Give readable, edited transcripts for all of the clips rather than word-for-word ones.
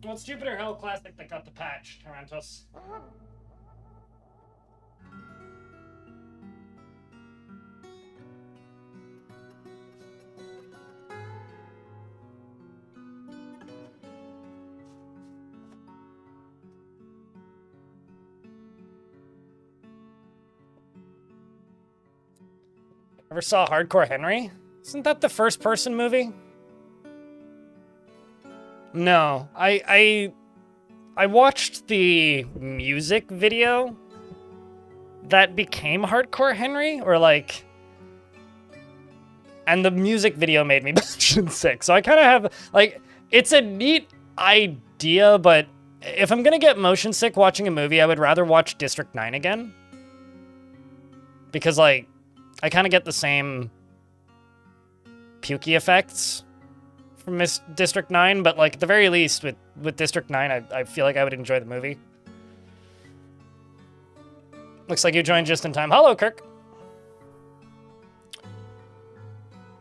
Well, it's Jupiter Hill Classic that got the patch, Tarantos. Ever saw Hardcore Henry? Isn't that the first person movie? No, I watched the music video that became Hardcore Henry, or like, and the music video made me motion sick. So I kind of have, like, it's a neat idea, but if I'm gonna get motion sick watching a movie, I would rather watch District 9 again. Because, like, I kind of get the same pukey effects from Miss District 9, but, like, at the very least, with District 9, I feel like I would enjoy the movie. Looks like you joined just in time. Hello, Kirk.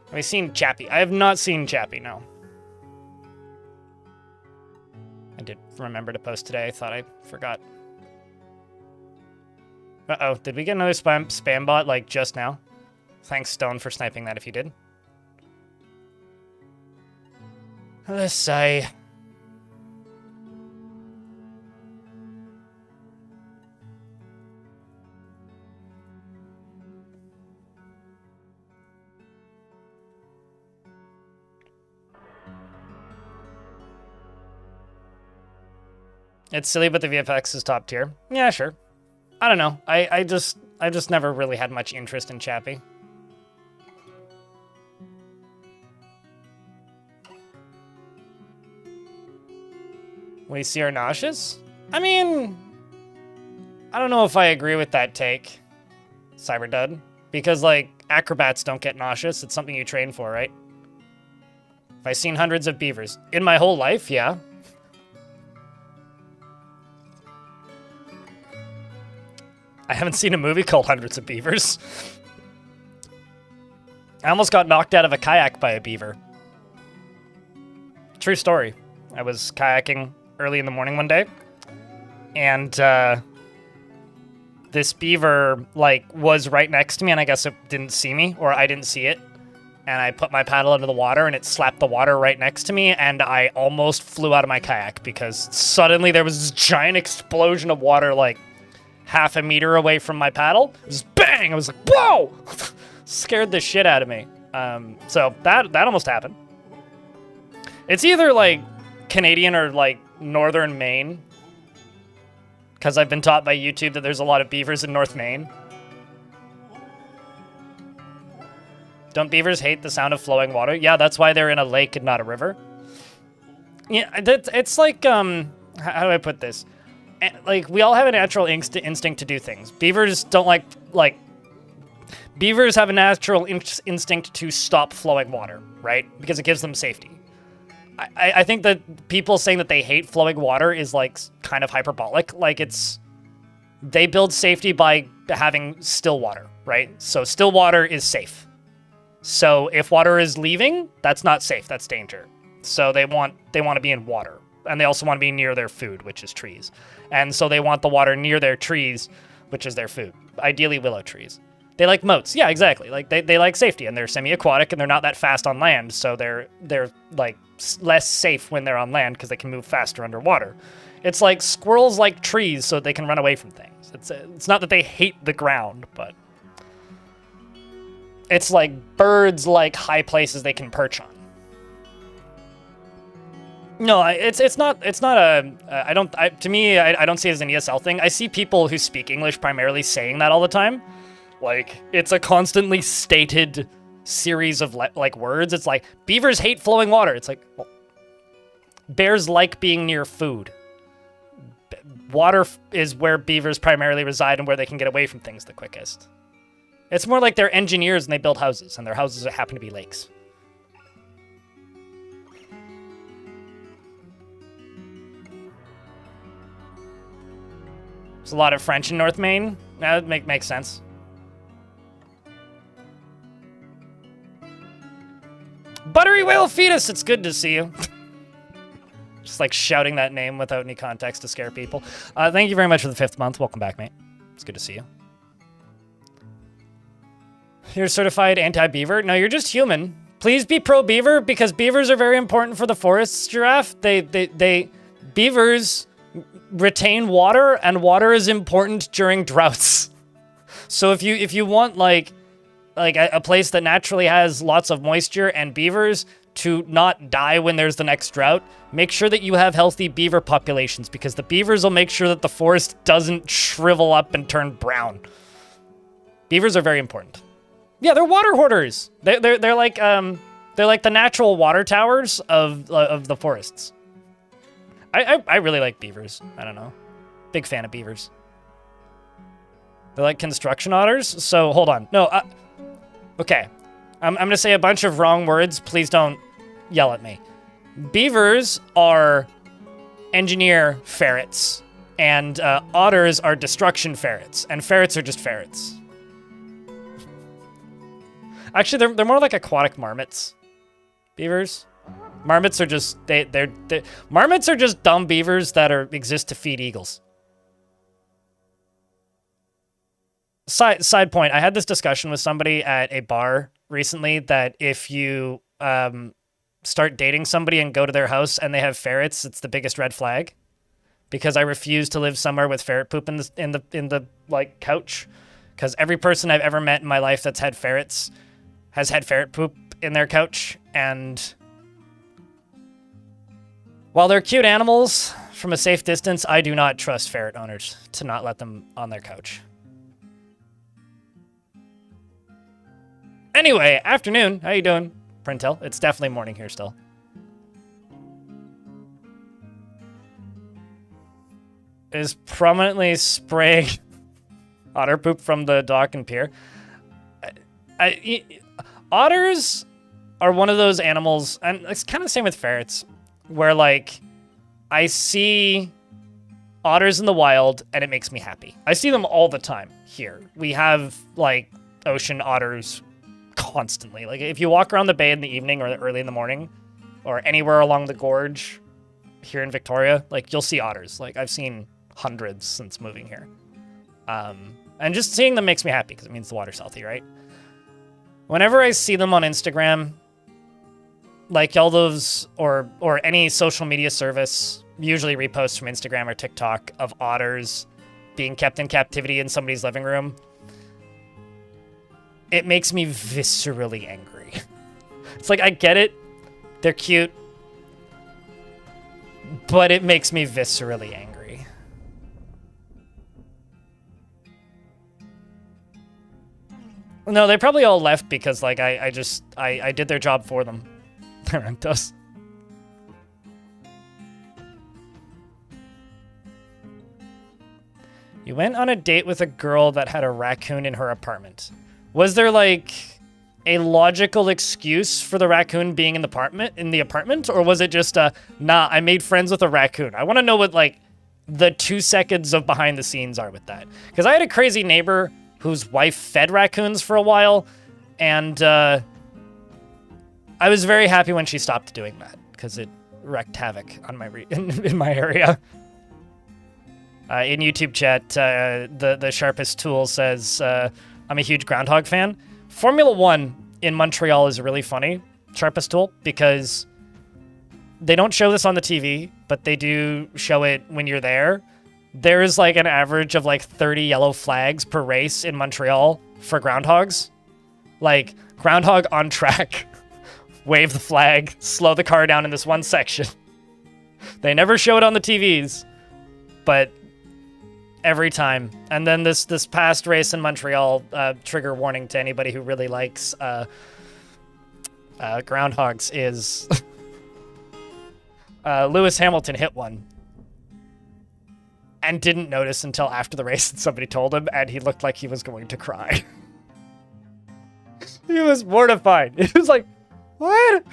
Have you seen Chappie? I have not seen Chappie, no. I did remember to post today. I thought I forgot. Uh-oh, did we get another spam bot, like, just now? Thanks, Stone, for sniping that if you did. Let's say... It's silly, but the VFX is top tier. Yeah, sure. I don't know. I just never really had much interest in Chappie. We see her nauseous? I mean, I don't know if I agree with that take, Cyberdud. Because, like, acrobats don't get nauseous. It's something you train for, right? Have I seen hundreds of beavers? In my whole life, yeah. I haven't seen a movie called Hundreds of Beavers. I almost got knocked out of a kayak by a beaver. True story. I was kayaking early in the morning one day, and this beaver, like, was right next to me, and I guess it didn't see me, or I didn't see it. And I put my paddle into the water, and it slapped the water right next to me, and I almost flew out of my kayak, because suddenly there was this giant explosion of water, like, half a meter away from my paddle. It was bang! I was like, whoa! Scared the shit out of me. So that almost happened. It's either, like, Canadian or, like, northern Maine. Because I've been taught by YouTube that there's a lot of beavers in North Maine. Don't beavers hate the sound of flowing water? Yeah, that's why they're in a lake and not a river. Yeah, it's like, how do I put this? Like, we all have a natural instinct to do things. Beavers don't like... Beavers have a natural instinct to stop flowing water, right? Because it gives them safety. I think that people saying that they hate flowing water is, like, kind of hyperbolic. Like, it's... They build safety by having still water, right? So still water is safe. So if water is leaving, that's not safe. That's danger. So they want to be in water. And they also want to be near their food, which is trees. And so they want the water near their trees, which is their food. Ideally willow trees. They like moats. Yeah, exactly. Like they like safety, and they're semi-aquatic, and they're not that fast on land, so they're like less safe when they're on land because they can move faster underwater. It's like squirrels like trees so they can run away from things. It's not that they hate the ground, but it's like birds like high places they can perch on. No, it's not a to me I don't see it as an ESL thing. I see people who speak English primarily saying that all the time. Like, it's a constantly stated series of like words. It's like, beavers hate flowing water. It's like, well, bears like being near food. Water is where beavers primarily reside and where they can get away from things the quickest. It's more like they're engineers and they build houses, and their houses happen to be lakes. There's a lot of French in North Maine. That makes sense. Buttery Whale Fetus, it's good to see you. Just like shouting that name without any context to scare people. Thank you very much for the 5th month. Welcome back, mate. It's good to see you. You're certified anti-beaver? No, you're just human. Please be pro-beaver because beavers are very important for the forests, Giraffe. Beavers retain water, and water is important during droughts. So if you want like a place that naturally has lots of moisture and beavers to not die when there's the next drought, make sure that you have healthy beaver populations because the beavers will make sure that the forest doesn't shrivel up and turn brown. Beavers are very important. Yeah, they're water hoarders. They're like the natural water towers of the forests. I really like beavers. I don't know, big fan of beavers. They're like construction otters. So hold on, no, okay, I'm gonna say a bunch of wrong words. Please don't yell at me. Beavers are engineer ferrets, and otters are destruction ferrets, and ferrets are just ferrets. Actually, they're more like aquatic marmots. Beavers. Marmots are just marmots are just dumb beavers that exist to feed eagles. Side point, I had this discussion with somebody at a bar recently that if you start dating somebody and go to their house and they have ferrets, it's the biggest red flag. Because I refuse to live somewhere with ferret poop in the like couch. Because every person I've ever met in my life that's had ferrets has had ferret poop in their couch, and while they're cute animals from a safe distance, I do not trust ferret owners to not let them on their couch. Anyway, afternoon. How you doing, Printel? It's definitely morning here still. Is prominently spraying otter poop from the dock and pier. Otters are one of those animals, and it's kind of the same with ferrets, where like I see otters in the wild and it makes me happy. I see them all the time here. We have like ocean otters constantly. Like if you walk around the bay in the evening or early in the morning or anywhere along the gorge here in Victoria, like you'll see otters. Like I've seen hundreds since moving here. And just seeing them makes me happy because it means the water's healthy, right? Whenever I see them on Instagram, like all those, or any social media service, usually reposts from Instagram or TikTok of otters being kept in captivity in somebody's living room, it makes me viscerally angry. It's like, I get it. They're cute. But it makes me viscerally angry. No, they probably all left because, like, I did their job for them. They're us. You went on a date with a girl that had a raccoon in her apartment. Was there, like, a logical excuse for the raccoon being in the apartment? Or was it just nah, I made friends with a raccoon? I want to know what, like, the 2 seconds of behind the scenes are with that. Because I had a crazy neighbor whose wife fed raccoons for a while, and I was very happy when she stopped doing that, because it wreaked havoc on my in my area. In YouTube chat, the sharpest tool says, I'm a huge Groundhog fan. Formula 1 in Montreal is really funny, sharpest tool, because they don't show this on the TV, but they do show it when you're there. There is like an average of like 30 yellow flags per race in Montreal for groundhogs. Like, groundhog on track, wave the flag, slow the car down in this one section. They never show it on the TVs, but every time. And then this past race in Montreal, trigger warning to anybody who really likes groundhogs, is Lewis Hamilton hit one and didn't notice until after the race and somebody told him, and he looked like he was going to cry. He was mortified. He was like, what?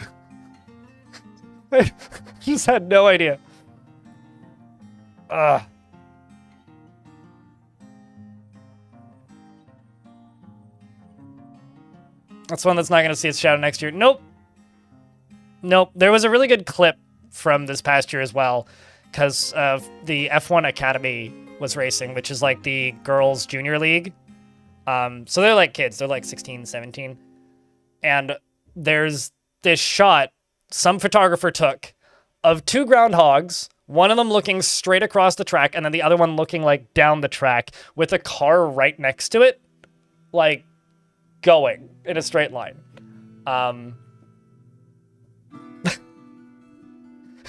I just had no idea. Ugh. That's one that's not going to see its shadow next year. Nope. Nope. There was a really good clip from this past year as well, because the F1 Academy was racing, which is like the girls' junior league. So they're like kids. They're like 16, 17. And there's this shot some photographer took of two groundhogs, one of them looking straight across the track, and then the other one looking like down the track with a car right next to it, like going in a straight line.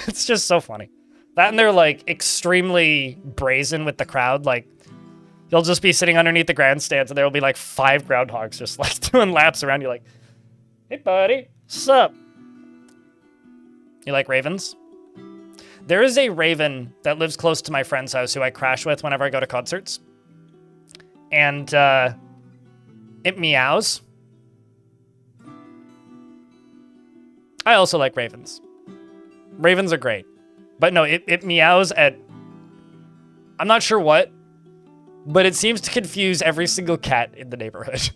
It's just so funny. That, and they're like extremely brazen with the crowd. Like, you'll just be sitting underneath the grandstands and there will be like 5 groundhogs just like doing laps around you like, hey buddy, what's up? You like ravens? There is a raven that lives close to my friend's house who I crash with whenever I go to concerts. And it meows. I also like ravens. Ravens are great. But no, it meows at... I'm not sure what, but it seems to confuse every single cat in the neighborhood.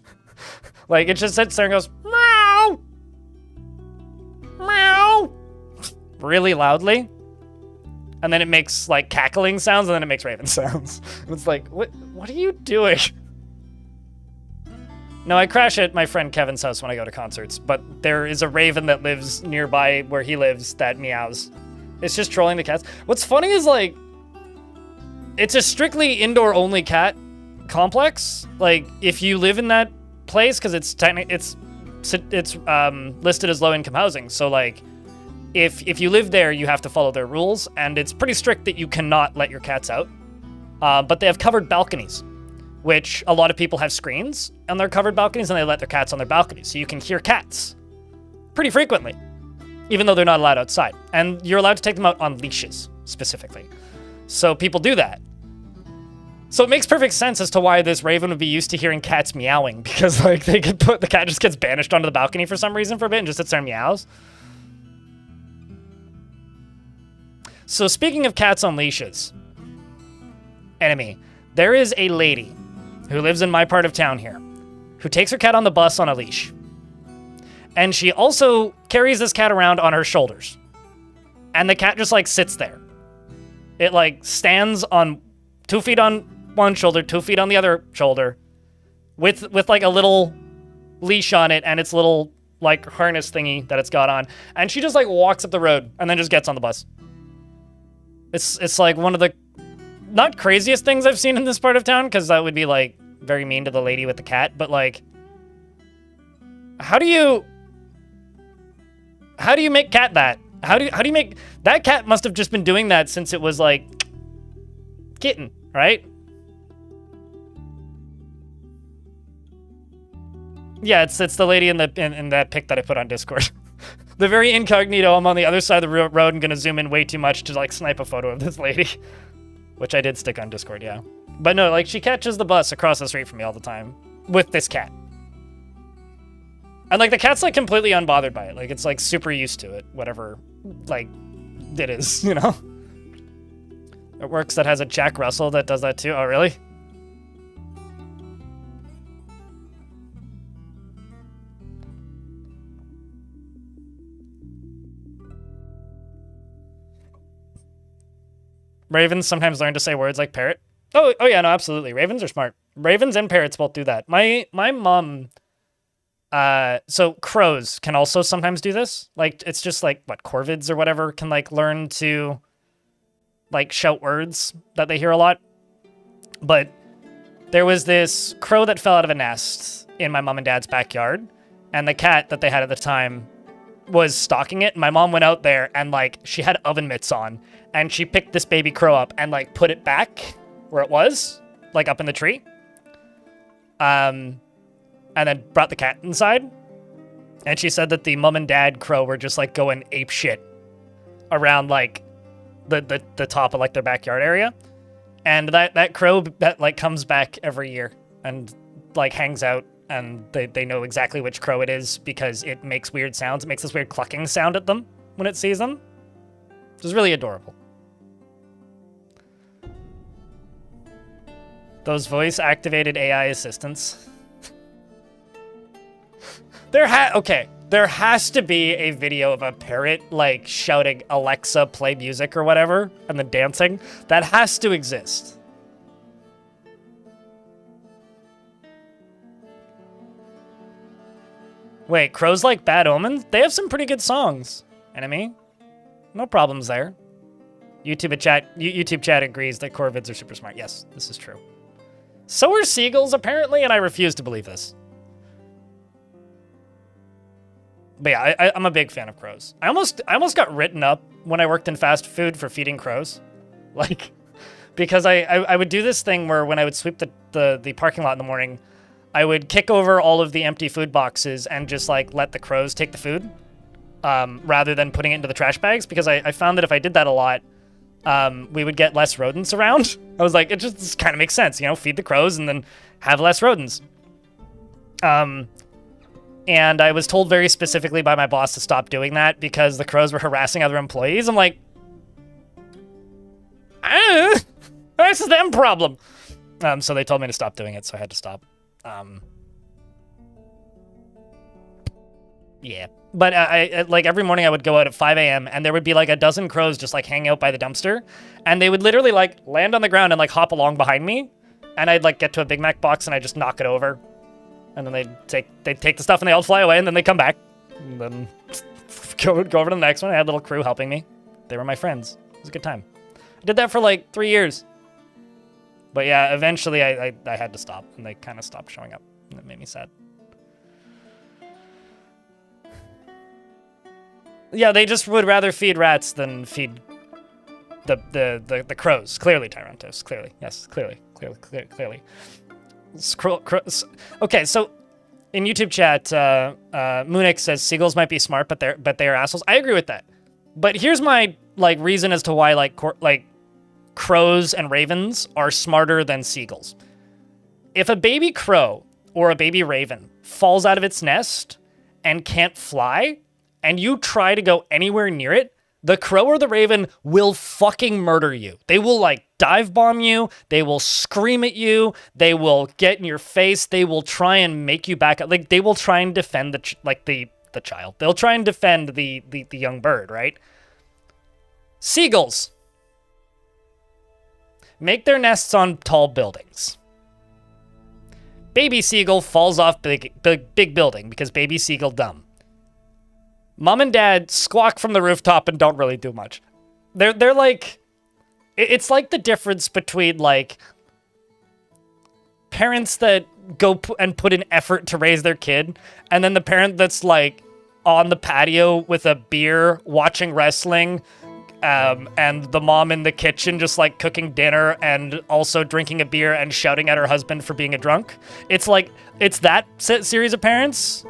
Like, it just sits there and goes, meow! Meow! Really loudly. And then it makes, like, cackling sounds, and then it makes raven sounds. And it's like, what are you doing? No, I crash at my friend Kevin's house when I go to concerts, but there is a raven that lives nearby where he lives that meows. It's just trolling the cats. What's funny is, like, it's a strictly indoor-only cat complex. Like, if you live in that place, because it's listed as low-income housing, so, like, if you live there, you have to follow their rules, and it's pretty strict that you cannot let your cats out. But they have covered balconies, which a lot of people have screens on their covered balconies, and they let their cats on their balconies, so you can hear cats pretty frequently, even though they're not allowed outside. And you're allowed to take them out on leashes, specifically. So people do that. So it makes perfect sense as to why this raven would be used to hearing cats meowing, because, like, the cat just gets banished onto the balcony for some reason for a bit and just sits there and meows. So speaking of cats on leashes, enemy, there is a lady who lives in my part of town here who takes her cat on the bus on a leash. And she also carries this cat around on her shoulders. And the cat just, like, sits there. It, like, stands on 2 feet on one shoulder, 2 feet on the other shoulder, with like, a little leash on it and its little, like, harness thingy that it's got on. And she just, like, walks up the road and then just gets on the bus. It's like, one of the not craziest things I've seen in this part of town, because that would be, like, very mean to the lady with the cat, but, like, how do you make cat that? How do you make... That cat must have just been doing that since it was, like, kitten, right? Yeah, it's the lady in that pic that I put on Discord. The very incognito, I'm on the other side of the road and gonna zoom in way too much to, like, snipe a photo of this lady. Which I did stick on Discord, yeah. But no, like, she catches the bus across the street from me all the time with this cat. And, like, the cat's, like, completely unbothered by it. Like, it's, like, super used to it, whatever, like, it is, you know? It works that has a Jack Russell that does that too. Oh, really? Ravens sometimes learn to say words like parrot. Oh yeah, no, absolutely. Ravens are smart. Ravens and parrots both do that. My mom... so crows can also sometimes do this. Like, it's just like, what, corvids or whatever can, like, learn to, like, shout words that they hear a lot. But there was this crow that fell out of a nest in my mom and dad's backyard, and the cat that they had at the time was stalking it. And my mom went out there and, like, she had oven mitts on, and she picked this baby crow up and, like, put it back where it was, like, up in the tree. And then brought the cat inside. And she said that the mom and dad crow were just, like, going ape shit around, like, the top of, like, their backyard area. And that crow that, like, comes back every year and, like, hangs out, and they know exactly which crow it is because it makes weird sounds. It makes this weird clucking sound at them when it sees them. Which is really adorable. Those voice-activated AI assistants. Okay, There has to be a video of a parrot, like, shouting, Alexa, play music or whatever, and then dancing. That has to exist. Wait, crows like Bad Omens? They have some pretty good songs. Enemy? No problems there. YouTube chat agrees that corvids are super smart. Yes, this is true. So are seagulls, apparently, and I refuse to believe this. But yeah, I'm a big fan of crows. I almost got written up when I worked in fast food for feeding crows. Like, because I would do this thing where when I would sweep the parking lot in the morning, I would kick over all of the empty food boxes and just, like, let the crows take the food, rather than putting it into the trash bags, because I found that if I did that a lot, we would get less rodents around. I was like, it just kind of makes sense, you know, feed the crows and then have less rodents. And I was told very specifically by my boss to stop doing that because the crows were harassing other employees. I'm like, that's them problem. So they told me to stop doing it, so I had to stop. Yeah. But I like every morning I would go out at 5 a.m. and there would be like a dozen crows just like hanging out by the dumpster. And they would literally like land on the ground and like hop along behind me. And I'd like get to a Big Mac box and I'd just knock it over. And then they'd take the stuff and they all fly away and then they come back. And then go over to the next one. I had a little crew helping me. They were my friends. It was a good time. I did that for like 3 years. But yeah, eventually I had to stop and they kind of stopped showing up. And it made me sad. Yeah, they just would rather feed rats than feed the crows. Clearly, Tyrantos. Clearly. Yes, clearly. Okay, so in YouTube chat, Munich says seagulls might be smart, but they are assholes. I agree with that. But here's my like reason as to why like crows and ravens are smarter than seagulls. If a baby crow or a baby raven falls out of its nest and can't fly, and you try to go anywhere near it, the crow or the raven will fucking murder you. They will like dive bomb you. They will scream at you. They will get in your face. They will try and make you back up. Like they will try and defend the child. They'll try and defend the young bird, right? Seagulls make their nests on tall buildings. Baby seagull falls off big building because baby seagull dumb. Mom and dad squawk from the rooftop and don't really do much. They're like, it's like the difference between like parents that go and put an effort to raise their kid and then the parent that's like on the patio with a beer watching wrestling, and the mom in the kitchen just like cooking dinner and also drinking a beer and shouting at her husband for being a drunk. It's like, it's that series of parents,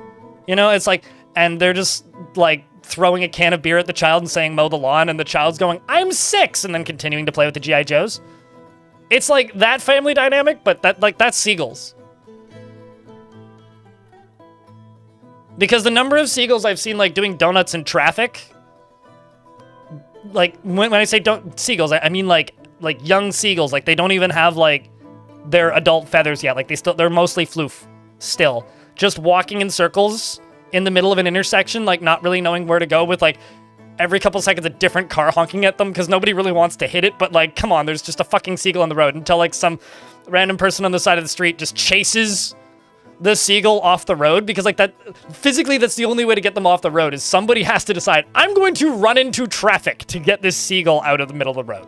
you know, it's like, and they're just like throwing a can of beer at the child and saying, mow the lawn. And the child's going, I'm 6. And then continuing to play with the G.I. Joes. It's like that family dynamic, but that's seagulls. Because the number of seagulls I've seen like doing donuts in traffic, like when I say seagulls, I mean like young seagulls. Like they don't even have like their adult feathers yet. Like they're mostly floof still. Just walking in circles in the middle of an intersection, like not really knowing where to go with like every couple seconds a different car honking at them because nobody really wants to hit it. But like, come on, there's just a fucking seagull on the road until like some random person on the side of the street just chases the seagull off the road because like that physically that's the only way to get them off the road is somebody has to decide I'm going to run into traffic to get this seagull out of the middle of the road.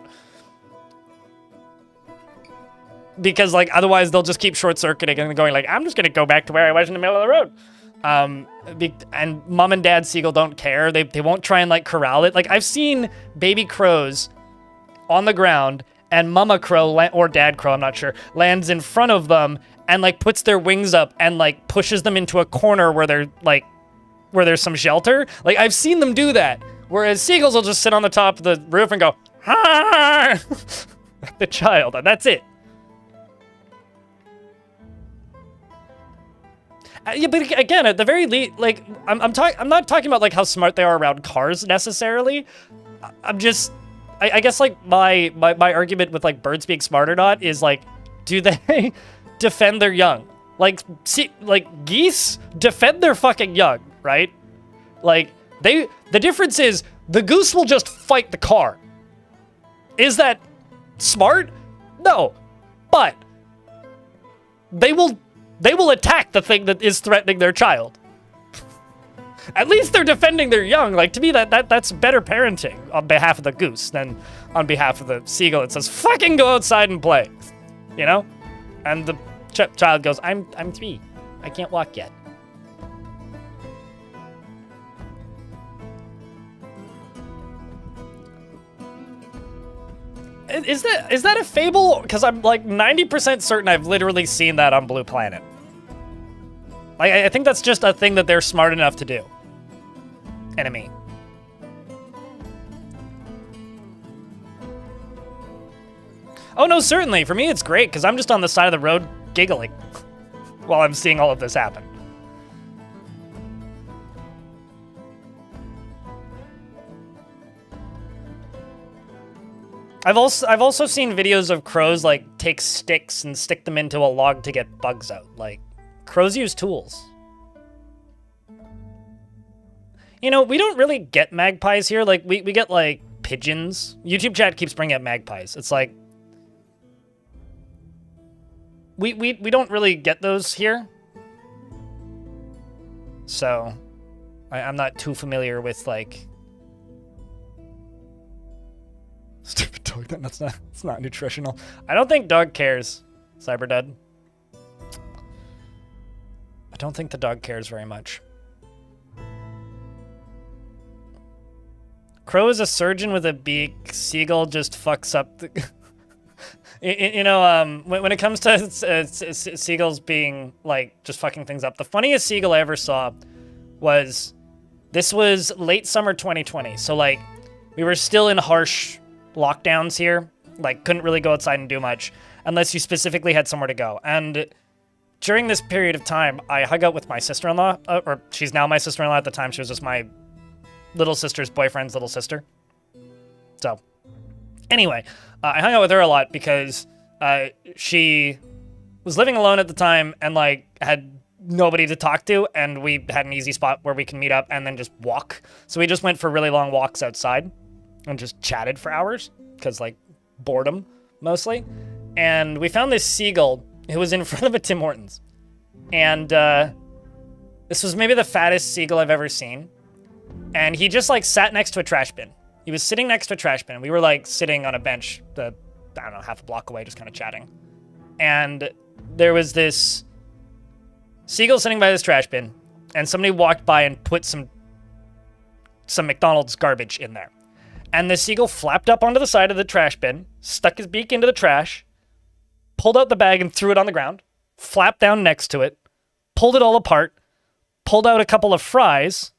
Because like otherwise they'll just keep short circuiting and going like, I'm just going to go back to where I was in the middle of the road. And mom and dad seagull don't care. They won't try and like corral it. Like I've seen baby crows on the ground and mama crow or dad crow, I'm not sure, lands in front of them and like puts their wings up and like pushes them into a corner where they're like, where there's some shelter. Like I've seen them do that. Whereas seagulls will just sit on the top of the roof and go, ha, the child, and that's it. Yeah, but again, at the very least, like I'm not talking about like how smart they are around cars necessarily. I'm just, I guess like my argument with like birds being smart or not is like, do they defend their young? Like, see, like geese defend their fucking young, right? Like, the difference is the goose will just fight the car. Is that smart? No. But they will attack the thing that is threatening their child. At least they're defending their young. Like, to me, that's better parenting on behalf of the goose than on behalf of the seagull. It says, fucking go outside and play. You know? And the child goes, I'm 3. I can't walk yet. Is that a fable? Because I'm like 90% certain I've literally seen that on Blue Planet. Like, I think that's just a thing that they're smart enough to do. Enemy. Oh no, certainly. For me, it's great because I'm just on the side of the road giggling while I'm seeing all of this happen. I've also seen videos of crows like take sticks and stick them into a log to get bugs out. Like, crows use tools. You know, we don't really get magpies here. Like, we get like pigeons. YouTube chat keeps bringing up magpies. It's like we don't really get those here. So I'm not too familiar with like stupid dog. It's not nutritional. I don't think dog cares, Cyberdud. I don't think the dog cares very much. Crow is a surgeon with a beak. Seagull just fucks up the... you know, when it comes to seagulls being, like, just fucking things up, the funniest seagull I ever saw was... This was late summer 2020, so, like, we were still in harsh lockdowns here. Like, couldn't really go outside and do much unless you specifically had somewhere to go. And during this period of time, I hung out with my sister-in-law, or she's now my sister-in-law. At the time, she was just my little sister's boyfriend's little sister. So, anyway, I hung out with her a lot because she was living alone at the time and, like, had nobody to talk to, and we had an easy spot where we can meet up and then just walk. So we just went for really long walks outside and just chatted for hours because, like, boredom, mostly. And we found this seagull who was in front of a Tim Hortons. And this was maybe the fattest seagull I've ever seen. And he just, like, sat next to a trash bin. He was sitting next to a trash bin. We were, like, sitting on a bench, I don't know, half a block away, just kind of chatting. And there was this seagull sitting by this trash bin, and somebody walked by and put some McDonald's garbage in there. And the seagull flapped up onto the side of the trash bin, stuck his beak into the trash, pulled out the bag and threw it on the ground, flapped down next to it, pulled it all apart, pulled out a couple of fries,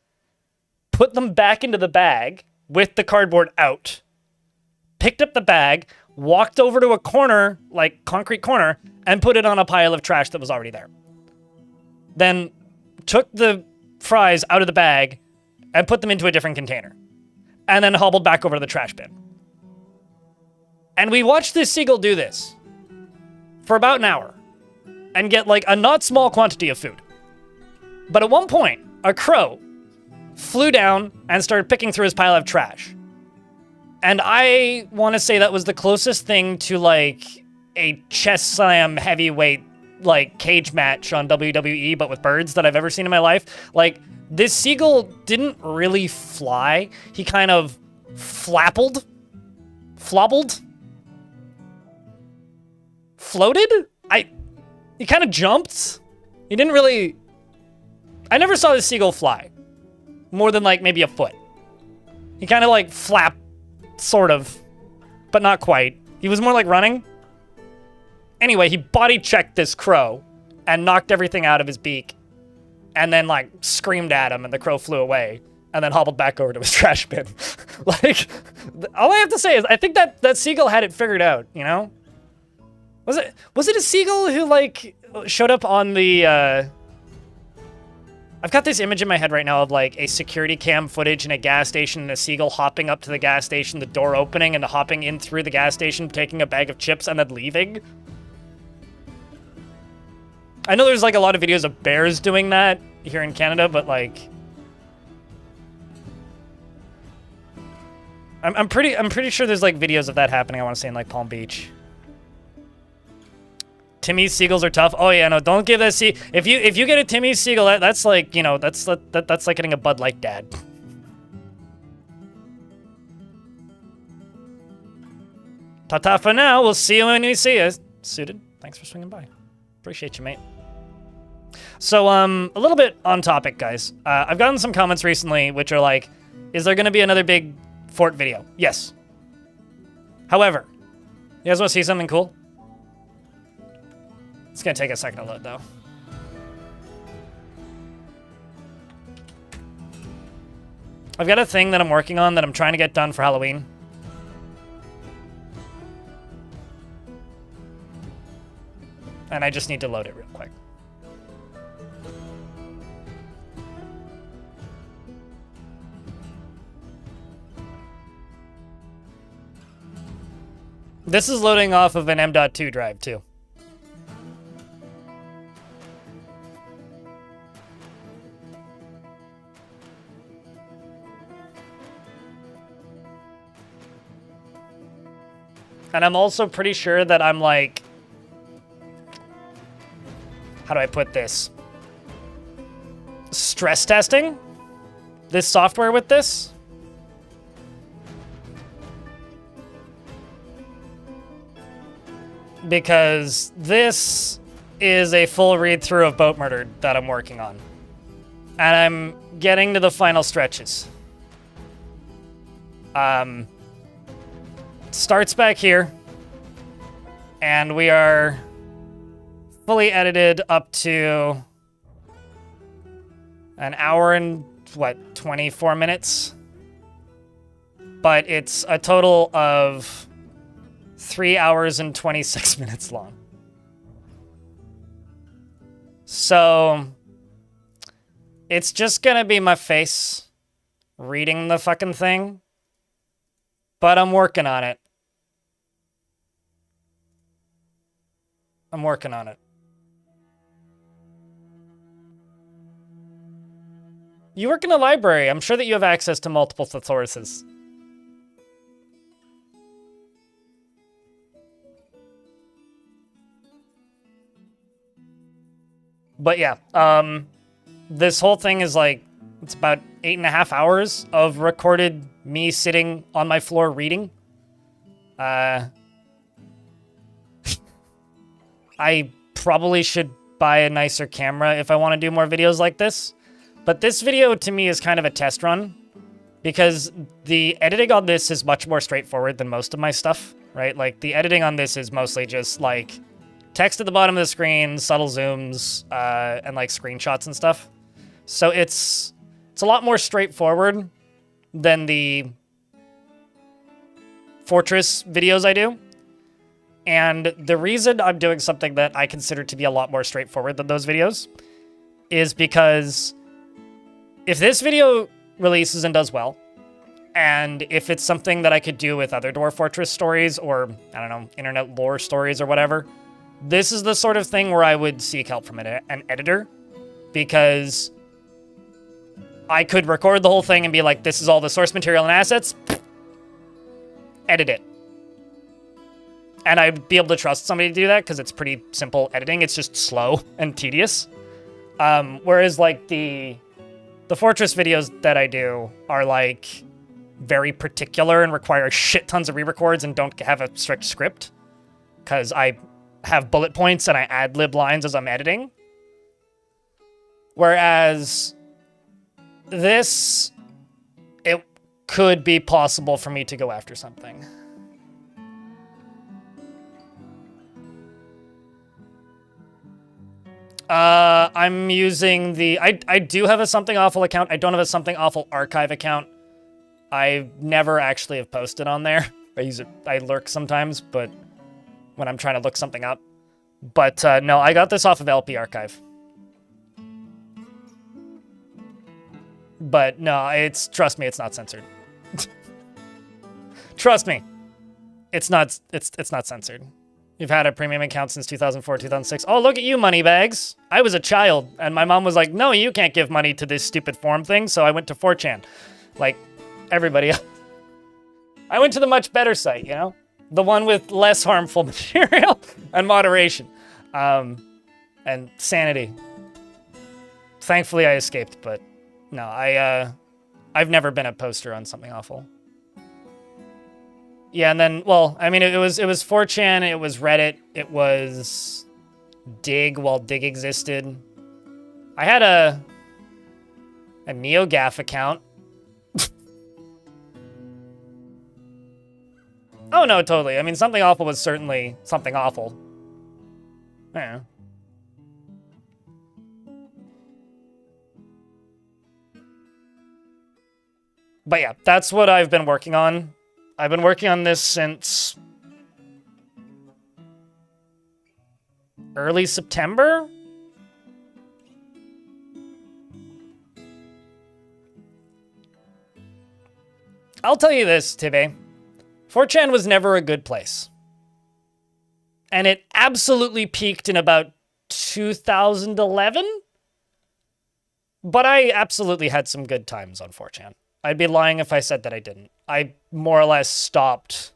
put them back into the bag with the cardboard out, picked up the bag, walked over to a corner, like concrete corner, and put it on a pile of trash that was already there. Then took the fries out of the bag and put them into a different container. And then hobbled back over to the trash bin. And we watched this seagull do this for about an hour and get, like, a not small quantity of food. But at one point, a crow flew down and started picking through his pile of trash. And I want to say that was the closest thing to, like, a chest slam heavyweight, like, cage match on WWE, but with birds that I've ever seen in my life. Like, this seagull didn't really fly. He kind of flobbled, floated? He kind of jumped. He didn't really... I never saw this seagull fly more than, like, maybe a foot. He kind of, like, flapped, sort of, but not quite. He was more like running. Anyway, he body checked this crow and knocked everything out of his beak and then, like, screamed at him, and the crow flew away and then hobbled back over to his trash bin. Like, all I have to say is I think that seagull had it figured out, you know? Was it a seagull who, like, showed up on the, I've got this image in my head right now of, like, a security cam footage in a gas station and a seagull hopping up to the gas station, the door opening, and hopping in through the gas station, taking a bag of chips, and then leaving. I know there's, like, a lot of videos of bears doing that here in Canada, but, like, I'm pretty sure there's like videos of that happening. I want to say in like Palm Beach. Timmy's seagulls are tough. Oh yeah, no, don't give that sea. If you get a Timmy's seagull, that's like, you know, that's like getting a Bud Light dad. Ta-ta for now. We'll see you when we see you. Suited. Thanks for swinging by. Appreciate you, mate. So, a little bit on topic, guys. I've gotten some comments recently which are like, is there going to be another big fort video? Yes. However, you guys want to see something cool? It's going to take a second to load, though. I've got a thing that I'm working on that I'm trying to get done for Halloween. And I just need to load it real quick. This is loading off of an M.2 drive, too. And I'm also pretty sure that I'm like... How do I put this? Stress testing this software with this. Because this is a full read-through of Boat Murdered that I'm working on. And I'm getting to the final stretches. Starts back here. And we are fully edited up to an hour and, 24 minutes? But it's a total of 3 hours and 26 minutes long. So, it's just gonna be my face reading the fucking thing. But I'm working on it. I'm working on it. You work in a library. I'm sure that you have access to multiple thesauruses. But yeah, this whole thing is like, it's about 8.5 hours of recorded me sitting on my floor reading. I probably should buy a nicer camera if I want to do more videos like this. But this video to me is kind of a test run because the editing on this is much more straightforward than most of my stuff, right? Like the editing on this is mostly just like text at the bottom of the screen, subtle zooms, and like screenshots and stuff. So it's a lot more straightforward than the Fortress videos I do. And the reason I'm doing something that I consider to be a lot more straightforward than those videos is because if this video releases and does well, and if it's something that I could do with other Dwarf Fortress stories or, I don't know, internet lore stories or whatever, this is the sort of thing where I would seek help from an editor, because I could record the whole thing and be like, this is all the source material and assets, edit it. And I'd be able to trust somebody to do that because it's pretty simple editing. It's just slow and tedious. Whereas like the Fortress videos that I do are like very particular and require shit tons of re-records and don't have a strict script because I have bullet points and I ad-lib lines as I'm editing. Whereas this, it could be possible for me to go after something. I'm using the... I do have a Something Awful account. I don't have a Something Awful archive account. I never actually have posted on there. I use it... I lurk sometimes, but when I'm trying to look something up. But, no, I got this off of LP Archive. But, no, it's... Trust me, it's not censored. Trust me. It's not censored. You've had a premium account since 2004, 2006. Oh, look at you, moneybags. I was a child, and my mom was like, no, you can't give money to this stupid forum thing, so I went to 4chan. Like, everybody else. I went to the much better site, you know? The one with less harmful material and moderation. And sanity. Thankfully, I escaped, but no, I've never been a poster on something awful. Yeah, and then, well, I mean, it was 4chan, it was Reddit, it was Dig while Dig existed. I had a NeoGAF account. Oh, no, totally. I mean, something awful was certainly something awful. Yeah. But yeah, that's what I've been working on. I've been working on this since early September. I'll tell you this, Tibbe. 4chan was never a good place. And it absolutely peaked in about 2011. But I absolutely had some good times on 4chan. I'd be lying if I said that I didn't. I more or less stopped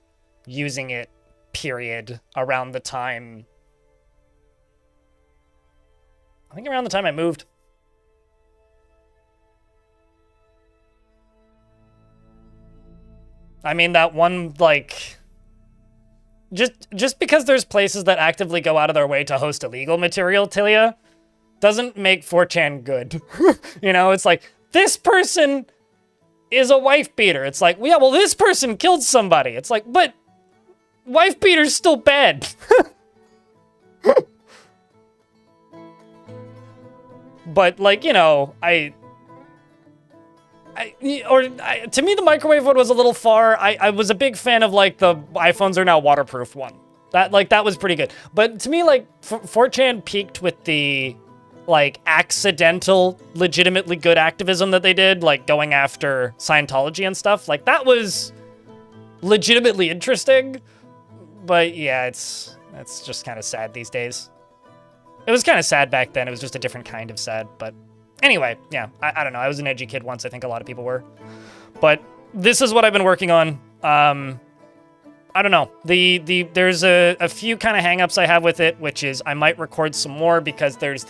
using it, period, around the time... I think around the time I moved. I mean, that one, like... Just because there's places that actively go out of their way to host illegal material, Tilia, doesn't make 4chan good. You know, it's like, this person is a wife beater. It's like, yeah, well, this person killed somebody. It's like, but wife beater's still bad. But, like, you know, to me, the microwave one was a little far. I was a big fan of, like, the iPhones are now waterproof one. That was pretty good. But to me, like, 4chan peaked with the, like, accidental, legitimately good activism that they did, like, going after Scientology and stuff. Like, that was legitimately interesting. But, yeah, it's just kind of sad these days. It was kind of sad back then. It was just a different kind of sad, but... Anyway, yeah, I don't know. I was an edgy kid once. I think a lot of people were. But this is what I've been working on. I don't know. There's a few kind of hangups I have with it, which is I might record some more because there's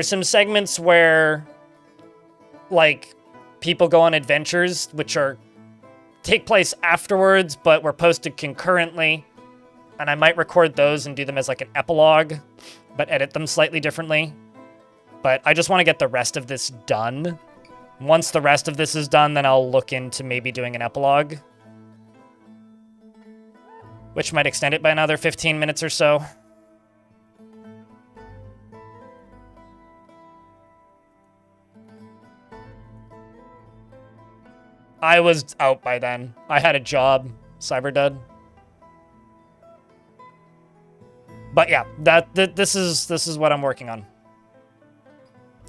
some segments where, like, people go on adventures, which take place afterwards, but were posted concurrently. And I might record those and do them as, like, an epilogue, but edit them slightly differently. But I just want to get the rest of this done. Once the rest of this is done, then I'll look into maybe doing an epilogue. Which might extend it by another 15 minutes or so. I was out by then. I had a job, Cyberdud. But yeah, this is what I'm working on.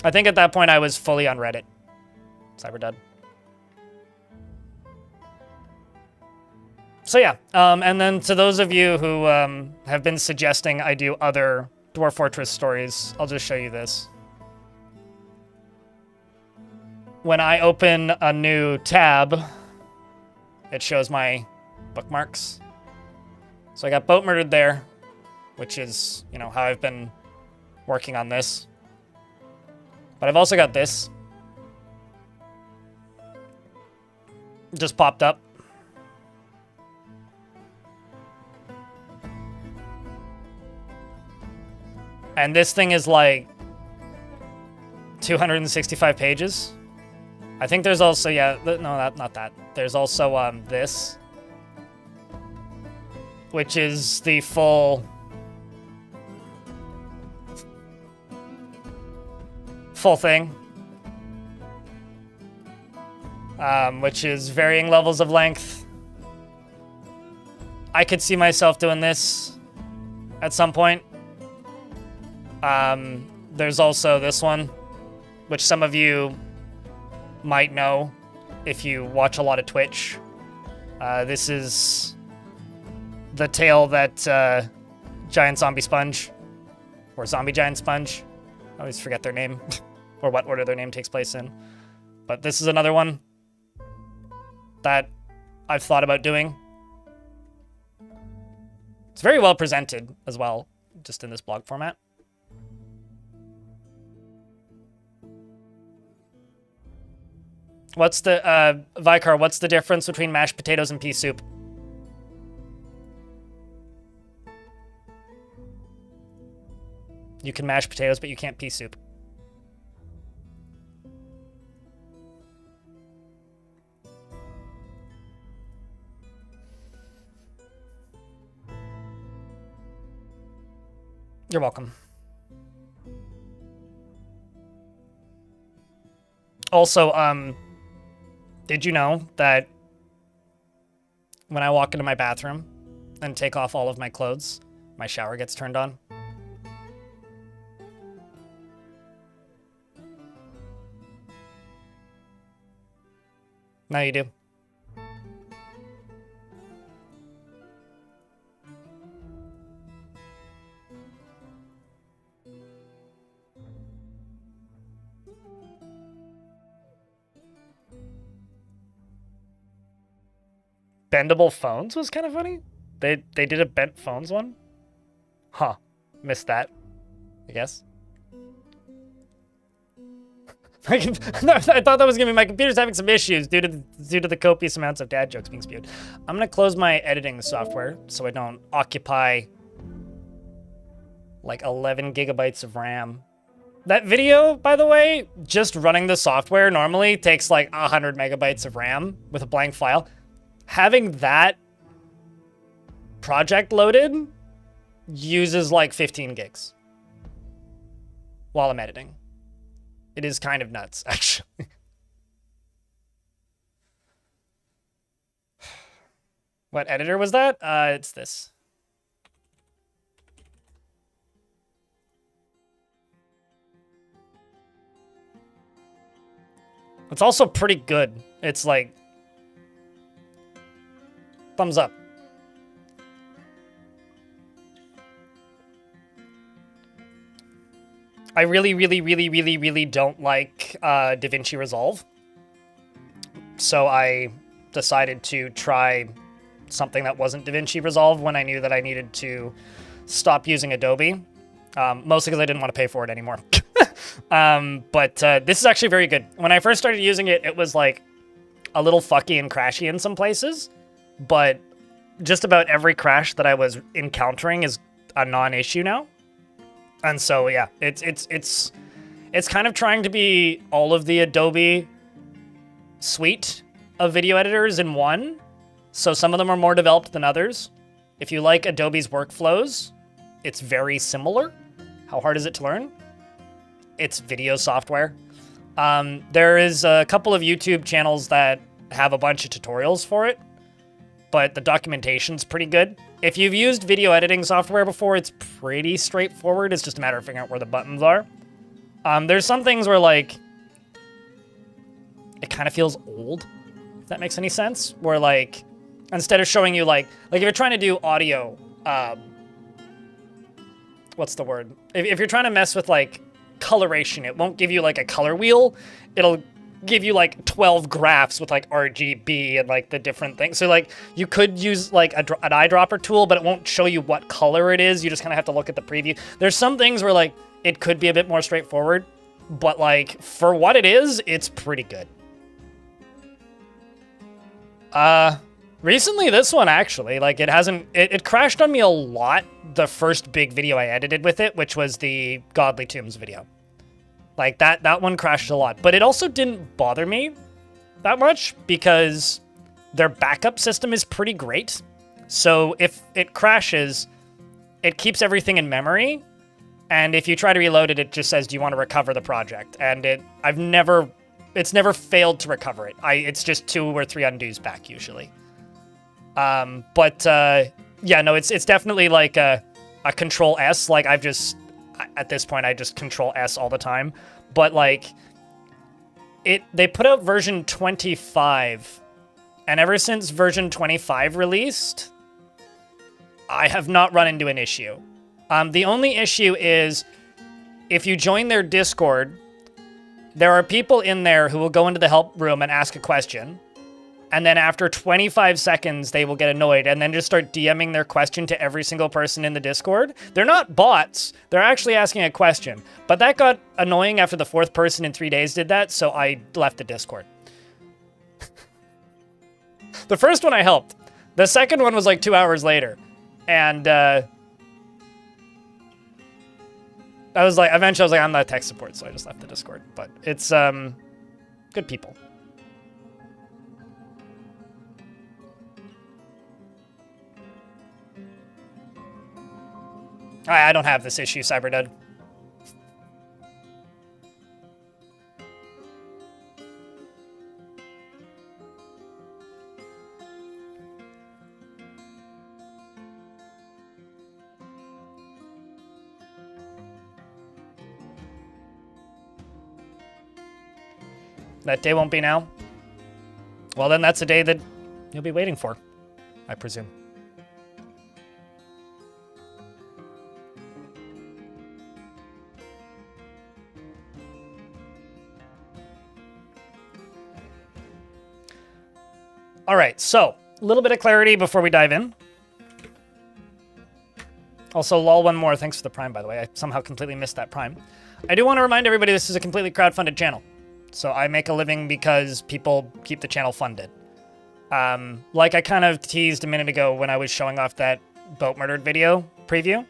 I think at that point I was fully on Reddit. Cyberdud. So yeah, and then to those of you who have been suggesting I do other Dwarf Fortress stories, I'll just show you this. When I open a new tab, it shows my bookmarks. So I got Boat Murdered there, which is, you know, how I've been working on this. But I've also got this. Just popped up. And this thing is like 265 pages. I think there's also, yeah, no, not that. There's also this, which is the full thing, which is varying levels of length. I could see myself doing this at some point. There's also this one, which some of you might know if you watch a lot of Twitch. This is the tale that Giant Zombie Sponge, or Zombie Giant Sponge, I always forget their name, or what order their name takes place in. But this is another one that I've thought about doing. It's very well presented as well, just in this blog format. What's the, Vicar, what's the difference between mashed potatoes and pea soup? You can mash potatoes, but you can't pea soup. You're welcome. Also, did you know that when I walk into my bathroom and take off all of my clothes, my shower gets turned on? Now you do. Bendable phones was kind of funny. They did a bent phones one. Huh. Missed that, I guess. I thought that was gonna be my computer's having some issues due to the copious amounts of dad jokes being spewed. I'm gonna close my editing software so I don't occupy like 11 gigabytes of RAM. That video, by the way, just running the software normally takes like 100 megabytes of RAM with a blank file. Having that project loaded uses like 15 gigs while I'm editing. It is kind of nuts, actually. What editor was that? It's this. It's also pretty good. It's like thumbs up. I really don't like DaVinci Resolve. So I decided to try something that wasn't DaVinci Resolve when I knew that I needed to stop using Adobe. Mostly because I didn't want to pay for it anymore. But this is actually very good. When I first started using it, it was like a little fucky and crashy in some places. But just about every crash that I was encountering is a non-issue now. And so, yeah, it's kind of trying to be all of the Adobe suite of video editors in one. So some of them are more developed than others. If you like Adobe's workflows, it's very similar. How hard is it to learn? It's video software. There is a couple of YouTube channels that have a bunch of tutorials for it, but the documentation's pretty good. If you've used video editing software before, it's pretty straightforward. It's just a matter of figuring out where the buttons are. There's some things where, like, it kind of feels old, if that makes any sense. Where, like, instead of showing you, like if you're trying to do audio, what's the word? If you're trying to mess with, like, coloration, it won't give you, like, a color wheel. It'll give you like 12 graphs with like RGB and like the different things. So like you could use like an eyedropper tool, but it won't show you what color it is. You just kind of have to look at the preview. There's some things where like it could be a bit more straightforward, but like for what it is, it's pretty good. Recently this one actually, like it crashed on me a lot the first big video I edited with it, which was the Godly Tombs video. Like, that one crashed a lot. But it also didn't bother me that much because their backup system is pretty great. So if it crashes, it keeps everything in memory. And if you try to reload it, it just says, do you want to recover the project? And it's never failed to recover it. It's just 2 or 3 undos back, usually. Yeah, no, it's definitely like a Control S. Like, at this point, I just Control S all the time. But, like, they put out version 25, and ever since version 25 released, I have not run into an issue. The only issue is, if you join their Discord, there are people in there who will go into the help room and ask a question, And then after 25 seconds, they will get annoyed and then just start DMing their question to every single person in the Discord. They're not bots. They're actually asking a question. But that got annoying after the 4th person in 3 days did that, so I left the Discord. The first one I helped. The second one was like 2 hours later. And I was like, eventually I was like, I'm not tech support, so I just left the Discord. But it's good people. I don't have this issue, Cyberdud. That day won't be now? Well, then that's a day that you'll be waiting for, I presume. All right, so a little bit of clarity before we dive in. Also, lol, one more. Thanks for the Prime, by the way. I somehow completely missed that Prime. I do want to remind everybody this is a completely crowdfunded channel. So I make a living because people keep the channel funded. Like I kind of teased a minute ago when I was showing off that boat murdered video preview,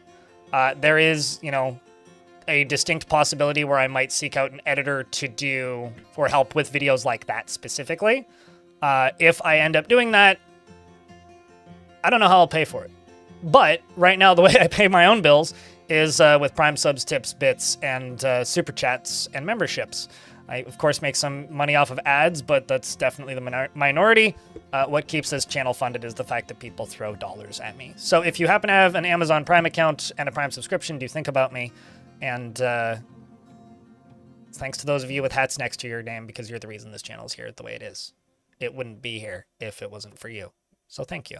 there is, you know, a distinct possibility where I might seek out an editor to do or help with videos like that specifically. If I end up doing that, I don't know how I'll pay for it. But right now, the way I pay my own bills is with Prime subs, tips, bits, and super chats and memberships. I, of course, make some money off of ads, but that's definitely the minority. What keeps this channel funded is the fact that people throw dollars at me. So if you happen to have an Amazon Prime account and a Prime subscription, do think about me. And thanks to those of you with hats next to your name, because you're the reason this channel is here the way it is. It wouldn't be here if it wasn't for you. So thank you.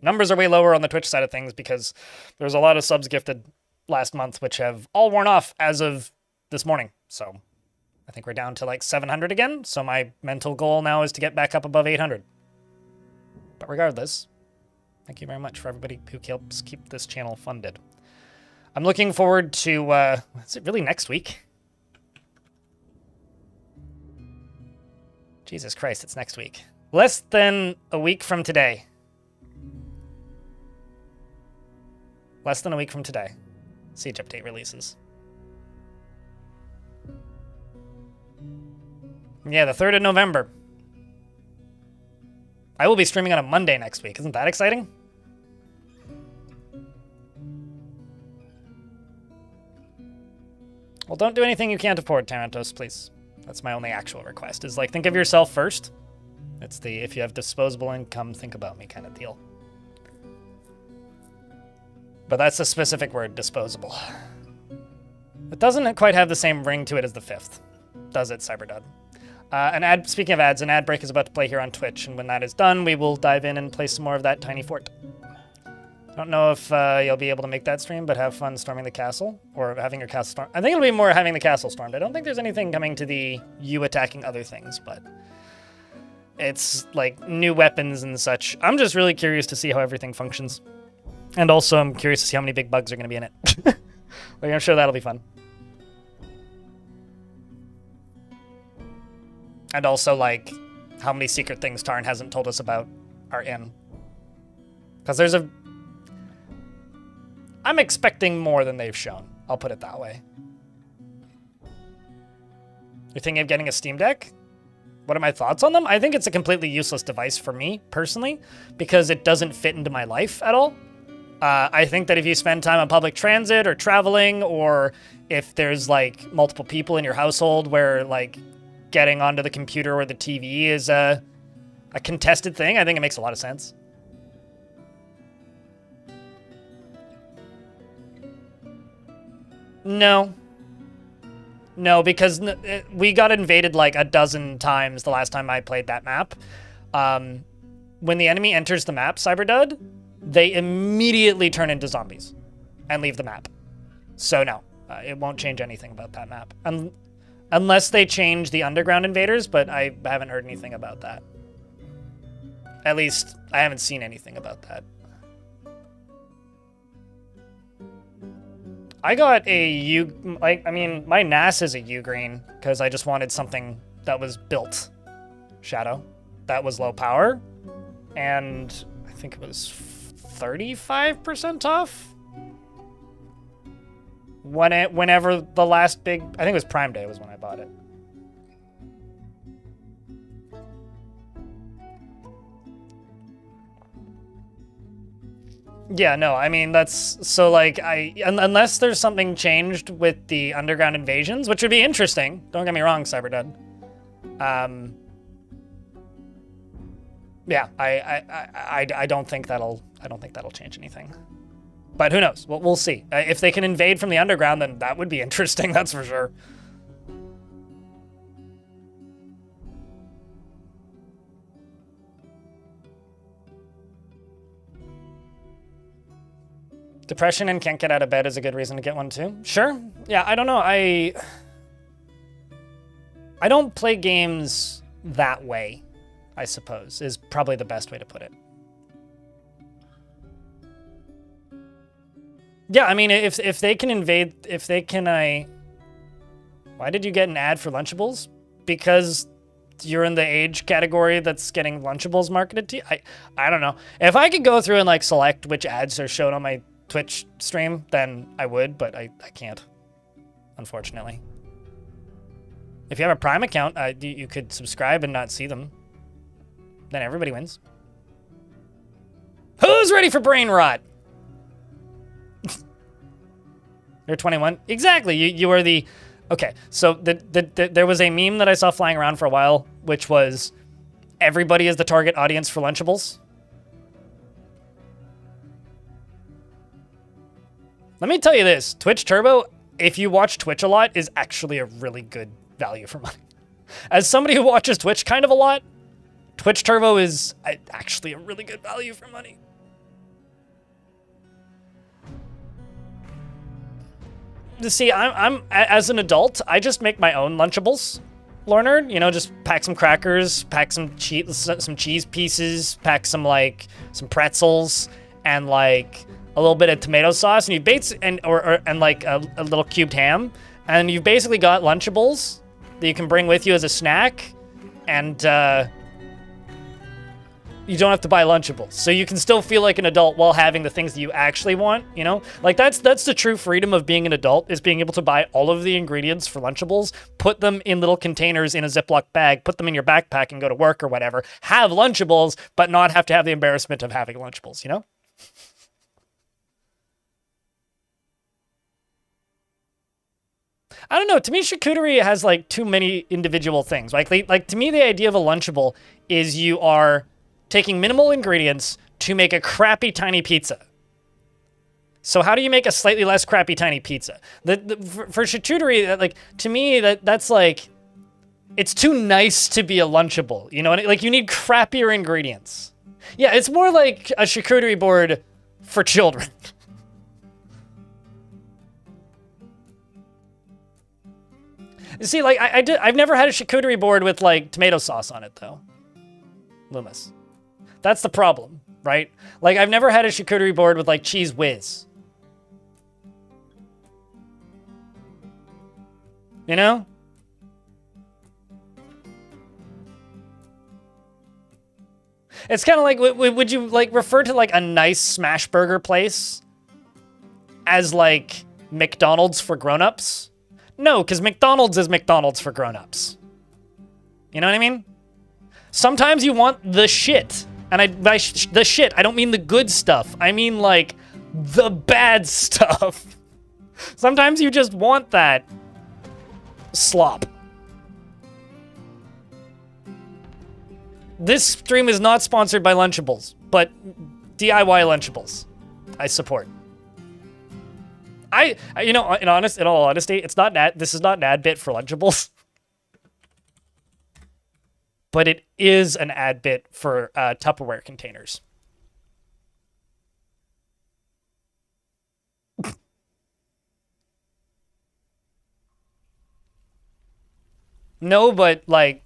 Numbers are way lower on the Twitch side of things because there's a lot of subs gifted last month, which have all worn off as of this morning. So I think we're down to like 700 again. So my mental goal now is to get back up above 800. But regardless, thank you very much for everybody who helps keep this channel funded. I'm looking forward to, is it really next week? Jesus Christ, it's next week. Less than a week from today. Less than a week from today. Siege Update releases. Yeah, the 3rd of November. I will be streaming on a Monday next week. Isn't that exciting? Well, don't do anything you can't afford, Tarantos, please. That's my only actual request, is like, think of yourself first. It's the, if you have disposable income, think about me kind of deal. But that's a specific word, disposable. It doesn't quite have the same ring to it as the 5th. Does it, Cyberdud? Speaking of ads, an ad break is about to play here on Twitch, and when that is done, we will dive in and play some more of that tiny fort. I don't know if you'll be able to make that stream, but have fun storming the castle, or having your castle stormed. I think it'll be more having the castle stormed. I don't think there's anything coming to the you attacking other things, but it's like new weapons and such. I'm just really curious to see how everything functions. And also, I'm curious to see how many big bugs are going to be in it. Like, I'm sure that'll be fun. And also, like, how many secret things Tarn hasn't told us about are in. Because there's a... I'm expecting more than they've shown. I'll put it that way. You're thinking of getting a Steam Deck? What are my thoughts on them? I think it's a completely useless device for me, personally, because it doesn't fit into my life at all. I think that if you spend time on public transit or traveling, or if there's, like, multiple people in your household where, like, getting onto the computer or the TV is a contested thing, I think it makes a lot of sense. No. No, because we got invaded like a dozen times the last time I played that map. When the enemy enters the map, Cyberdud, they immediately turn into zombies and leave the map. So no, it won't change anything about that map. Unless they change the underground invaders, but I haven't heard anything about that. At least, I haven't seen anything about that. I got a U... I mean, my NAS is a U-green, because I just wanted something that was built. Shadow. That was low power. And I think it was 35% off? Whenever the last big... I think it was Prime Day was when I bought it. Yeah, no, I mean, that's... So, like, unless there's something changed with the underground invasions, which would be interesting. Don't get me wrong, Cyberdud. Yeah, I don't think that'll change anything. But who knows? We'll see. If they can invade from the underground, then that would be interesting, that's for sure. Depression and can't get out of bed is a good reason to get one too. Sure. Yeah, I don't know. I don't play games that way, I suppose, is probably the best way to put it. Yeah, I mean, if they can invade, if they can, Why did you get an ad for Lunchables? Because you're in the age category that's getting Lunchables marketed to you? I don't know. If I could go through and, like, select which ads are shown on my Twitch stream, then I would, but I can't, unfortunately. If you have a Prime account, you could subscribe and not see them. Then everybody wins. Who's ready for brain rot? You're 21? Exactly, you are the... Okay, so there was a meme that I saw flying around for a while, which was, everybody is the target audience for Lunchables. Let me tell you this, Twitch Turbo, if you watch Twitch a lot, is actually a really good value for money. As somebody who watches Twitch kind of a lot, Twitch Turbo is actually a really good value for money. See, I'm as an adult, I just make my own Lunchables, Lornerd. You know, just pack some crackers, pack some cheese pieces, pack some pretzels, and like a little bit of tomato sauce, and you and like a little cubed ham, and you've basically got Lunchables that you can bring with you as a snack, and you don't have to buy Lunchables, so you can still feel like an adult while having the things that you actually want, you know? Like, that's the true freedom of being an adult, is being able to buy all of the ingredients for Lunchables, put them in little containers in a Ziploc bag, put them in your backpack and go to work or whatever, have Lunchables, but not have to have the embarrassment of having Lunchables, you know? I don't know, to me, charcuterie has, like, too many individual things. Like, to me, the idea of a Lunchable is you are taking minimal ingredients to make a crappy tiny pizza. So how do you make a slightly less crappy tiny pizza? For charcuterie, like, to me, that's like, it's too nice to be a Lunchable. You know, like, you need crappier ingredients. Yeah, it's more like a charcuterie board for children. You see, like, I've never had a charcuterie board with, like, tomato sauce on it, though. Loomis. That's the problem, right? Like, I've never had a charcuterie board with, like, cheese whiz. You know? It's kind of like, would you, like, refer to, like, a nice smash burger place as, like, McDonald's for grown-ups? No, because McDonald's is McDonald's for grown-ups. You know what I mean? Sometimes you want the shit. And by the shit, I don't mean the good stuff. I mean, like, the bad stuff. Sometimes you just want that slop. This stream is not sponsored by Lunchables, but DIY Lunchables, I support. You know, in all honesty, it's not this is not an ad bit for Lunchables, but it is an ad bit for Tupperware containers. No, but like,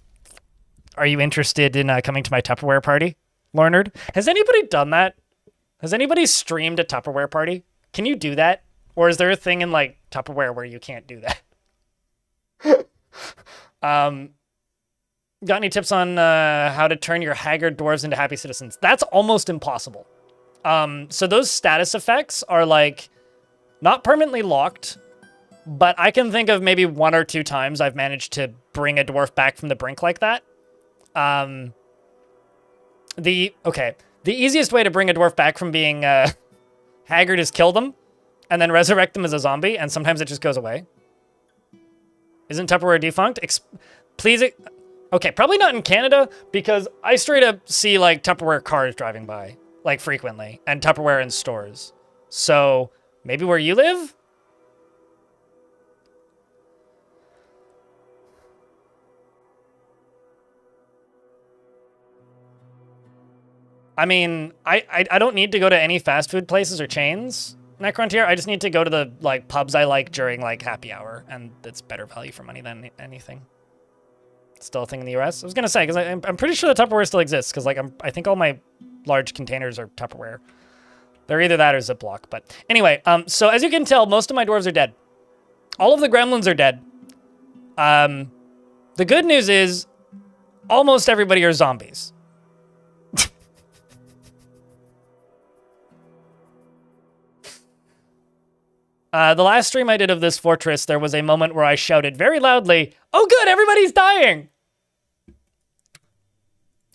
are you interested in coming to my Tupperware party, Lornard? Has anybody done that? Has anybody streamed a Tupperware party? Can you do that? Or is there a thing in like Tupperware where you can't do that? Got any tips on how to turn your haggard dwarves into happy citizens? That's almost impossible. So those status effects are like not permanently locked, but I can think of maybe 1 or 2 times I've managed to bring a dwarf back from the brink like that. The easiest way to bring a dwarf back from being haggard is kill them and then resurrect them as a zombie, and sometimes it just goes away. Isn't Tupperware defunct? Okay, probably not in Canada, because I straight up see like Tupperware cars driving by like frequently, and Tupperware in stores. So maybe where you live? I mean, I don't need to go to any fast food places or chains, Necrontier. I just need to go to the like pubs I like during like happy hour, and it's better value for money than anything. Still a thing in the US? I was gonna say, because I'm pretty sure the Tupperware still exists, because like I think all my large containers are Tupperware. They're either that or Ziploc. But anyway, so as you can tell, most of my dwarves are dead. All of the gremlins are dead. The good news is almost everybody are zombies. The last stream I did of this fortress, there was a moment where I shouted very loudly, "Oh good, everybody's dying!"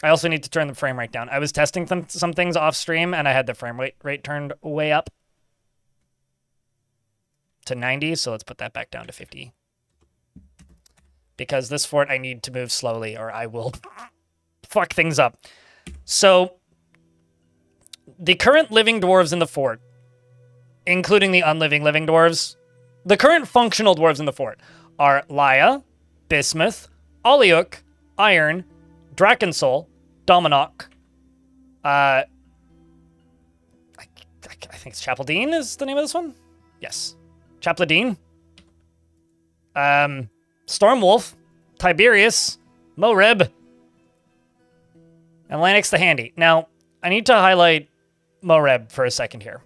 I also need to turn the frame rate down. I was testing some things off stream, and I had the frame rate turned way up to 90, so let's put that back down to 50. Because this fort I need to move slowly, or I will fuck things up. So, the current living dwarves in the fort, including the unliving living dwarves, the current functional dwarves in the fort are Laia, Bismuth, Oliuk, Iron, Drakensoul, Dominok, I think it's Chapladine is the name of this one? Yes. Chapladine. Stormwolf, Tiberius, Moreb, and Lanix the Handy. Now, I need to highlight Moreb for a second here.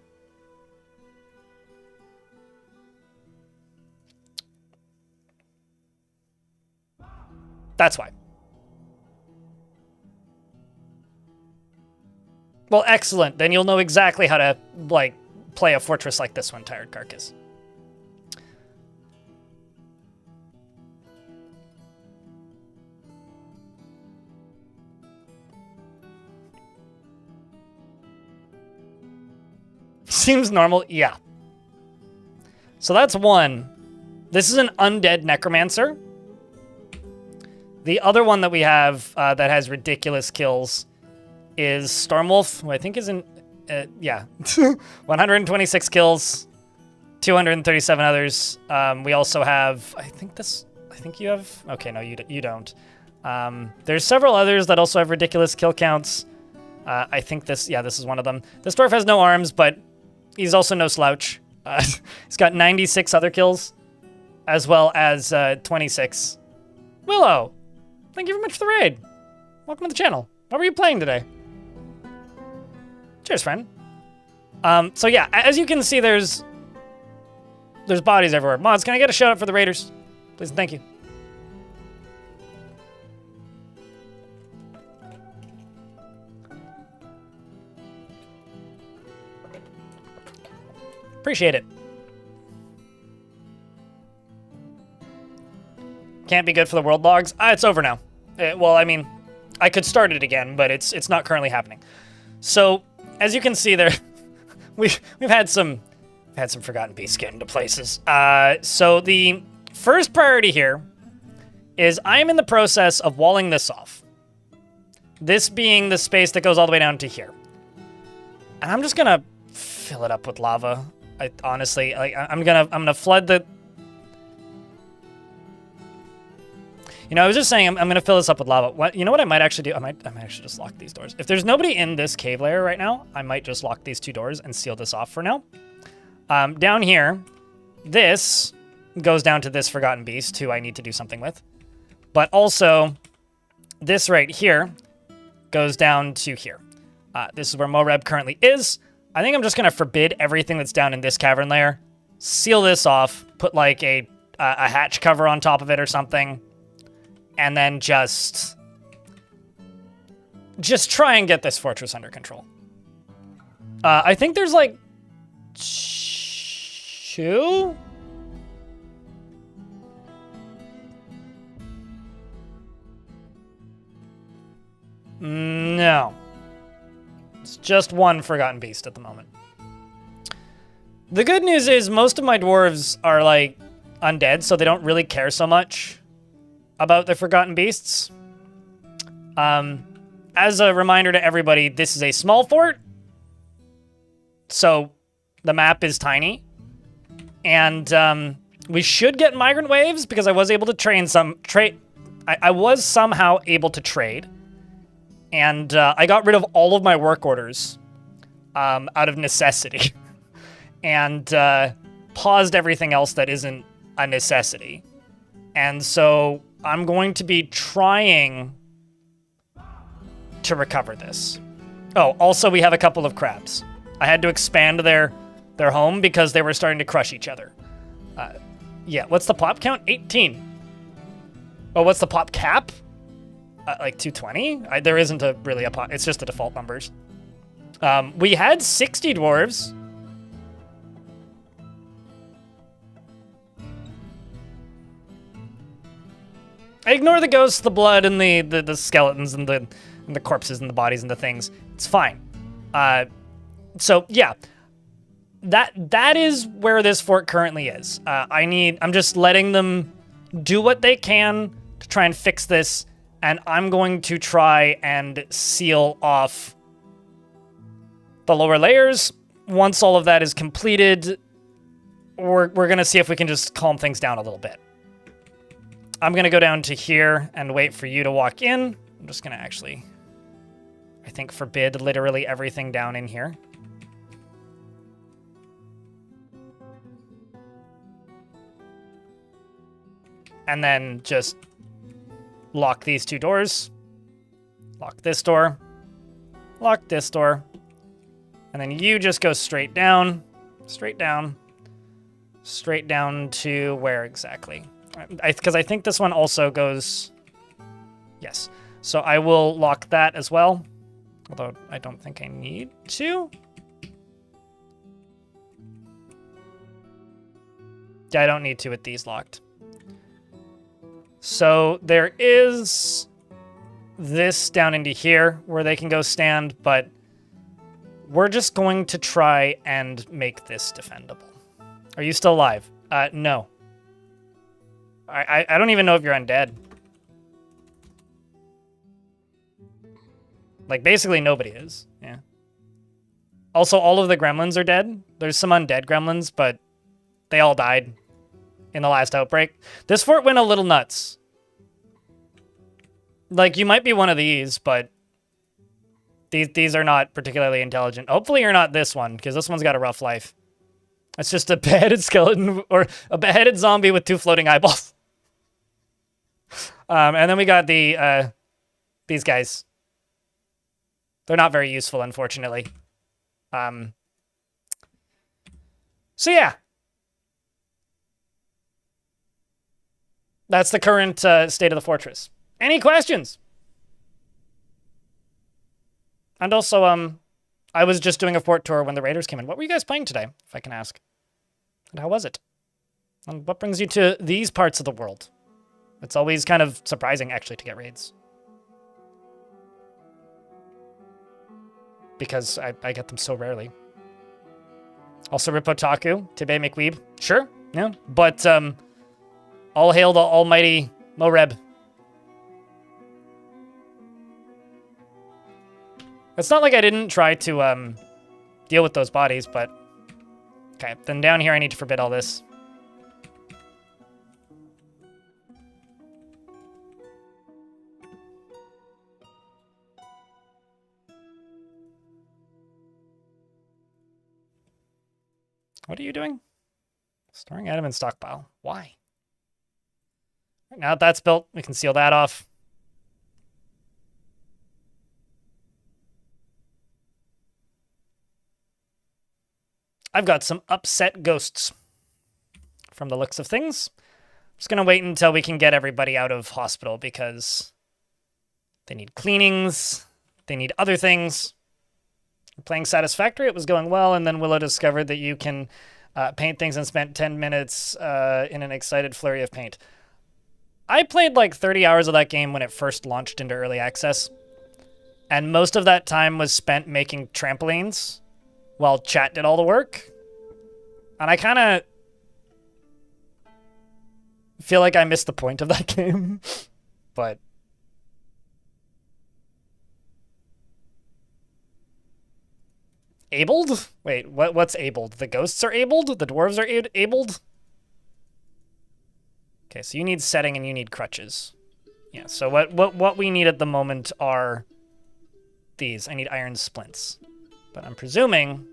That's why. Well, excellent. Then you'll know exactly how to, like, play a fortress like this one, Tired Carcass. Seems normal? Yeah. So that's one. This is an undead necromancer. The other one that we have that has ridiculous kills is Stormwolf, who I think is in, yeah, 126 kills, 237 others. We also have, I think you have, okay, no, you don't. There's several others that also have ridiculous kill counts. I think this is one of them. This dwarf has no arms, but he's also no slouch. He's got 96 other kills, as well as 26. Willow! Thank you very much for the raid. Welcome to the channel. What were you playing today? Cheers, friend. So yeah, as you can see, there's bodies everywhere. Mods, can I get a shout out for the raiders? Please and thank you. Appreciate it. Can't be good for the world logs. It's over now. Well, I mean, I could start it again, but it's not currently happening. So, as you can see there, we've had some Forgotten Beasts get into places. So the first priority here is I am in the process of walling this off. This being the space that goes all the way down to here. And I'm just gonna fill it up with lava. Honestly, like I'm gonna flood the. You know, I was just saying I'm going to fill this up with lava. You know what I might actually do? I might actually just lock these doors. If there's nobody in this cave layer right now, I might just lock these 2 doors and seal this off for now. Down here, this goes down to this Forgotten Beast, who I need to do something with. But also, this right here goes down to here. This is where Moreb currently is. I think I'm just going to forbid everything that's down in this cavern layer. Seal this off. Put like a hatch cover on top of it or something. And then just try and get this fortress under control. I think there's like 2? No. It's just one Forgotten Beast at the moment. The good news is most of my dwarves are like undead, so they don't really care so much about the Forgotten Beasts. As a reminder to everybody, this is a small fort. So the map is tiny. And we should get migrant waves because I was able to trade. I was somehow able to trade. And I got rid of all of my work orders out of necessity. And paused everything else that isn't a necessity. And so I'm going to be trying to recover this. Oh, also we have a couple of crabs. I had to expand their home because they were starting to crush each other. Yeah, what's the plop count? 18. Oh, what's the plop cap? Like 220? There isn't really a plop. It's just the default numbers. We had 60 dwarves. I ignore the ghosts, the blood, and the skeletons, and the corpses, and the bodies, and the things. It's fine. So yeah, that is where this fort currently is. I'm just letting them do what they can to try and fix this, and I'm going to try and seal off the lower layers. Once all of that is completed, we're gonna see if we can just calm things down a little bit. I'm going to go down to here and wait for you to walk in. I'm just going to actually, I think, forbid literally everything down in here. And then just lock these 2 doors. Lock this door. Lock this door. And then you just go straight down. Straight down. Straight down to where exactly? Because I think this one also goes... Yes. So I will lock that as well. Although I don't think I need to. Yeah, I don't need to with these locked. So there is this down into here where they can go stand, but we're just going to try and make this defendable. Are you still alive? No. I don't even know if you're undead. Like, basically nobody is. Yeah. Also, all of the gremlins are dead. There's some undead gremlins, but they all died in the last outbreak. This fort went a little nuts. Like, you might be one of these, but these are not particularly intelligent. Hopefully you're not this one, because this one's got a rough life. It's just a beheaded skeleton, or a beheaded zombie with 2 floating eyeballs. And then we got these guys. They're not very useful, unfortunately. So yeah. That's the current state of the fortress. Any questions? And also, I was just doing a fort tour when the raiders came in. What were you guys playing today, if I can ask? And how was it? And what brings you to these parts of the world? It's always kind of surprising, actually, to get raids. Because I get them so rarely. Also, Ripotaku, Tibe McWeeb. Sure, yeah. But, all hail the almighty Moreb. It's not like I didn't try to, deal with those bodies, but... Okay, then down here I need to forbid all this. What are you doing? Storing item in stockpile. Why? Now that that's built, we can seal that off. I've got some upset ghosts from the looks of things. I'm just going to wait until we can get everybody out of hospital because they need cleanings, they need other things. Playing Satisfactory, it was going well, and then Willow discovered that you can paint things and spent 10 minutes in an excited flurry of paint. I played like 30 hours of that game when it first launched into early access, and most of that time was spent making trampolines while chat did all the work. And I kind of feel like I missed the point of that game, but... Abled? Wait, what's abled? The ghosts are abled? The dwarves are abled? Okay, so you need setting and you need crutches. Yeah, so what we need at the moment are these. I need iron splints. But I'm presuming...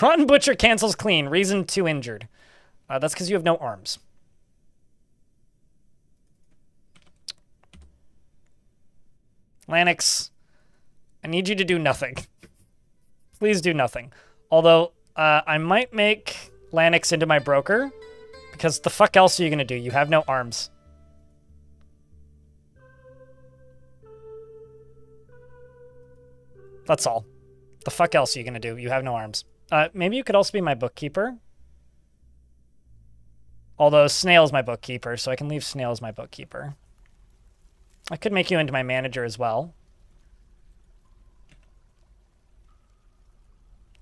Rotten Butcher cancels clean. Reason 2 injured. That's because you have no arms. Lanix, I need you to do nothing. Please do nothing. Although, I might make Lanix into my broker, because the fuck else are you going to do? You have no arms. That's all. The fuck else are you going to do? You have no arms. Maybe you could also be my bookkeeper. Although Snail's my bookkeeper, so I can leave Snail as my bookkeeper. I could make you into my manager as well.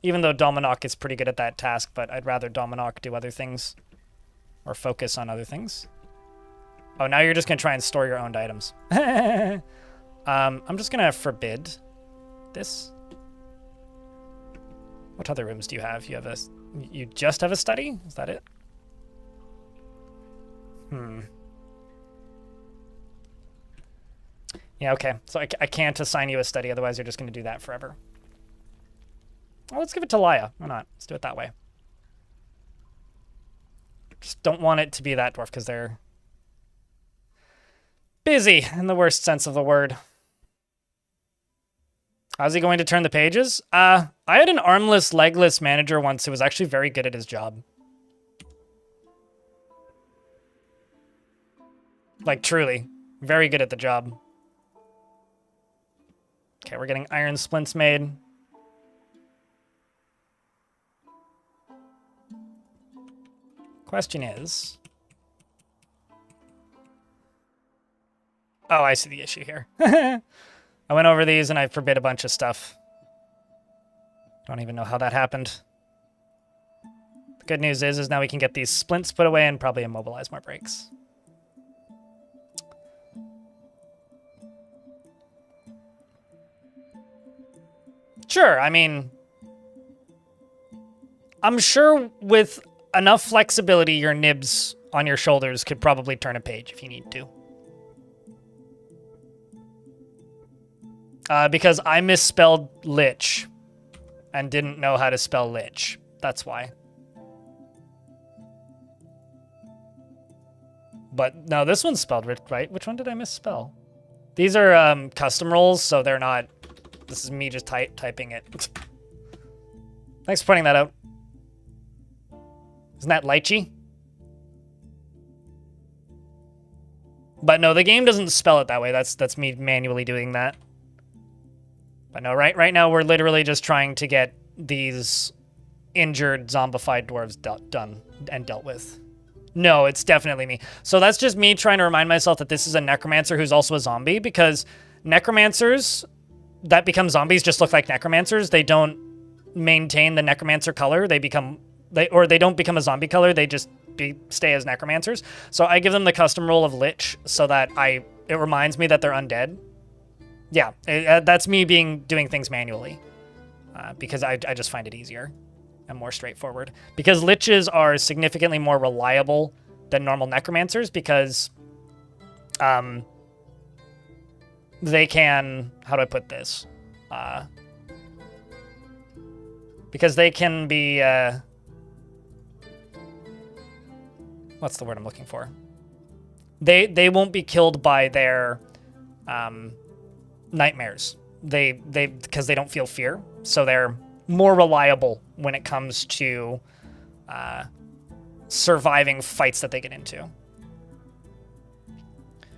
Even though Dominok is pretty good at that task, but I'd rather Dominok do other things. Or focus on other things. Oh, now you're just going to try and store your owned items. I'm just going to forbid this. What other rooms do you have? You have a... You just have a study? Is that it? Yeah, okay. So I can't assign you a study, otherwise you're just going to do that forever. Well, let's give it to Laya. Why not? Let's do it that way. Just don't want it to be that dwarf, because they're busy, in the worst sense of the word. How's he going to turn the pages? I had an armless, legless manager once who was actually very good at his job. Like, truly. Very good at the job. Okay, we're getting iron splints made. Question is... Oh, I see the issue here. I went over these and I forbid a bunch of stuff. Don't even know how that happened. The good news is now we can get these splints put away and probably immobilize more breaks. Sure, I mean... I'm sure with enough flexibility, your nibs on your shoulders could probably turn a page if you need to. Because I misspelled lich and didn't know how to spell lich. That's why. But no, this one's spelled right. Which one did I misspell? These are custom roles, so they're not... This is me just typing it. Thanks for pointing that out. Isn't that lychee? But no, the game doesn't spell it that way. That's me manually doing that. But no, right now we're literally just trying to get these injured, zombified dwarves done and dealt with. No, it's definitely me. So that's just me trying to remind myself that this is a necromancer who's also a zombie, because necromancers that become zombies just look like necromancers. They don't maintain the necromancer color. They don't become a zombie color. They just stay as necromancers. So I give them the custom role of lich so that it reminds me that they're undead. Yeah, that's me doing things manually, because I just find it easier and more straightforward. Because liches are significantly more reliable than normal necromancers, because they can... How do I put this? Because they can be... what's the word I'm looking for? They won't be killed by their nightmares. Because they don't feel fear, so they're more reliable when it comes to surviving fights that they get into.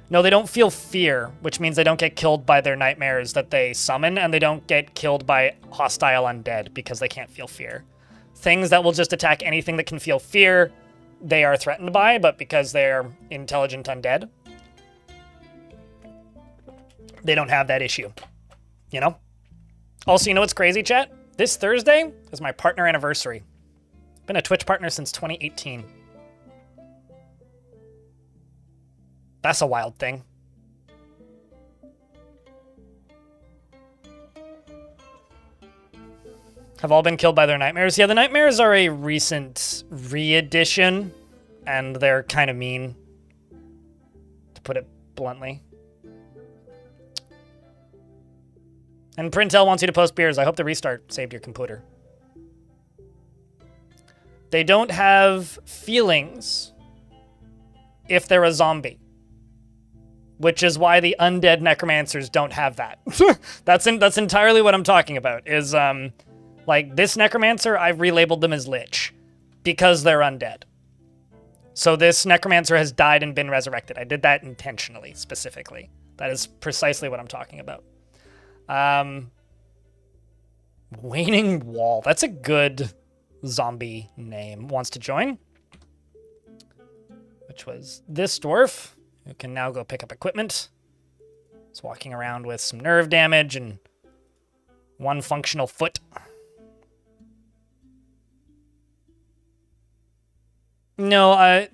No, they don't feel fear, which means they don't get killed by their nightmares that they summon, and they don't get killed by hostile undead because they can't feel fear. Things that will just attack anything that can feel fear, they are threatened by, but because they're intelligent undead, they don't have that issue. You know? Also, you know what's crazy, chat? This Thursday is my partner anniversary. Been a Twitch partner since 2018. That's a wild thing. Have all been killed by their nightmares? Yeah, the nightmares are a recent re-edition, and they're kind of mean, to put it bluntly. And Printel wants you to post beers. I hope the restart saved your computer. They don't have feelings if they're a zombie, which is why the undead necromancers don't have that. That's entirely what I'm talking about, is like this necromancer, I've relabeled them as lich because they're undead. So this necromancer has died and been resurrected. I did that intentionally, specifically. That is precisely what I'm talking about. Waning Wall. That's a good zombie name. Wants to join? Which was this dwarf, who can now go pick up equipment. He's walking around with some nerve damage and one functional foot. No,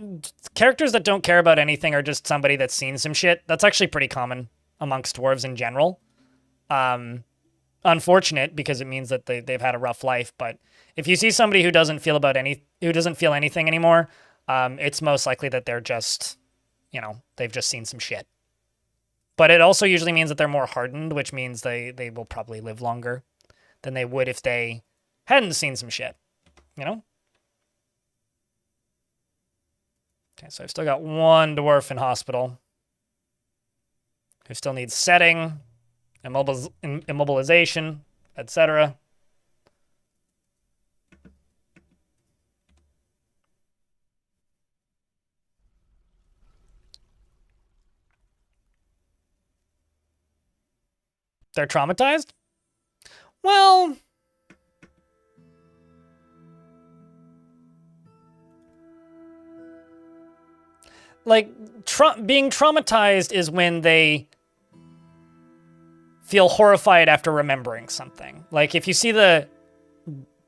characters that don't care about anything are just somebody that's seen some shit. That's actually pretty common amongst dwarves in general. Unfortunate because it means that they've had a rough life. But if you see somebody who doesn't feel anything anymore, it's most likely that they're just, you know, they've just seen some shit. But it also usually means that they're more hardened, which means they will probably live longer than they would if they hadn't seen some shit, you know? Okay, so I've still got one dwarf in hospital who still needs setting, immobilization, etc. They're traumatized? Well, like, being traumatized is when they feel horrified after remembering something. Like, if you see the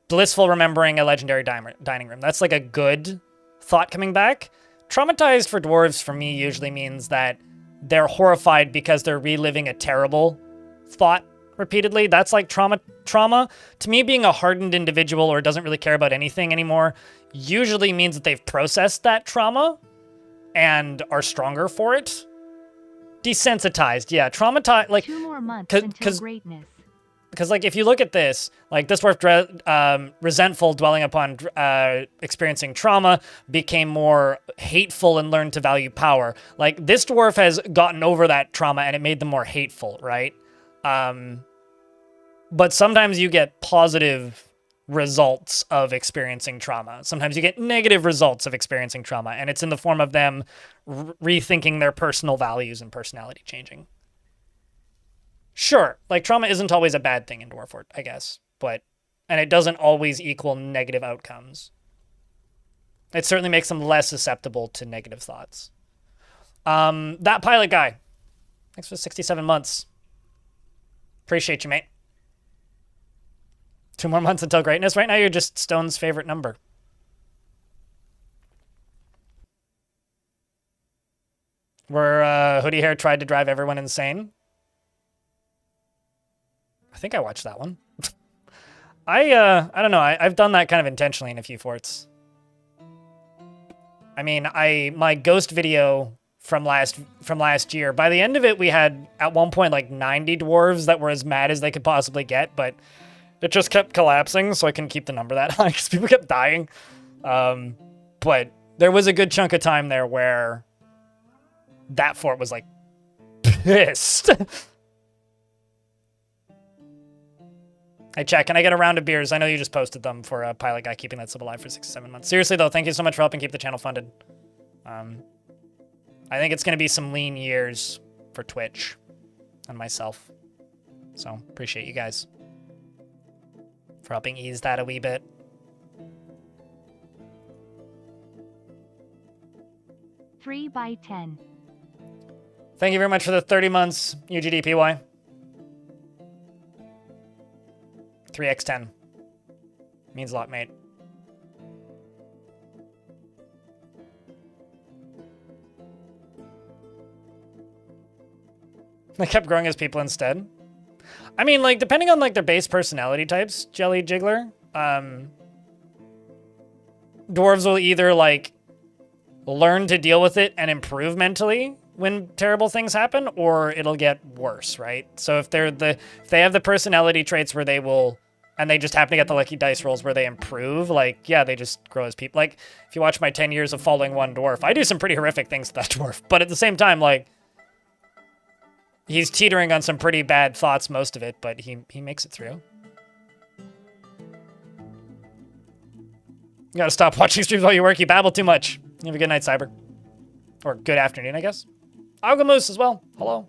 blissful remembering a legendary dining room, that's like a good thought coming back. Traumatized for dwarves, for me, usually means that they're horrified because they're reliving a terrible thought repeatedly. That's like trauma. To me, being a hardened individual or doesn't really care about anything anymore usually means that they've processed that trauma and are stronger for it. Desensitized, yeah. Traumatized, like 2 more months until greatness. Because, like, if you look at this, like, this dwarf, resentful, dwelling upon experiencing trauma, became more hateful and learned to value power. Like, this dwarf has gotten over that trauma and it made them more hateful, right? But sometimes you get positive results of experiencing trauma. Sometimes you get negative results of experiencing trauma, and it's in the form of them rethinking their personal values and personality changing. Sure, like, trauma isn't always a bad thing in Dwarfort, I guess, and it doesn't always equal negative outcomes. It certainly makes them less susceptible to negative thoughts. That pilot guy, thanks for 67 months. Appreciate you, mate. 2 more months until greatness. Right now, you're just Stone's favorite number. Where Hoodie Hair tried to drive everyone insane. I think I watched that one. I don't know. I've done that kind of intentionally in a few forts. I mean, my ghost video from last year, by the end of it, we had at one point like 90 dwarves that were as mad as they could possibly get, but it just kept collapsing, so I couldn't keep the number that high because people kept dying. But there was a good chunk of time there where that fort was like pissed. Hey, chat, can I get a round of beers? I know you just posted them for a pilot guy keeping that sub alive for 6 to 7 months. Seriously, though, thank you so much for helping keep the channel funded. I think it's going to be some lean years for Twitch and myself. So, appreciate you guys for helping ease that a wee bit. Free by 10. Thank you very much for the 30 months, UGDPY. 3x10. Means a lot, mate. They kept growing as people instead. I mean, like, depending on, like, their base personality types, Jelly Jiggler, dwarves will either, like, learn to deal with it and improve mentally when terrible things happen, or it'll get worse, right? So if they have the personality traits where they will, and they just happen to get the lucky dice rolls where they improve, like, yeah, they just grow as people. Like, if you watch my 10 years of following one dwarf, I do some pretty horrific things to that dwarf, but at the same time, like, he's teetering on some pretty bad thoughts most of it, but he makes it through. You gotta stop watching streams while you work. You babble too much. You have a good night, Cyber. Or good afternoon, I guess. Algamoose as well. Hello.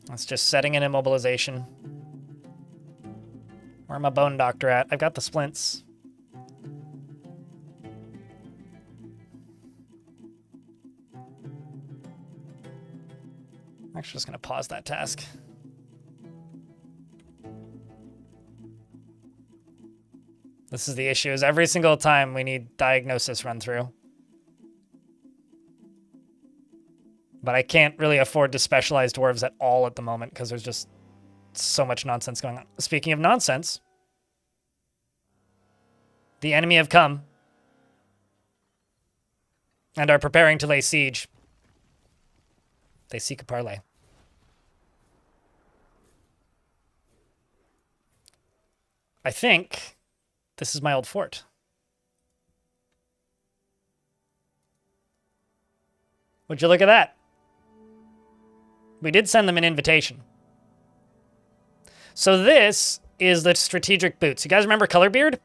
That's just setting an immobilization. Where my bone doctor at? I've got the splints. I'm actually just going to pause that task. This is the issue, is every single time we need diagnosis run through. But I can't really afford to specialize dwarves at all at the moment because there's just so much nonsense going on. Speaking of nonsense, the enemy have come and are preparing to lay siege. They seek a parley. I think this is my old fort. Would you look at that? We did send them an invitation. So this is the strategic boots. You guys remember Colorbeard?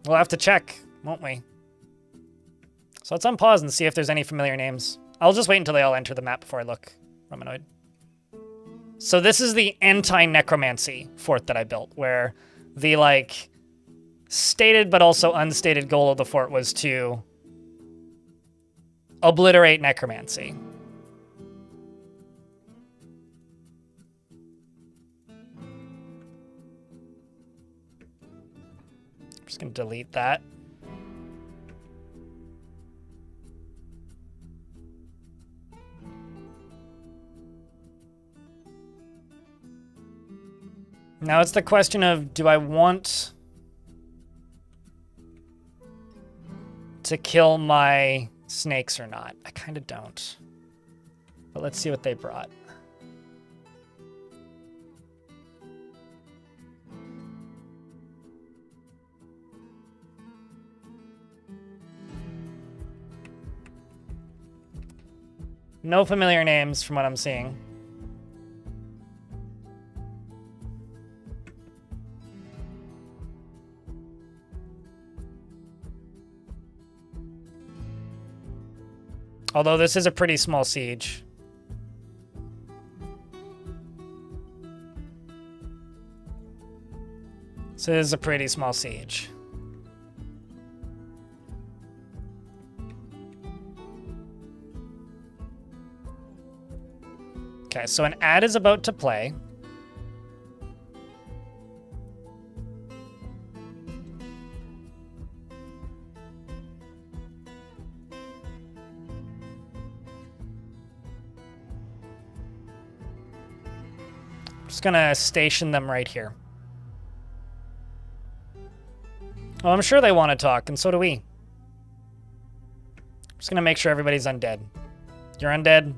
We'll have to check, won't we? So let's unpause and see if there's any familiar names. I'll just wait until they all enter the map before I look. Romanoid. So this is the anti-necromancy fort that I built, where the, like, stated but also unstated goal of the fort was to obliterate necromancy. I'm just going to delete that. Now it's the question of, do I want to kill my snakes or not? I kind of don't. But let's see what they brought. No familiar names from what I'm seeing. Although this is a pretty small siege. This is a pretty small siege. Okay, so an ad is about to play. Just gonna station them right here. Oh, I'm sure they want to talk, and so do we. Just gonna make sure everybody's undead. You're undead.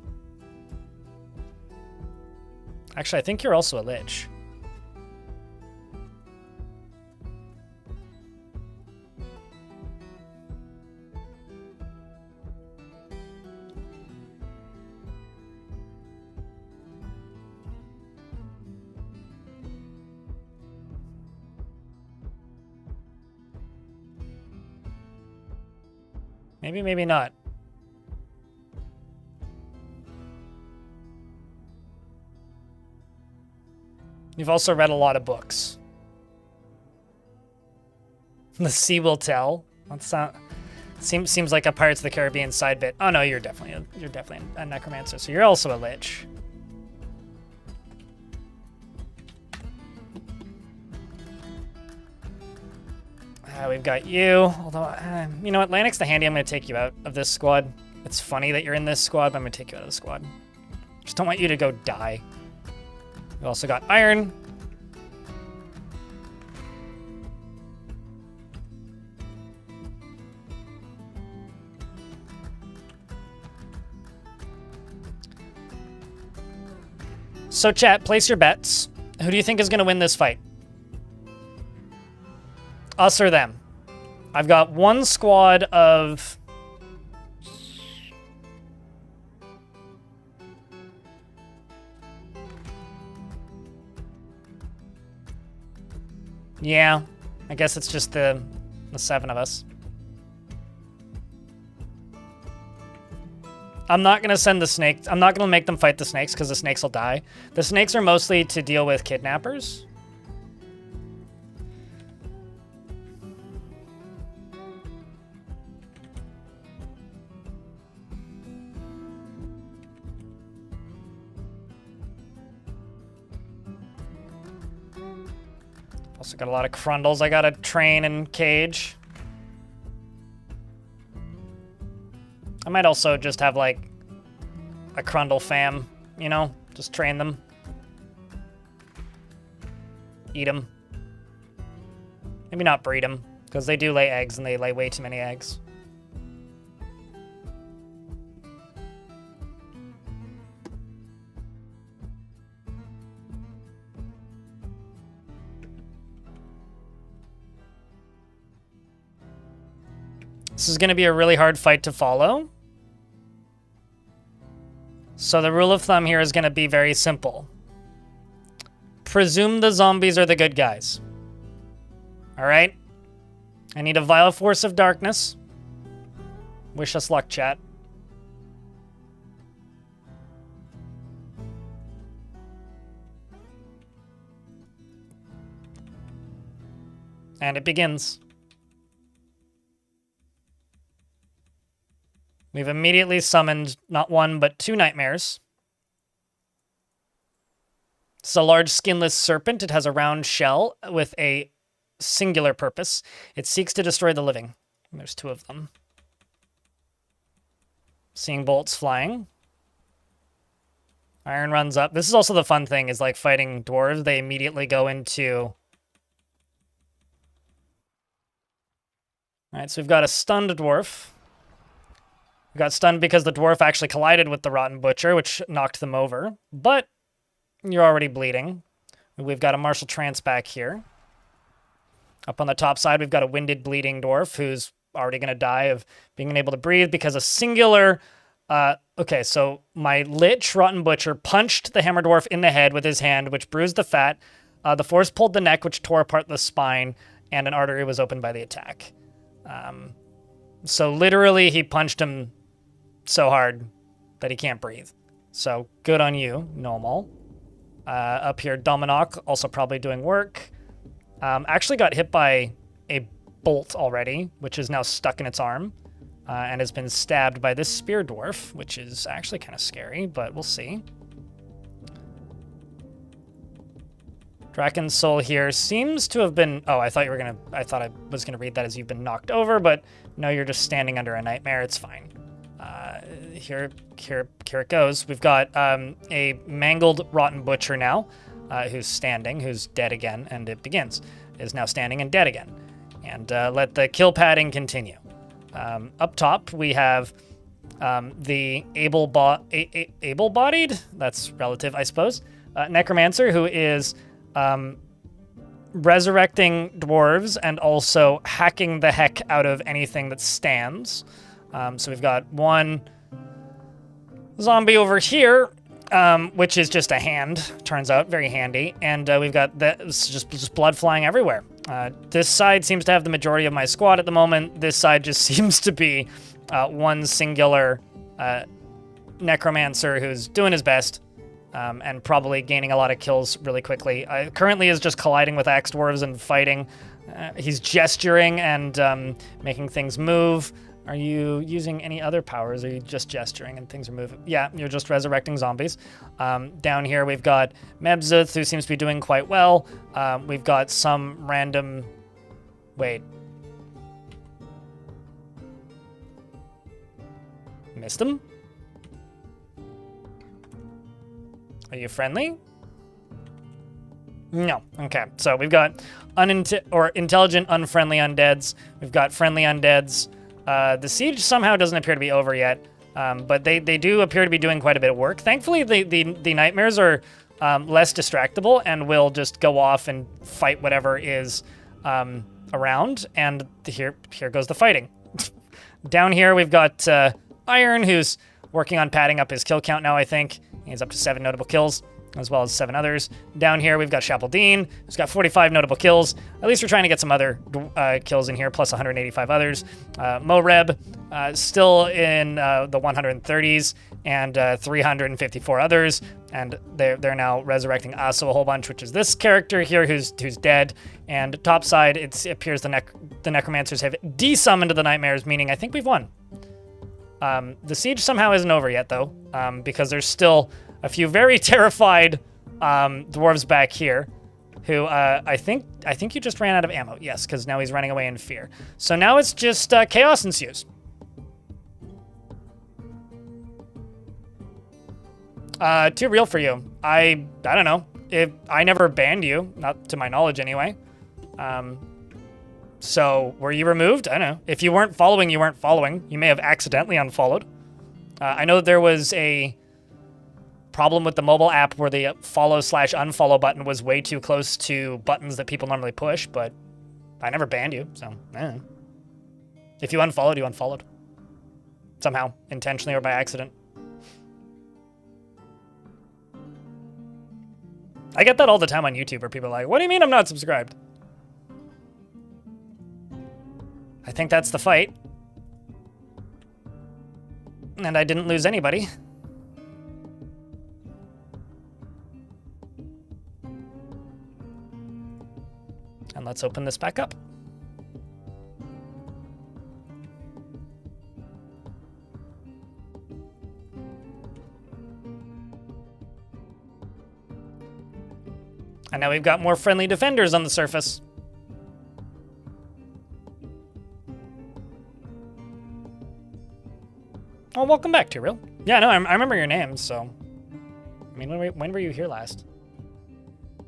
Actually, I think you're also a lich. Maybe, maybe not. You've also read a lot of books. The sea will tell. That's not, seems like a Pirates of the Caribbean side bit. Oh no, you're definitely a necromancer. So you're also a lich. We've got you. Although, you know what, Lanix the Handy, I'm going to take you out of this squad. It's funny that you're in this squad, but I'm going to take you out of the squad. Just don't want you to go die. We've also got Iron. So chat, place your bets. Who do you think is going to win this fight? Us or them? I've got one squad of... Yeah, I guess it's just the 7 of us. I'm not going to send the snakes. I'm not going to make them fight the snakes because the snakes will die. The snakes are mostly to deal with kidnappers. Also got a lot of crundles I gotta train and cage. I might also just have, like, a crundle fam, you know? Just train them. Eat them. Maybe not breed them, because they do lay eggs, and they lay way too many eggs. This is going to be a really hard fight to follow. So the rule of thumb here is going to be very simple. Presume the zombies are the good guys. Alright? I need a vile force of darkness. Wish us luck, chat. And it begins. We've immediately summoned not one, but 2 nightmares. It's a large skinless serpent. It has a round shell with a singular purpose. It seeks to destroy the living. And there's 2 of them. Seeing bolts flying. Iron runs up. This is also the fun thing, is like fighting dwarves. They immediately go into... Alright, so we've got a stunned dwarf. We got stunned because the dwarf actually collided with the Rotten Butcher, which knocked them over. But you're already bleeding. We've got a Martial Trance back here. Up on the top side, we've got a Winded Bleeding Dwarf who's already going to die of being unable to breathe because a singular... okay, so my Lich, Rotten Butcher, punched the Hammer Dwarf in the head with his hand, which bruised the fat. The Force pulled the neck, which tore apart the spine, and an artery was opened by the attack. So literally, he punched him so hard that he can't breathe. So good on you, Normal. Up here, Dominok, also probably doing work. Actually got hit by a bolt already, which is now stuck in its arm, and has been stabbed by this Spear Dwarf, which is actually kind of scary, but we'll see. Draken's Soul here seems to have been... Oh, I thought I was gonna read that as you've been knocked over, but no, you're just standing under a nightmare. It's fine. Here it goes. We've got a mangled Rotten Butcher now, who's standing, who's dead again, and it begins. Is now standing and dead again. And let the kill padding continue. Up top, we have the able-bodied, that's relative, I suppose, necromancer who is resurrecting dwarves and also hacking the heck out of anything that stands. So we've got one zombie over here, which is just a hand, turns out, very handy. And we've got just blood flying everywhere. This side seems to have the majority of my squad at the moment. This side just seems to be one singular necromancer who's doing his best and probably gaining a lot of kills really quickly. Currently is just colliding with axe dwarves and fighting. He's gesturing and making things move. Are you using any other powers? Or are you just gesturing and things are moving? Yeah, you're just resurrecting zombies. Down here we've got Mebzuth, who seems to be doing quite well. We've got some random... Wait. Missed him? Are you friendly? No. Okay, so we've got intelligent, unfriendly undeads. We've got friendly undeads. The siege somehow doesn't appear to be over yet, but they do appear to be doing quite a bit of work. Thankfully, the nightmares are less distractible and will just go off and fight whatever is around. And here goes the fighting. Down here, we've got Iron, who's working on padding up his kill count now, I think. He's up to 7 notable kills, as well as 7 others. Down here, we've got Chapel-Dean, who's got 45 notable kills. At least we're trying to get some other kills in here, plus 185 others. Moreb, still in the 130s, and 354 others. And they're now resurrecting Aso a whole bunch, which is this character here who's dead. And topside, it appears the necromancers have desummoned the nightmares, meaning I think we've won. The siege somehow isn't over yet, though, because there's still a few very terrified dwarves back here who I think you just ran out of ammo. Yes, because now he's running away in fear. So now it's just chaos ensues. Too real for you. I don't know. I never banned you, not to my knowledge anyway. So, were you removed? I don't know. If you weren't following, you weren't following. You may have accidentally unfollowed. I know that there was a problem with the mobile app where the follow/unfollow button was way too close to buttons that people normally push, but I never banned you, so I don't know. If you unfollowed, you unfollowed. Somehow, intentionally or by accident. I get that all the time on YouTube where people are like, what do you mean I'm not subscribed? I think that's the fight. And I didn't lose anybody. And let's open this back up. And now we've got more friendly defenders on the surface. Oh, welcome back, Tyrell. Yeah, no, I remember your name, so... I mean, when were you here last?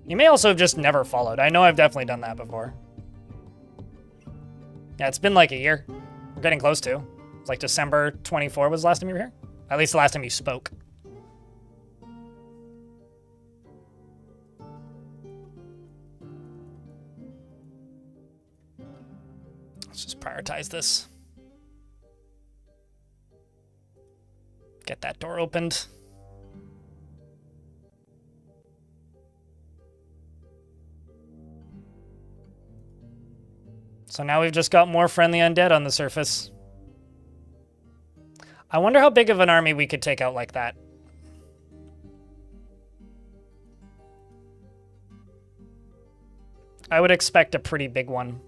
You may also have just never followed. I know I've definitely done that before. Yeah, it's been like a year. We're getting close to. It's like December 24 was the last time you were here? At least the last time you spoke. Let's just prioritize this. Get that door opened. So now we've just got more friendly undead on the surface. I wonder how big of an army we could take out like that. I would expect a pretty big one.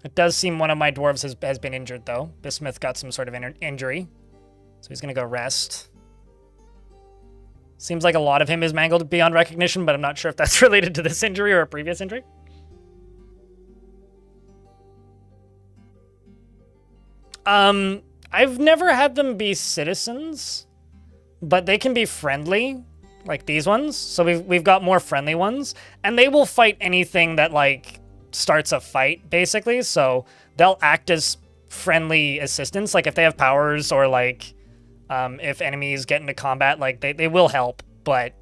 It does seem one of my dwarves has been injured, though. Bismuth got some sort of injury. So he's going to go rest. Seems like a lot of him is mangled beyond recognition, but I'm not sure if that's related to this injury or a previous injury. I've never had them be citizens, but they can be friendly, like these ones. So we've got more friendly ones, and they will fight anything that, like, starts a fight, basically. So they'll act as friendly assistance. Like if they have powers or like if enemies get into combat, like they will help, but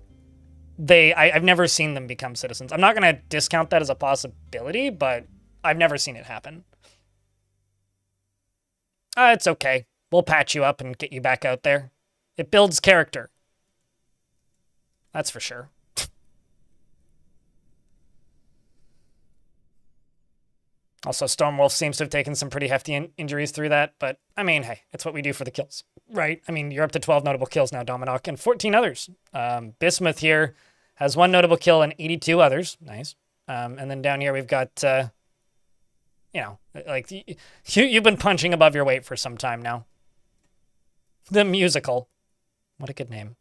I've never seen them become citizens. I'm not going to discount that as a possibility, but I've never seen it happen. It's okay. We'll patch you up and get you back out there. It builds character. That's for sure. Also, Stormwolf seems to have taken some pretty hefty injuries through that, but I mean, hey, it's what we do for the kills, right? I mean, you're up to 12 notable kills now, Dominok, and 14 others. Bismuth here has 1 notable kill and 82 others. Nice. And then down here we've got, you know, like, you've been punching above your weight for some time now. The Musical. What a good name.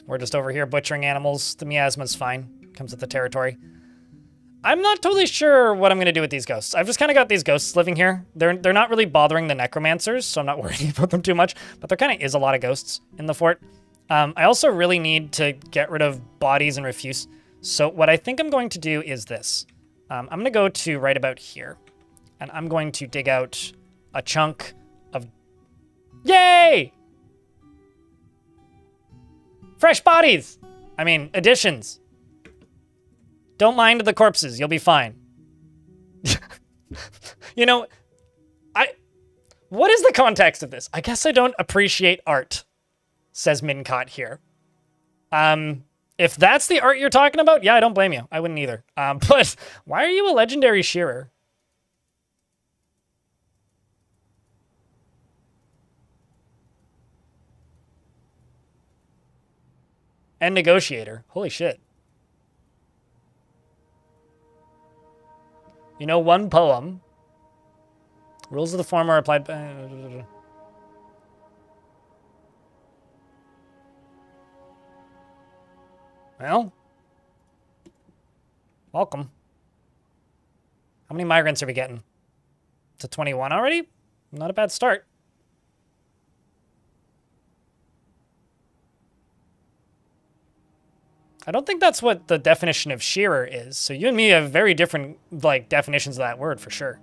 We're just over here butchering animals. The miasma's fine. Comes with the territory. I'm not totally sure what I'm going to do with these ghosts. I've just kind of got these ghosts living here. They're not really bothering the necromancers, so I'm not worried about them too much. But there kind of is a lot of ghosts in the fort. I also really need to get rid of bodies and refuse. So what I think I'm going to do is this. I'm going to go to right about here. And I'm going to dig out a chunk of... Yay! Fresh bodies! I mean, additions. Don't mind the corpses. You'll be fine. You know, what is the context of this? I guess I don't appreciate art, says Mincott here. If that's the art you're talking about, yeah, I don't blame you. I wouldn't either. But why are you a legendary shearer? And negotiator. Holy shit. You know, one poem. Rules of the form are applied by... Well. Welcome. How many migrants are we getting? To 21 already? Not a bad start. I don't think that's what the definition of shearer is. So you and me have very different, like, definitions of that word for sure.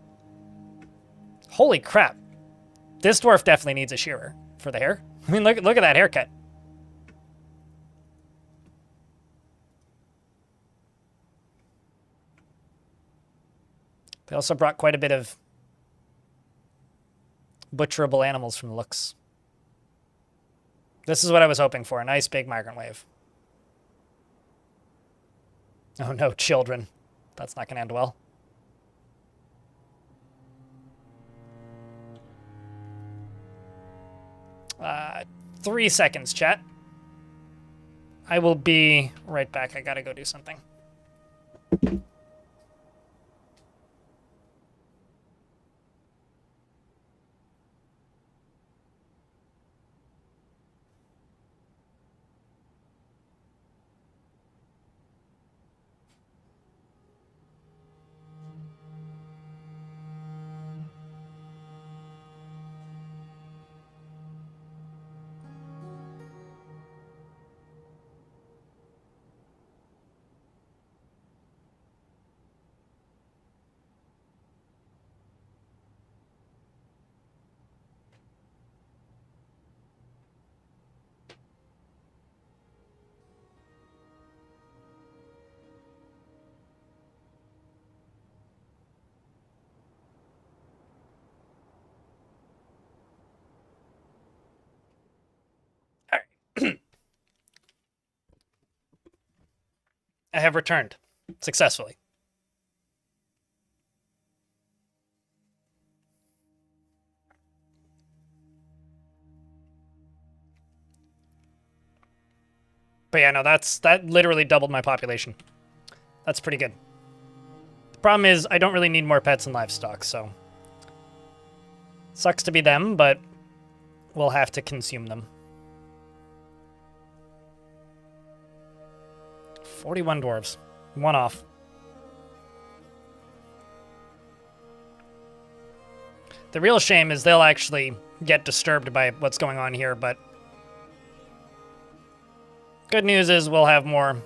Holy crap. This dwarf definitely needs a shearer for the hair. I mean, look at that haircut. They also brought quite a bit of butcherable animals from the looks. This is what I was hoping for, a nice big migrant wave. Oh no, children. That's not going to end well. Uh, 3 seconds, chat. I will be right back. I gotta go do something. I have returned successfully. But yeah, no, that literally doubled my population. That's pretty good. The problem is I don't really need more pets and livestock, so sucks to be them, but we'll have to consume them. 41 dwarves. One off. The real shame is they'll actually get disturbed by what's going on here, but Good news is we'll have more,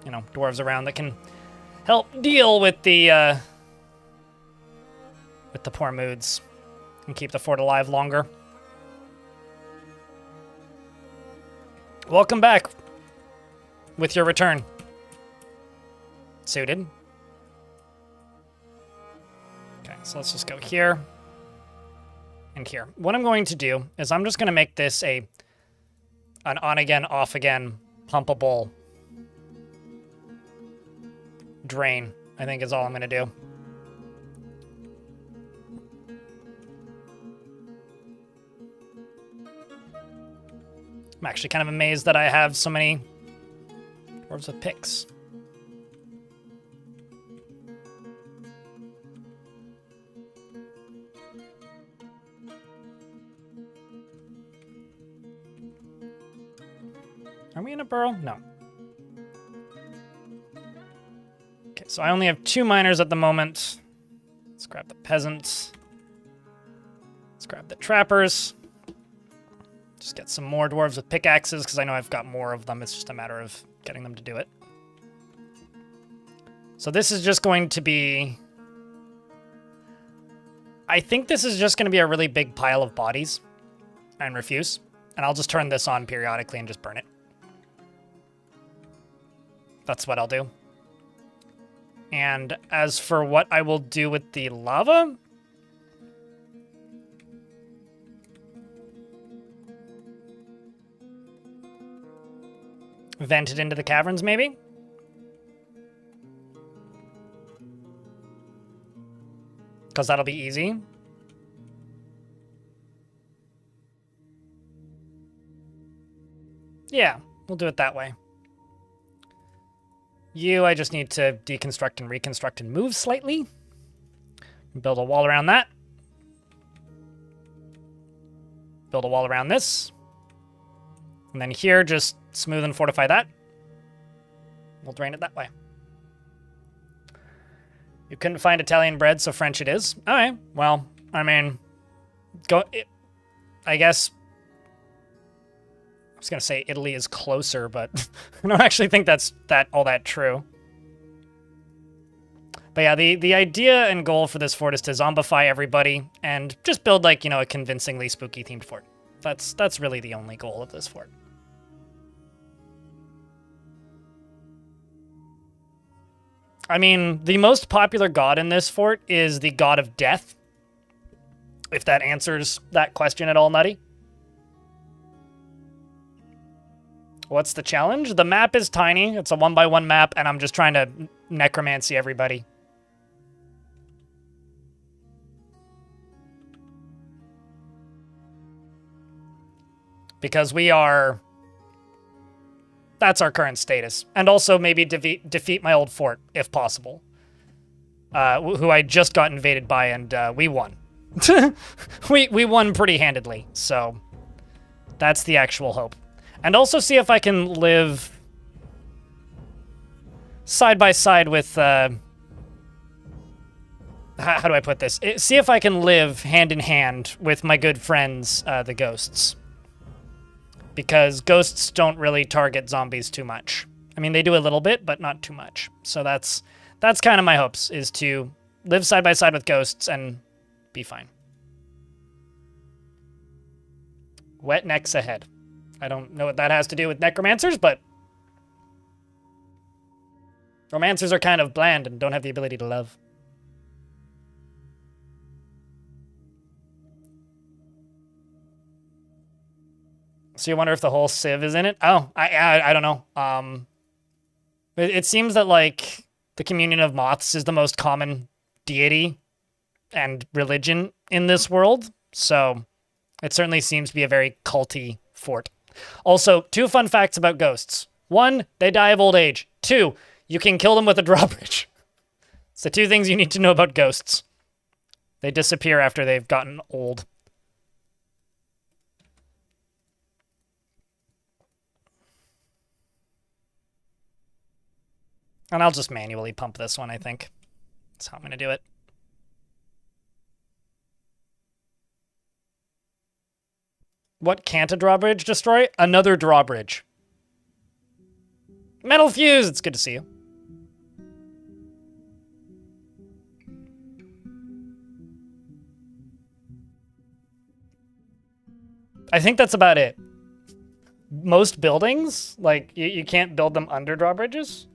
you know, dwarves around that can help deal with the poor moods and keep the fort alive longer. Welcome back with your return. Suited. Okay, so let's just go here and here. What I'm going to do is I'm just going to make this an on-again, off-again, pumpable drain, I think is all I'm going to do. I'm actually kind of amazed that I have so many dwarves with picks. Are we in a burrow? No. Okay, so I only have 2 miners at the moment. Let's grab the peasants. Let's grab the trappers. Just get some more dwarves with pickaxes, because I know I've got more of them. It's just a matter of getting them to do it. So this is just going to be... I think this is just going to be a really big pile of bodies and refuse. And I'll just turn this on periodically and just burn it. That's what I'll do. And as for what I will do with the lava... vent it into the caverns, maybe? Because that'll be easy. Yeah, we'll do it that way. You, I just need to deconstruct and reconstruct and move slightly. Build a wall around that. Build a wall around this. And then here, just smooth and fortify that. We'll drain it that way. You couldn't find Italian bread, so French it is. All right, well, I mean, I guess... I was going to say Italy is closer, but I don't actually think that's all that true. But yeah, the idea and goal for this fort is to zombify everybody and just build, like, you know, a convincingly spooky-themed fort. That's really the only goal of this fort. I mean, the most popular god in this fort is the god of death. If that answers that question at all, Nutty. What's the challenge? The map is tiny. It's a 1x1 map, and I'm just trying to necromancy everybody. Because we are... That's our current status. And also maybe defeat my old fort, if possible. Who I just got invaded by, and we won. we won pretty handedly, so... That's the actual hope. And also see if I can live side by side with, how do I put this? See if I can live hand in hand with my good friends, the ghosts. Because ghosts don't really target zombies too much. I mean, they do a little bit, but not too much. So that's kind of my hopes, is to live side by side with ghosts and be fine. Wet necks ahead. I don't know what that has to do with necromancers, but romancers are kind of bland and don't have the ability to love. So you wonder if the whole civ is in it? Oh, I don't know. It seems that, like, the communion of moths is the most common deity and religion in this world, so it certainly seems to be a very culty fort. Also, 2 fun facts about ghosts. 1, they die of old age. 2, you can kill them with a drawbridge. It's the 2 things you need to know about ghosts. They disappear after they've gotten old. And I'll just manually pump this one, I think. That's how I'm going to do it. What can't a drawbridge destroy? Another drawbridge. Metal Fuse, it's good to see you. I think that's about it. Most buildings, like, you can't build them under drawbridges.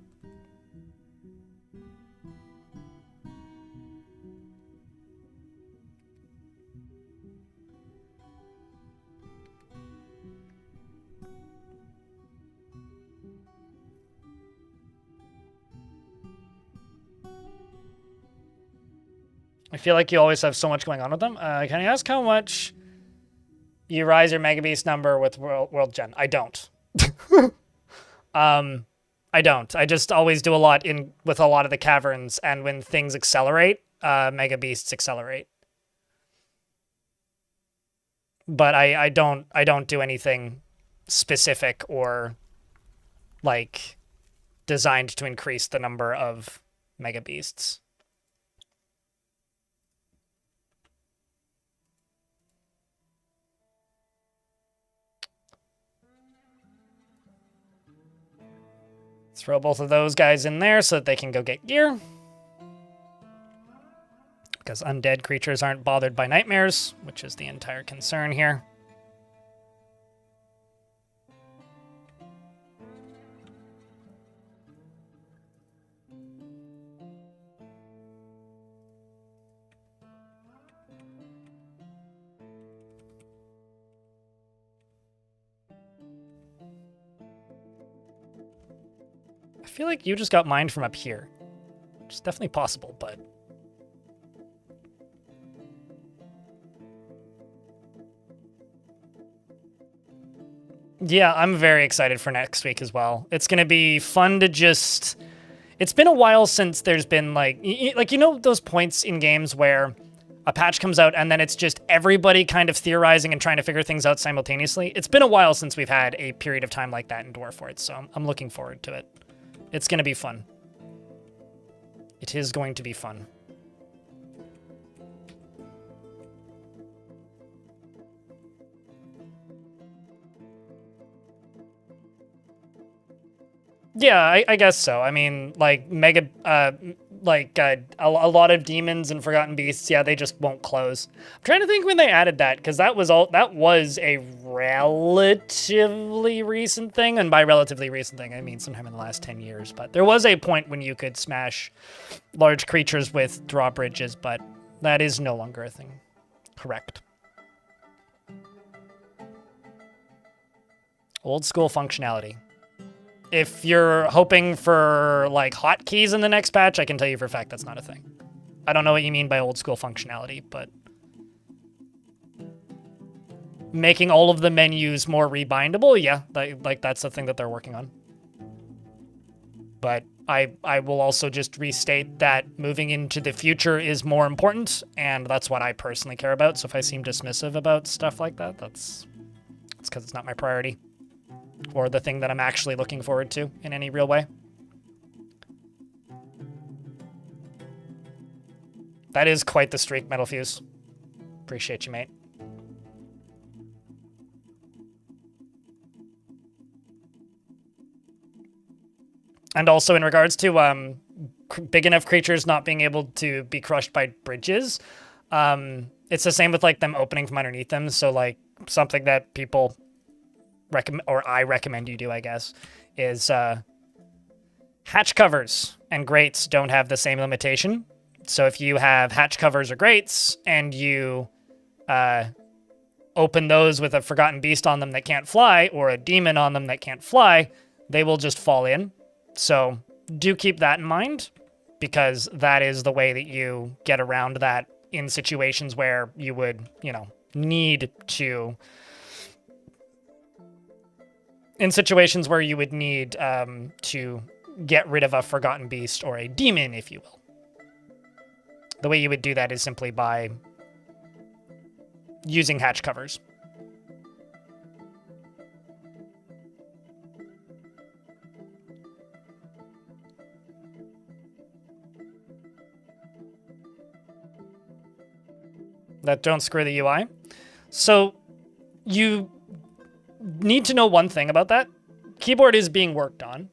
I feel like you always have so much going on with them. Can I ask how much you rise your Mega Beast number with World Gen? I don't. I don't. I just always do a lot with a lot of the caverns, and when things accelerate, Mega Beasts accelerate. But I don't do anything specific or like designed to increase the number of Mega Beasts. Throw both of those guys in there so that they can go get gear. Because undead creatures aren't bothered by nightmares, which is the entire concern here. I feel like you just got mined from up here. It's definitely possible, but... Yeah, I'm very excited for next week as well. It's going to be fun to just... It's been a while since there's been, like, you know those points in games where a patch comes out and then it's just everybody kind of theorizing and trying to figure things out simultaneously? It's been a while since we've had a period of time like that in Dwarf Forts, so I'm looking forward to it. It's going to be fun. It is going to be fun. Yeah, I guess so. I mean, like, a lot of demons and Forgotten Beasts, yeah, they just won't close. I'm trying to think when they added that, because that was a relatively recent thing, and by relatively recent thing, I mean sometime in the last 10 years, but there was a point when you could smash large creatures with drawbridges, but that is no longer a thing. Correct. Old school functionality. If you're hoping for, like, hotkeys in the next patch, I can tell you for a fact that's not a thing. I don't know what you mean by old school functionality, but... Making all of the menus more rebindable, yeah, that's the thing that they're working on. But I will also just restate that moving into the future is more important, and that's what I personally care about, so if I seem dismissive about stuff like that, it's because it's not my priority. Or the thing that I'm actually looking forward to in any real way. That is quite the streak, Metal Fuse. Appreciate you, mate. And also in regards to big enough creatures not being able to be crushed by bridges, it's the same with like them opening from underneath them. So like something that people I recommend you do, I guess, is hatch covers and grates don't have the same limitation. So if you have hatch covers or grates and you open those with a Forgotten Beast on them that can't fly or a demon on them that can't fly, they will just fall in. So do keep that in mind, because that is the way that you get around that in situations where you would, need to... In situations where you would need to get rid of a Forgotten Beast or a demon, if you will. The way you would do that is simply by using hatch covers. That don't screw the UI. So you need to know one thing about that. Keyboard is being worked on.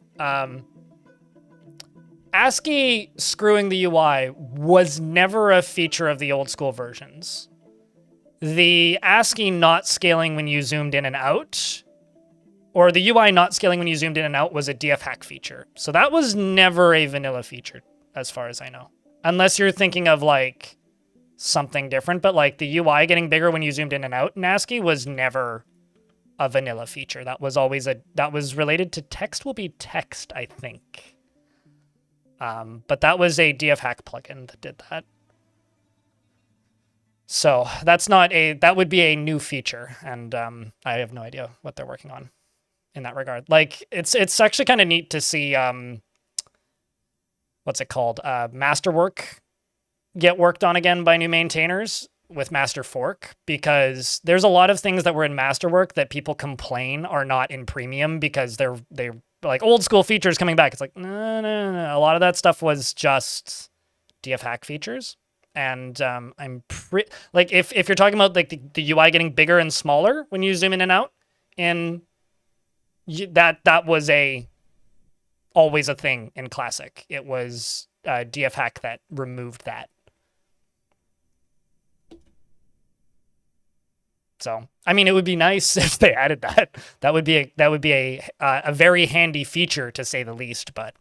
ASCII screwing the UI was never a feature of the old school versions. The ASCII not scaling when you zoomed in and out, or the UI not scaling when you zoomed in and out, was a DF hack feature. So that was never a vanilla feature, as far as I know. Unless you're thinking of like something different, but like the UI getting bigger when you zoomed in and out in ASCII was never a vanilla feature. That was always that was related to text will be text, I think. But that was a DF hack plugin that did that. So that's not that would be a new feature, and I have no idea what they're working on in that regard. Like it's actually kind of neat to see what's it called? Masterwork get worked on again by new maintainers with Master Fork, because there's a lot of things that were in Masterwork that people complain are not in premium because they're like old school features coming back. It's like, no. A lot of that stuff was just DF hack features. And I'm like, if you're talking about like the UI getting bigger and smaller when you zoom in and out, and that was always a thing in Classic. It was DF hack that removed that. So, I mean, it would be nice if they added that. That would be a very handy feature, to say the least, but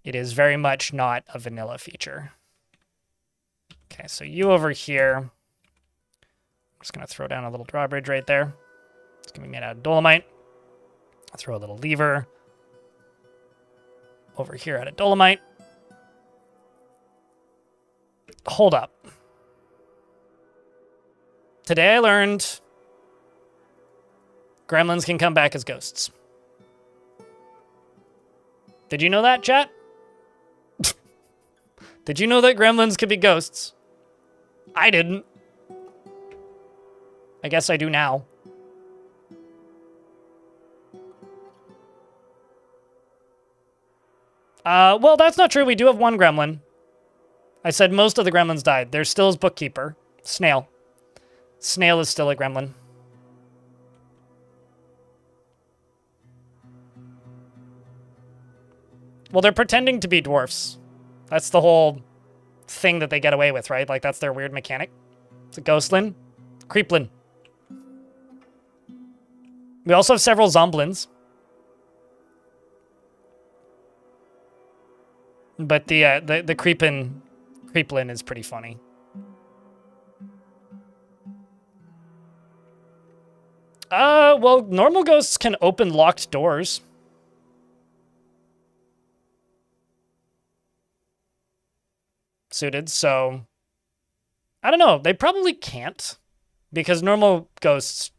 it is very much not a vanilla feature. Okay, so you over here, I'm just going to throw down a little drawbridge right there. It's going to be made out of dolomite. I'll throw a little lever over here out of dolomite. Hold up. Today I learned gremlins can come back as ghosts. Did you know that, chat? Did you know that gremlins could be ghosts? I didn't. I guess I do now. Well, that's not true. We do have one gremlin. I said most of the gremlins died. There's still his bookkeeper, Snail. Snail is still a gremlin. Well, they're pretending to be dwarfs. That's the whole thing that they get away with, right? Like, that's their weird mechanic. It's a ghostlin. Creeplin. We also have several zomblins. But the creeplin is pretty funny. Well, normal ghosts can open locked doors. Suited, so I don't know. They probably can't, because normal ghosts,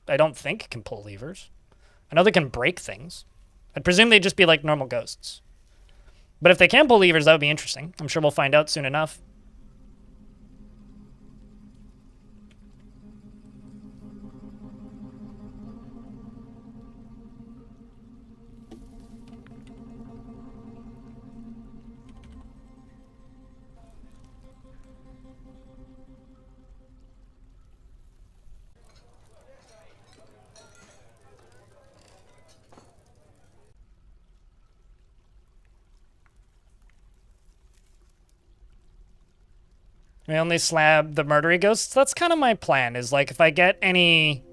I don't think, can pull levers. I know they can break things. I'd presume they'd just be like normal ghosts. But if they can pull levers, that would be interesting. I'm sure we'll find out soon enough. We only slab the murdery ghosts. That's kind of my plan, is like if I get any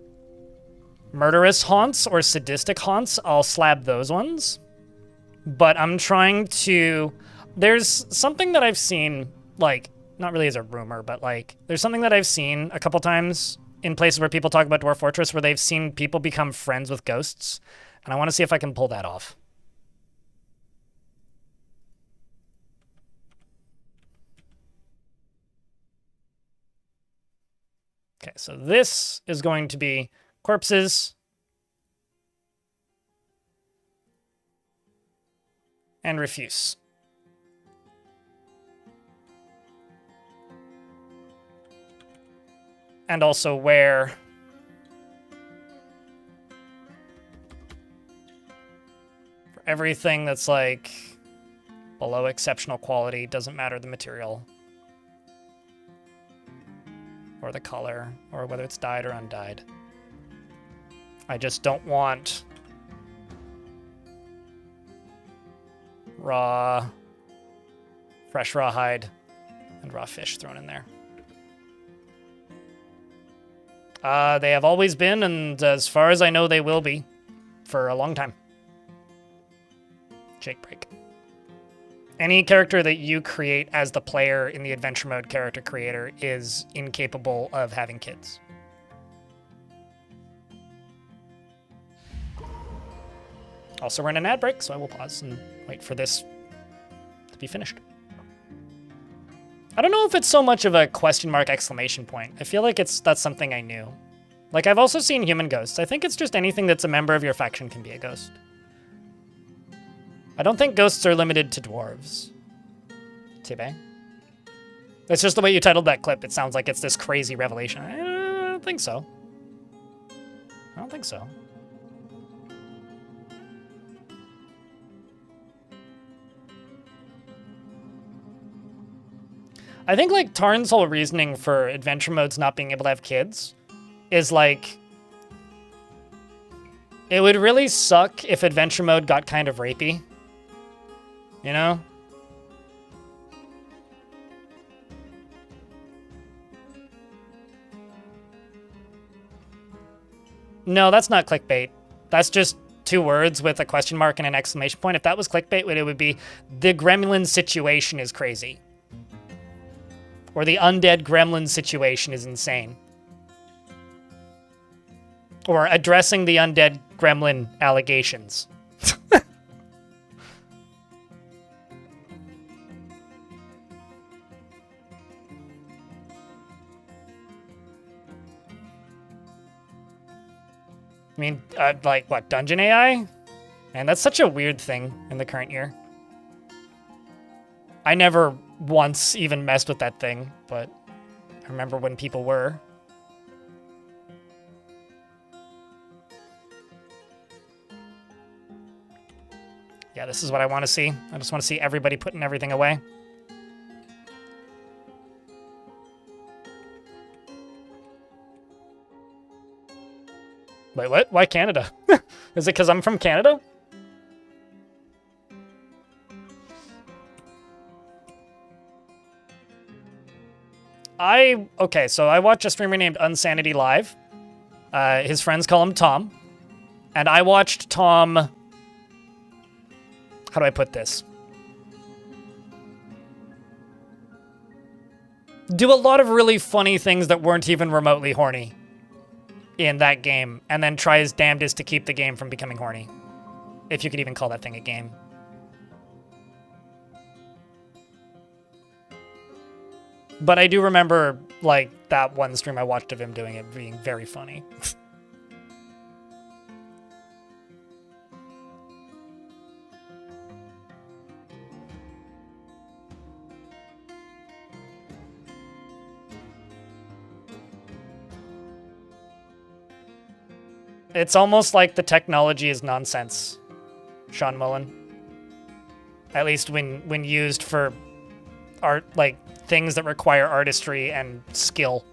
murderous haunts or sadistic haunts, I'll slab those ones. But I'm trying to... There's something that I've seen, like, not really as a rumor, but like, there's something that I've seen a couple times in places where people talk about Dwarf Fortress where they've seen people become friends with ghosts. And I want to see if I can pull that off. Okay, so this is going to be corpses and refuse. And also where for everything that's like below exceptional quality, doesn't matter the material. Or the color, or whether it's dyed or undyed. I just don't want raw, fresh raw hide, and raw fish thrown in there. They have always been, and as far as I know, they will be for a long time. Jake break. Any character that you create as the player in the adventure mode character creator is incapable of having kids. Also, we're in an ad break, so I will pause and wait for this to be finished. I don't know if it's so much of a question mark exclamation point. I feel like that's something I knew. Like, I've also seen human ghosts. I think it's just anything that's a member of your faction can be a ghost. I don't think ghosts are limited to dwarves. Tibe? It's just the way you titled that clip. It sounds like it's this crazy revelation. I don't think so. I don't think so. I think, like, Tarn's whole reasoning for adventure modes not being able to have kids is, like, it would really suck if adventure mode got kind of rapey. You know? No, that's not clickbait. That's just 2 words with a question mark and an exclamation point. If that was clickbait, it would be, the gremlin situation is crazy. Or the undead gremlin situation is insane. Or addressing the undead gremlin allegations. I mean, like, what, dungeon AI? Man, that's such a weird thing in the current year. I never once even messed with that thing, but I remember when people were. Yeah, this is what I want to see. I just want to see everybody putting everything away. Wait, what? Why Canada? Is it because I'm from Canada? Okay, so I watch a streamer named Unsanity Live. His friends call him Tom. And I watched Tom... How do I put this? Do a lot of really funny things that weren't even remotely horny in that game, and then try his damnedest to keep the game from becoming horny. If you could even call that thing a game. But I do remember, like, that one stream I watched of him doing it being very funny. It's almost like the technology is nonsense, Sean Mullen. At least when used for art, like things that require artistry and skill.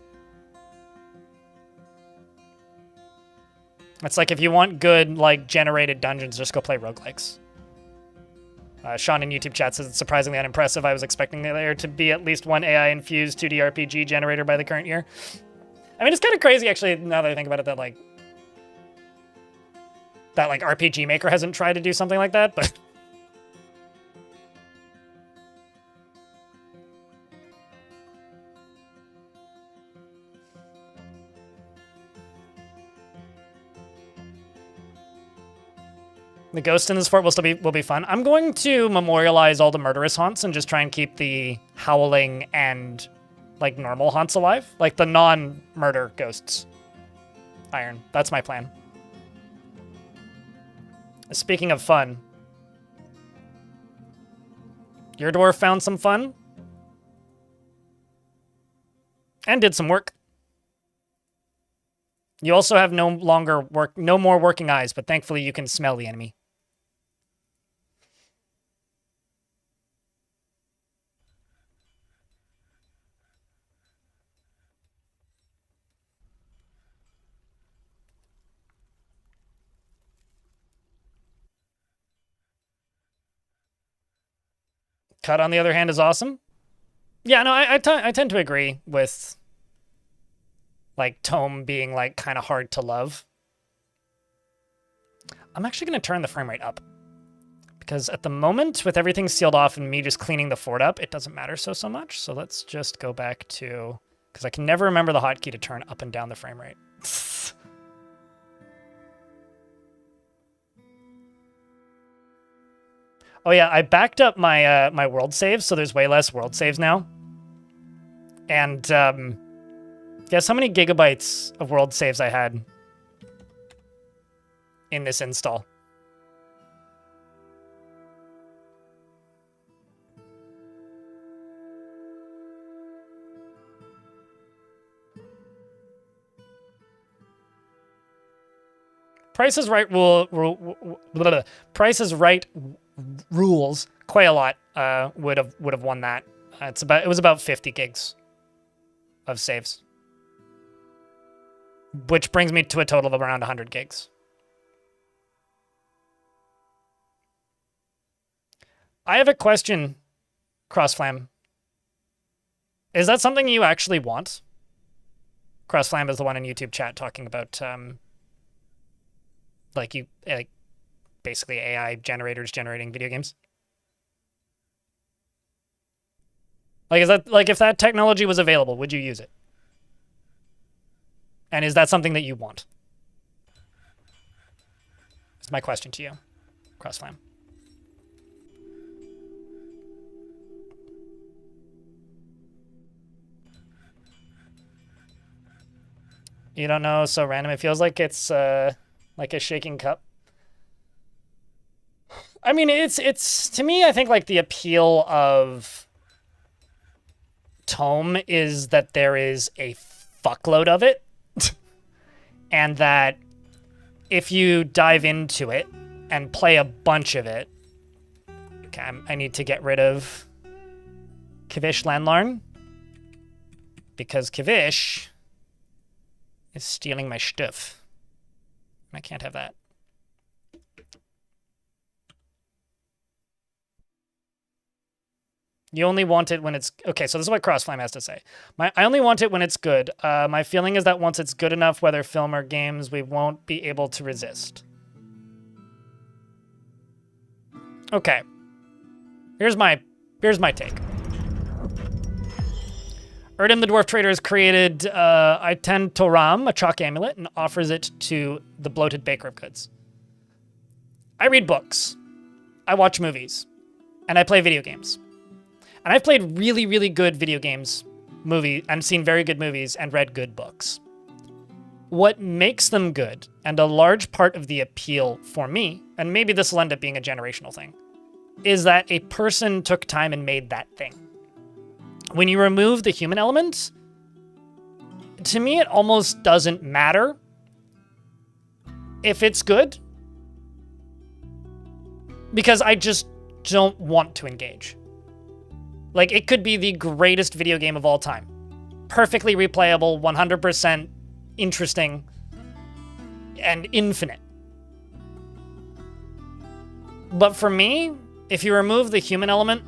It's like if you want good, like, generated dungeons, just go play roguelikes. Sean in YouTube chat says it's surprisingly unimpressive. I was expecting there to be at least one AI-infused 2D RPG generator by the current year. I mean, it's kind of crazy, actually, now that I think about it, that RPG Maker hasn't tried to do something like that, but... The ghost in this fort will be fun. I'm going to memorialize all the murderous haunts and just try and keep the howling and, like, normal haunts alive. Like, the non-murder ghosts. Iron. That's my plan. Speaking of fun, your dwarf found some fun and did some work. You also have no more working eyes, but thankfully you can smell the enemy. Cut, on the other hand, is awesome. Yeah, no, I tend to agree with, like, Tome being, like, kind of hard to love. I'm actually going to turn the frame rate up. Because at the moment, with everything sealed off and me just cleaning the fort up, it doesn't matter so much. So let's just go back to... Because I can never remember the hotkey to turn up and down the frame rate. Oh yeah, I backed up my my world saves, so there's way less world saves now. And guess how many gigabytes of world saves I had in this install? Price is Right Price is Right rules quite a lot would have won that. It was about 50 gigs of saves, which brings me to a total of around 100 gigs. I have a question, Crossflam. Is that something you actually want? Crossflam is the one in YouTube chat talking about like basically AI generators generating video games. Like, is that, like, if that technology was available, would you use it? And is that something that you want? That's my question to you, Crossflam. You don't know, so random. It feels like it's like a shaking cup. I mean, it's to me, I think, like, the appeal of Tome is that there is a fuckload of it. And that if you dive into it and play a bunch of it... Okay, I need to get rid of Kavish Landlarn. Because Kavish is stealing my stuff. I can't have that. You only want it when it's... Okay, so this is what Crossflame has to say. I only want it when it's good. My feeling is that once it's good enough, whether film or games, we won't be able to resist. Okay. Here's my take. Erdem the Dwarf Trader has created Iten Toram, a chalk amulet, and offers it to the bloated baker of goods. I read books. I watch movies. And I play video games. And I've played really, really good video games, and seen very good movies, and read good books. What makes them good, and a large part of the appeal for me, and maybe this will end up being a generational thing, is that a person took time and made that thing. When you remove the human element, to me it almost doesn't matter if it's good, because I just don't want to engage. Like, it could be the greatest video game of all time. Perfectly replayable, 100% interesting, and infinite. But for me, if you remove the human element,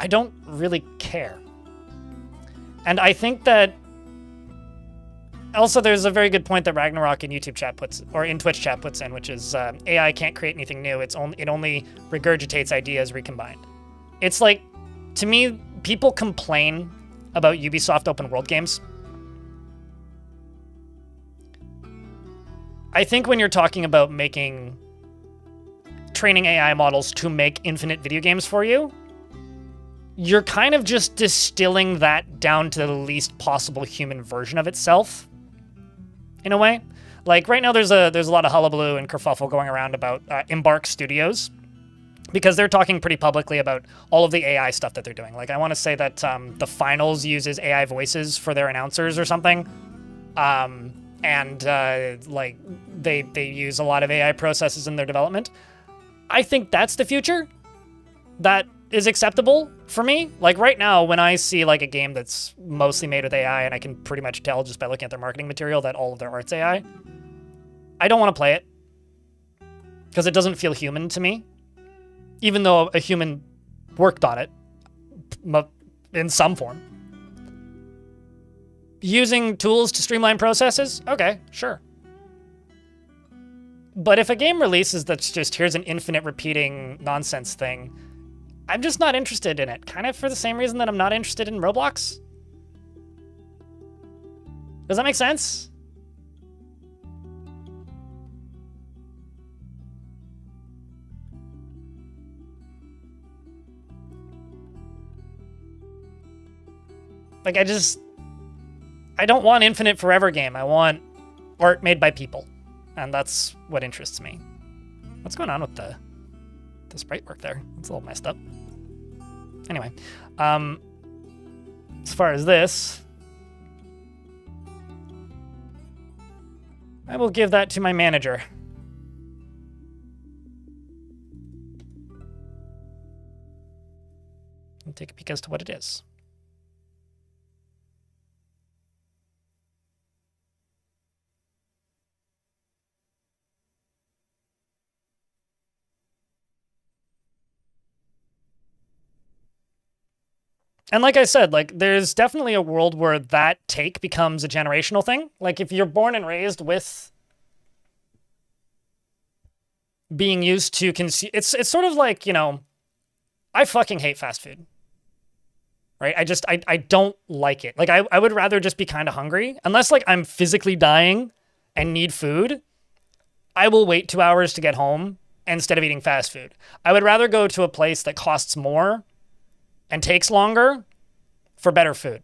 I don't really care. And I think that... Also, there's a very good point that Ragnarok in YouTube chat in Twitch chat puts in, which is AI can't create anything new. It only regurgitates ideas recombined. It's like, to me, people complain about Ubisoft open world games. I think when you're talking about training AI models to make infinite video games for you, you're kind of just distilling that down to the least possible human version of itself, in a way. Like, right now there's a lot of hullabaloo and kerfuffle going around about Embark Studios, because they're talking pretty publicly about all of the AI stuff that they're doing. Like, I want to say that the Finals uses AI voices for their announcers or something. Like, they use a lot of AI processes in their development. I think that's the future. That is acceptable for me. Like, right now, when I see, like, a game that's mostly made with AI, and I can pretty much tell just by looking at their marketing material that all of their art's AI, I don't want to play it. Because it doesn't feel human to me. Even though a human worked on it in some form. Using tools to streamline processes? Okay, sure. But if a game releases that's just, here's an infinite repeating nonsense thing, I'm just not interested in it. Kind of for the same reason that I'm not interested in Roblox. Does that make sense? Like, I don't want infinite forever game. I want art made by people. And that's what interests me. What's going on with the sprite work there? It's a little messed up. Anyway, as far as this, I will give that to my manager. And take a peek as to what it is. And like I said, like, there's definitely a world where that take becomes a generational thing. Like, if you're born and raised with being used to consume, it's sort of like, you know, I fucking hate fast food. Right? I don't like it. Like, I would rather just be kind of hungry. Unless, like, I'm physically dying and need food, I will wait 2 hours to get home instead of eating fast food. I would rather go to a place that costs more and takes longer for better food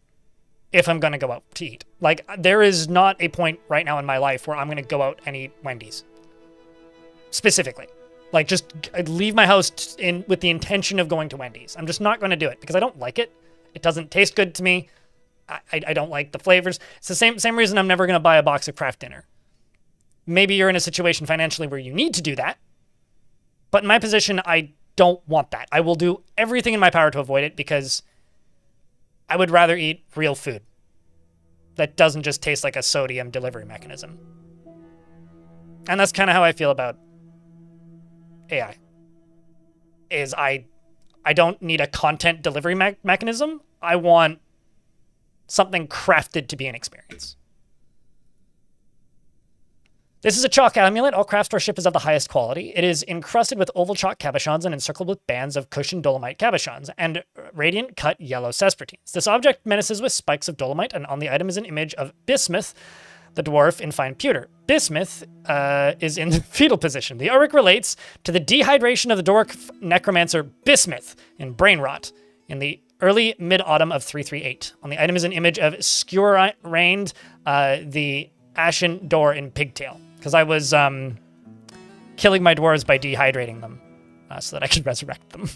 if I'm going to go out to eat. Like, there is not a point right now in my life where I'm going to go out and eat Wendy's. Specifically. Like, just leave my house with the intention of going to Wendy's. I'm just not going to do it because I don't like it. It doesn't taste good to me. I don't like the flavors. It's the same reason I'm never going to buy a box of Kraft Dinner. Maybe you're in a situation financially where you need to do that. But in my position, I don't want that. I will do everything in my power to avoid it because I would rather eat real food that doesn't just taste like a sodium delivery mechanism. And that's kind of how I feel about AI. Is I don't need a content delivery mechanism. I want something crafted to be an experience. This is a chalk amulet. All craft worship is of the highest quality. It is encrusted with oval chalk cabochons and encircled with bands of cushioned dolomite cabochons and radiant cut yellow sespertines. This object menaces with spikes of dolomite, and on the item is an image of Bismuth, the dwarf in fine pewter. Bismuth is in the fetal position. The artwork relates to the dehydration of the dwarf necromancer Bismuth in brain rot in the early mid-autumn of 338. On the item is an image of Skewer-Rained, the ashen door in pigtail. Because I was killing my dwarves by dehydrating them so that I could resurrect them.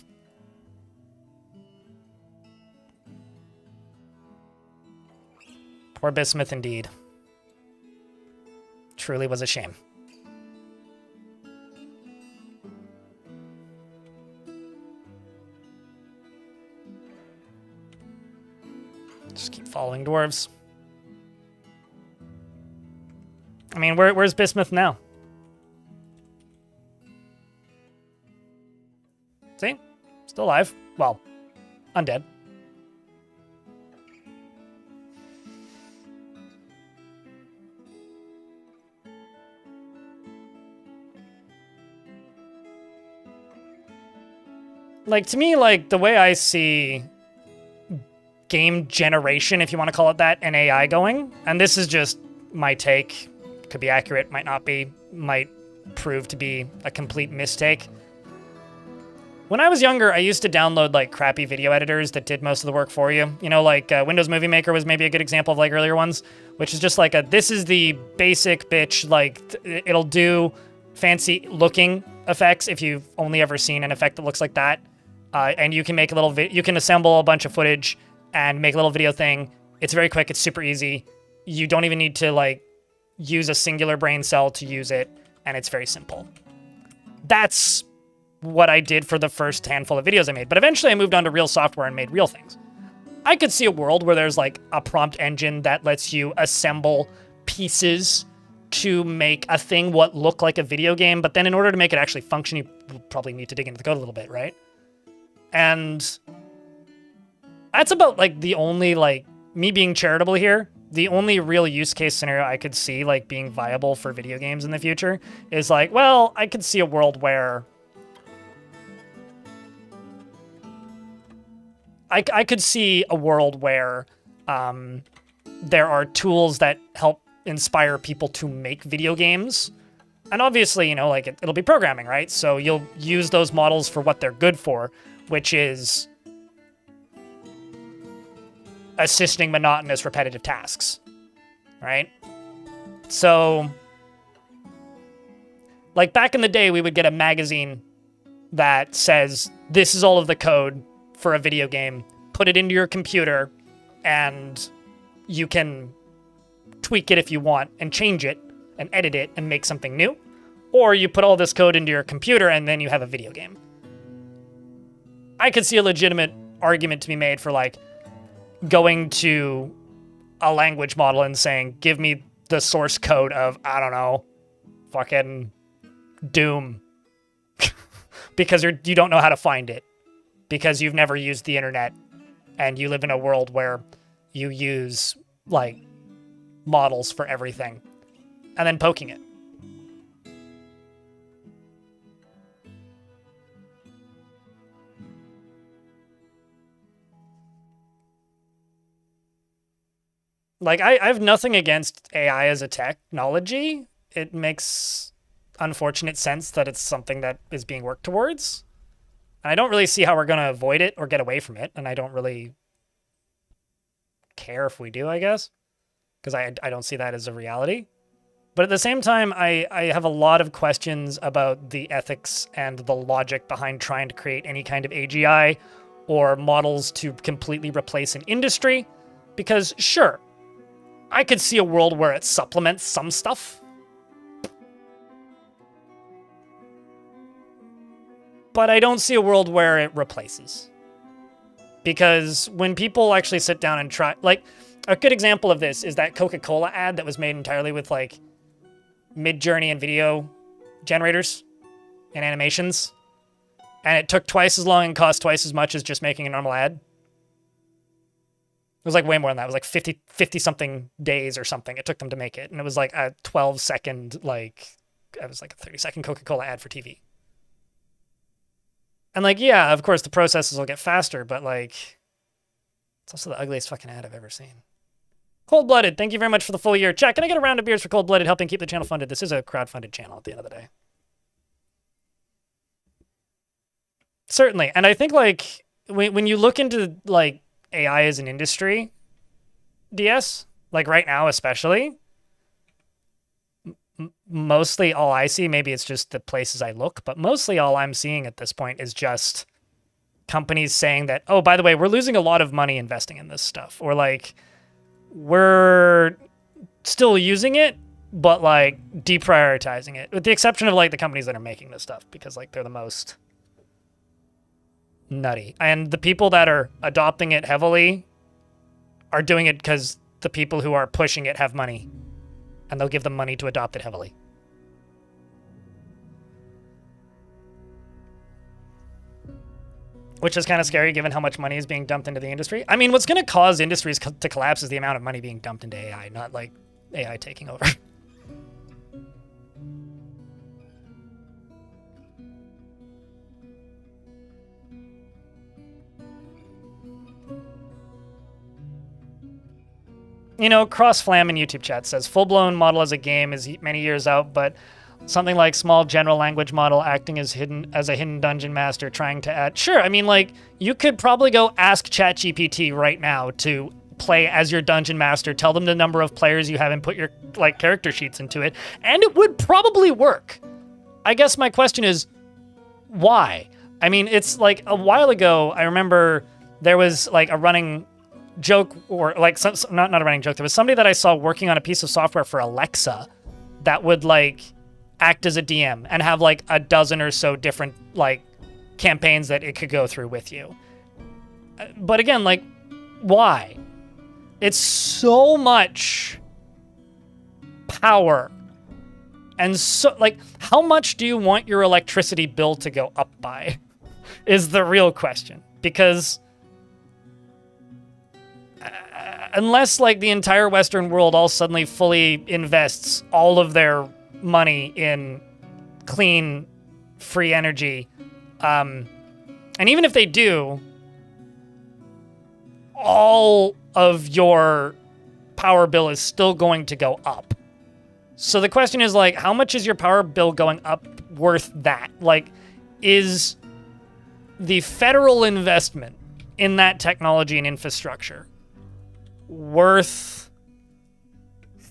Poor Bismuth indeed. Truly was a shame. Just keep following dwarves. I mean, where's Bismuth now? See? Still alive. Well, undead. Like, to me, like, the way I see game generation, if you want to call it that, and AI going, and this is just my take, could be accurate, might not be, might prove to be a complete mistake. When I was younger, I used to download, like, crappy video editors that did most of the work for you. You know, like, Windows Movie Maker was maybe a good example of, like, earlier ones, which is just like this is the basic bitch, like, it'll do fancy looking effects if you've only ever seen an effect that looks like that. And you can make a little you can assemble a bunch of footage and make a little video thing. It's very quick. It's super easy. You don't even need to, like, use a singular brain cell to use it, and it's very simple. That's what I did for the first handful of videos I made. But eventually I moved on to real software and made real things. I could see a world where there's, like, a prompt engine that lets you assemble pieces to make a thing what look like a video game, but then in order to make it actually function, you probably need to dig into the code a little bit, right? And that's about like the only, like, me being charitable here, the only real use case scenario I could see like being viable for video games in the future is like, well, I could see a world where I could see a world where there are tools that help inspire people to make video games. And obviously, you know, like it'll be programming, right? So you'll use those models for what they're good for, which is assisting monotonous, repetitive tasks, right? So, like back in the day, we would get a magazine that says, this is all of the code for a video game, put it into your computer, and you can tweak it if you want, and change it, and edit it, and make something new. Or you put all this code into your computer, and then you have a video game. I could see a legitimate argument to be made for, like, going to a language model and saying, give me the source code of, I don't know, fucking Doom. Because you don't know how to find it. Because you've never used the internet, and you live in a world where you use, like, models for everything. And then poking it. Like, I have nothing against AI as a technology. It makes unfortunate sense that it's something that is being worked towards. And I don't really see how we're going to avoid it or get away from it. And I don't really care if we do, I guess. Because I don't see that as a reality. But at the same time, I have a lot of questions about the ethics and the logic behind trying to create any kind of AGI or models to completely replace an industry. Because, sure, I could see a world where it supplements some stuff. But I don't see a world where it replaces. Because when people actually sit down and try... Like, a good example of this is that Coca-Cola ad that was made entirely with, like, Mid-Journey and video generators and animations. And it took twice as long and cost twice as much as just making a normal ad. It was like way more than that. It was like 50 something days or something it took them to make it. And it was like a 12-second, like, it was like a 30-second Coca-Cola ad for TV. And like, yeah, of course the processes will get faster, but like, it's also the ugliest fucking ad I've ever seen. Cold-Blooded, thank you very much for the full year. Chat, can I get a round of beers for Cold-Blooded, helping keep the channel funded? This is a crowd-funded channel at the end of the day. Certainly. And I think, like, when you look into, like, AI as an industry, DS, like right now especially, mostly all I see, maybe it's just the places I look, but mostly all I'm seeing at this point is just companies saying that, oh, by the way, we're losing a lot of money investing in this stuff. Or, like, we're still using it, but, like, deprioritizing it. With the exception of, like, the companies that are making this stuff, because, like, they're the most nutty. And the people that are adopting it heavily are doing it because the people who are pushing it have money. And they'll give them money to adopt it heavily. Which is kind of scary given how much money is being dumped into the industry. I mean, what's going to cause industries to collapse is the amount of money being dumped into AI, not like AI taking over. You know, Crossflam in YouTube chat says, full-blown model as a game is many years out, but something like small general language model acting as a hidden dungeon master trying to add... Sure, I mean, like, you could probably go ask ChatGPT right now to play as your dungeon master, tell them the number of players you have and put your, like, character sheets into it, and it would probably work. I guess my question is, why? I mean, it's like a while ago, I remember there was like a running joke, or like not a running joke. There was somebody that I saw working on a piece of software for Alexa that would like act as a DM and have like a dozen or so different like campaigns that it could go through with you. But again, like, why? It's so much power. And so, like, how much do you want your electricity bill to go up by? is the real question. Because unless like the entire Western world all suddenly fully invests all of their money in clean, free energy, and even if they do, all of your power bill is still going to go up. So the question is like, how much is your power bill going up worth that? Like, is the federal investment in that technology and infrastructure worth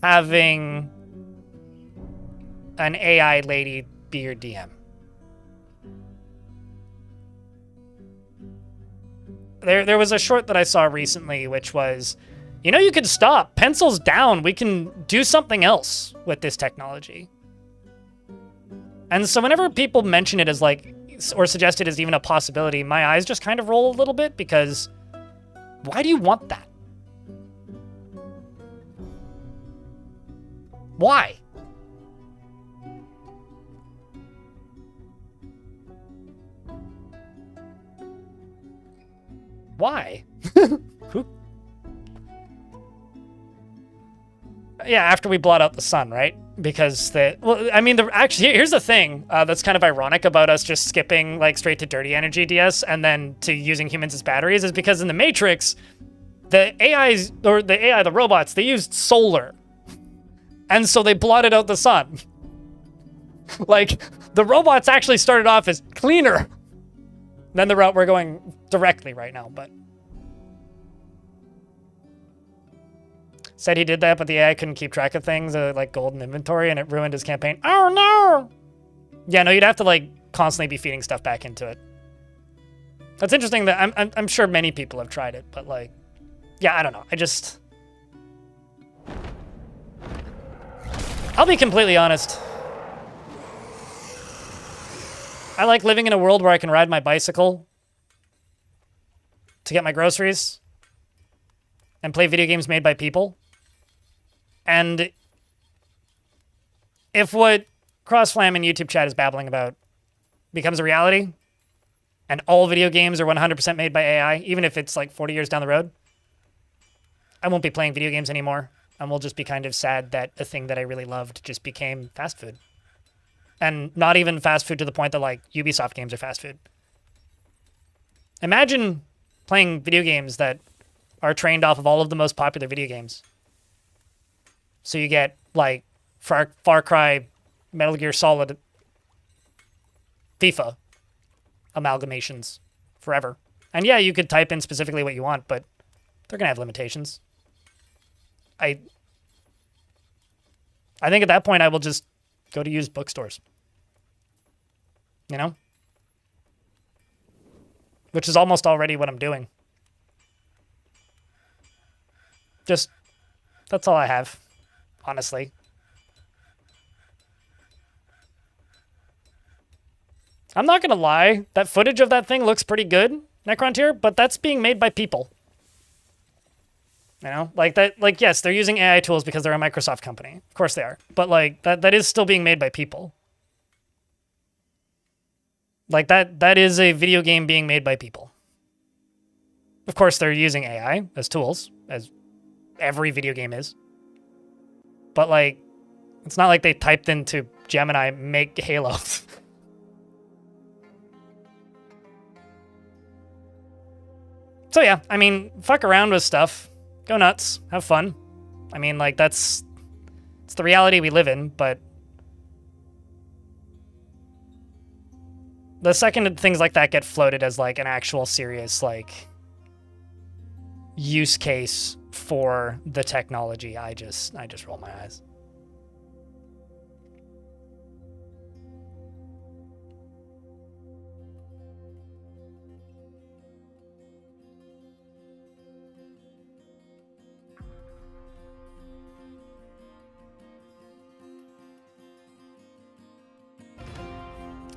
having an AI lady be your DM? There was a short that I saw recently, which was, you know, you could stop. Pencils down. We can do something else with this technology. And so whenever people mention it as like, or suggest it as even a possibility, my eyes just kind of roll a little bit because why do you want that? Why? Why? Yeah, after we blot out the sun, right? Because actually, here's the thing that's kind of ironic about us just skipping like straight to dirty energy DS and then to using humans as batteries is because in the Matrix, the robots, they used solar. And so they blotted out the sun. Like, the robots actually started off as cleaner than the route we're going directly right now, but... Said he did that, but the AI couldn't keep track of things, like golden inventory, and it ruined his campaign. Oh, no! Yeah, no, you'd have to, like, constantly be feeding stuff back into it. That's interesting that I'm sure many people have tried it, but, like... Yeah, I don't know. I'll be completely honest. I like living in a world where I can ride my bicycle to get my groceries and play video games made by people. And if what CrossFlam and YouTube chat is babbling about becomes a reality, and all video games are 100% made by AI, even if it's like 40 years down the road, I won't be playing video games anymore. And we'll just be kind of sad that a thing that I really loved just became fast food. And not even fast food to the point that, like, Ubisoft games are fast food. Imagine playing video games that are trained off of all of the most popular video games. So you get, like, Far Cry, Metal Gear Solid, FIFA amalgamations forever. And yeah, you could type in specifically what you want, but they're going to have limitations. I think at that point I will just go to used bookstores. You know? Which is almost already what I'm doing. Just, that's all I have, honestly. I'm not gonna lie, that footage of that thing looks pretty good, Necrontier, but that's being made by people. You know, like that, like, yes, they're using AI tools because they're a Microsoft company. Of course they are. But like that is still being made by people. Like that is a video game being made by people. Of course they're using AI as tools, as every video game is. But like, it's not like they typed into Gemini, make Halo. So yeah, I mean, fuck around with stuff. Go nuts. Have fun. I mean, like, it's the reality we live in, but the second things like that get floated as, like, an actual serious, like, use case for the technology, I just roll my eyes.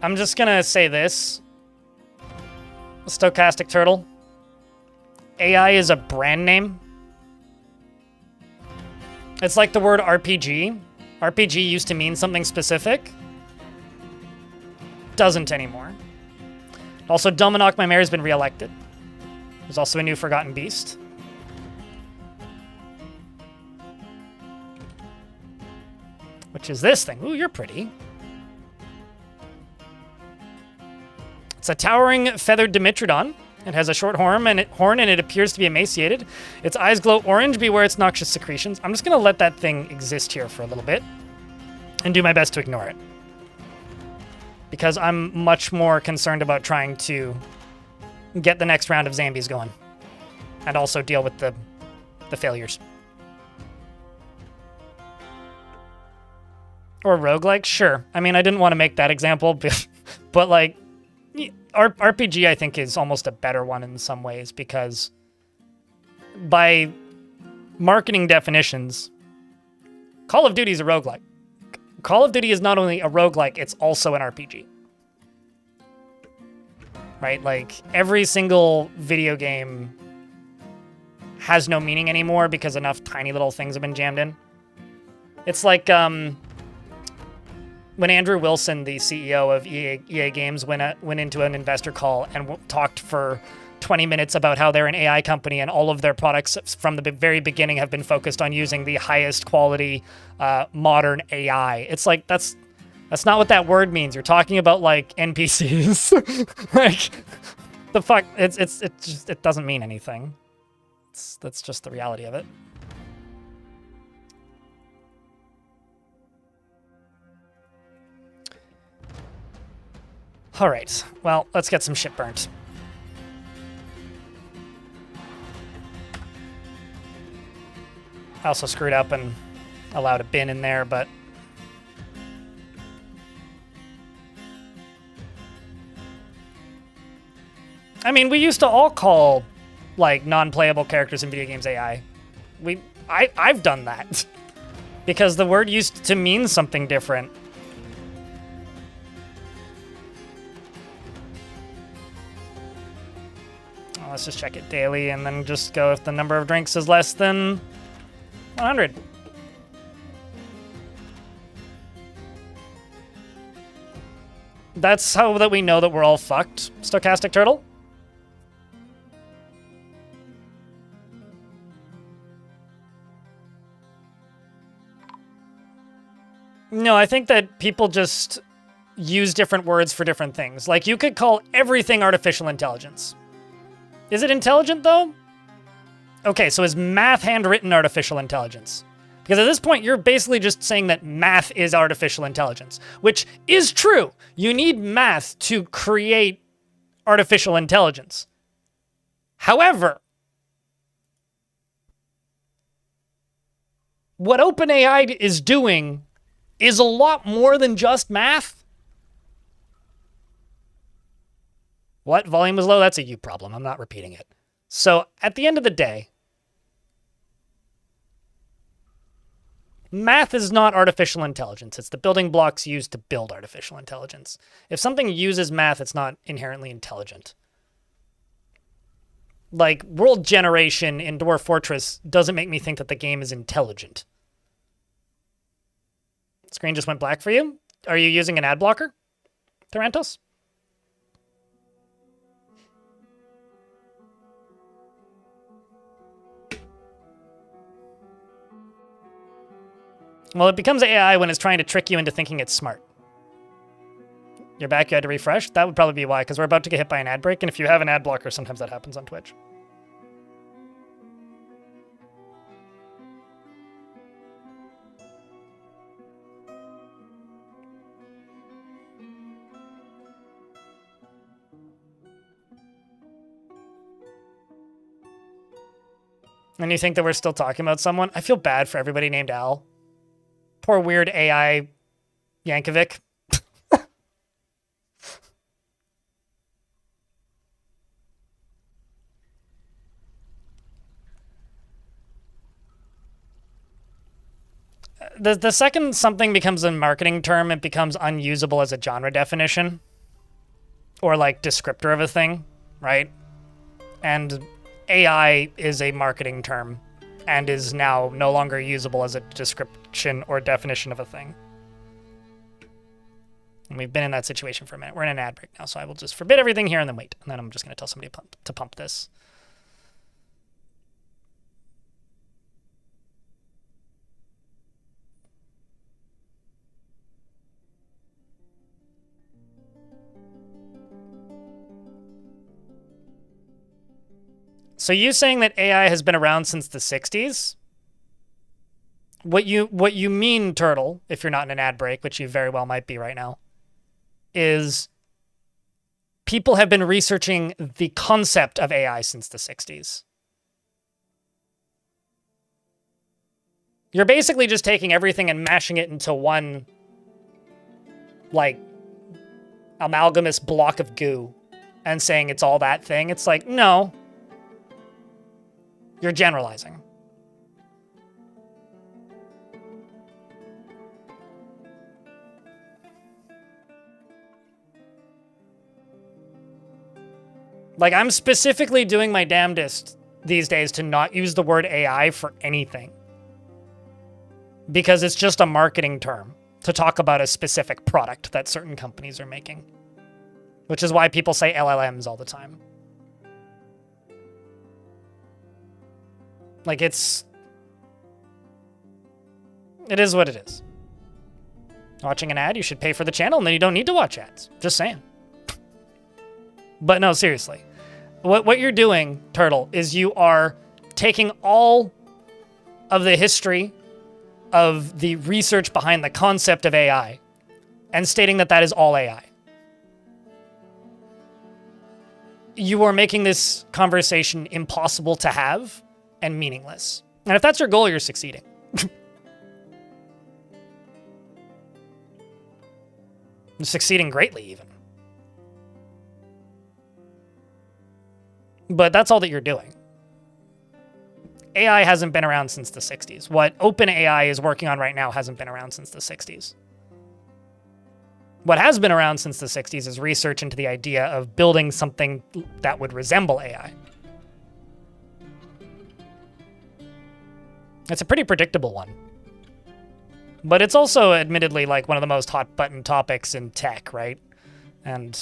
I'm just gonna say this. Stochastic Turtle. AI is a brand name. It's like the word RPG. RPG used to mean something specific. Doesn't anymore. Also, Dominok, my mayor, has been re-elected. There's also a new Forgotten Beast. Which is this thing. Ooh, you're pretty. It's a towering feathered Dimetrodon. It has a short horn and it appears to be emaciated. Its eyes glow orange. Beware its noxious secretions. I'm just going to let that thing exist here for a little bit and do my best to ignore it. Because I'm much more concerned about trying to get the next round of zombies going. And also deal with the failures. Or roguelike? Sure. I mean, I didn't want to make that example, but like, RPG, I think, is almost a better one in some ways because by marketing definitions, Call of Duty is a roguelike. Call of Duty is not only a roguelike, it's also an RPG. Right? Like, every single video game has no meaning anymore because enough tiny little things have been jammed in. It's like, when Andrew Wilson, the CEO of EA Games, went into an investor call and talked for 20 minutes about how they're an AI company and all of their products from the very beginning have been focused on using the highest quality modern AI. It's like, that's not what that word means. You're talking about like NPCs. Like, the fuck, it doesn't mean anything. That's just the reality of it. All right, well, let's get some shit burnt. I also screwed up and allowed a bin in there, but... I mean, we used to all call, like, non-playable characters in video games AI. I've done that. Because the word used to mean something different. Let's just check it daily and then just go if the number of drinks is less than 100. That's how that we know that we're all fucked, Stochastic Turtle. No, I think that people just use different words for different things. Like, you could call everything artificial intelligence. Is it intelligent, though? Okay, so is math handwritten artificial intelligence? Because at this point, you're basically just saying that math is artificial intelligence, which is true. You need math to create artificial intelligence. However, what OpenAI is doing is a lot more than just math. What? Volume was low? That's a you problem. I'm not repeating it. So, at the end of the day, math is not artificial intelligence. It's the building blocks used to build artificial intelligence. If something uses math, it's not inherently intelligent. Like, world generation in Dwarf Fortress doesn't make me think that the game is intelligent. Screen just went black for you? Are you using an ad blocker, Tarantos? Well, it becomes AI when it's trying to trick you into thinking it's smart. You're back, you had to refresh? That would probably be why, because we're about to get hit by an ad break, and if you have an ad blocker, sometimes that happens on Twitch. And you think that we're still talking about someone? I feel bad for everybody named Al. Poor weird AI Yankovic. The second something becomes a marketing term, it becomes unusable as a genre definition. Or like descriptor of a thing, right? And AI is a marketing term and is now no longer usable as a description or definition of a thing. And we've been in that situation for a minute. We're in an ad break now, so I will just forbid everything here and then wait. And then I'm just going to tell somebody to pump this. So you saying that AI has been around since the 60s? What you mean, Turtle, if you're not in an ad break, which you very well might be right now, is people have been researching the concept of AI since the 60s. You're basically just taking everything and mashing it into one, like, amalgamous block of goo and saying it's all that thing. It's like, no. You're generalizing. Like, I'm specifically doing my damnedest these days to not use the word AI for anything. Because it's just a marketing term to talk about a specific product that certain companies are making. Which is why people say LLMs all the time. Like, it is what it is. Watching an ad, you should pay for the channel, and then you don't need to watch ads. Just saying. But no, seriously. What you're doing, Turtle, is you are taking all of the history of the research behind the concept of AI and stating that that is all AI. You are making this conversation impossible to have and meaningless. And if that's your goal, you're succeeding. You're succeeding greatly, even. But that's all that you're doing. AI hasn't been around since the 60s. What OpenAI is working on right now hasn't been around since the 60s. What has been around since the 60s is research into the idea of building something that would resemble AI. It's a pretty predictable one. But it's also admittedly like one of the most hot button topics in tech, right? And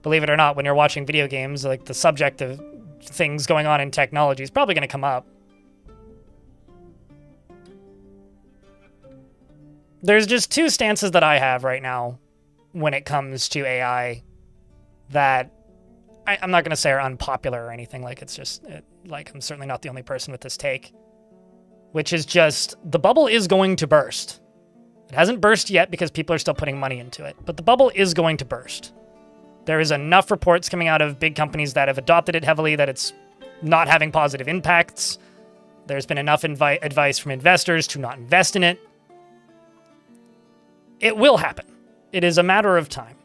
believe it or not, when you're watching video games, like the subject of things going on in technology is probably going to come up. There's just two stances that I have right now when it comes to AI that I'm not going to say are unpopular or anything. Like, it's just, like, I'm certainly not the only person with this take. Which is just, the bubble is going to burst. It hasn't burst yet because people are still putting money into it, but the bubble is going to burst. There is enough reports coming out of big companies that have adopted it heavily that it's not having positive impacts. There's been enough advice from investors to not invest in it. It will happen. It is a matter of time.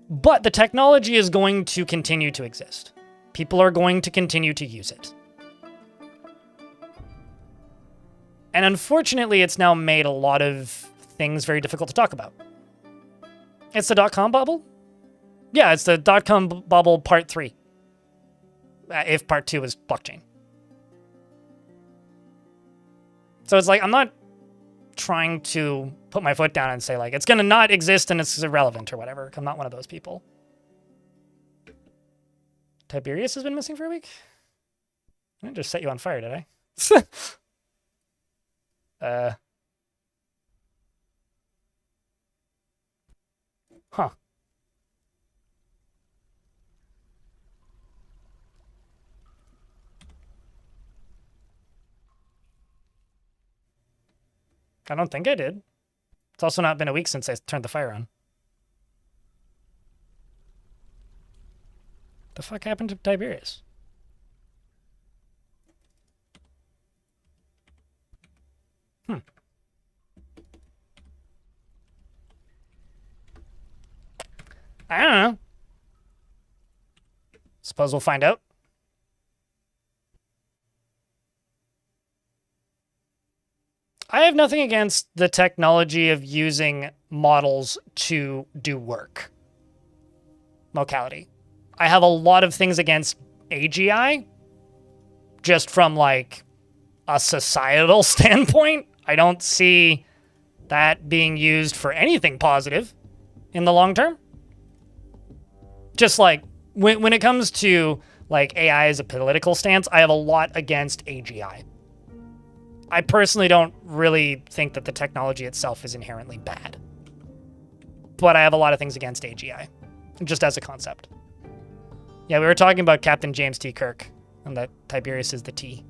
But the technology is going to continue to exist. People are going to continue to use it. And unfortunately, it's now made a lot of things very difficult to talk about. It's the dot-com bubble? Yeah, it's the dot-com bubble part 3. If part 2 is blockchain. So it's like, I'm not trying to put my foot down and say, like, it's going to not exist and it's irrelevant or whatever. I'm not one of those people. Tiberius has been missing for a week? I didn't just set you on fire, did I? Huh. I don't think I did. It's also not been a week since I turned the fire on. The fuck happened to Tiberius? I don't know. Suppose we'll find out. I have nothing against the technology of using models to do work. Locality. I have a lot of things against AGI, just from like a societal standpoint. I don't see that being used for anything positive in the long term. Just like when it comes to like AI as a political stance, I have a lot against AGI. I personally don't really think that the technology itself is inherently bad. But I have a lot of things against AGI, just as a concept. Yeah, we were talking about Captain James T. Kirk, and that Tiberius is the T.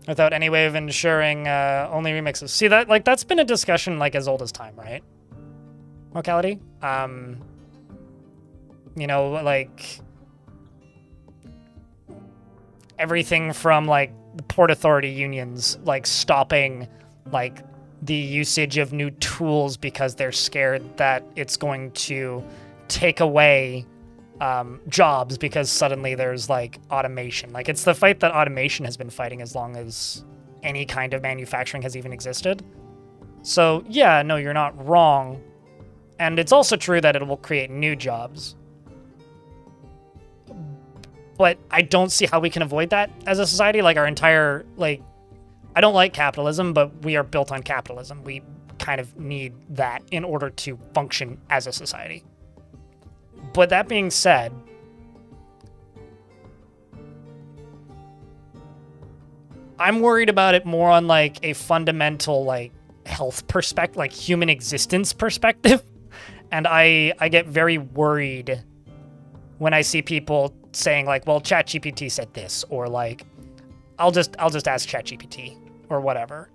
Without any way of ensuring only remixes. See, that like that's been a discussion like as old as time, right? Locality? You know, like everything from like the Port Authority unions like stopping like the usage of new tools because they're scared that it's going to take away jobs because suddenly there's like automation. Like it's the fight that automation has been fighting as long as any kind of manufacturing has even existed. So yeah, no, you're not wrong. And it's also true that it will create new jobs. But I don't see how we can avoid that as a society. Like our entire, like, I don't like capitalism, but we are built on capitalism. We kind of need that in order to function as a society. But that being said, I'm worried about it more on like a fundamental like health perspective, like human existence perspective. And I get very worried when I see people saying like, well, ChatGPT said this, or like, I'll just ask ChatGPT or whatever.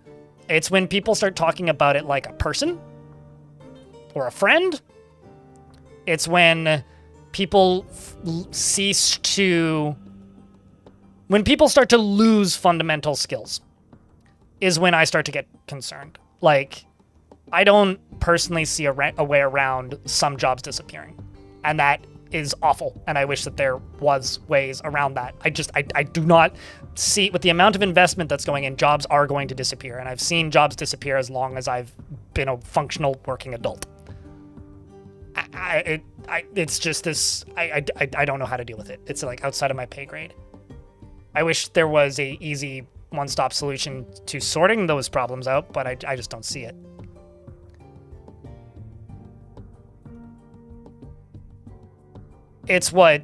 It's when people start talking about it like a person or a friend. It's when people when people start to lose fundamental skills is when I start to get concerned. Like, I don't personally see a way around some jobs disappearing. And that is awful. And I wish that there was ways around that. I do not see, with the amount of investment that's going in, jobs are going to disappear. And I've seen jobs disappear as long as I've been a functional working adult. It's just this, I don't know how to deal with it. It's like outside of my pay grade. I wish there was a easy one-stop solution to sorting those problems out, but I just don't see it. It's what,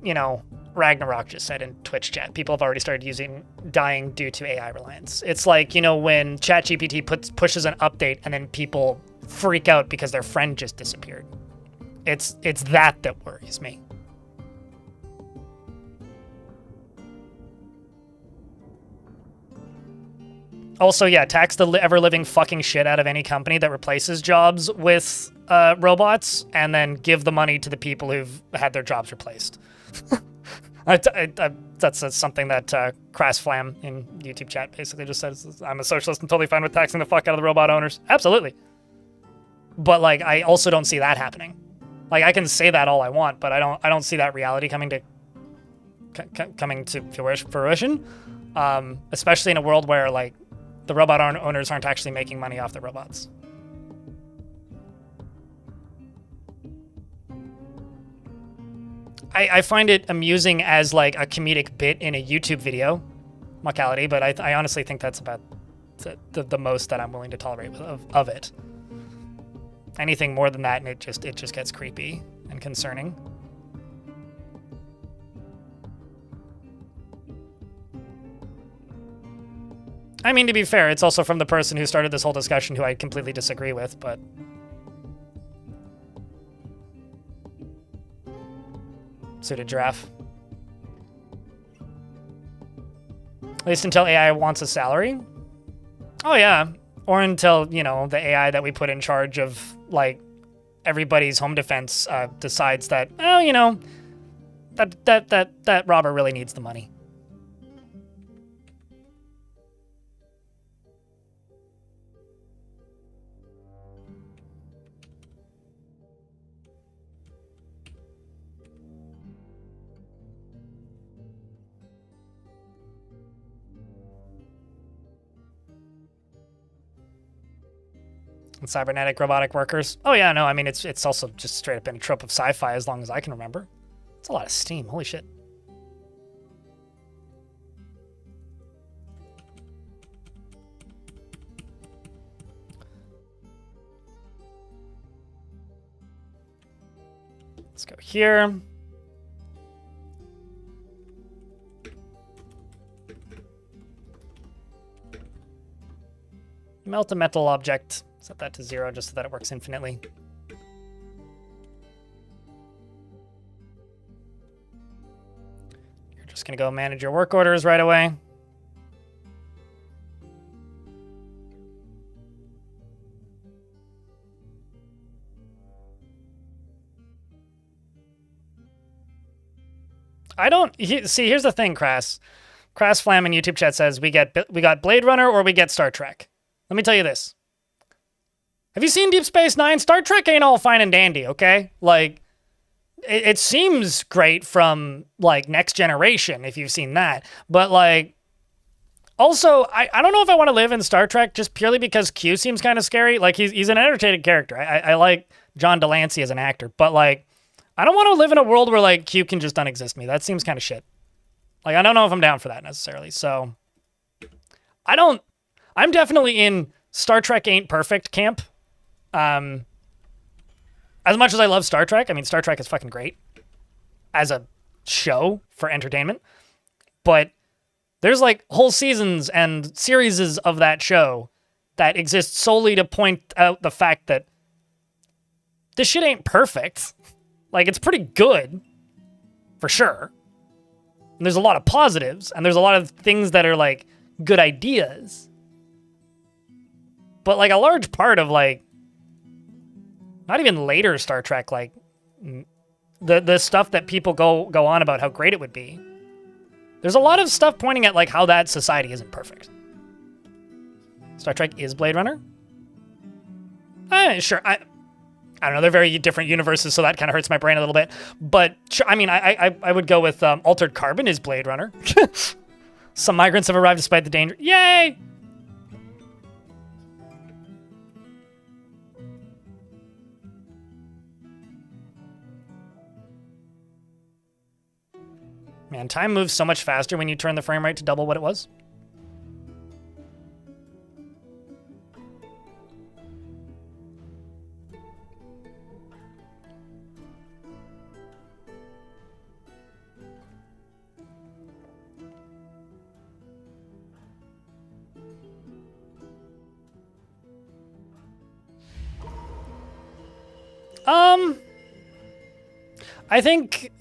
you know, Ragnarok just said in Twitch chat. People have already started dying due to AI reliance. It's like, you know, when ChatGPT pushes an update and then people freak out because their friend just disappeared. It's that worries me. Also, yeah, tax the ever-living fucking shit out of any company that replaces jobs with robots, and then give the money to the people who've had their jobs replaced. That's something that Crass Flam in YouTube chat basically just says. I'm a socialist and totally fine with taxing the fuck out of the robot owners. Absolutely. But like, I also don't see that happening. Like, I can say that all I want, but I don't see that reality coming to fruition. Especially in a world where like the robot owners aren't actually making money off the robots. I find it amusing as like a comedic bit in a YouTube video, Macality, but I honestly think that's about the most that I'm willing to tolerate of it. Anything more than that, and it just gets creepy and concerning. I mean, to be fair, it's also from the person who started this whole discussion who I completely disagree with, but... Suited giraffe. At least until AI wants a salary? Oh yeah. Or until, you know, the AI that we put in charge of, like, everybody's home defense decides that, oh, you know, that robber really needs the money. And cybernetic robotic workers. Oh yeah, no, I mean it's also just straight up been a trope of sci-fi as long as I can remember. It's a lot of steam. Holy shit. Let's go here. Melt a metal object. Set that to 0 just so that it works infinitely. You're just going to go manage your work orders right away. I don't see. Here's the thing, Crass. Crass Flam in YouTube chat says we got Blade Runner or we get Star Trek. Let me tell you this. Have you seen Deep Space Nine? Star Trek ain't all fine and dandy, okay? Like, it seems great from, like, Next Generation, if you've seen that. But, like, also, I don't know if I want to live in Star Trek just purely because Q seems kind of scary. Like, he's an entertaining character. I like John Delancey as an actor. But, like, I don't want to live in a world where, like, Q can just unexist me. That seems kind of shit. Like, I don't know if I'm down for that necessarily. So, I'm definitely in Star Trek ain't perfect camp. As much as I love Star Trek, I mean, Star Trek is fucking great as a show for entertainment. But there's like whole seasons and series of that show that exist solely to point out the fact that this shit ain't perfect. Like, it's pretty good, for sure. And there's a lot of positives, and there's a lot of things that are like good ideas. But like a large part of like, not even later Star Trek, like the stuff that people go on about how great it would be. There's a lot of stuff pointing at like how that society isn't perfect. Star Trek is Blade Runner? Sure. I don't know. They're very different universes, so that kind of hurts my brain a little bit. But sure, I mean, I would go with Altered Carbon is Blade Runner. Some migrants have arrived despite the danger. Yay! Man, time moves so much faster when you turn the frame rate to double what it was. I think...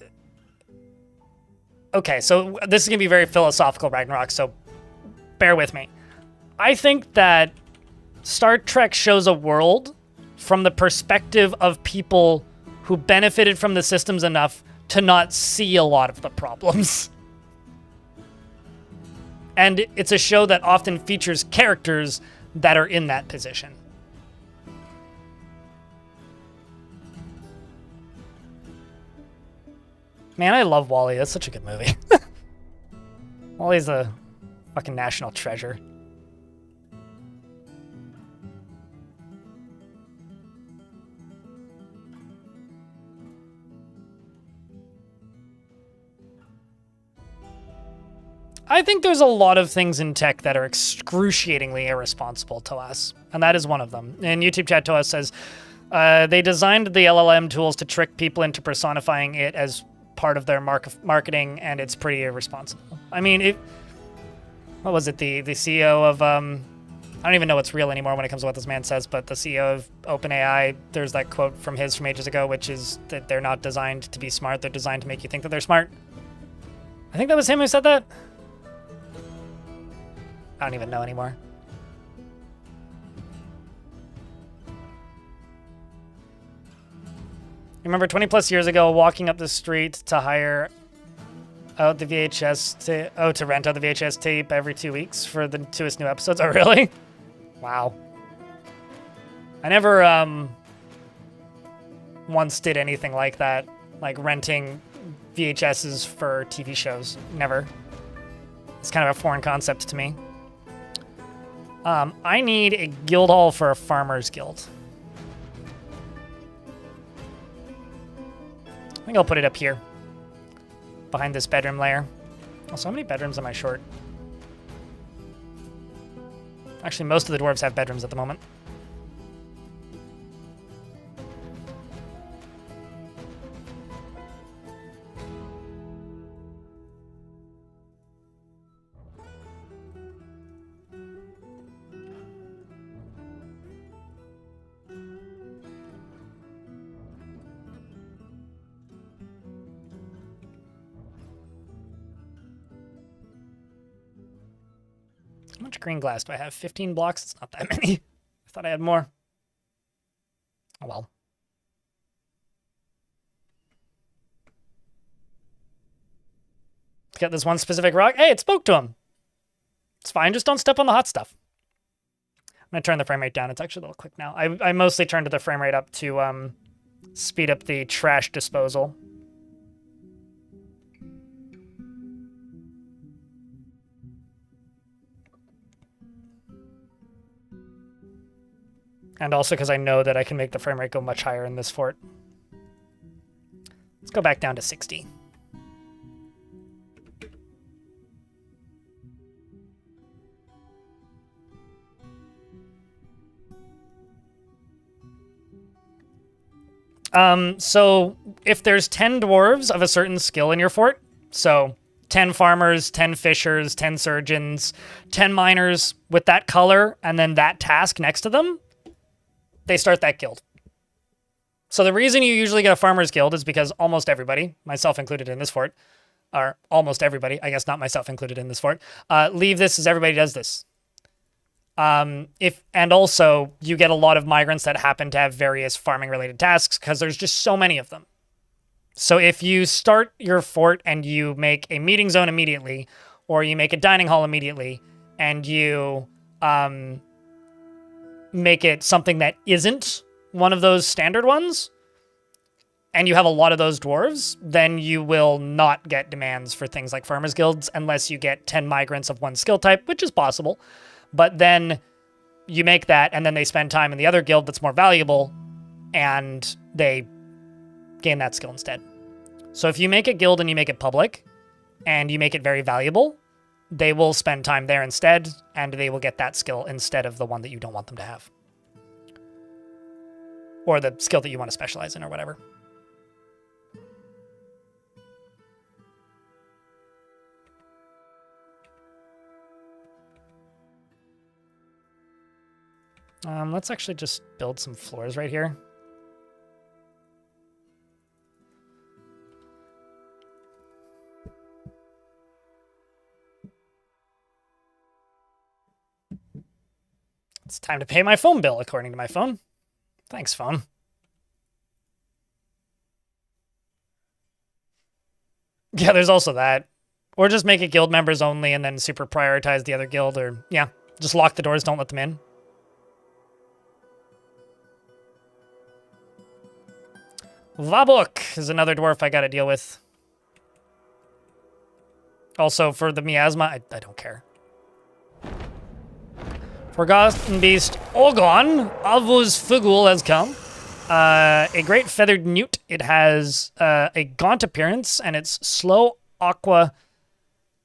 Okay, so this is going to be very philosophical, Ragnarok, so bear with me. I think that Star Trek shows a world from the perspective of people who benefited from the systems enough to not see a lot of the problems. And it's a show that often features characters that are in that position. Man, I love WALL-E. That's such a good movie. WALL-E's a fucking national treasure. I think there's a lot of things in tech that are excruciatingly irresponsible to us, and that is one of them. And YouTube chat to us says, they designed the LLM tools to trick people into personifying it as part of their marketing, and it's pretty irresponsible. I mean, what was it? The CEO of, I don't even know what's real anymore when it comes to what this man says, but the CEO of OpenAI, there's that quote from ages ago, which is that they're not designed to be smart, they're designed to make you think that they're smart. I think that was him who said that. I don't even know anymore. Remember 20 plus years ago, walking up the street to hire out the VHS to rent out the VHS tape every 2 weeks for the newest new episodes. Oh, really? Wow. I never once did anything like that, like renting VHSs for TV shows. Never. It's kind of a foreign concept to me. I need a guild hall for a farmer's guild. I think I'll put it up here, behind this bedroom layer. Also, how many bedrooms am I short? Actually, most of the dwarves have bedrooms at the moment. How much green glass do I have? 15 blocks? It's not that many. I thought I had more. Oh well. Let's get this one specific rock. Hey, it spoke to him. It's fine, just don't step on the hot stuff. I'm gonna turn the frame rate down. It's actually a little quick now. I mostly turned the frame rate up to speed up the trash disposal. And also because I know that I can make the frame rate go much higher in this fort. Let's go back down to 60. So if there's 10 dwarves of a certain skill in your fort, so 10 farmers, 10 fishers, 10 surgeons, 10 miners with that color, and then that task next to them, they start that guild. So the reason you usually get a farmer's guild is because almost everybody, myself included in this fort, or almost everybody, I guess not myself included in this fort, leave this as everybody does this. And also you get a lot of migrants that happen to have various farming related tasks because there's just so many of them. So if you start your fort and you make a meeting zone immediately, or you make a dining hall immediately, and you make it something that isn't one of those standard ones, and you have a lot of those dwarves, then you will not get demands for things like farmers guilds unless you get 10 migrants of one skill type, which is possible. But then you make that, and then they spend time in the other guild that's more valuable, and they gain that skill instead. So if you make a guild and you make it public, and you make it very valuable, they will spend time there instead, and they will get that skill instead of the one that you don't want them to have. Or the skill that you want to specialize in, or whatever. Let's actually just build some floors right here. It's time to pay my phone bill, according to my phone. Thanks, phone. Yeah, there's also that. Or just make it guild members only and then super prioritize the other guild, or, yeah, just lock the doors, don't let them in. Vabuk is another dwarf I gotta deal with. Also, for the miasma, I don't care. Forgotten Beast Ogon, Avuz Fugul has come. A great feathered newt. It has a gaunt appearance, and it's slow aqua.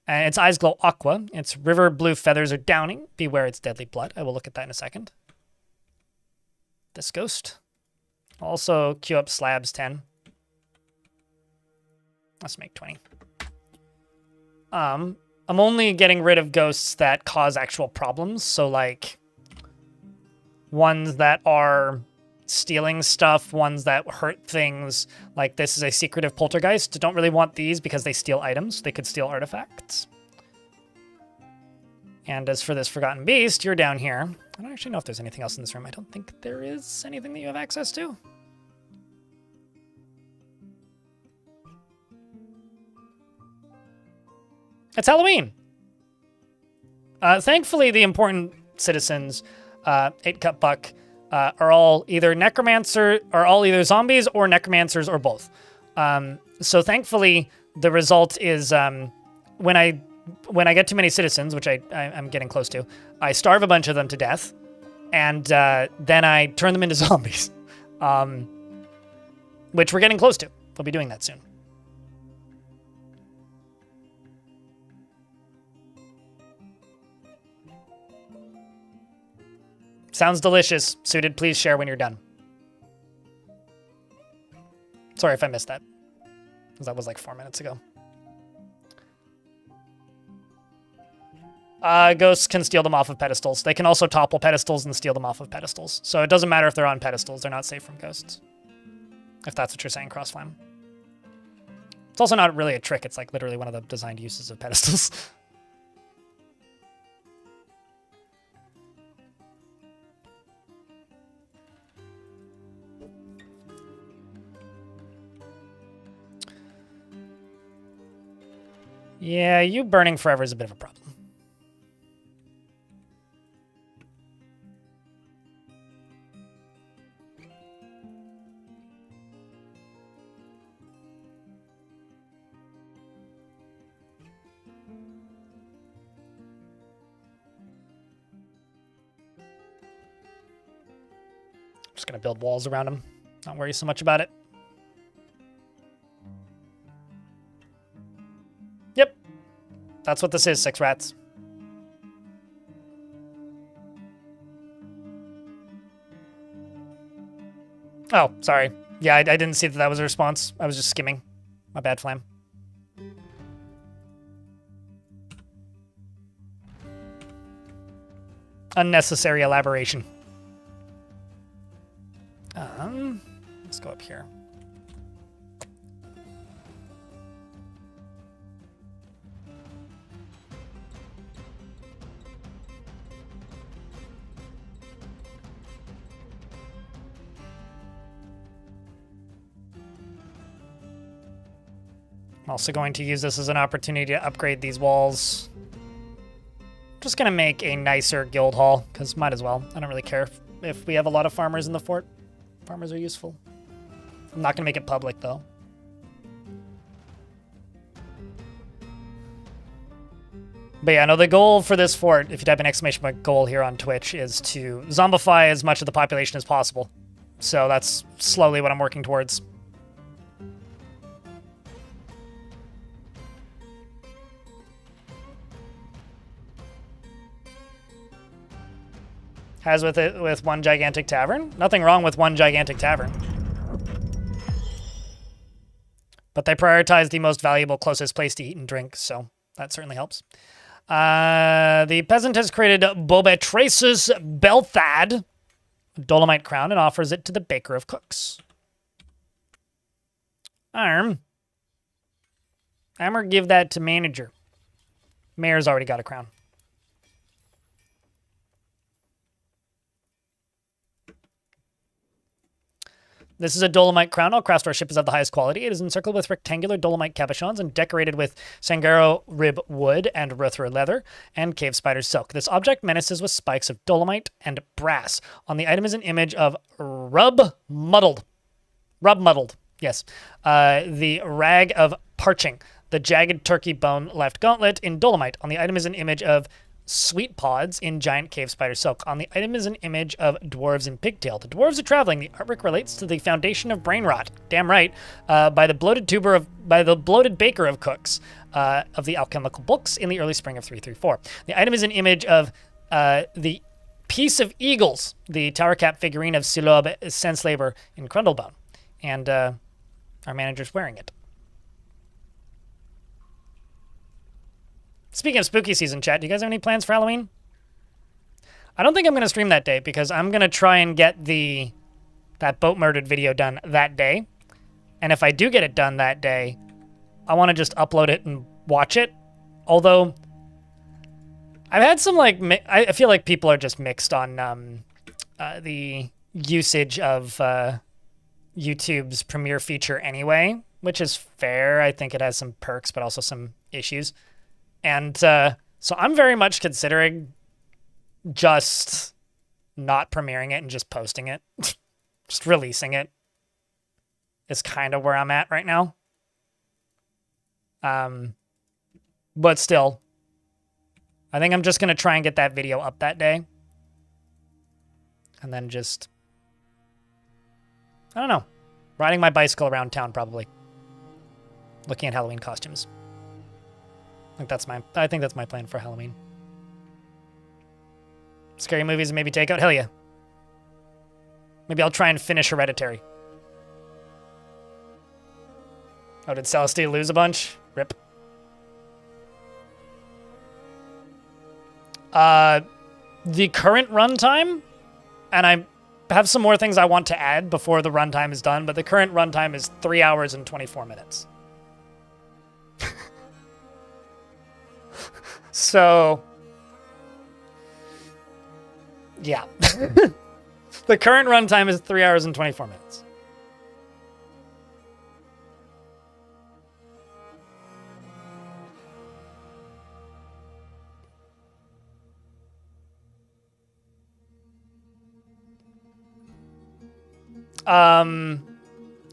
And its eyes glow aqua. Its river blue feathers are downing. Beware its deadly blood. I will look at that in a second. This ghost. Also queue up slabs 10. Let's make 20. I'm only getting rid of ghosts that cause actual problems. So like ones that are stealing stuff, ones that hurt things. Like this is a secretive poltergeist. Don't really want these because they steal items. They could steal artifacts. And as for this Forgotten Beast, you're down here. I don't actually know if there's anything else in this room. I don't think there is anything that you have access to. It's Halloween. Thankfully, the important citizens, 8-Cup Buck, are all either either zombies or necromancers or both. So thankfully, the result is when I when I get too many citizens, which I'm getting close to, I starve a bunch of them to death, and then I turn them into zombies, which we're getting close to. We'll be doing that soon. Sounds delicious. Suited, please share when you're done. Sorry if I missed that, because that was like 4 minutes ago. Ghosts can steal them off of pedestals. They can also topple pedestals and steal them off of pedestals. So it doesn't matter if they're on pedestals. They're not safe from ghosts. If that's what you're saying, Crossflam. It's also not really a trick. It's like literally one of the designed uses of pedestals. Yeah, you burning forever is a bit of a problem. Just gonna build walls around him. Not worry so much about it. Yep. That's what this is, 6 rats. Oh, sorry. Yeah, I didn't see that that was a response. I was just skimming. My bad, Flam. Unnecessary elaboration. Let's go up here. I'm also going to use this as an opportunity to upgrade these walls. Just gonna make a nicer guild hall, because might as well. I don't really care if we have a lot of farmers in the fort. Farmers are useful. I'm not gonna make it public though. But yeah, no, the goal for this fort, if you type an exclamation point goal here on Twitch, is to zombify as much of the population as possible. So that's slowly what I'm working towards. As with one gigantic tavern. Nothing wrong with one gigantic tavern. But they prioritize the most valuable, closest place to eat and drink, so that certainly helps. The peasant has created Bobetrace's Belthad, Dolomite crown, and offers it to the Baker of Cooks. Armor, give that to manager. Mayor's already got a crown. This is a Dolomite crown. All craft ship is of the highest quality. It is encircled with rectangular Dolomite cabochons and decorated with Sangaro rib wood and Ruthra leather and cave spider silk. This object menaces with spikes of Dolomite and brass. On the item is an image of Rub Muddled, yes. The rag of parching. The jagged turkey bone left gauntlet in Dolomite. On the item is an image of sweet pods in giant cave spider silk. On the item is an image of dwarves in pigtail. The dwarves are traveling. The artwork relates to the foundation of brain rot. Damn right. By the bloated baker of cooks of the alchemical books in the early spring of 334. The item is an image of the piece of eagles, the tower cap figurine of Silob Senslaber in Crundlebone, and our manager's wearing it. Speaking of spooky season, chat, do you guys have any plans for Halloween? I don't think I'm going to stream that day because I'm going to try and get that boat murdered video done that day. And if I do get it done that day, I want to just upload it and watch it. Although, I've had some, I feel like people are just mixed on the usage of YouTube's premiere feature anyway, which is fair. I think it has some perks, but also some issues. And so I'm very much considering just not premiering it and just posting it. Just releasing it is kind of where I'm at right now. But still, I think I'm just going to try and get that video up that day. And then just, I don't know, riding my bicycle around town probably. Looking at Halloween costumes. I think that's my plan for Halloween. Scary movies and maybe takeout? Hell yeah. Maybe I'll try and finish Hereditary. Oh, did Celestine lose a bunch? Rip. The current runtime, and I have some more things I want to add before the runtime is done, but the current runtime is 3 hours and 24 minutes. So, yeah. The current runtime is 3 hours and 24 minutes.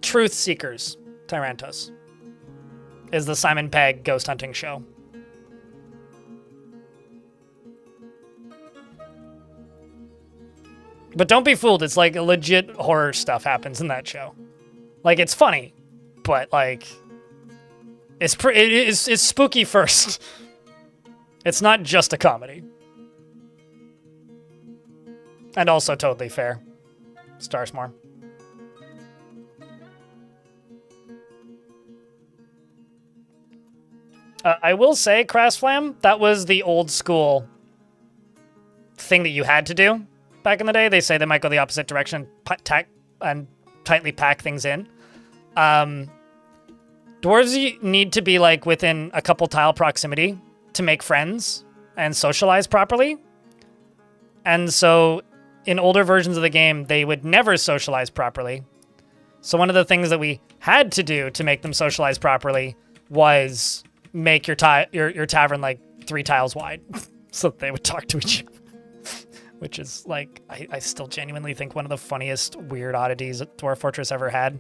Truth Seekers, Tyrantos, is the Simon Pegg ghost hunting show. But don't be fooled, it's like legit horror stuff happens in that show. Like, it's funny, but like, it's spooky first. It's not just a comedy. And also totally fair. Stars more. I will say, Crashflam, that was the old school thing that you had to do back in the day. They say they might go the opposite direction and tightly pack things in. Dwarves need to be like within a couple tile proximity to make friends and socialize properly. And so in older versions of the game, they would never socialize properly. So one of the things that we had to do to make them socialize properly was make your tavern like 3 tiles wide so that they would talk to each other. Which is, like, I still genuinely think one of the funniest weird oddities that Dwarf Fortress ever had.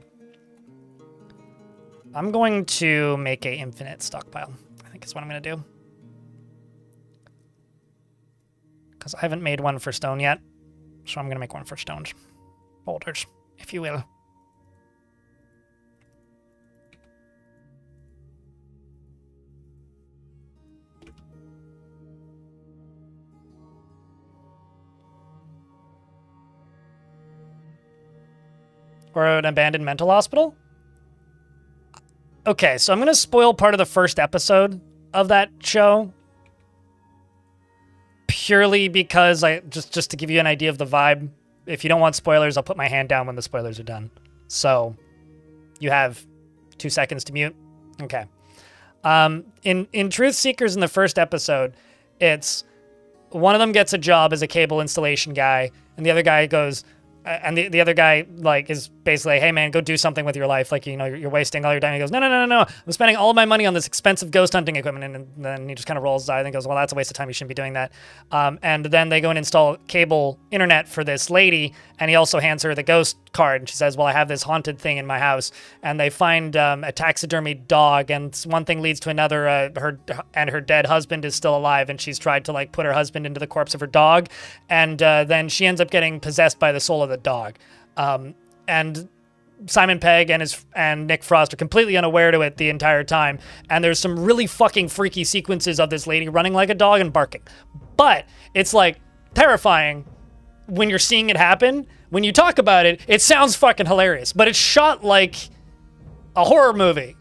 I'm going to make a infinite stockpile, I think is what I'm going to do. Because I haven't made one for stone yet, so I'm going to make one for stones. Boulders, if you will. Or an abandoned mental hospital? Okay, so I'm going to spoil part of the first episode of that show. Purely because just to give you an idea of the vibe. If you don't want spoilers, I'll put my hand down when the spoilers are done. So, you have 2 seconds to mute. Okay. In Truth Seekers in the first episode, it's one of them gets a job as a cable installation guy, and the other guy goes... and the other guy, like, is basically like, hey, man, go do something with your life. Like, you know, you're wasting all your time. He goes, no. I'm spending all of my money on this expensive ghost hunting equipment. And then he just kind of rolls his eye and goes, well, that's a waste of time. You shouldn't be doing that. And then they go and install cable internet for this lady. And he also hands her the ghost card. And she says, well, I have this haunted thing in my house. And they find a taxidermied dog. And one thing leads to another. Her dead husband is still alive. And she's tried to, like, put her husband into the corpse of her dog. And then she ends up getting possessed by the soul of the dog. And Simon Pegg and Nick Frost are completely unaware to it the entire time. And there's some really fucking freaky sequences of this lady running like a dog and barking. But it's like terrifying when you're seeing it happen. When you talk about it, it sounds fucking hilarious. But it's shot like a horror movie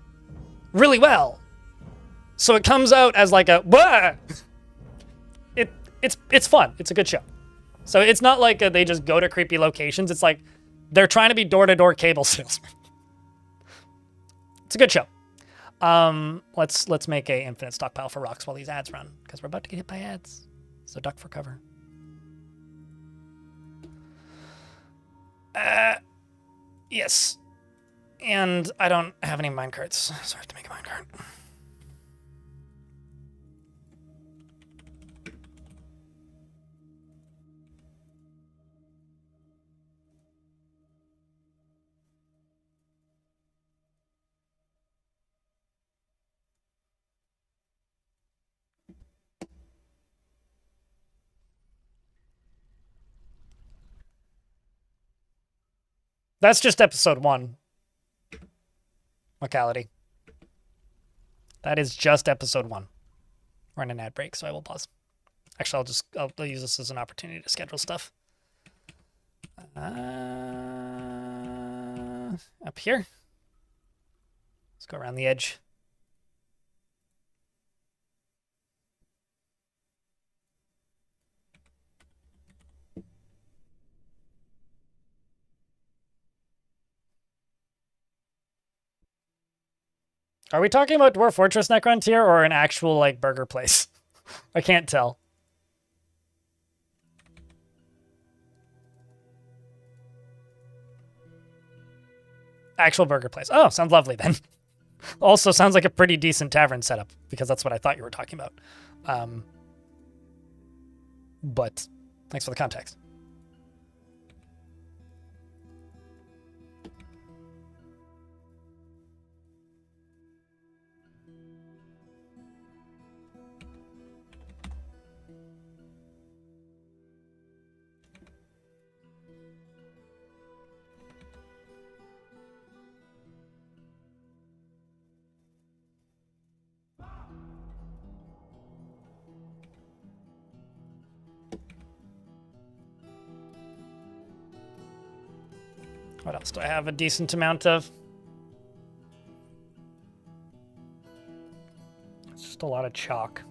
really well. So it comes out as like a... Wah! It's fun. It's a good show. So it's not like they just go to creepy locations. It's like they're trying to be door-to-door cable salesmen. It's a good show. Let's make a infinite stockpile for rocks while these ads run, because we're about to get hit by ads. So duck for cover. Yes. And I don't have any minecarts, so I have to make a minecart. That's just episode 1. Locality. That is just episode 1. We're in an ad break, so I will pause. Actually, I'll use this as an opportunity to schedule stuff. Up here. Let's go around the edge. Are we talking about Dwarf Fortress Necrontier or an actual, like, burger place? I can't tell. Actual burger place. Oh, sounds lovely then. Also sounds like a pretty decent tavern setup, because that's what I thought you were talking about. But thanks for the context. What else do I have a decent amount of? It's just a lot of chalk.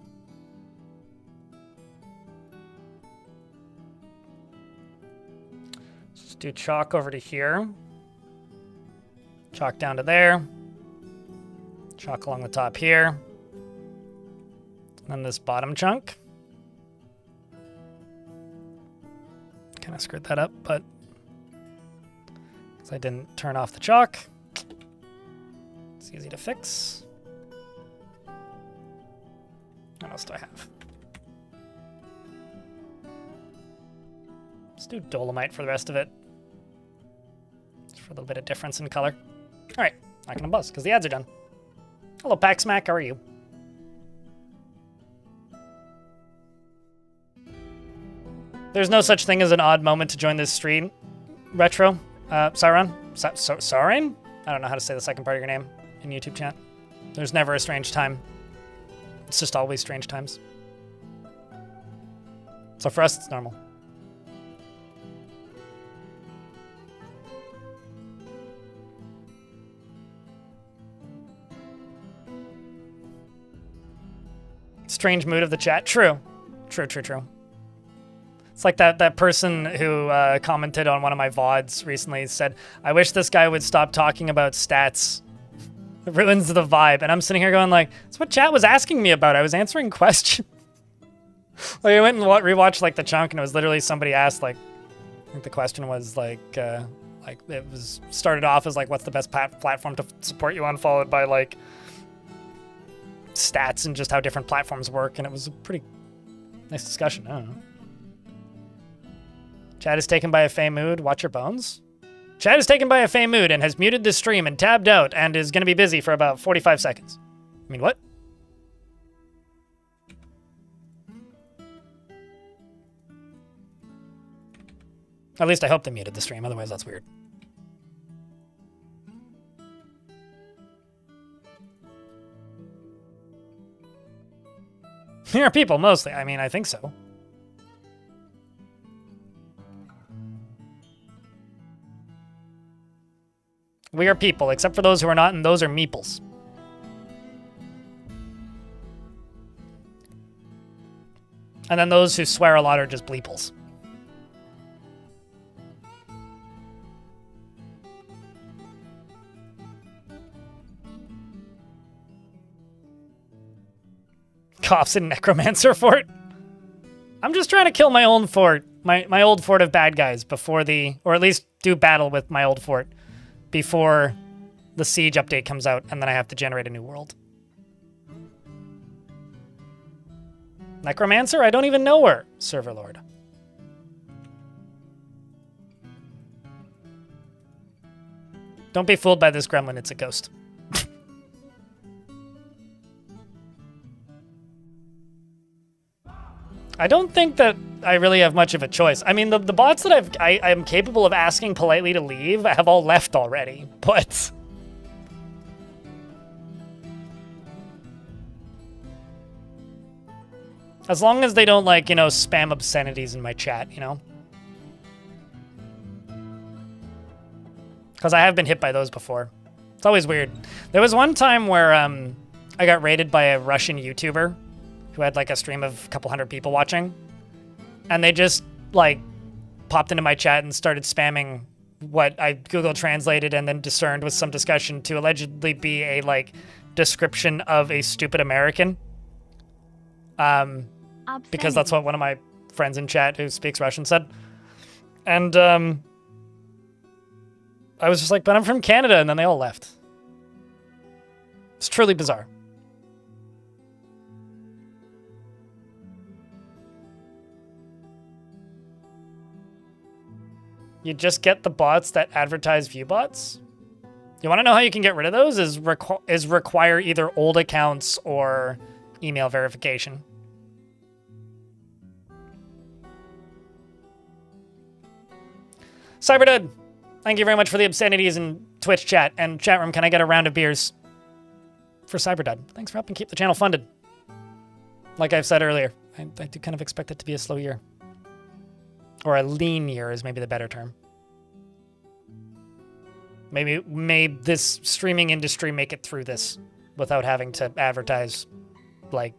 Let's just do chalk over to here. Chalk down to there. Chalk along the top here. And then this bottom chunk. Kind of screwed that up, but I didn't turn off the chalk. It's easy to fix. What else do I have? Let's do dolomite for the rest of it. Just for a little bit of difference in color. All right, not gonna buzz because the ads are done. Hello, Paxmac, how are you? There's no such thing as an odd moment to join this stream. Retro. Sauron? Sauron? I don't know how to say the second part of your name in YouTube chat. There's never a strange time. It's just always strange times. So for us, it's normal. Strange mood of the chat. True. True. It's like that person who commented on one of my VODs recently said, I wish this guy would stop talking about stats. It ruins the vibe. And I'm sitting here going like, that's what chat was asking me about. I was answering questions. Like I went and rewatched like the chunk and it was literally somebody asked like, I think the question was like it was started off as like, what's the best platform to support you on, followed by like stats and just how different platforms work. And it was a pretty nice discussion. I don't know. Chat is taken by a fey mood. Watch your bones. Chat is taken by a fey mood and has muted the stream and tabbed out and is going to be busy for about 45 seconds. I mean, what? At least I hope they muted the stream. Otherwise, that's weird. Here are people, mostly. I mean, I think so. We are people, except for those who are not, and those are meeples. And then those who swear a lot are just bleeples. Coughs in Necromancer Fort. I'm just trying to kill my own fort, my old fort of bad guys before or at least do battle with my old fort before the siege update comes out, and then I have to generate a new world. Necromancer? I don't even know her, Server Lord. Don't be fooled by this gremlin, it's a ghost. I don't think that I really have much of a choice. I mean, the bots that I'm capable of asking politely to leave have all left already, but... As long as they don't, like, you know, spam obscenities in my chat, you know? Because I have been hit by those before. It's always weird. There was one time where I got raided by a Russian YouTuber who had, like, a stream of a couple hundred people watching. And they just, like, popped into my chat and started spamming what I Google translated and then discerned with some discussion to allegedly be a, like, description of a stupid American. Because that's what one of my friends in chat who speaks Russian said. And I was just like, but I'm from Canada, and then they all left. It's truly bizarre. You just get the bots that advertise view bots? You want to know how you can get rid of those? Is require either old accounts or email verification. Cyberdud, thank you very much for the obscenities in Twitch chat and chat room. Can I get a round of beers for Cyberdud? Thanks for helping keep the channel funded. Like I've said earlier, I do kind of expect it to be a slow year. Or a lean year is maybe the better term. Maybe this streaming industry make it through this without having to advertise, like,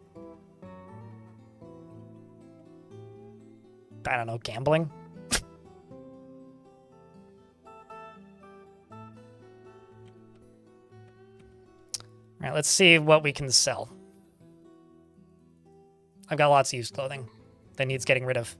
I don't know, gambling? All right, let's see what we can sell. I've got lots of used clothing that needs getting rid of.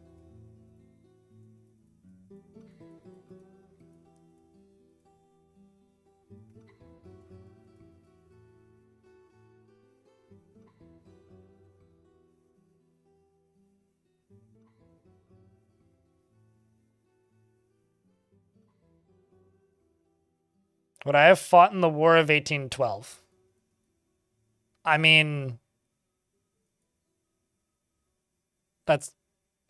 Would I have fought in the War of 1812? I mean, that's,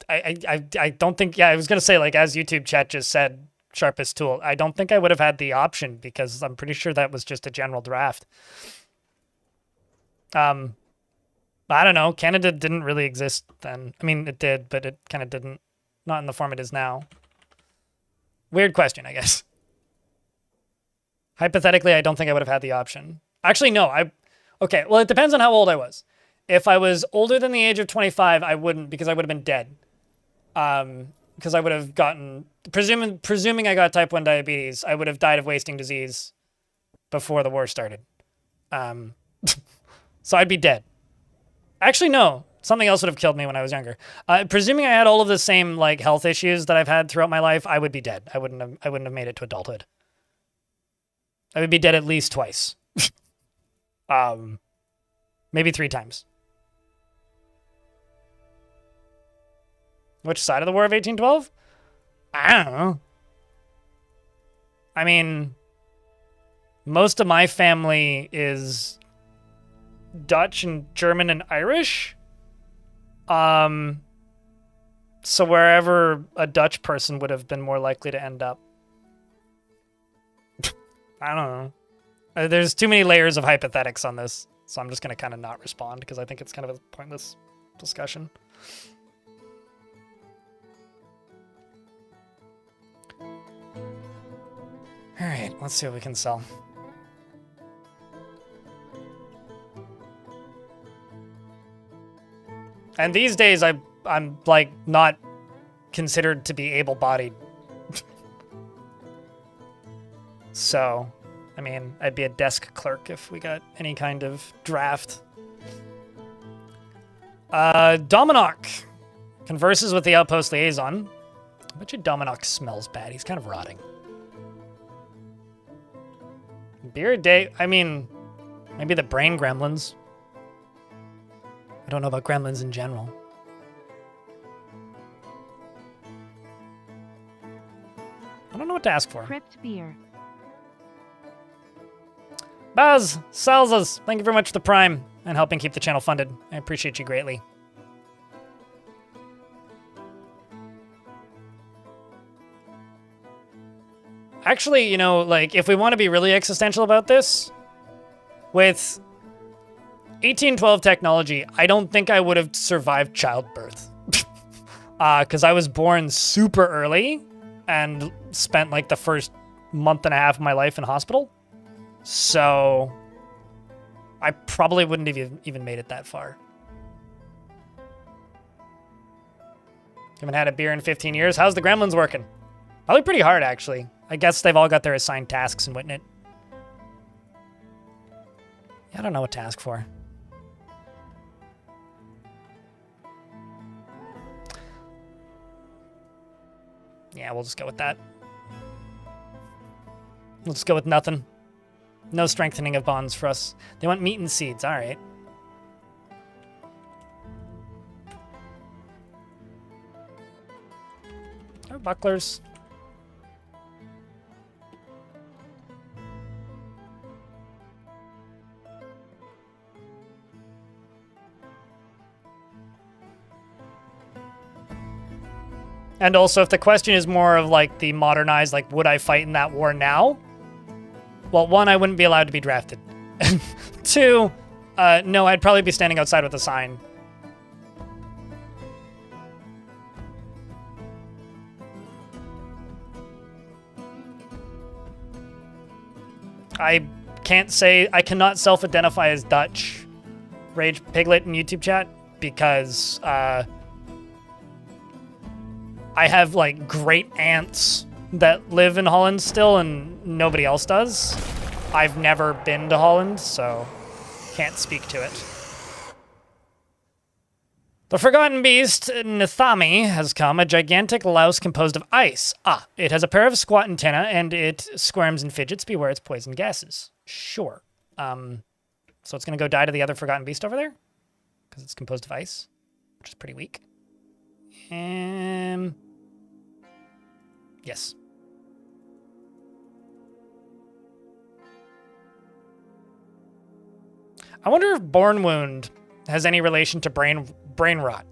I don't think, yeah, I was going to say, like, as YouTube chat just said, sharpest tool. I don't think I would have had the option because I'm pretty sure that was just a general draft. I don't know. Canada didn't really exist then. I mean, it did, but it kind of didn't. Not in the form it is now. Weird question, I guess. Hypothetically, I don't think I would have had the option. Actually, no. Okay, well, it depends on how old I was. If I was older than the age of 25, I wouldn't, because I would have been dead. Because I would have gotten, presuming I got type 1 diabetes, I would have died of wasting disease before the war started. So I'd be dead. Actually, no. Something else would have killed me when I was younger. Presuming I had all of the same, like, health issues that I've had throughout my life, I would be dead. I wouldn't have made it to adulthood. I would be dead at least twice. Maybe 3 times. Which side of the War of 1812? I don't know. I mean, most of my family is Dutch and German and Irish. So wherever a Dutch person would have been more likely to end up. I don't know. There's too many layers of hypothetics on this, so I'm just going to kind of not respond because I think it's kind of a pointless discussion. All right, let's see what we can sell. And these days, I'm like not considered to be able-bodied. So, I mean, I'd be a desk clerk if we got any kind of draft. Dominoc converses with the outpost liaison. I bet you Dominoc smells bad. He's kind of rotting. Beer a day. I mean, maybe the brain gremlins. I don't know about gremlins in general. I don't know what to ask for. Crypt beer. Baz Salzas, thank you very much for the Prime and helping keep the channel funded. I appreciate you greatly. Actually, you know, like, if we want to be really existential about this, with 1812 technology, I don't think I would have survived childbirth. Because I was born super early and spent, like, the first month and a half of my life in hospital. So I probably wouldn't have even made it that far. Haven't had a beer in 15 years. How's the gremlins working? Probably pretty hard, actually. I guess they've all got their assigned tasks in Witnit. Yeah, I don't know what to ask for. Yeah, we'll just go with that. We'll just go with nothing. No strengthening of bonds for us. They want meat and seeds. All right. Or bucklers. And also, if the question is more of like the modernized, like, would I fight in that war now? Well, one, I wouldn't be allowed to be drafted. Two, no, I'd probably be standing outside with a sign. I can't say, I cannot self-identify as Dutch. Rage Piglet in YouTube chat, because I have, like, great aunts that live in Holland still, and nobody else does. I've never been to Holland, so can't speak to it. The Forgotten Beast, Nithami, has come, a gigantic louse composed of ice. Ah, it has a pair of squat antennae, and it squirms and fidgets. Beware its poison gases. Sure. So it's going to go die to the other Forgotten Beast over there? Because it's composed of ice, which is pretty weak. Yes. I wonder if Born Wound has any relation to brain rot.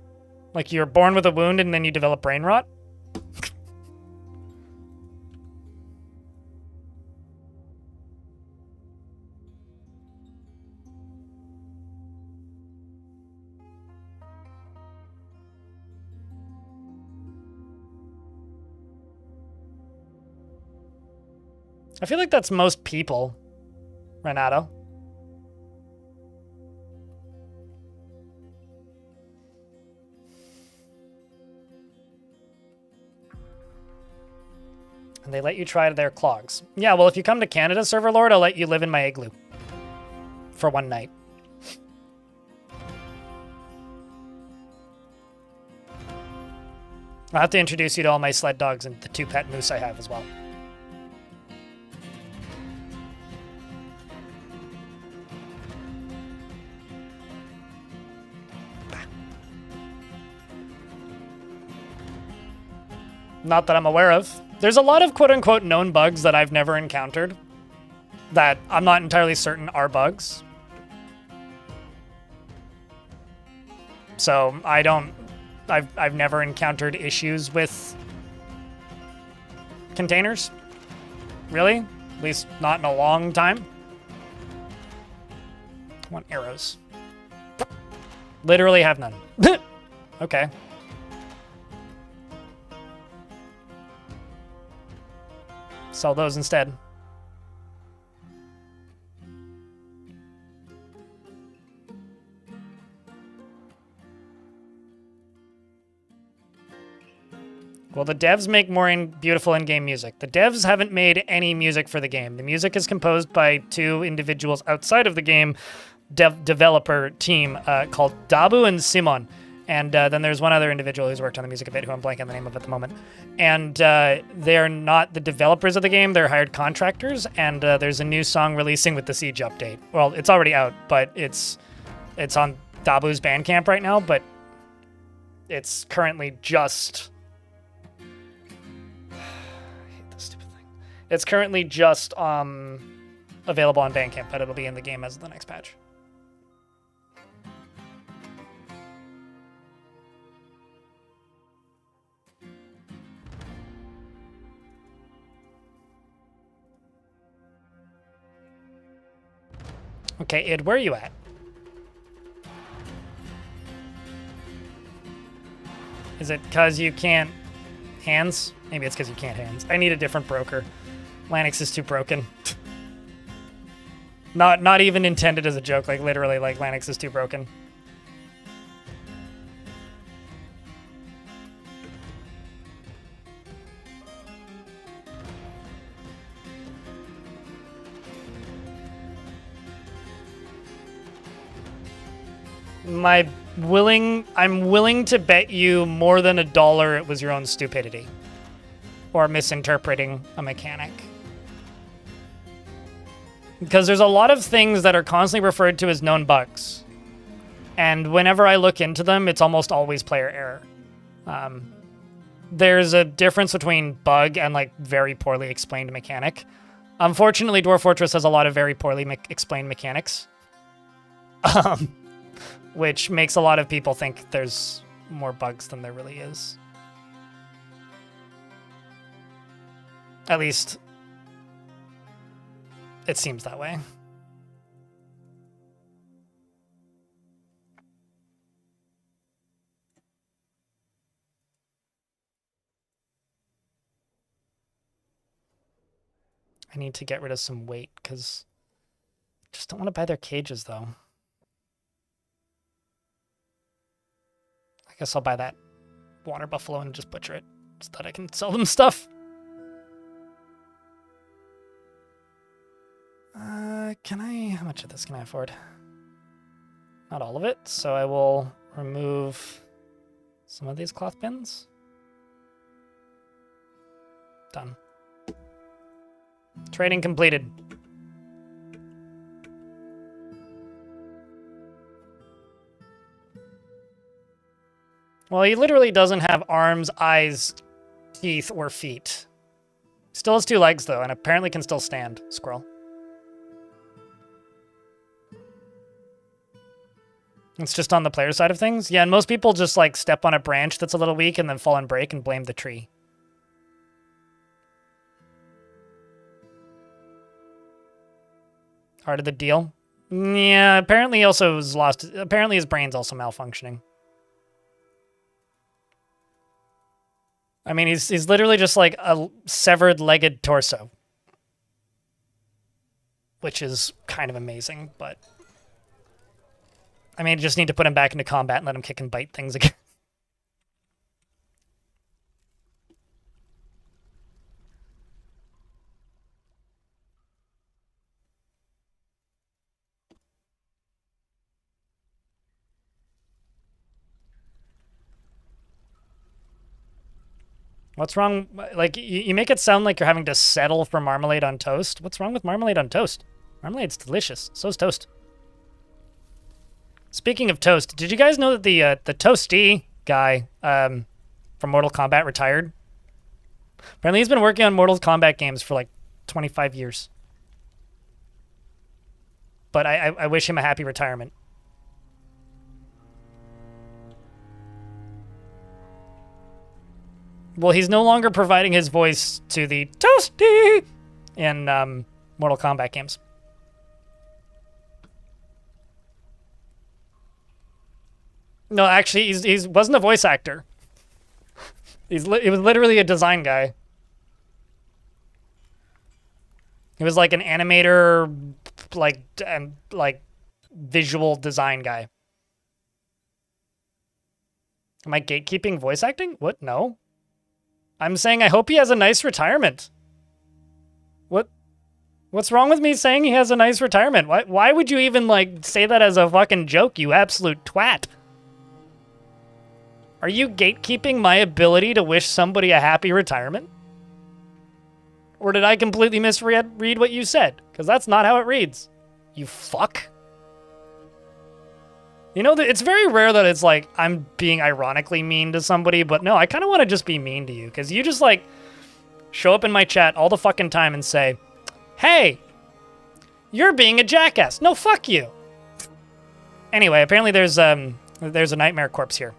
Like, you're born with a wound and then you develop brain rot? I feel like that's most people, Renato. And they let you try their clogs. Yeah, well, if you come to Canada, Server Lord, I'll let you live in my igloo. For one night. I'll have to introduce you to all my sled dogs and the 2 pet moose I have as well. Not that I'm aware of. There's a lot of quote-unquote known bugs that I've never encountered that I'm not entirely certain are bugs. So I've never encountered issues with containers. Really? At least not in a long time. I want arrows. Literally have none. Okay. Sell those instead. Well, the devs make more beautiful in-game music. The devs haven't made any music for the game. The music is composed by 2 individuals outside of the game developer team called Dabu and Simon. And then there's one other individual who's worked on the music of it, who I'm blanking on the name of at the moment. And they're not the developers of the game. They're hired contractors. And there's a new song releasing with the Siege update. Well, it's already out, but it's on Dabu's Bandcamp right now. But it's currently just... I hate this stupid thing. It's currently just available on Bandcamp, but it'll be in the game as the next patch. Okay, Id, where are you at? Is it because you can't hands? Maybe it's because you can't hands. I need a different broker. Lanix is too broken. Not even intended as a joke, like literally, like Lanix is too broken. I'm willing to bet you more than $1 it was your own stupidity. Or misinterpreting a mechanic. Because there's a lot of things that are constantly referred to as known bugs. And whenever I look into them, it's almost always player error. There's a difference between bug and like very poorly explained mechanic. Unfortunately, Dwarf Fortress has a lot of very poorly explained mechanics. Which makes a lot of people think there's more bugs than there really is. At least, it seems that way. I need to get rid of some weight, because I just don't want to buy their cages, though. I guess I'll buy that water buffalo and just butcher it, so that I can sell them stuff. How much of this can I afford? Not all of it, so I will remove some of these cloth bins. Done. Trading completed. Well, he literally doesn't have arms, eyes, teeth, or feet. Still has 2 legs, though, and apparently can still stand. Squirrel. It's just on the player side of things. Yeah, and most people just, like, step on a branch that's a little weak and then fall and break and blame the tree. Heart of the deal? Yeah, apparently he also was lost. Apparently his brain's also malfunctioning. I mean, he's literally just like a severed legged torso. Which is kind of amazing, but... I mean, just need to put him back into combat and let him kick and bite things again. What's wrong? Like, you make it sound like you're having to settle for marmalade on toast. What's wrong with marmalade on toast? Marmalade's delicious. So's toast. Speaking of toast, did you guys know that the Toasty guy from Mortal Kombat retired? Apparently he's been working on Mortal Kombat games for like 25 years. But I wish him a happy retirement. Well, he's no longer providing his voice to the Toasty in Mortal Kombat games. No, actually, he wasn't a voice actor. He was literally a design guy. He was like an animator, like visual design guy. Am I gatekeeping voice acting? What? No. I'm saying I hope he has a nice retirement. What's wrong with me saying he has a nice retirement? Why would you even like say that as a fucking joke, you absolute twat? Are you gatekeeping my ability to wish somebody a happy retirement? Or did I completely misread what you said? Because that's not how it reads. You fuck. You know, it's very rare that it's like I'm being ironically mean to somebody, but no, I kind of want to just be mean to you. Because you just like show up in my chat all the fucking time and say, hey, you're being a jackass. No, fuck you. Anyway, apparently there's a nightmare corpse here.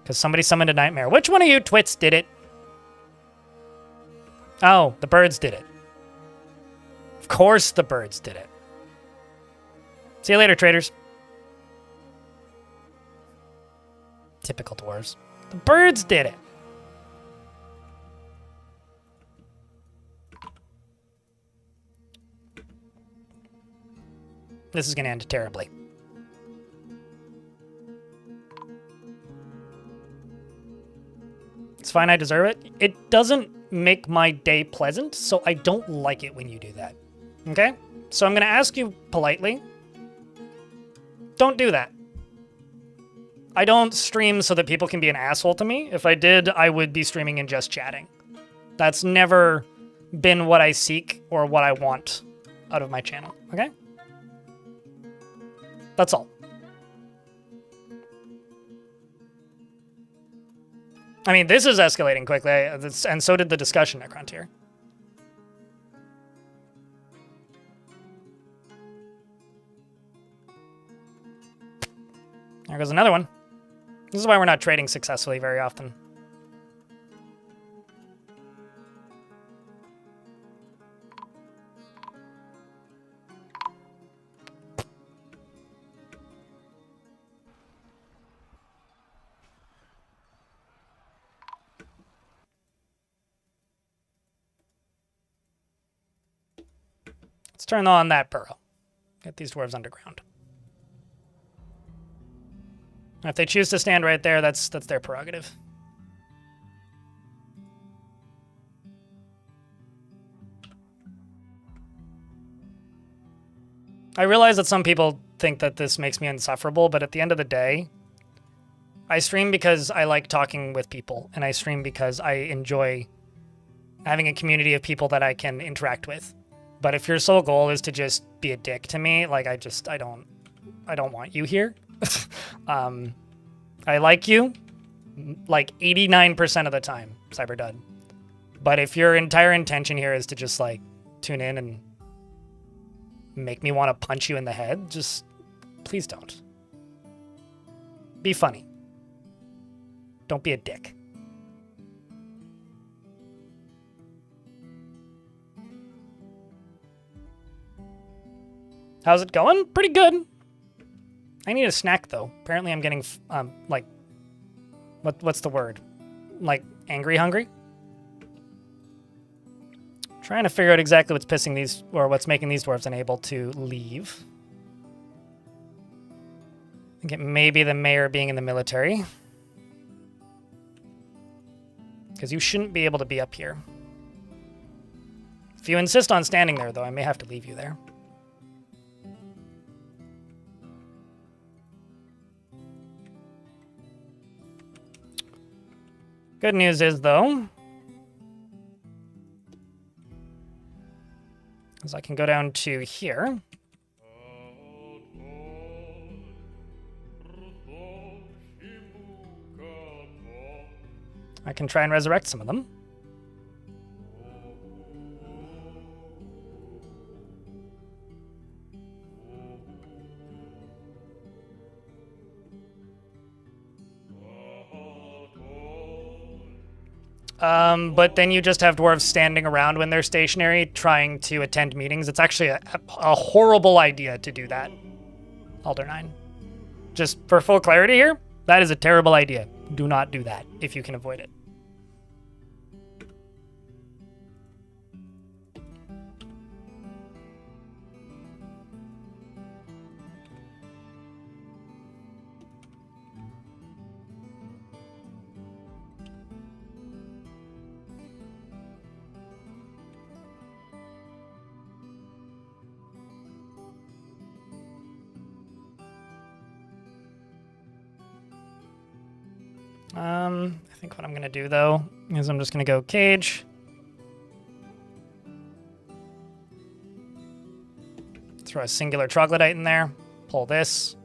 Because somebody summoned a nightmare. Which one of you twits did it? Oh, the birds did it. Of course the birds did it. See you later, traders. Typical dwarves. The birds did it. This is going to end terribly. It's fine, I deserve it. It doesn't make my day pleasant, so I don't like it when you do that. Okay? So I'm going to ask you politely. Don't do that. I don't stream so that people can be an asshole to me. If I did, I would be streaming and just chatting. That's never been what I seek or what I want out of my channel, okay? That's all. I mean, this is escalating quickly, and so did the discussion at Frontier. There goes another one. This is why we're not trading successfully very often. Let's turn on that burrow. Get these dwarves underground. If they choose to stand right there, that's their prerogative. I realize that some people think that this makes me insufferable, but at the end of the day, I stream because I like talking with people, and I stream because I enjoy having a community of people that I can interact with. But if your sole goal is to just be a dick to me, like I don't want you here. I like you like 89% of the time, Cyberdud. But if your entire intention here is to just like tune in and make me want to punch you in the head, just please don't. Be funny. Don't be a dick. How's it going? Pretty good. I need a snack, though. Apparently I'm getting, like, what's the word? Like, angry hungry? Trying to figure out exactly what's pissing these, or what's making these dwarves unable to leave. I think it may be the mayor being in the military. Because you shouldn't be able to be up here. If you insist on standing there, though, I may have to leave you there. Good news is, though, is I can go down to here. I can try and resurrect some of them. But then you just have dwarves standing around when they're stationary, trying to attend meetings. It's actually a horrible idea to do that, Alder 9. Just for full clarity here, that is a terrible idea. Do not do that if you can avoid it. I think what I'm going to do, though, is I'm just going to go cage. Throw a singular troglodyte in there. Pull this.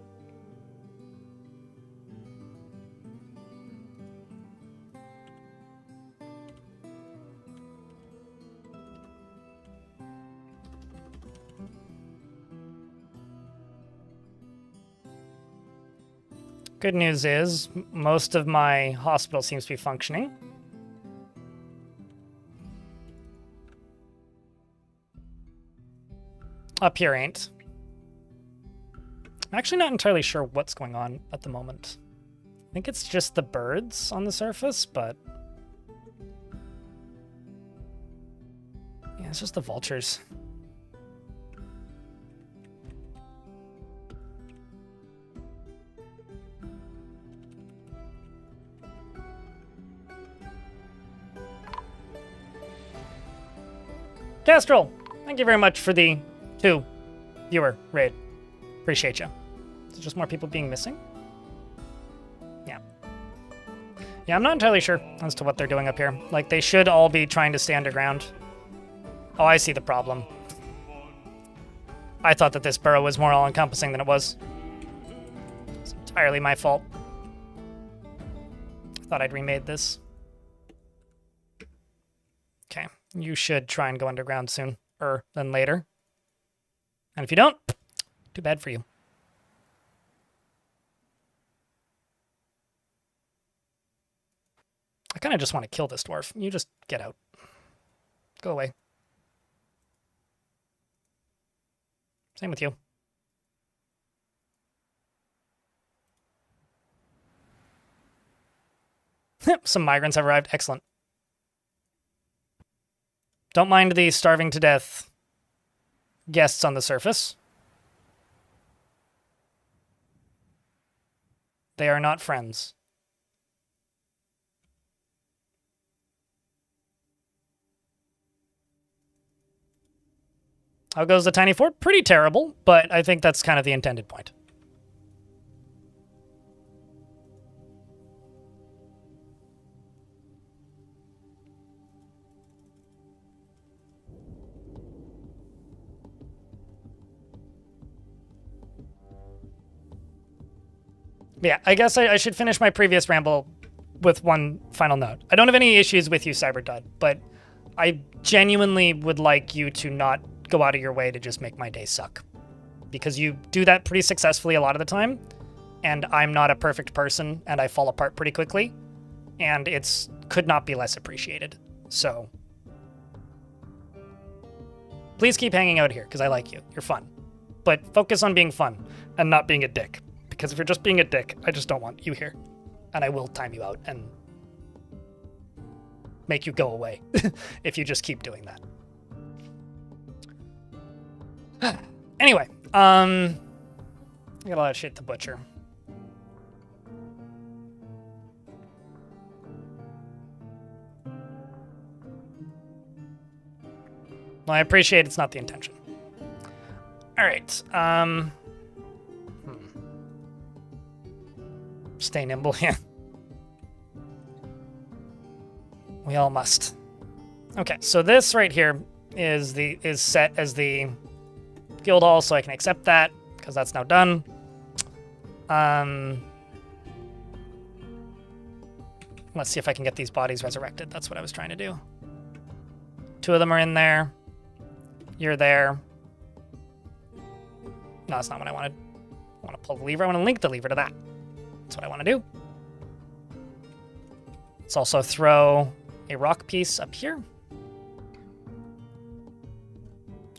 Good news is, most of my hospital seems to be functioning. Up here ain't. I'm actually not entirely sure what's going on at the moment. I think it's just the birds on the surface, but... yeah, it's just the vultures. Castrol, thank you very much for the 2 viewer raid. Appreciate you. Is it just more people being missing? Yeah. Yeah, I'm not entirely sure as to what they're doing up here. Like, they should all be trying to stay underground. Oh, I see the problem. I thought that this burrow was more all-encompassing than it was. It's entirely my fault. I thought I'd remade this. Okay, you should try and go underground sooner than later. And if you don't, too bad for you. I kind of just want to kill this dwarf. You just get out. Go away. Same with you. Some migrants have arrived. Excellent. Don't mind the starving to death guests on the surface. They are not friends. How goes the tiny fort? Pretty terrible, but I think that's kind of the intended point. Yeah, I guess I should finish my previous ramble with one final note. I don't have any issues with you, Cyberdud, but I genuinely would like you to not go out of your way to just make my day suck. Because you do that pretty successfully a lot of the time, and I'm not a perfect person, and I fall apart pretty quickly, and it's could not be less appreciated. So, please keep hanging out here, because I like you. You're fun. But focus on being fun, and not being a dick. Because if you're just being a dick, I just don't want you here. And I will time you out and make you go away if you just keep doing that. Anyway, I got a lot of shit to butcher. Well, I appreciate it's not the intention. All right, Stay nimble, yeah. We all must. Okay, so this right here is set as the guild hall, so I can accept that because that's now done. Let's see if I can get these bodies resurrected. That's what I was trying to do. 2 of them are in there. You're there. No, that's not what I wanted. I want to pull the lever. I want to link the lever to that. That's what I want to do. Let's also throw a rock piece up here.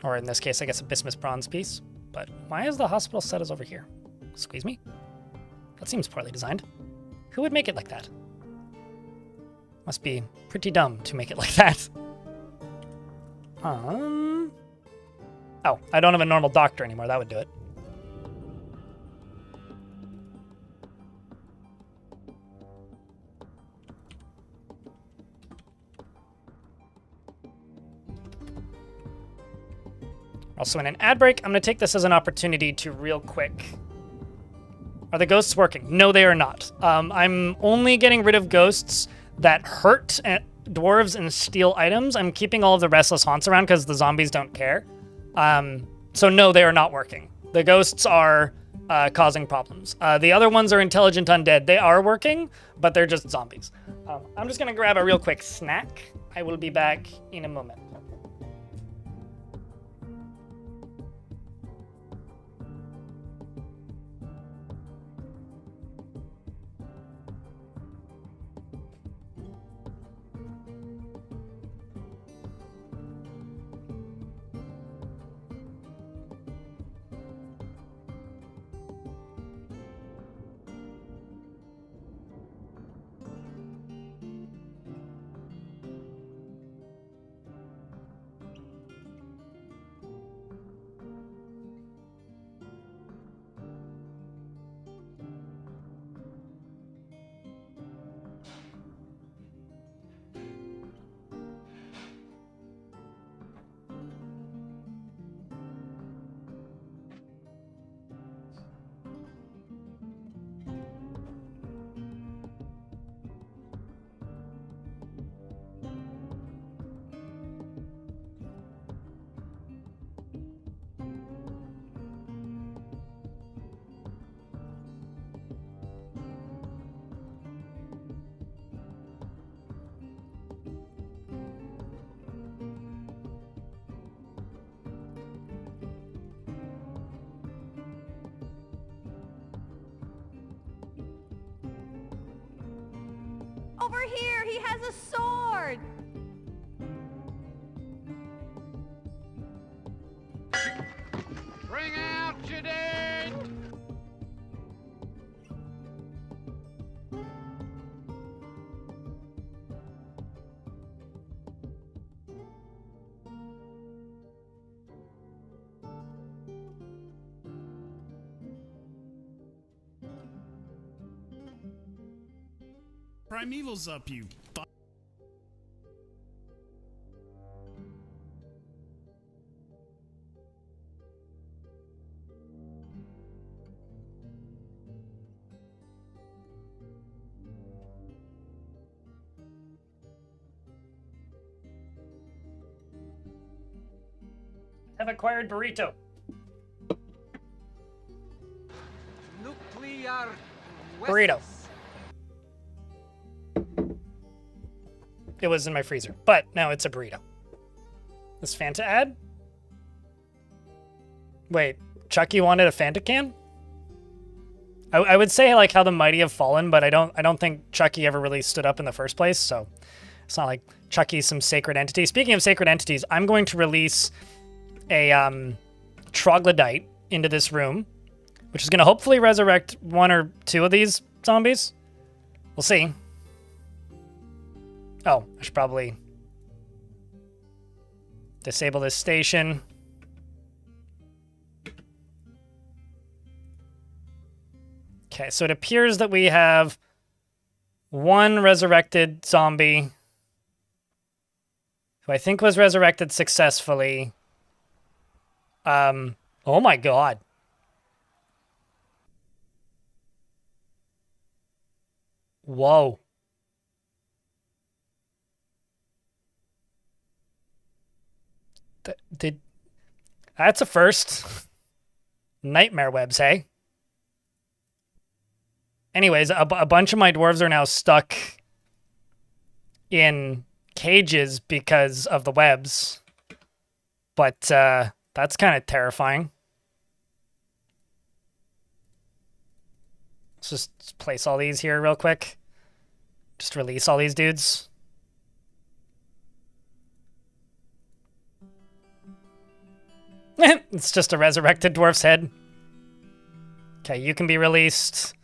Or in this case, I guess a bismuth bronze piece. But why is the hospital set as over here? Squeeze me? That seems poorly designed. Who would make it like that? Must be pretty dumb to make it like that. Oh, I don't have a normal doctor anymore. That would do it. Also in an ad break, I'm going to take this as an opportunity to real quick... Are the ghosts working? No, they are not. I'm only getting rid of ghosts that hurt dwarves and steal items. I'm keeping all of the restless haunts around because the zombies don't care. So no, they are not working. The ghosts are causing problems. The other ones are intelligent undead. They are working, but they're just zombies. I'm just going to grab a real quick snack. I will be back in a moment. Over here, he has a sword. Bring out your dead! Primeval's up, you fuck. Have acquired burrito. Nuclear Burrito. It was in my freezer, but now it's a burrito. Is Fanta ad? Wait, Chucky wanted a Fanta can? I would say like how the mighty have fallen, but I don't think Chucky ever really stood up in the first place, so it's not like Chucky's some sacred entity. Speaking of sacred entities, I'm going to release a troglodyte into this room, which is going to hopefully resurrect one or two of these zombies. We'll see. Oh, I should probably disable this station. Okay, so it appears that we have one resurrected zombie who I think was resurrected successfully. Oh my god. Whoa. That's a first. Nightmare webs, hey? Anyways, a bunch of my dwarves are now stuck in cages because of the webs. But that's kind of terrifying. Let's just place all these here real quick. Just release all these dudes. It's just a resurrected dwarf's head. Okay, you can be released.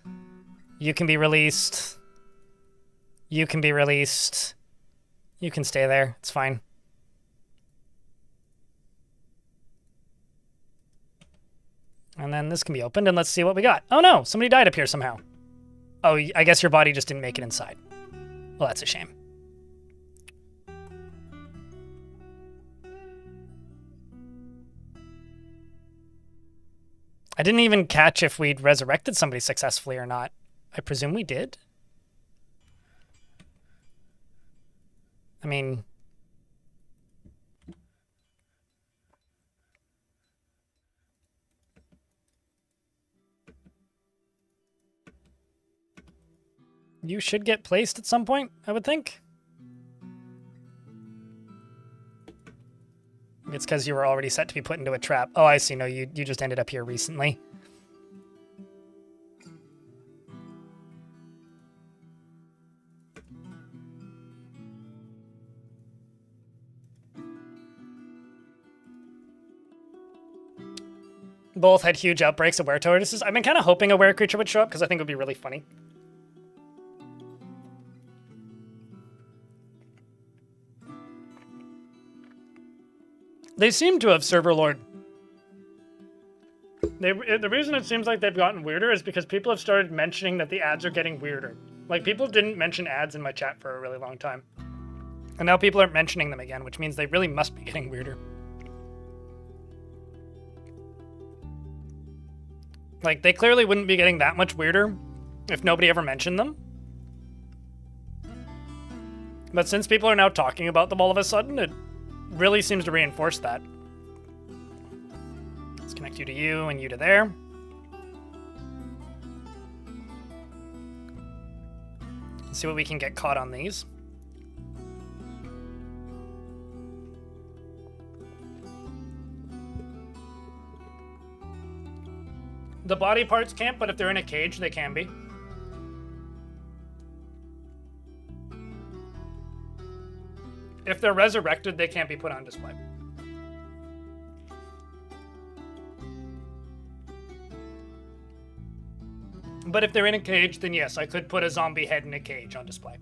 You can be released. You can be released. You can stay there. It's fine. And then this can be opened, and let's see what we got. Oh no, somebody died up here somehow. Oh, I guess your body just didn't make it inside. Well, that's a shame. I didn't even catch if we'd resurrected somebody successfully or not. I presume we did. I mean... You should get placed at some point, I would think. It's because you were already set to be put into a trap. Oh, I see. No, you just ended up here recently. Both had huge outbreaks of were tortoises. I've been kind of hoping a were creature would show up because I think it would be really funny. They seem to have server lord. The reason it seems like they've gotten weirder is because people have started mentioning that the ads are getting weirder. Like, people didn't mention ads in my chat for a really long time. And now people are mentioning them again, which means they really must be getting weirder. Like, they clearly wouldn't be getting that much weirder if nobody ever mentioned them. But since people are now talking about them all of a sudden, it really seems to reinforce that. Let's connect you to you and you to there. Let's see what we can get caught on these. The body parts can't, but if they're in a cage, they can be. If they're resurrected, they can't be put on display. But if they're in a cage, then yes, I could put a zombie head in a cage on display.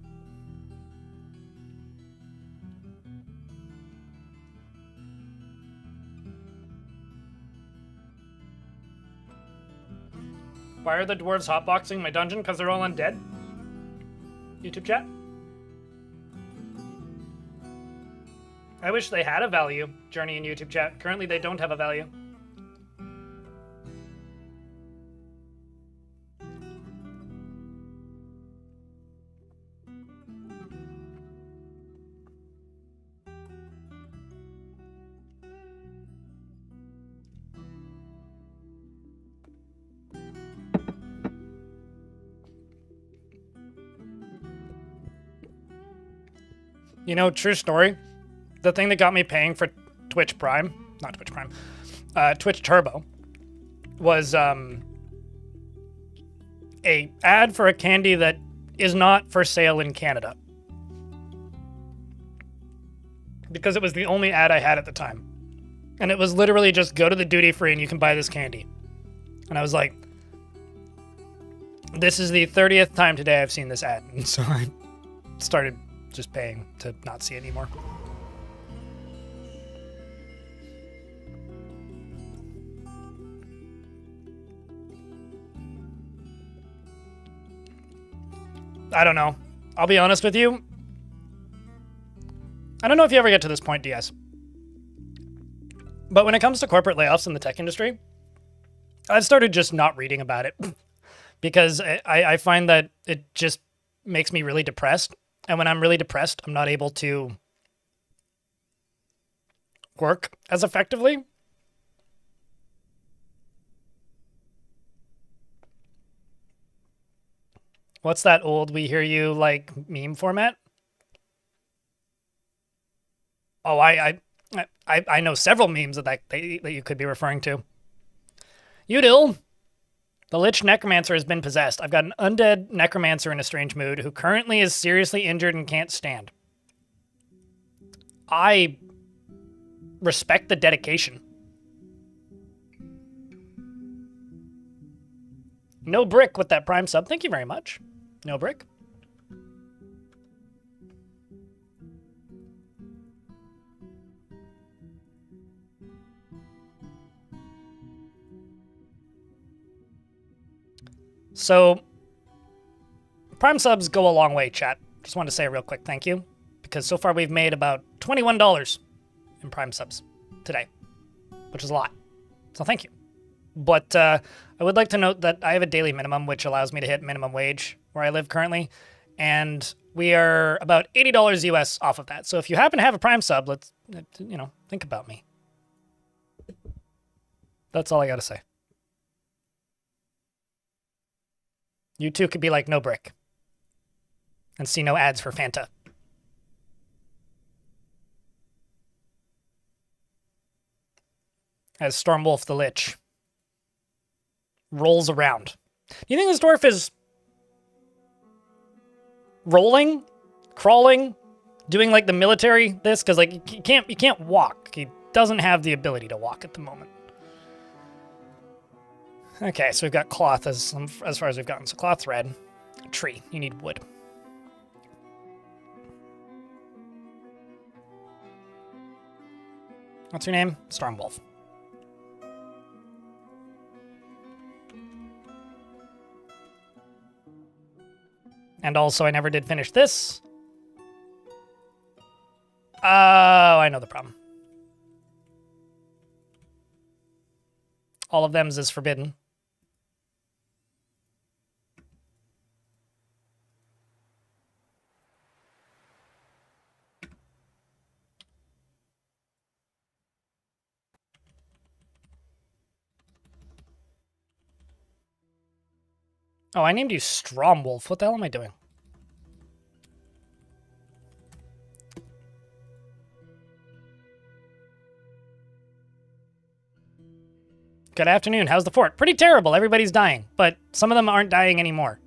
Why are the dwarves hotboxing my dungeon? Because they're all undead? YouTube chat? I wish they had a value, Journey in YouTube chat. Currently, they don't have a value. You know, true story. The thing that got me paying for Twitch Prime, not Twitch Prime, Twitch Turbo, was a ad for a candy that is not for sale in Canada. Because it was the only ad I had at the time. And it was literally just go to the duty free and you can buy this candy. And I was like, this is the 30th time today I've seen this ad. And so I started just paying to not see it anymore. I don't know. I'll be honest with you. I don't know if you ever get to this point, DS. But when it comes to corporate layoffs in the tech industry, I've started just not reading about it because I find that it just makes me really depressed. And when I'm really depressed, I'm not able to work as effectively. What's that old "we hear you" like meme format? Oh, I know several memes that you could be referring to. Udil, the Lich Necromancer has been possessed. I've got an undead necromancer in a strange mood who currently is seriously injured and can't stand. I respect the dedication. No Brick with that Prime sub. Thank you very much. No Brick. So, Prime subs go a long way, chat. Just wanted to say a real quick thank you, because so far we've made about $21 in Prime subs today, which is a lot. So thank you. But I would like to note that I have a daily minimum, which allows me to hit minimum wage where I live currently, and we are about $80 US off of that. So if you happen to have a Prime sub, let's, think about me. That's all I got to say. You too could be like No Brick and see no ads for Fanta. As Stormwolf the Lich rolls around. Do you think this dwarf is rolling, crawling, doing like the military this? Because like he can't walk. He doesn't have the ability to walk at the moment. Okay, so we've got cloth as far as we've gotten. So cloth, thread, tree. You need wood. What's your name? Stormwolf. And also, I never did finish this. Oh, I know the problem. All of them is forbidden. Oh, I named you Stromwolf. What the hell am I doing? Good afternoon. How's the fort? Pretty terrible. Everybody's dying, but some of them aren't dying anymore.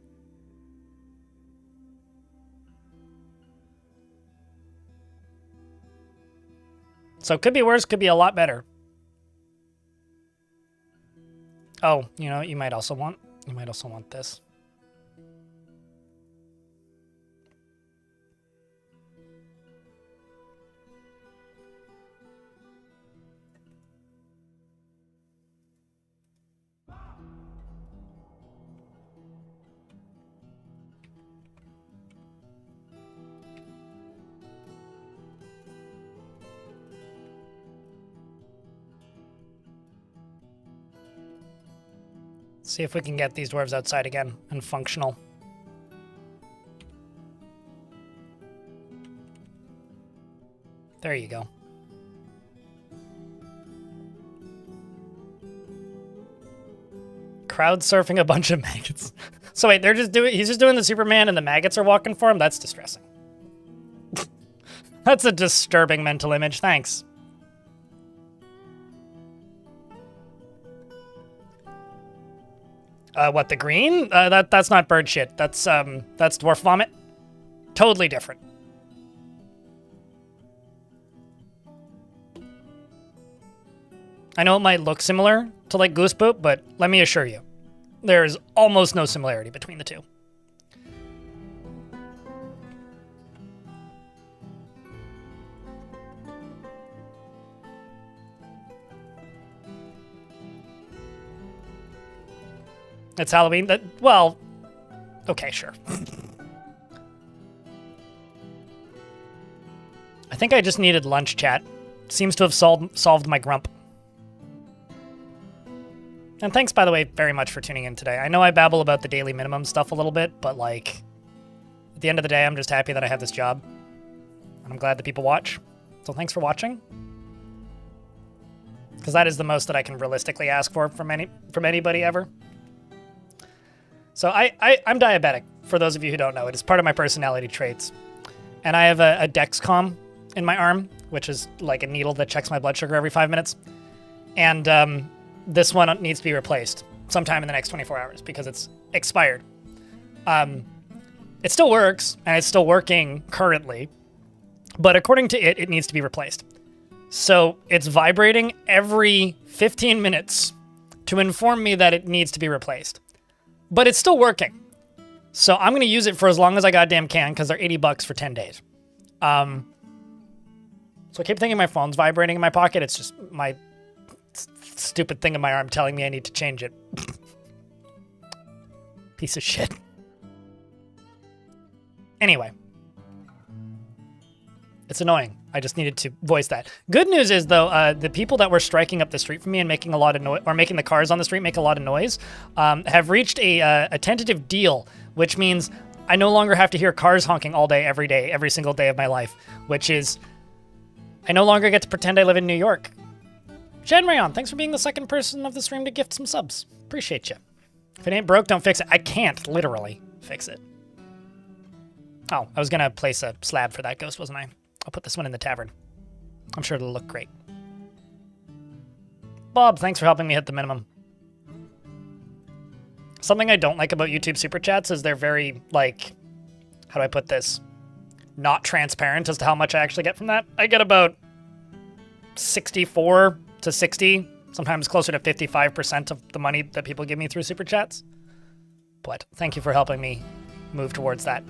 So it could be worse, could be a lot better. Oh, you know, you might also want this. See if we can get these dwarves outside again and functional. There you go. Crowd surfing a bunch of maggots. So wait, he's just doing the Superman and the maggots are walking for him? That's distressing. That's a disturbing mental image, thanks. What, the green? That's not bird shit. That's dwarf vomit. Totally different. I know it might look similar to like goose poop, but let me assure you, there's almost no similarity between the two. It's Halloween. Well, okay, sure. I think I just needed lunch, chat. Seems to have solved my grump. And thanks, by the way, very much for tuning in today. I know I babble about the daily minimum stuff a little bit, but like, at the end of the day, I'm just happy that I have this job. And I'm glad that people watch. So thanks for watching. Because that is the most that I can realistically ask for from anybody ever. So I'm diabetic, for those of you who don't know. It is part of my personality traits. And I have a Dexcom in my arm, which is like a needle that checks my blood sugar every 5 minutes. And this one needs to be replaced sometime in the next 24 hours because it's expired. It still works, and it's still working currently. But according to it needs to be replaced. So it's vibrating every 15 minutes to inform me that it needs to be replaced. But it's still working. So I'm going to use it for as long as I goddamn can because they're $80 for 10 days. So I keep thinking my phone's vibrating in my pocket. It's just my stupid thing in my arm telling me I need to change it. Piece of shit. Anyway. It's annoying. I just needed to voice that. Good news is, though, the people that were striking up the street from me and making a lot of noise, or making the cars on the street make a lot of noise, have reached a tentative deal, which means I no longer have to hear cars honking all day, every single day of my life, which is I no longer get to pretend I live in New York. Jen Rayon, thanks for being the second person of the stream to gift some subs. Appreciate you. If it ain't broke, don't fix it. I can't literally fix it. Oh, I was going to place a slab for that ghost, wasn't I? I'll put this one in the tavern. I'm sure it'll look great. Bob, thanks for helping me hit the minimum. Something I don't like about YouTube Super Chats is they're very, like, how do I put this? Not transparent as to how much I actually get from that. I get about 64 to 60, sometimes closer to 55% of the money that people give me through Super Chats. But thank you for helping me move towards that.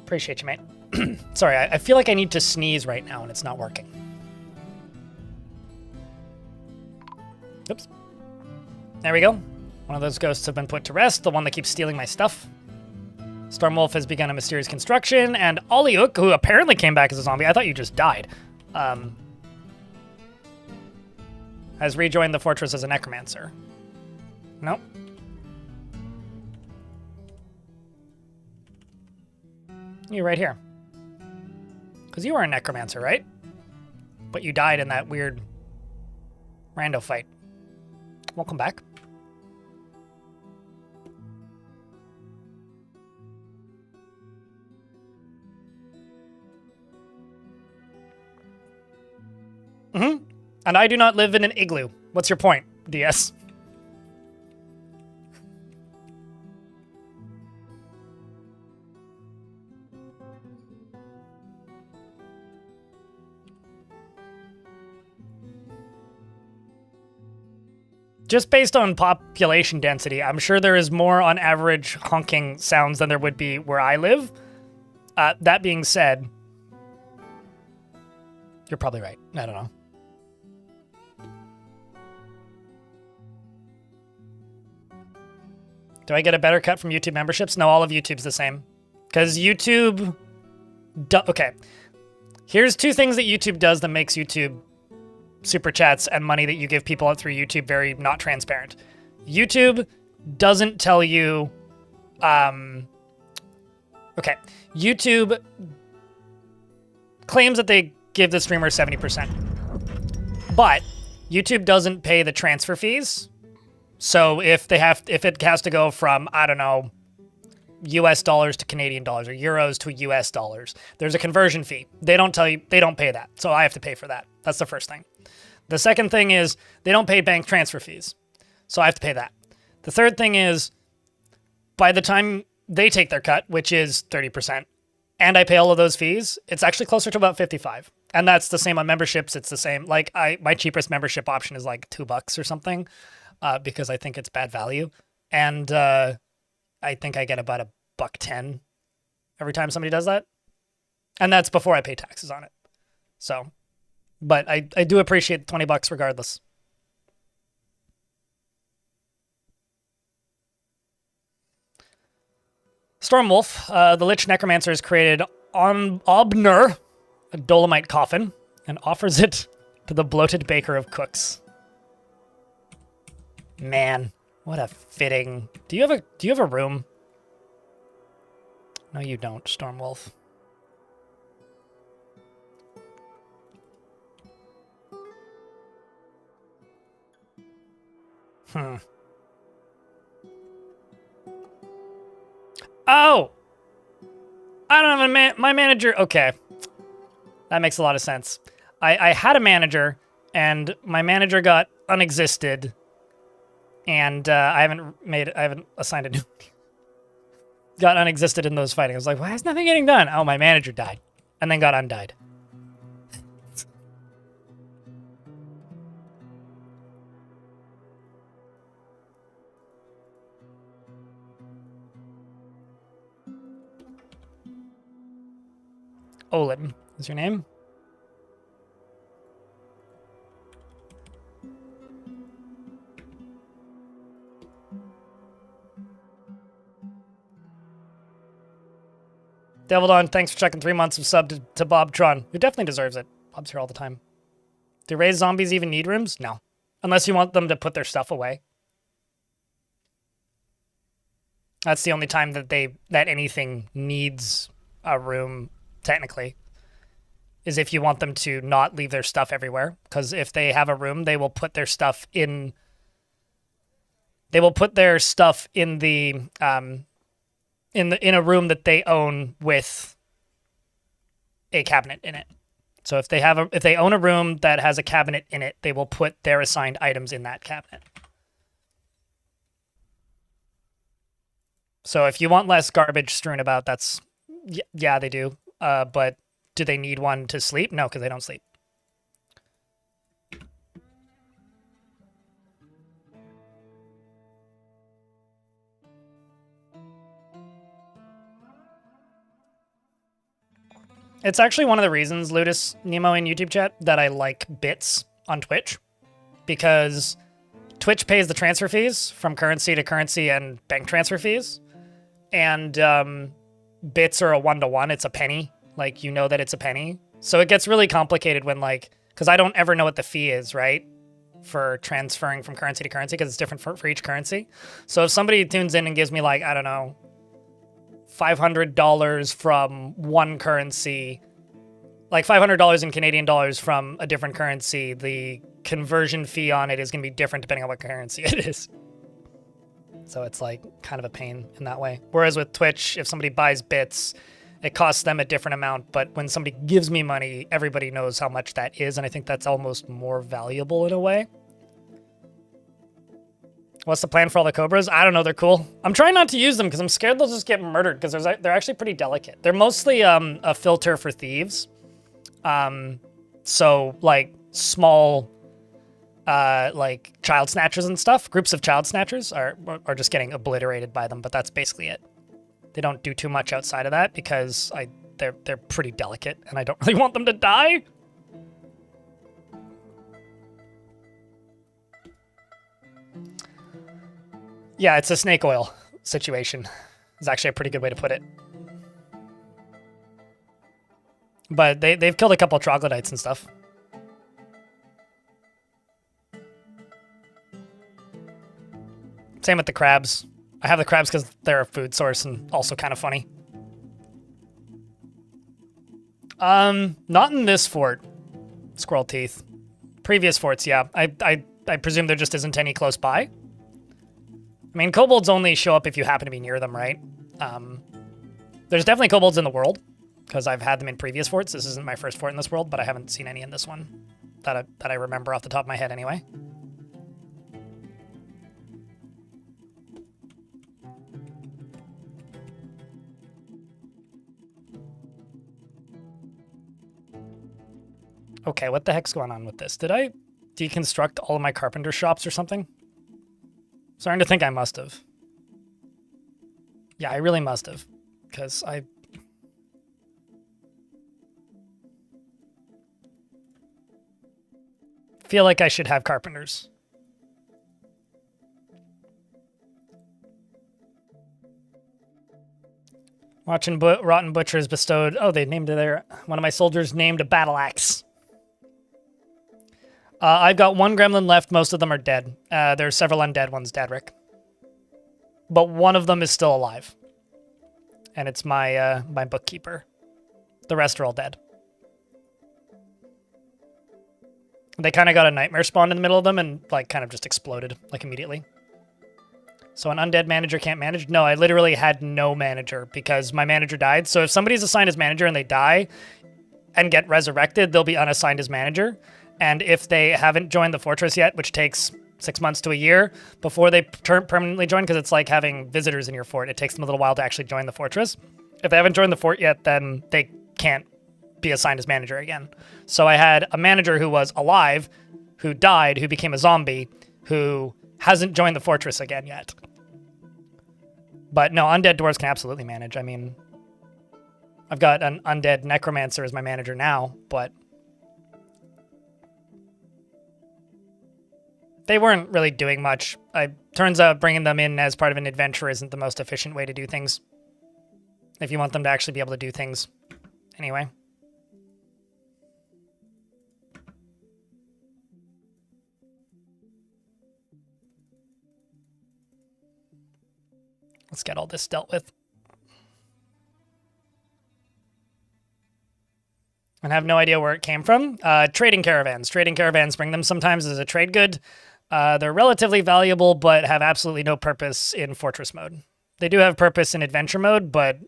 Appreciate you, mate. Sorry, I feel like I need to sneeze right now and it's not working. Oops. There we go. One of those ghosts have been put to rest, the one that keeps stealing my stuff. Stormwolf has begun a mysterious construction, and Oliuk, who apparently came back as a zombie, I thought you just died, has rejoined the fortress as a necromancer. Nope. You're right here. Because you were a necromancer, right? But you died in that weird rando fight. Welcome back. Mm-hmm. And I do not live in an igloo. What's your point, DS? just based on population density, I'm sure there is more on average honking sounds than there would be where I live. That being said, you're probably right. I don't know. Do I get a better cut from YouTube memberships? No, all of YouTube's the same. Because YouTube... Okay. Here's two things that YouTube does that makes YouTube super chats and money that you give people through YouTube very not transparent. YouTube doesn't tell you... Okay. YouTube claims that they give the streamer 70%. But YouTube doesn't pay the transfer fees. So if it has to go from, I don't know, US dollars to Canadian dollars or euros to US dollars, there's a conversion fee. They don't tell you, they don't pay that. So I have to pay for that. That's the first thing. The second thing is they don't pay bank transfer fees. So I have to pay that. The third thing is by the time they take their cut, which is 30%, and I pay all of those fees, it's actually closer to about 55. And that's the same on memberships. It's the same. Like my cheapest membership option is like $2 or something. Because I think it's bad value. And I think I get about $1.10 every time somebody does that. And that's before I pay taxes on it. So, but I do appreciate the $20 regardless. Stormwolf, the Lich Necromancer has created on Obner, a dolomite coffin, and offers it to the bloated baker of cooks. Man, what a fitting. Do you have a room? No, you don't, Stormwolf. Oh! I don't have my manager. Okay. That makes a lot of sense. I had a manager, and my manager got unexisted. And I haven't assigned a new. Got unexisted in those fighting. I was like, why is nothing getting done? Oh, my manager died. And then got undied. Olin is your name? Devil Dawn, thanks for checking 3 months of sub to Bob Tron, who definitely deserves it. Bob's here all the time. Do raised zombies even need rooms? No. Unless you want them to put their stuff away. That's the only time that anything needs a room, technically, is if you want them to not leave their stuff everywhere. Because if they have a room, they will put their stuff in... They will put their stuff in the... in a room that they own with a cabinet in it. So if they own a room that has a cabinet in it, they will put their assigned items in that cabinet. So if you want less garbage strewn about, that's yeah, they do. But do they need one to sleep? No, because they don't sleep. It's actually one of the reasons, Ludus Nemo in YouTube chat, that I like bits on Twitch. Because Twitch pays the transfer fees from currency to currency and bank transfer fees. And bits are a 1-to-1. It's a penny. Like, you know that it's a penny. So it gets really complicated when, like... Because I don't ever know what the fee is, right? For transferring from currency to currency, because it's different for each currency. So if somebody tunes in and gives me, like, I don't know... $500 from one currency, like $500 in Canadian dollars from a different currency, the conversion fee on it is going to be different depending on what currency it is. So it's like kind of a pain in that way. Whereas with Twitch, if somebody buys bits, it costs them a different amount. But when somebody gives me money, everybody knows how much that is. And I think that's almost more valuable in a way. What's the plan for all the Cobras? I don't know. They're cool. I'm trying not to use them because I'm scared they'll just get murdered because they're actually pretty delicate. They're mostly a filter for thieves. So like small like child snatchers and stuff. Groups of child snatchers are just getting obliterated by them, but that's basically it. They don't do too much outside of that because they're pretty delicate, and I don't really want them to die. Yeah, it's a snake oil situation. It's actually a pretty good way to put it. But they've killed a couple of troglodytes and stuff. Same with the crabs. I have the crabs because they're a food source and also kind of funny. Not in this fort. Squirrel teeth. Previous forts, yeah. I presume there just isn't any close by. I mean, kobolds only show up if you happen to be near them, right? There's definitely kobolds in the world, because I've had them in previous forts. This isn't my first fort in this world, but I haven't seen any in this one that I remember off the top of my head anyway. Okay, what the heck's going on with this? Did I deconstruct all of my carpenter shops or something? Starting to think I must have. Yeah, I really must have, because I feel like I should have carpenters. Watching Rotten Butchers bestowed... Oh, they named their... One of my soldiers named a battle axe. I've got one gremlin left. Most of them are dead. There's several undead ones, Dadrick. But one of them is still alive. And it's my my bookkeeper. The rest are all dead. They kind of got a nightmare spawned in the middle of them and like kind of just exploded like immediately. So an undead manager can't manage? No, I literally had no manager because my manager died. So if somebody's assigned as manager and they die and get resurrected, they'll be unassigned as manager. And if they haven't joined the fortress yet, which takes 6 months to a year before they permanently join, because it's like having visitors in your fort. It takes them a little while to actually join the fortress. If they haven't joined the fort yet, then they can't be assigned as manager again. So I had a manager who was alive, who died, who became a zombie, who hasn't joined the fortress again yet. But no, undead dwarves can absolutely manage. I mean, I've got an undead necromancer as my manager now, but they weren't really doing much. Turns out bringing them in as part of an adventure isn't the most efficient way to do things. If you want them to actually be able to do things. Anyway. Let's get all this dealt with. And I have no idea where it came from. Trading caravans. Trading caravans bring them sometimes as a trade good. They're relatively valuable, but have absolutely no purpose in fortress mode. They do have purpose in adventure mode, but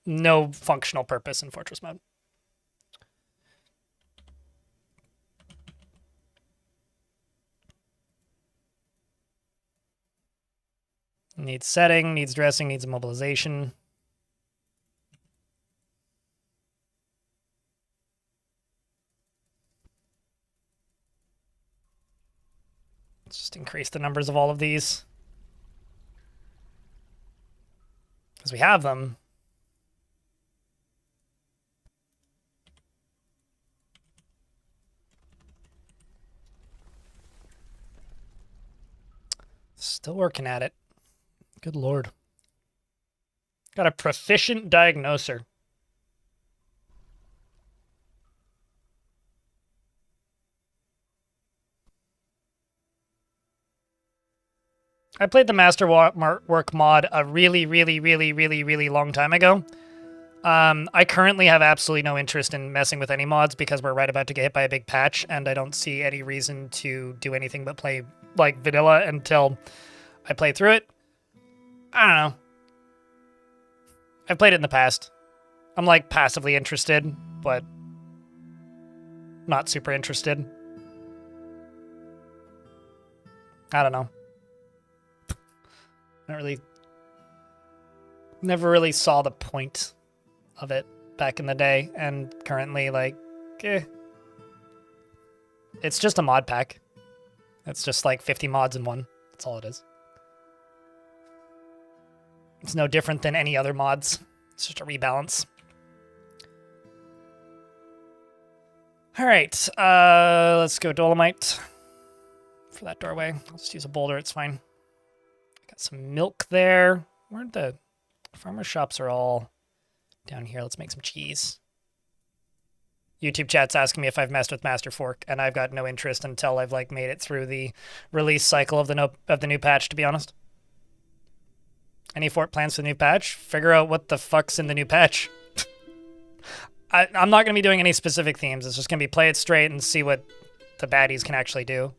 no functional purpose in fortress mode. Needs setting, needs dressing, needs immobilization. Let's just increase the numbers of all of these. Because we have them. Still working at it. Good lord. Got a proficient diagnoser. I played the Masterwork mod a really long time ago. I currently have absolutely no interest in messing with any mods because we're right about to get hit by a big patch, and I don't see any reason to do anything but play like vanilla until I play through it. I don't know. I've played it in the past. I'm like passively interested, but not super interested. I don't know. Never really saw the point of it back in the day, and currently, like, it's just a mod pack. It's just like 50 mods in one. That's all it is. It's no different than any other mods. It's just a rebalance. All right, let's go Dolomite for that doorway. I'll just use a boulder, it's fine. Got some milk there. Where'd the farmer shops are all down here. Let's make some cheese. YouTube chat's asking me if I've messed with Master Fork, and I've got no interest until I've like made it through the release cycle of the new patch, to be honest. Any fort plans for the new patch? Figure out what the fuck's in the new patch. I'm not going to be doing any specific themes. It's just going to be play it straight and see what the baddies can actually do.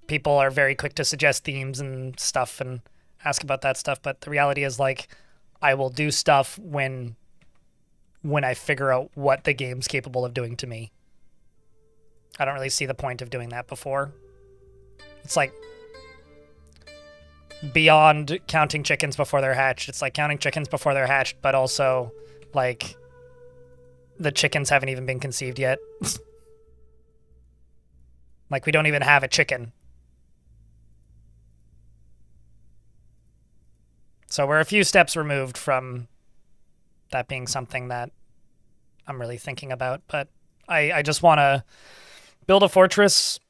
People are very quick to suggest themes and stuff and ask about that stuff, but the reality is, like, I will do stuff when I figure out what the game's capable of doing to me. I don't really see the point of doing that before. It's like beyond counting chickens before they're hatched. It's like counting chickens before they're hatched, but also like the chickens haven't even been conceived yet. Like we don't even have a chicken. So we're a few steps removed from that being something that I'm really thinking about, but I just want to build a fortress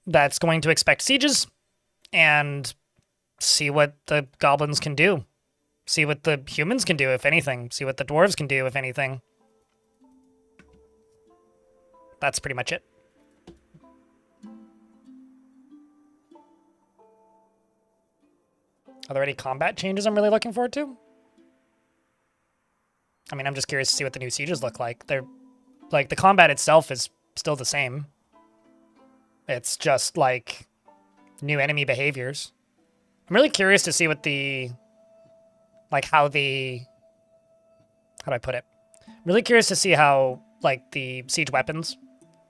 that's going to expect sieges and see what the goblins can do. See what the humans can do, if anything. See what the dwarves can do, if anything. That's pretty much it. Are there any combat changes I'm really looking forward to? I mean, I'm just curious to see what the new sieges look like. They're like the combat itself is still the same. It's just like new enemy behaviors. I'm really curious to see what the how do I put it? I'm really curious to see how like the siege weapons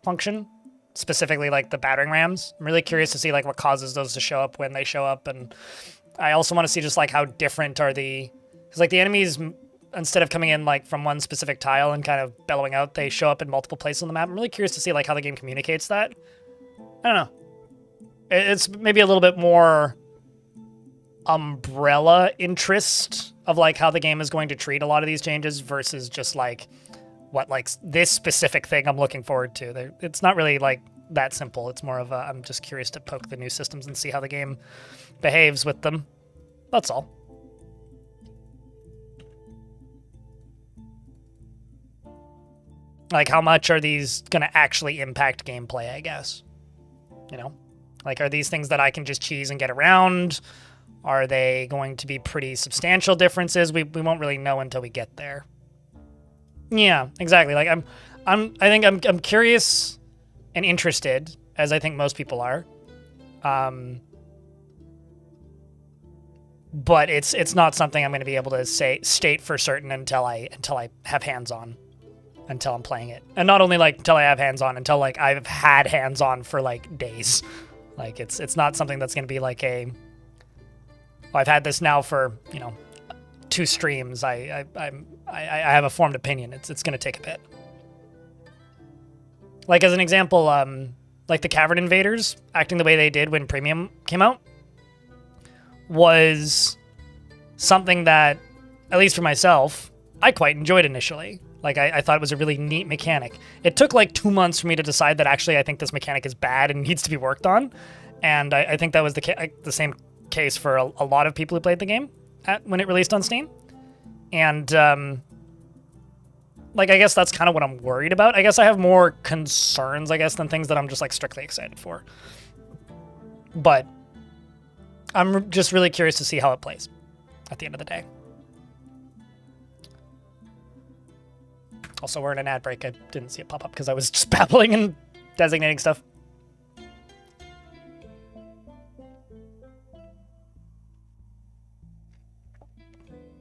function, specifically like the battering rams. I'm really curious to see like what causes those to show up when they show up, and I also want to see just like how different are because like the enemies, instead of coming in like from one specific tile and kind of bellowing out, they show up in multiple places on the map. I'm really curious to see like how the game communicates that. I don't know. It's maybe a little bit more umbrella interest of like how the game is going to treat a lot of these changes versus just like what like this specific thing I'm looking forward to. It's not really like that simple. It's more of a, I'm just curious to poke the new systems and see how the game behaves with them. That's all. Like, how much are these going to actually impact gameplay, I guess? You know? Like, are these things that I can just cheese and get around? Are they going to be pretty substantial differences? We won't really know until we get there. Yeah, exactly. Like, I think I'm curious and interested, as I think most people are. But it's not something I'm going to be able to state for certain until I have hands-on. Until I'm playing it. And not only like until I have hands-on, until like I've had hands-on for like days. Like it's not something that's going to be like I've had this now for, 2 streams. I have a formed opinion. It's going to take a bit. Like as an example, like the Cavern Invaders acting the way they did when Premium came out was something that, at least for myself, I quite enjoyed initially. Like, I thought it was a really neat mechanic. It took, like, 2 months for me to decide that actually I think this mechanic is bad and needs to be worked on. And I think that was the same case for a lot of people who played the game when it released on Steam. And, like, I guess that's kind of what I'm worried about. I guess I have more concerns, I guess, than things that I'm just, like, strictly excited for. But I'm just really curious to see how it plays at the end of the day. Also, we're in an ad break. I didn't see it pop up because I was just babbling and designating stuff.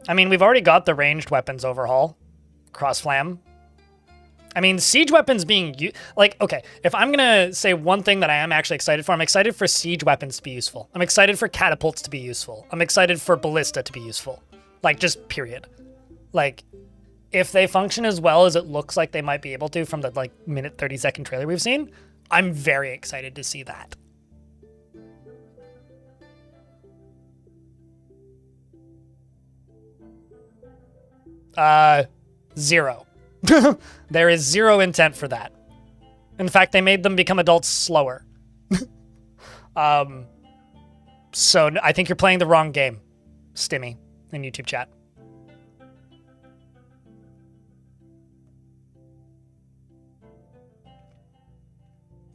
I mean, we've already got the ranged weapons overhaul. Cross Flam. I mean, siege weapons being... okay, if I'm going to say one thing that I am actually excited for, I'm excited for siege weapons to be useful. I'm excited for catapults to be useful. I'm excited for ballista to be useful. Like, just period. Like... if they function as well as it looks like they might be able to from the, minute 30-second trailer we've seen, I'm very excited to see that. Zero. There is zero intent for that. In fact, they made them become adults slower. So I think you're playing the wrong game, Stimmy, in YouTube chat.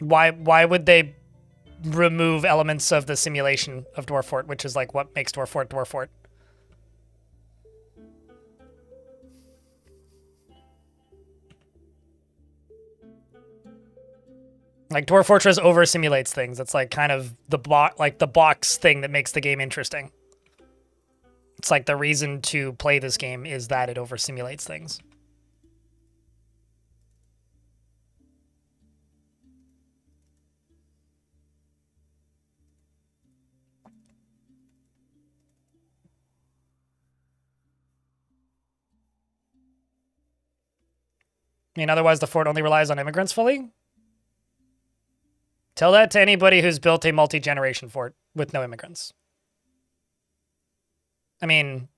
Why would they remove elements of the simulation of Dwarf Fort, which is like what makes Dwarf Fort Dwarf Fort? Like Dwarf Fortress over simulates things. It's like kind of the box thing that makes the game interesting. It's like the reason to play this game is that it over simulates things. I mean, otherwise the fort only relies on immigrants fully? Tell that to anybody who's built a multi-generation fort with no immigrants. I mean,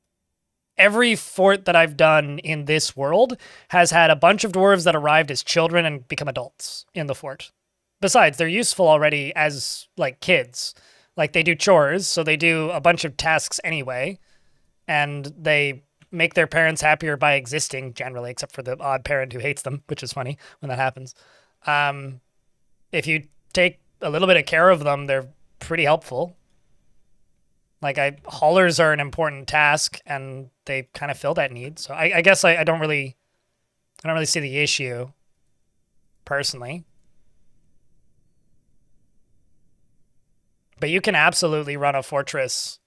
every fort that I've done in this world has had a bunch of dwarves that arrived as children and become adults in the fort. Besides, they're useful already as, like, kids. Like, they do chores, so they do a bunch of tasks anyway, and they make their parents happier by existing, generally, except for the odd parent who hates them, which is funny when that happens. If you take a little bit of care of them, they're pretty helpful. Like, haulers are an important task, and they kind of fill that need. So I guess I don't really see the issue, personally. But you can absolutely run a fortress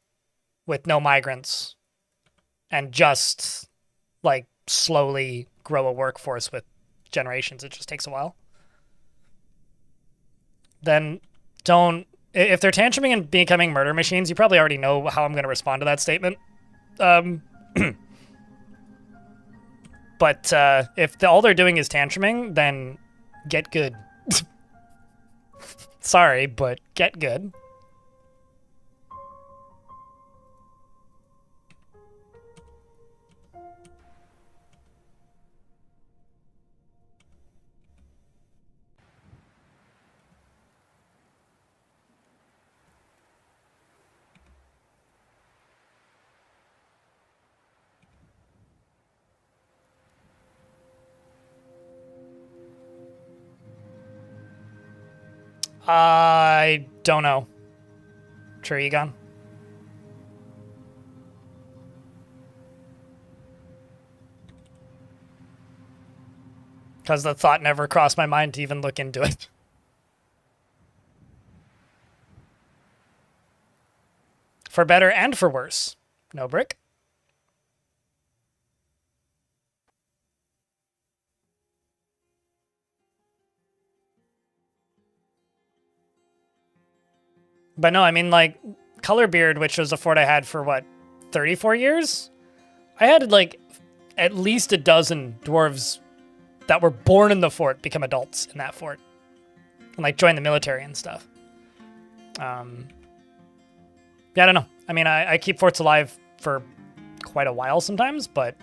with no migrants and just, like, slowly grow a workforce with generations. It just takes a while. Then don't... If they're tantruming and becoming murder machines, you probably already know how I'm going to respond to that statement. But if all they're doing is tantruming, then get good. Sorry, but get good. I don't know. Sure, Egon? Because the thought never crossed my mind to even look into it. For better and for worse. No brick? But no, I mean, like, Colorbeard, which was a fort I had for, what, 34 years? I had, like, at least a dozen dwarves that were born in the fort become adults in that fort. And, like, join the military and stuff. Yeah, I don't know. I mean, I keep forts alive for quite a while sometimes, but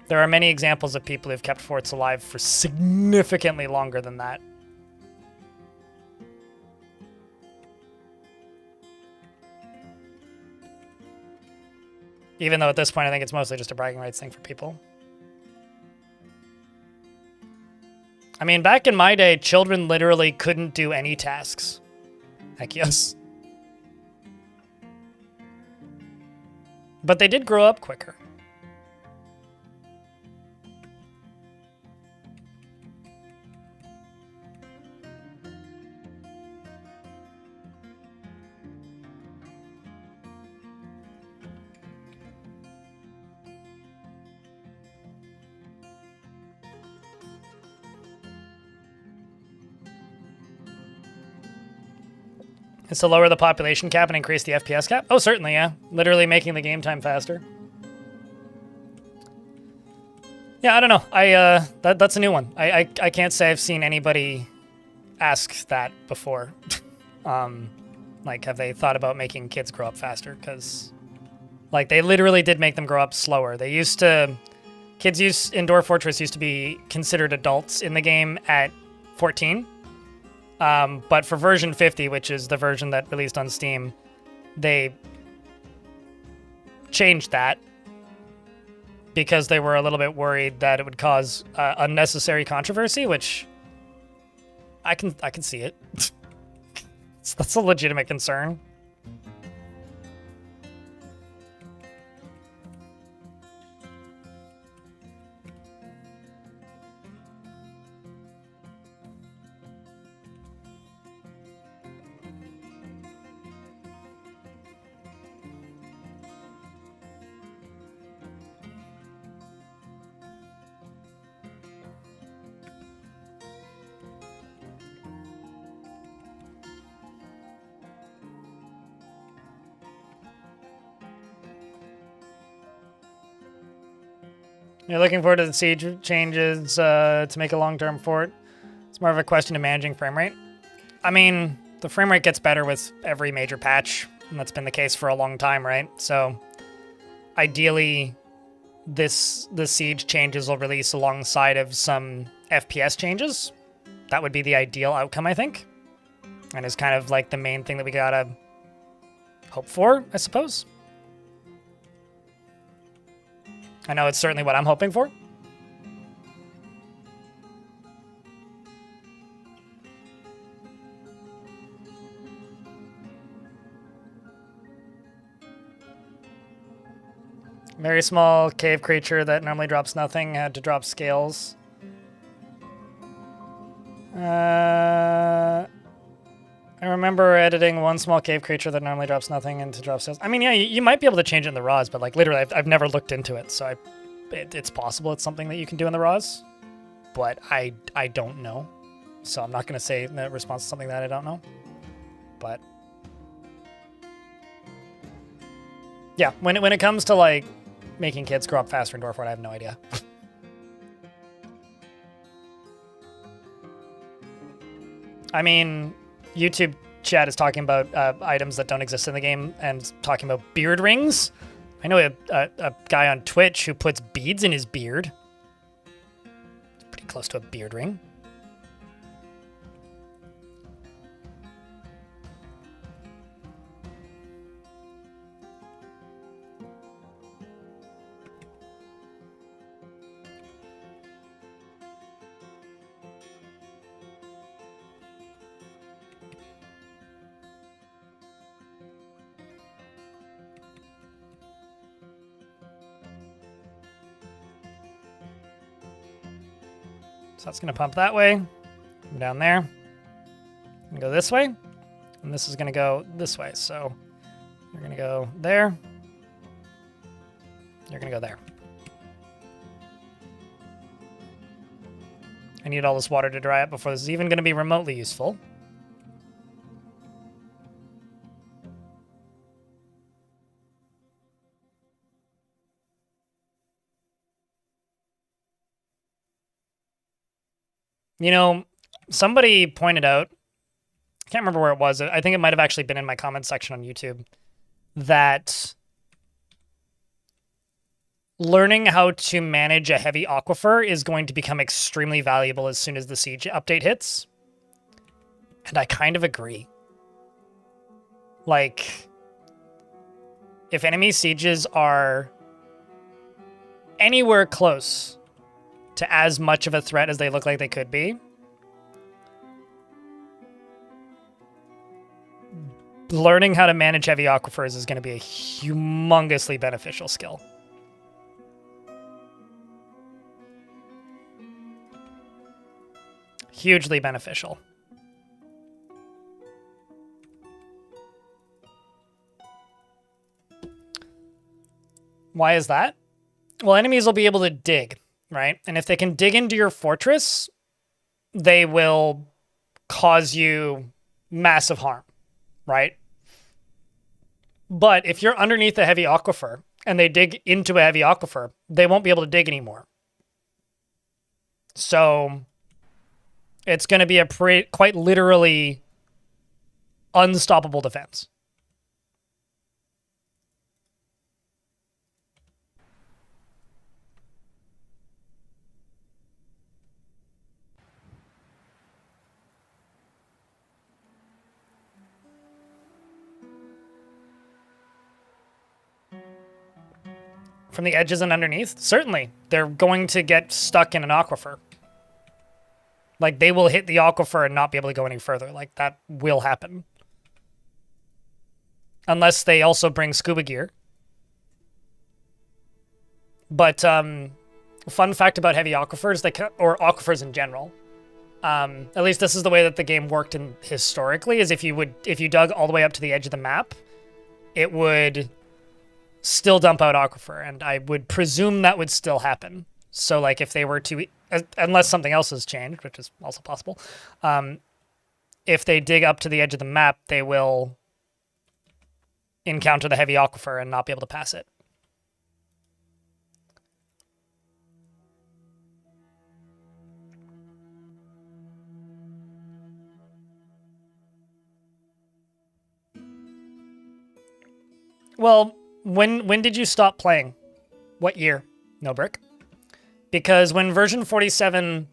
there are many examples of people who've kept forts alive for significantly longer than that. Even though at this point I think it's mostly just a bragging rights thing for people. I mean, back in my day, children literally couldn't do any tasks. Heck yes. But they did grow up quicker. Is to lower the population cap and increase the FPS cap? Oh, certainly, yeah. Literally making the game time faster. Yeah, I don't know. That's a new one. I can't say I've seen anybody ask that before. Like, have they thought about making kids grow up faster? Because, like, they literally did make them grow up slower. They used to... Kids in Dwarf Fortress used to be considered adults in the game at 14. But for version 50, which is the version that released on Steam, they changed that because they were a little bit worried that it would cause unnecessary controversy, which I can see it. That's a legitimate concern. You're looking forward to the siege changes to make a long-term fort. It's more of a question of managing frame rate. I mean, the frame rate gets better with every major patch, and that's been the case for a long time, right? So, ideally, the siege changes will release alongside of some FPS changes. That would be the ideal outcome, I think. And is kind of like the main thing that we gotta hope for, I suppose. I know it's certainly what I'm hoping for. Very small cave creature that normally drops nothing had to drop scales. I remember editing one small cave creature that normally drops nothing into drop scales. I mean, yeah, you might be able to change it in the raws, but like literally, I've never looked into it, so it's possible it's something that you can do in the raws, but I don't know, so I'm not gonna say that response to something that I don't know. But yeah, when it comes to like making kids grow up faster in Dwarford, I have no idea. I mean, YouTube chat is talking about items that don't exist in the game and talking about beard rings. I know a guy on Twitch who puts beads in his beard. It's pretty close to a beard ring. So that's going to pump that way, come down there, and go this way, and this is going to go this way. So you're going to go there, you're going to go there. I need all this water to dry up before this is even going to be remotely useful. You know, somebody pointed out, I can't remember where it was, I think it might have actually been in my comments section on YouTube, that learning how to manage a heavy aquifer is going to become extremely valuable as soon as the siege update hits. And I kind of agree. Like, if enemy sieges are anywhere close to as much of a threat as they look like they could be, learning how to manage heavy aquifers is going to be a humongously beneficial skill. Hugely beneficial. Why is that? Well, enemies will be able to dig, right? And if they can dig into your fortress, they will cause you massive harm, right? But if you're underneath a heavy aquifer and they dig into a heavy aquifer, they won't be able to dig anymore. So It's going to be a quite literally unstoppable defense. From the edges and underneath? Certainly. They're going to get stuck in an aquifer. Like, they will hit the aquifer and not be able to go any further. Like, that will happen. Unless they also bring scuba gear. But, fun fact about heavy aquifers, or aquifers in general, at least this is the way that the game worked historically, is if you dug all the way up to the edge of the map, it would still dump out aquifer, and I would presume that would still happen. So, like, if they were to, unless something else has changed, which is also possible, if they dig up to the edge of the map, they will encounter the heavy aquifer and not be able to pass it. Well, when did you stop playing? What year? No brick. Because when version 47...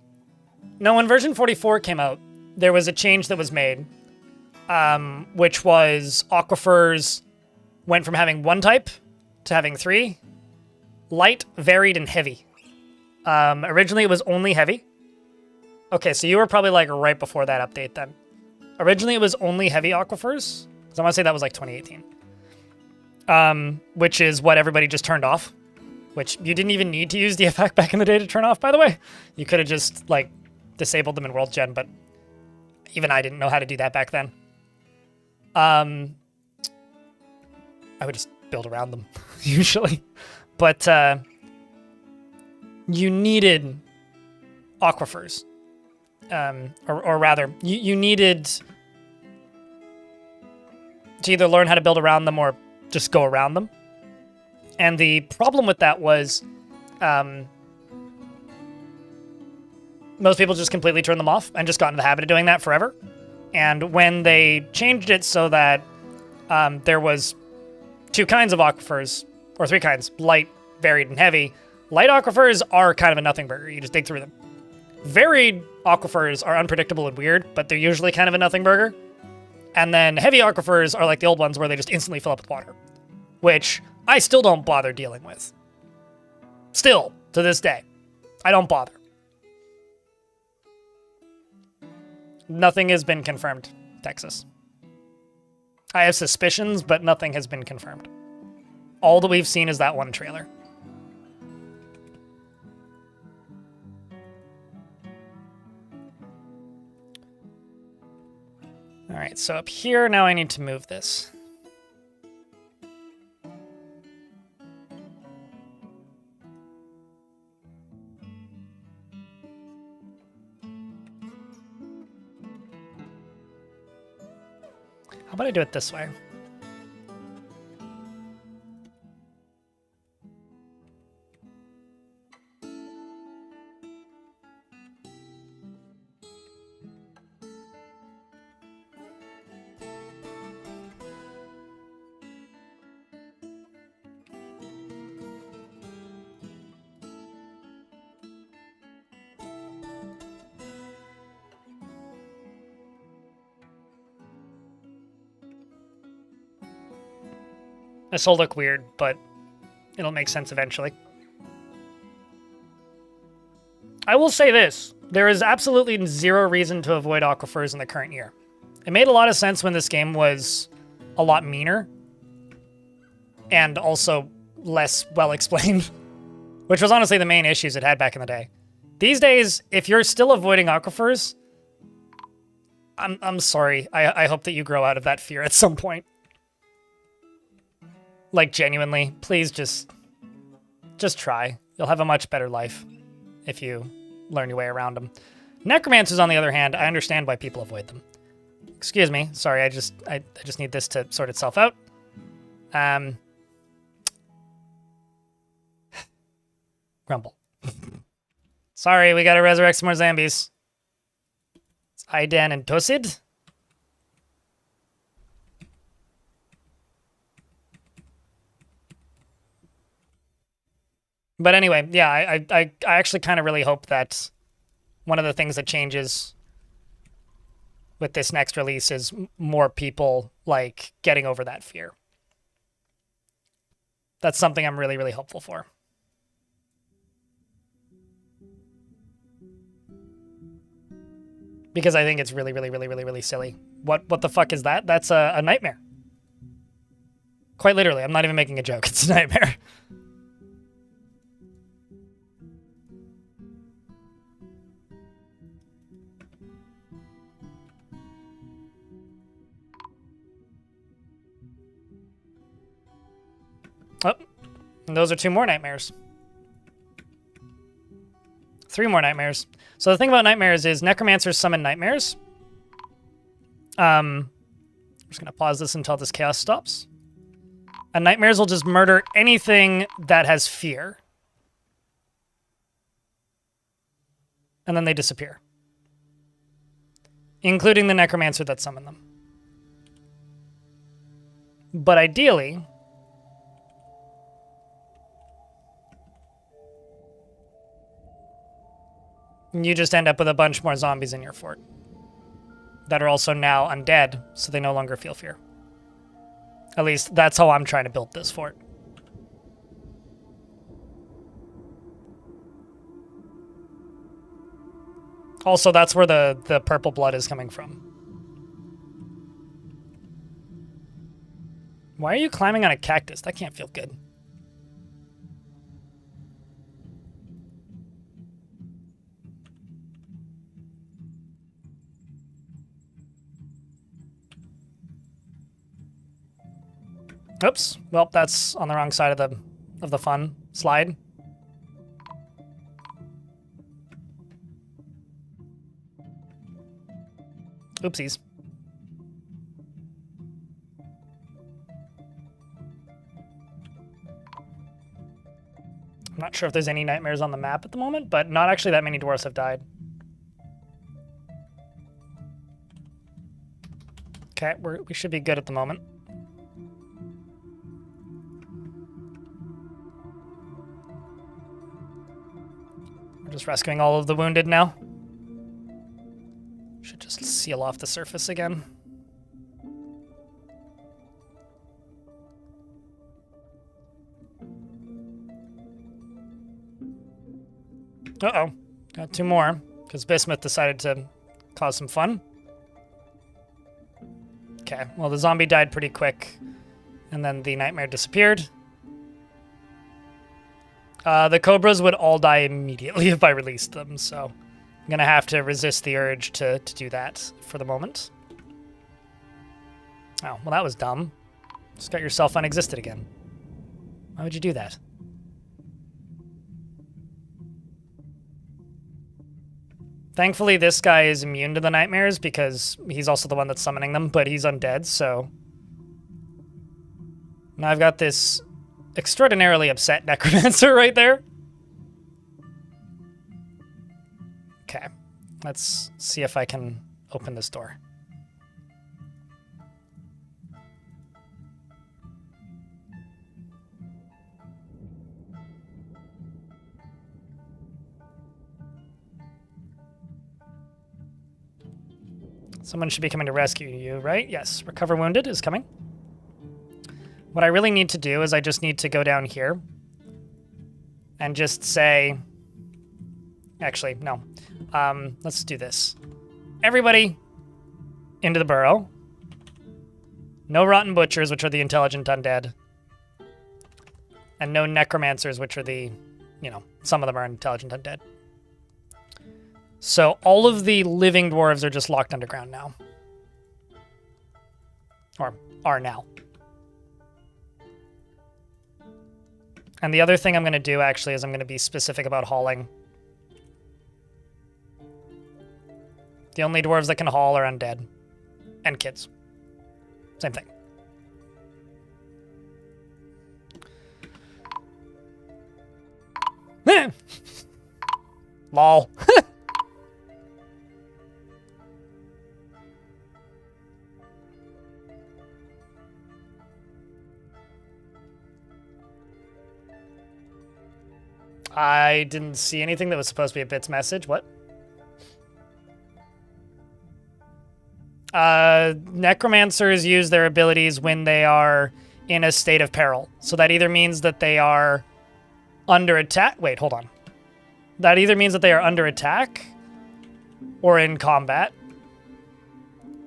No, when version 44 came out, there was a change that was made, which was aquifers went from having one type to having three. Light, varied, and heavy. Originally, it was only heavy. Okay, so you were probably, like, right before that update, then. Originally, it was only heavy aquifers. So I want to say that was, like, 2018. Which is what everybody just turned off. Which you didn't even need to use the effect back in the day to turn off, by the way. You could have just, like, disabled them in World Gen, but even I didn't know how to do that back then. I would just build around them, usually. But, you needed aquifers. Or rather, you needed to either learn how to build around them or just go around them. And the problem with that was most people just completely turned them off and just got into the habit of doing that forever. And when they changed it so that there was two kinds of aquifers, or three kinds, light, varied, and heavy, light aquifers are kind of a nothing burger. You just dig through them. Varied aquifers are unpredictable and weird, but they're usually kind of a nothing burger. And then heavy aquifers are like the old ones where they just instantly fill up with water, which I still don't bother dealing with. Still, to this day, I don't bother. Nothing has been confirmed, Texas. I have suspicions, but nothing has been confirmed. All that we've seen is that one trailer. All right, so up here, now I need to move this. How about I do it this way? This will look weird, but it'll make sense eventually. I will say this. There is absolutely zero reason to avoid aquifers in the current year. It made a lot of sense when this game was a lot meaner and also less well explained, which was honestly the main issues it had back in the day. These days, if you're still avoiding aquifers, I'm sorry. I hope that you grow out of that fear at some point. Like, genuinely, please just try. You'll have a much better life if you learn your way around them. Necromancers, on the other hand, I understand why people avoid them. Excuse me. Sorry, I just need this to sort itself out. Grumble. Sorry, we gotta resurrect some more zombies. Aidan and Tosid. But anyway, yeah, I actually kind of really hope that one of the things that changes with this next release is more people like getting over that fear. That's something I'm really, really hopeful for. Because I think it's really, really, really, really, really silly. What the fuck is that? That's a nightmare. Quite literally, I'm not even making a joke. It's a nightmare. Oh, and those are 2 more nightmares. 3 more nightmares. So the thing about nightmares is necromancers summon nightmares. I'm just gonna pause this until this chaos stops. And nightmares will just murder anything that has fear. And then they disappear. Including the necromancer that summoned them. But ideally, you just end up with a bunch more zombies in your fort that are also now undead, so they no longer feel fear. At least that's how I'm trying to build this fort. Also, that's where the purple blood is coming from. Why are you climbing on a cactus? That can't feel good. Oops. Well, that's on the wrong side of the fun slide. Oopsies. I'm not sure if there's any nightmares on the map at the moment, but not actually that many dwarves have died. Okay, we should be good at the moment. We're just rescuing all of the wounded now. Should just seal off the surface again. Uh-oh. Got 2 more, because Bismuth decided to cause some fun. Okay, well, the zombie died pretty quick, and then the nightmare disappeared. The cobras would all die immediately if I released them, so I'm going to have to resist the urge to do that for the moment. Oh, well, that was dumb. Just got yourself unexisted again. Why would you do that? Thankfully, this guy is immune to the nightmares because he's also the one that's summoning them, but he's undead, so... Now I've got this extraordinarily upset necromancer right there. Okay, let's see if I can open this door. Someone should be coming to rescue you, right? Yes, recover wounded is coming. What I really need to do is I just need to go down here and just say... Actually, no. Let's do this. Everybody into the burrow. No rotten butchers, which are the intelligent undead. And no necromancers, which are the, you know, some of them are intelligent undead. So all of the living dwarves are just locked underground now. Or are now. And the other thing I'm going to do, actually, is I'm going to be specific about hauling. The only dwarves that can haul are undead. And kids. Same thing. Eh. Lol. I didn't see anything that was supposed to be a bits message. What? Necromancers use their abilities when they are in a state of peril. So that either means that they are under attack. Wait, hold on. That either means that they are under attack or in combat.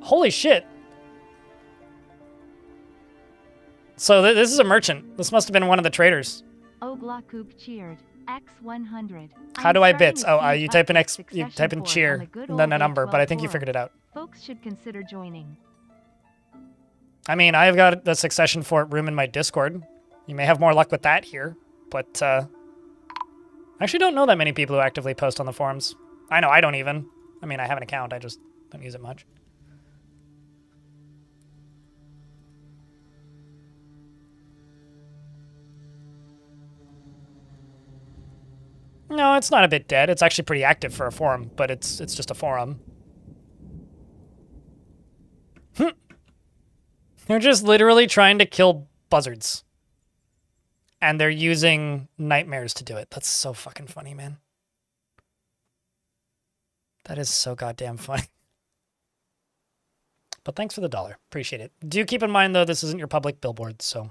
Holy shit. So this is a merchant. This must have been one of the traders. Oglakuk cheered. X100. How do I bits? Oh, you type in X, you type in cheer, and then a number, but I think you figured it out. Folks should consider joining. I mean, I've got the Succession Fort room in my Discord. You may have more luck with that here, but I actually don't know that many people who actively post on the forums. I know, I don't even. I mean, I have an account, I just don't use it much. No, it's not a bit dead. It's actually pretty active for a forum, but it's just a forum. They're just literally trying to kill buzzards. And they're using nightmares to do it. That's so fucking funny, man. That is so goddamn funny. But thanks for the $1. Appreciate it. Do keep in mind, though, this isn't your public billboard, so...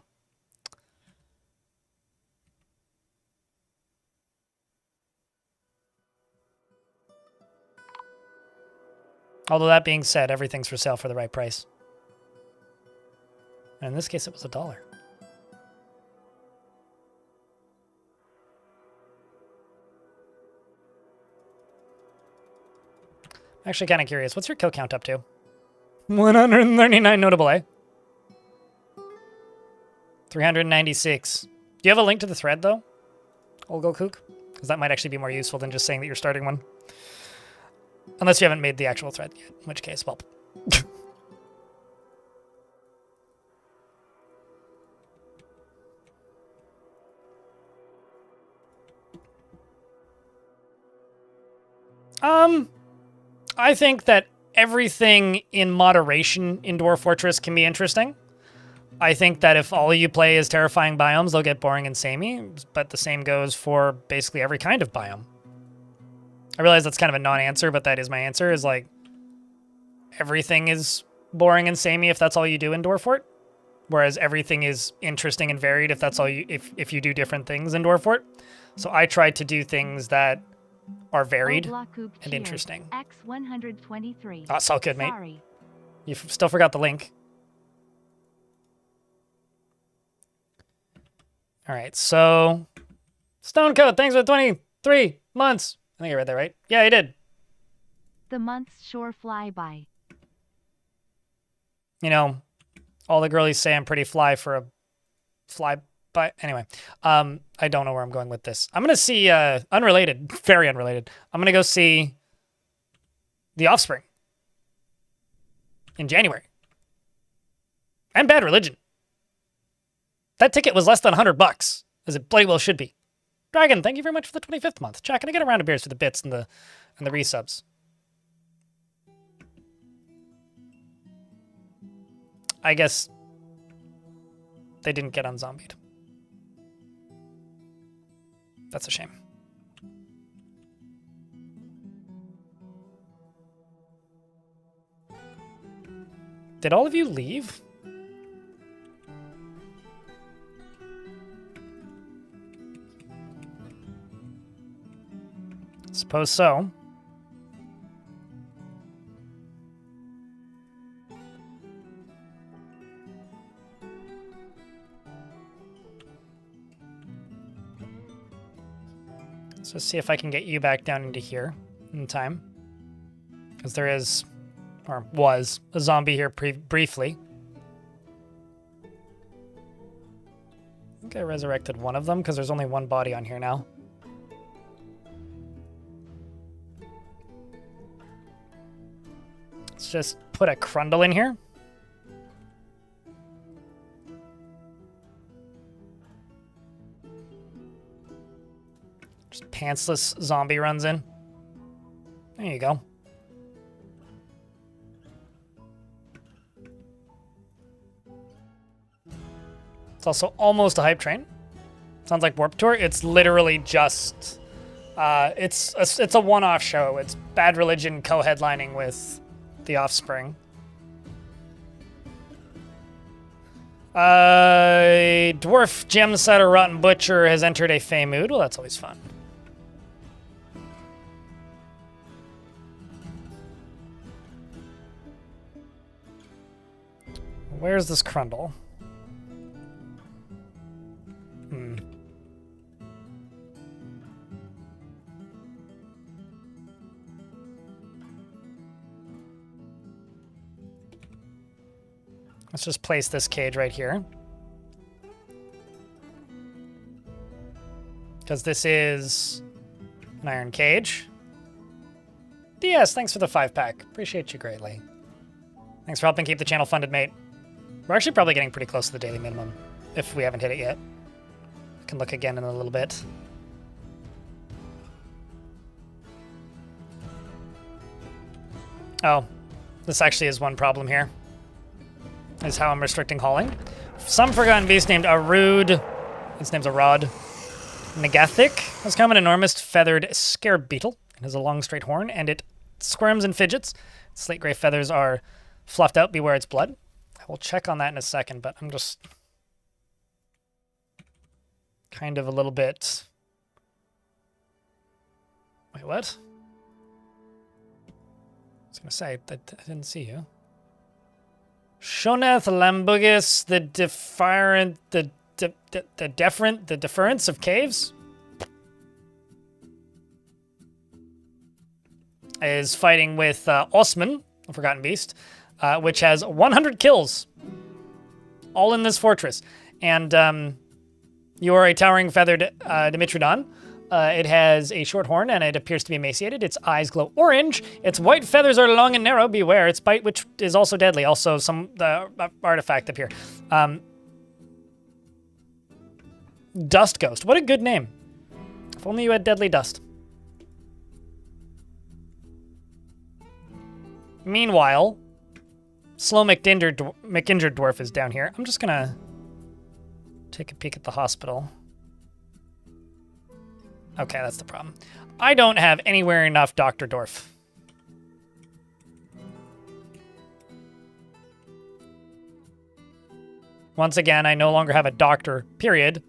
Although that being said, everything's for sale for the right price. And in this case, it was $1. Actually, kind of curious. What's your kill count up to? 139 notable, eh? 396. Do you have a link to the thread, though? Olgokook? Because that might actually be more useful than just saying that you're starting one. Unless you haven't made the actual thread yet, in which case, well. I think that everything in moderation in Dwarf Fortress can be interesting. I think that if all you play is terrifying biomes, they'll get boring and samey, but the same goes for basically every kind of biome. I realize that's kind of a non-answer, but that is my answer, is like, everything is boring and samey if that's all you do in Dwarf Fort, whereas everything is interesting and varied if that's all you, if you do different things in Dwarf Fort. So I try to do things that are varied and interesting. X123. That's all good, mate. Sorry. You still forgot the link. All right, so Stonecode, thanks for 23 months. I think I read that right. Yeah, I did. The months sure fly by. You know, all the girlies say I'm pretty fly for a fly by. Anyway, I don't know where I'm going with this. I'm going to see, unrelated, very unrelated. I'm going to go see The Offspring in January. And Bad Religion. That ticket was less than $100, as it bloody well should be. Dragon, thank you very much for the 25th month. Chat, can I get a round of beers for the bits and the resubs? I guess they didn't get unzombied. That's a shame. Did all of you leave? Suppose so. So see if I can get you back down into here in time. Because there is, or was, a zombie here briefly. I think I resurrected one of them because there's only one body on here now. Let's just put a Crundle in here. Just pantsless zombie runs in. There you go. It's also almost a hype train. Sounds like Warped Tour. It's literally just, it's a one-off show. It's Bad Religion co-headlining with The Offspring. Dwarf Gem Setter Rotten Butcher has entered a Fey mood. Well, that's always fun. Where's this Crundle? Let's just place this cage right here. Because this is an iron cage. DS, thanks for the 5-pack. Appreciate you greatly. Thanks for helping keep the channel funded, mate. We're actually probably getting pretty close to the daily minimum, if we haven't hit it yet. I can look again in a little bit. Oh, this actually is one problem here. Is how I'm restricting hauling. Some forgotten beast named Arud, its name's Arod. Negathic has come an enormous feathered scarab beetle. It has a long straight horn, and it squirms and fidgets. Its slate gray feathers are fluffed out, beware its blood. I will check on that in a second, but I'm just kind of a little bit... Wait, what? I was going to say, that I didn't see you. Shoneth Lambugus, the deference of caves, is fighting with Osman, a forgotten beast, which has 100 kills, all in this fortress. And you are a towering feathered Dimitrodon. It has a short horn, and it appears to be emaciated. Its eyes glow orange. Its white feathers are long and narrow. Beware. Its bite, which is also deadly. Also, some artifact up here. Dust Ghost. What a good name. If only you had deadly dust. Meanwhile, Slow McInjured Dwarf is down here. I'm just gonna take a peek at the hospital. Okay, that's the problem. I don't have anywhere enough Dr. Dorf. Once again, I no longer have a doctor, period.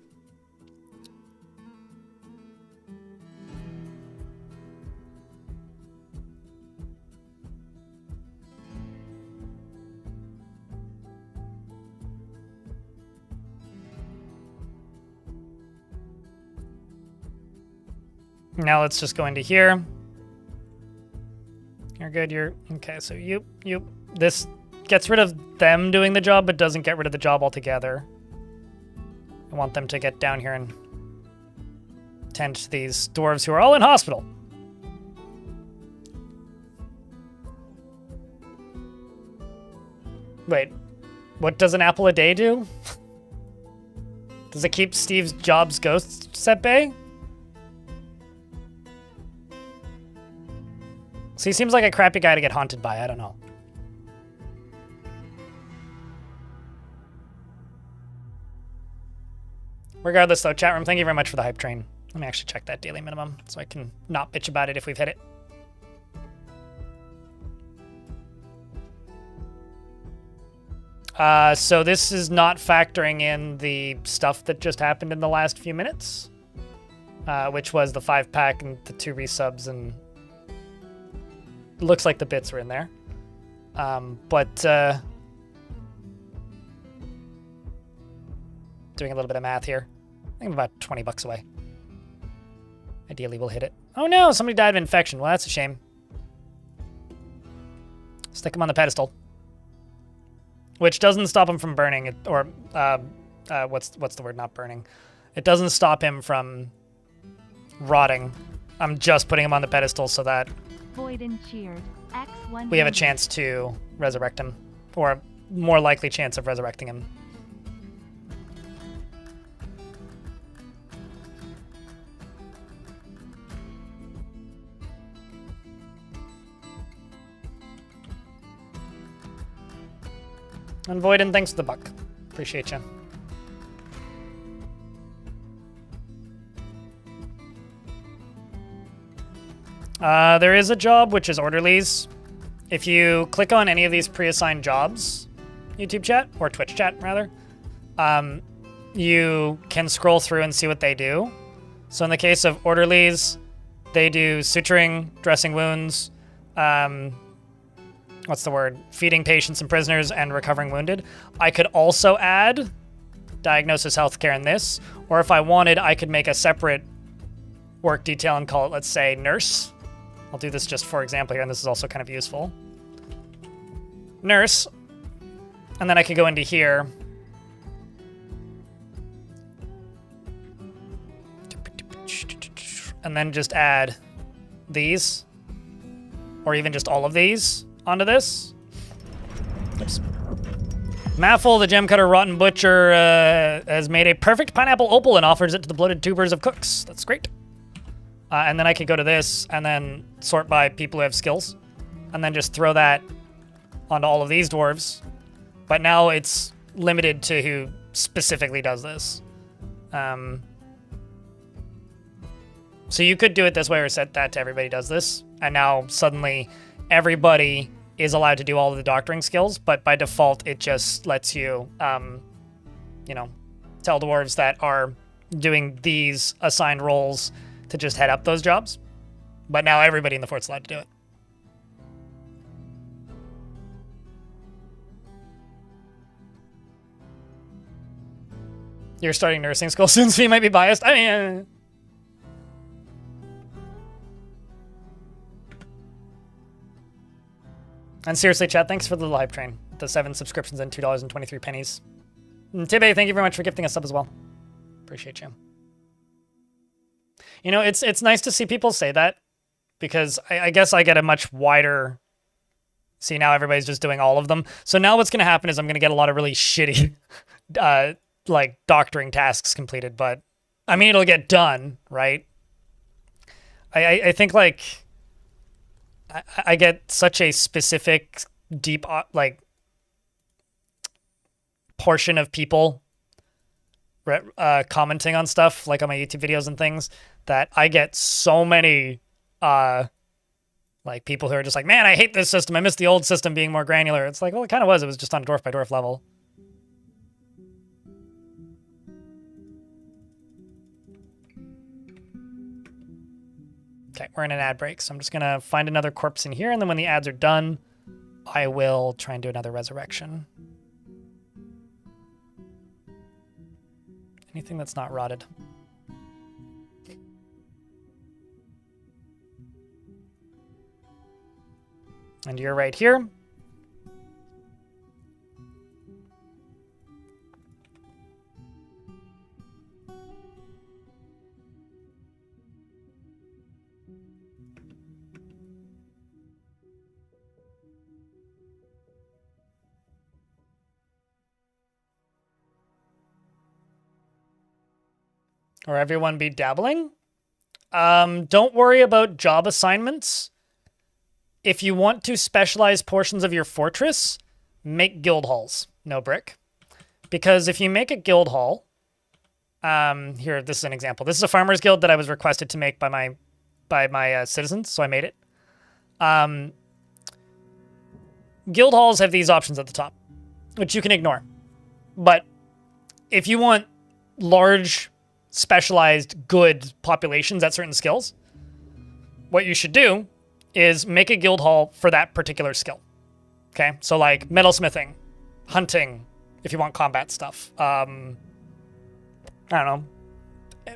Now let's just go into here. You're good, you're... Okay, so you... This gets rid of them doing the job, but doesn't get rid of the job altogether. I want them to get down here and tend to these dwarves who are all in hospital. Wait, what does an apple a day do? Does it keep Steve's Jobs' ghosts at bay? So he seems like a crappy guy to get haunted by. I don't know. Regardless, though, chat room, thank you very much for the hype train. Let me actually check that daily minimum so I can not bitch about it if we've hit it. So this is not factoring in the stuff that just happened in the last few minutes, which was the 5-pack and the 2 resubs, and looks like the bits are in there. Doing a little bit of math here. I think I'm about 20 bucks away. Ideally, we'll hit it. Oh no, somebody died of infection. Well, that's a shame. Stick him on the pedestal. Which doesn't stop him from burning, or what's the word? Not burning. It doesn't stop him from rotting. I'm just putting him on the pedestal so that Void and cheered. X100. we have a chance to resurrect him, or more likely chance of resurrecting him. And Voiden, thanks for the buck. Appreciate you. There is a job, which is orderlies. If you click on any of these pre-assigned jobs, YouTube chat, or Twitch chat, rather, you can scroll through and see what they do. So in the case of orderlies, they do suturing, dressing wounds, what's the word? Feeding patients and prisoners, and recovering wounded. I could also add diagnosis healthcare in this, or if I wanted, I could make a separate work detail and call it, let's say, nurse. I'll do this just for example here, and this is also kind of useful. Nurse. And then I could go into here. And then just add these, or even just all of these onto this. Oops. Maffle, the gem cutter rotten butcher, has made a perfect pineapple opal and offers it to the bloated tubers of cooks. That's great. And then I could go to this and then sort by people who have skills, and then just throw that onto all of these dwarves. But now it's limited to who specifically does this. So you could do it this way or set that to everybody does this. And now suddenly everybody is allowed to do all of the doctoring skills, but by default, it just lets you, you know, tell dwarves that are doing these assigned roles to just head up those jobs. But now everybody in the fort's allowed to do it. You're starting nursing school soon, so you might be biased. I mean... And seriously, chat, thanks for the live train. The 7 subscriptions and $2.23. And Tibbe, thank you very much for gifting a sub as well. Appreciate you. You know, it's nice to see people say that, because I guess I get a much wider... See, now everybody's just doing all of them. So now what's going to happen is I'm going to get a lot of really shitty, like, doctoring tasks completed. But, I mean, it'll get done, right? I think, like... I get such a specific, deep, like, portion of people commenting on stuff, like on my YouTube videos and things, that I get so many, like, people who are just like, man, I hate this system. I miss the old system being more granular. It's like, well, it kind of was. It was just on a dwarf by dwarf level. Okay, we're in an ad break, so I'm just going to find another corpse in here, and then when the ads are done, I will try and do another resurrection. Anything that's not rotted. And you're right here. Or everyone be dabbling. Don't worry about job assignments. If you want to specialize portions of your fortress, make guild halls. No brick. Because if you make a guild hall, here, this is an example. This is a farmer's guild that I was requested to make by my citizens, so I made it. Guild halls have these options at the top, which you can ignore. But if you want large, specialized, good populations at certain skills, what you should do is make a guild hall for that particular skill. Okay, so like metalsmithing, hunting, if you want combat stuff. I don't know,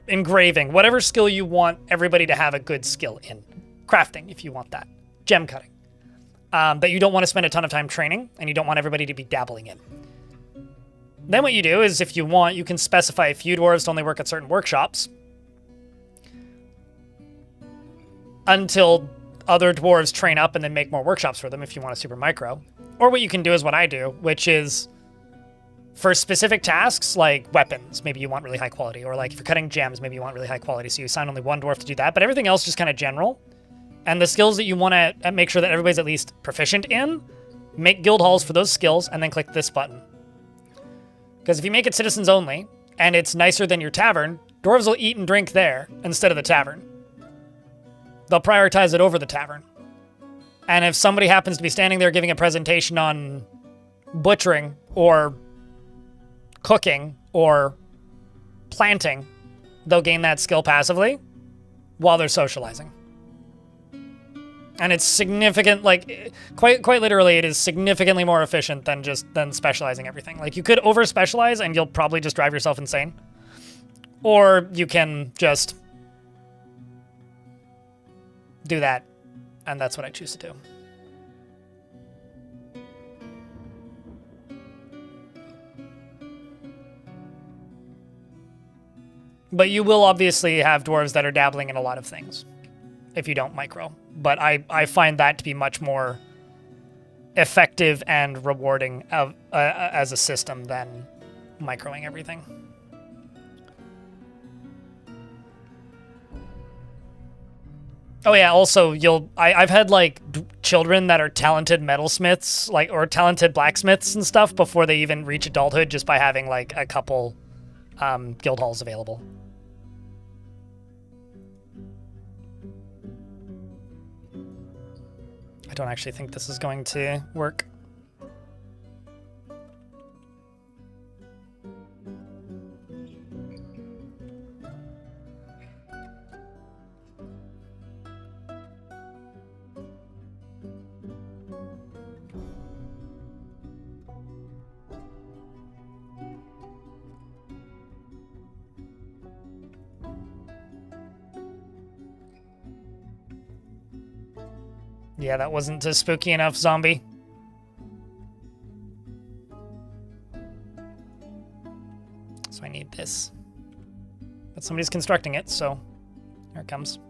engraving, whatever skill you want everybody to have a good skill in. Crafting, if you want that. Gem cutting. That you don't want to spend a ton of time training, and you don't want everybody to be dabbling in. Then what you do is, if you want, you can specify a few dwarves to only work at certain workshops until other dwarves train up and then make more workshops for them if you want a super micro. Or what you can do is what I do, which is for specific tasks like weapons, maybe you want really high quality, or like if you're cutting gems, maybe you want really high quality, so you assign only one dwarf to do that, but everything else just kind of general. And the skills that you want to make sure that everybody's at least proficient in, make guild halls for those skills and then click this button. Because if you make it citizens only, and it's nicer than your tavern, dwarves will eat and drink there instead of the tavern. they'll prioritize it over the tavern. And if somebody happens to be standing there giving a presentation on butchering or cooking or planting, they'll gain that skill passively while they're socializing. And it's significant, like, quite literally, it is significantly more efficient than specializing everything. Like, you could over-specialize and you'll probably just drive yourself insane. Or you can just do that, and that's what I choose to do. But you will obviously have dwarves that are dabbling in a lot of things if you don't micro. But I find that to be much more effective and rewarding as a system than microing everything. Oh yeah, also I've had like children that are talented metalsmiths, like, or talented blacksmiths and stuff before they even reach adulthood just by having like a couple guild halls available. I don't actually think this is going to work. Yeah, that wasn't a spooky enough zombie. So I need this. But somebody's constructing it, so here it comes.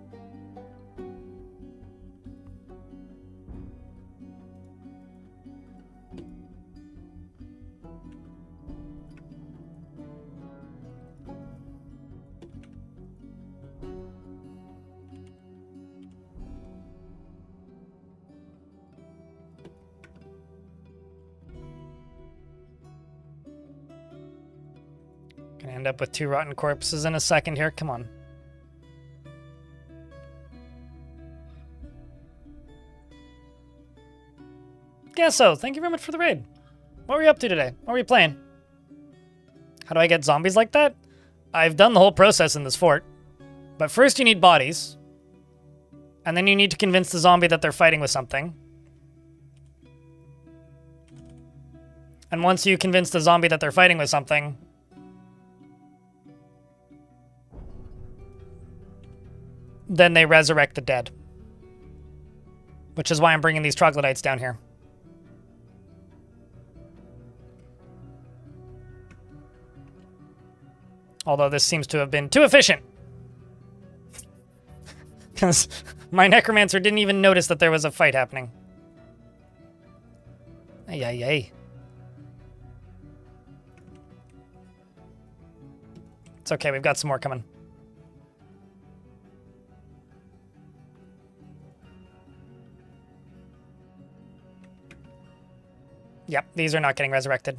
Gonna end up with 2 rotten corpses in a second here. Come on. Guess so. Thank you very much for the raid. What were you up to today? What were you playing? How do I get zombies like that? I've done the whole process in this fort. But first you need bodies. And then you need to convince the zombie that they're fighting with something. And once you convince the zombie that they're fighting with something, then they resurrect the dead. Which is why I'm bringing these troglodytes down here. Although this seems to have been too efficient. Because my necromancer didn't even notice that there was a fight happening. Ay, ay, ay. It's okay, we've got some more coming. Yep, these are not getting resurrected.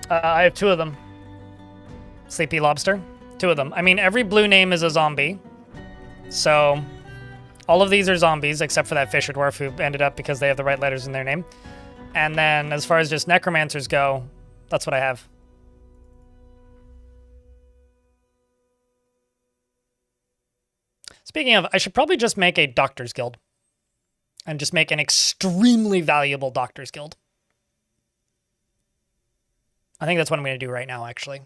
I have 2 of them. Sleepy Lobster. 2 of them. I mean, every blue name is a zombie. So all of these are zombies, except for that Fisher Dwarf who ended up because they have the right letters in their name. And then as far as just necromancers go, that's what I have. Speaking of, I should probably just make a doctor's guild. And just make an extremely valuable doctor's guild. I think that's what I'm going to do right now, actually.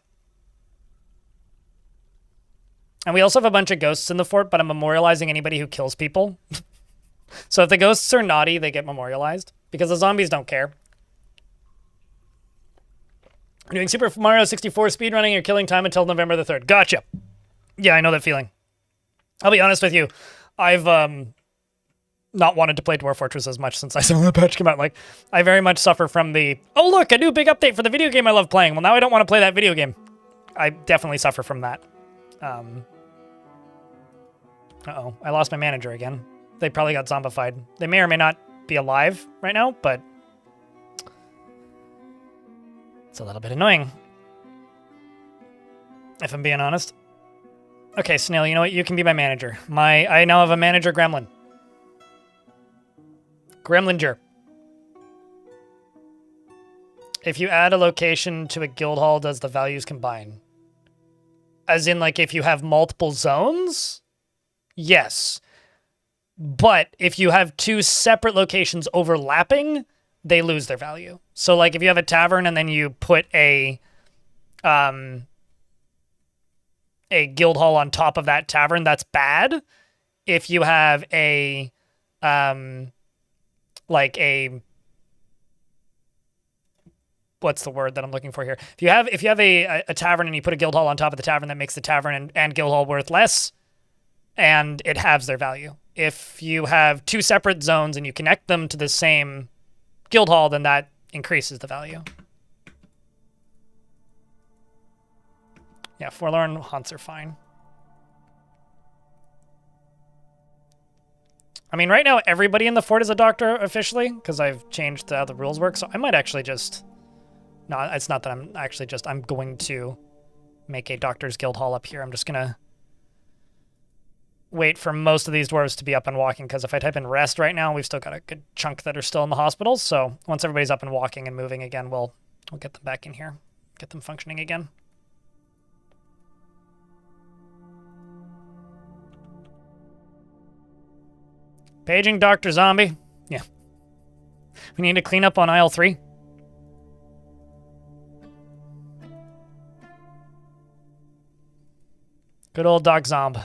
And we also have a bunch of ghosts in the fort, but I'm memorializing anybody who kills people. So if the ghosts are naughty, they get memorialized. Because the zombies don't care. I'm doing Super Mario 64 speedrunning. You're killing time until November the 3rd. Gotcha. Yeah, I know that feeling. I'll be honest with you. I've not wanted to play Dwarf Fortress as much since I saw the patch come out. Like, I very much suffer from the, oh look, a new big update for the video game I love playing. Well, now I don't want to play that video game. I definitely suffer from that. Uh-oh, I lost my manager again. They probably got zombified. They may or may not be alive right now, but it's a little bit annoying, if I'm being honest. Okay, Snail, you know what? You can be my manager. I now have a manager gremlin. Gremlinger. If you add a location to a guild hall, does the values combine? As in, like, if you have multiple zones? Yes. But if you have two separate locations overlapping, they lose their value. So, like, if you have a tavern and then you put a guild hall on top of that tavern, that's bad. If you have a, what's the word that I'm looking for here? If you have a tavern and you put a guild hall on top of the tavern, that makes the tavern and guild hall worth less, and it halves their value. If you have two separate zones and you connect them to the same guild hall, then that increases the value. Yeah, Forlorn Haunts are fine. I mean, right now, everybody in the fort is a doctor officially, because I've changed how the rules work, so I might actually just... No, it's not that I'm actually just... I'm going to make a doctor's guild hall up here. I'm just going to wait for most of these dwarves to be up and walking, because if I type in rest right now, we've still got a good chunk that are still in the hospitals, so once everybody's up and walking and moving again, we'll get them back in here, get them functioning again. Paging Dr. Zombie. Yeah. We need to clean up on aisle 3. Good old Doc Zomb.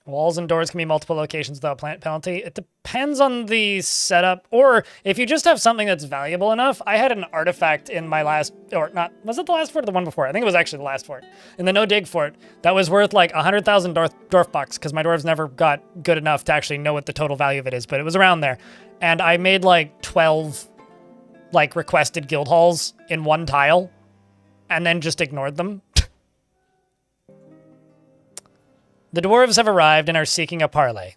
Walls and doors can be multiple locations without plant penalty. It depends on the setup, or if you just have something that's valuable enough. I had an artifact in my last, or not, was it the last fort or the one before? I think it was actually the last fort. In the no-dig fort, that was worth like 100,000 dwarf bucks, because my dwarves never got good enough to actually know what the total value of it is, but it was around there. And I made like 12 like requested guild halls in one tile, and then just ignored them. The dwarves have arrived and are seeking a parley.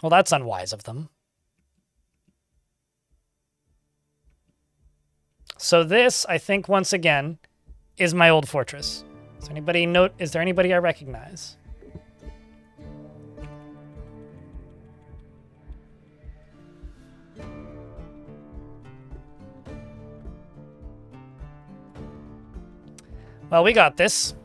Well, that's unwise of them. So this, I think, once again, is my old fortress. Is there anybody I recognize? Well, we got this.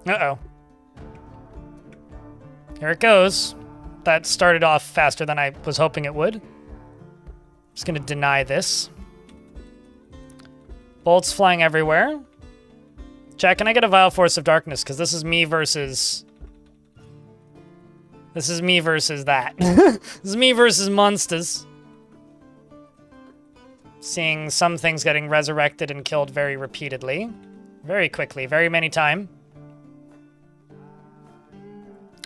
Uh-oh. Here it goes. That started off faster than I was hoping it would. Just gonna deny this. Bolts flying everywhere. Chat, can I get a Vile Force of Darkness? Because this is me versus... This is me versus that. This is me versus monsters. Seeing some things getting resurrected and killed very repeatedly. Very quickly, very many times.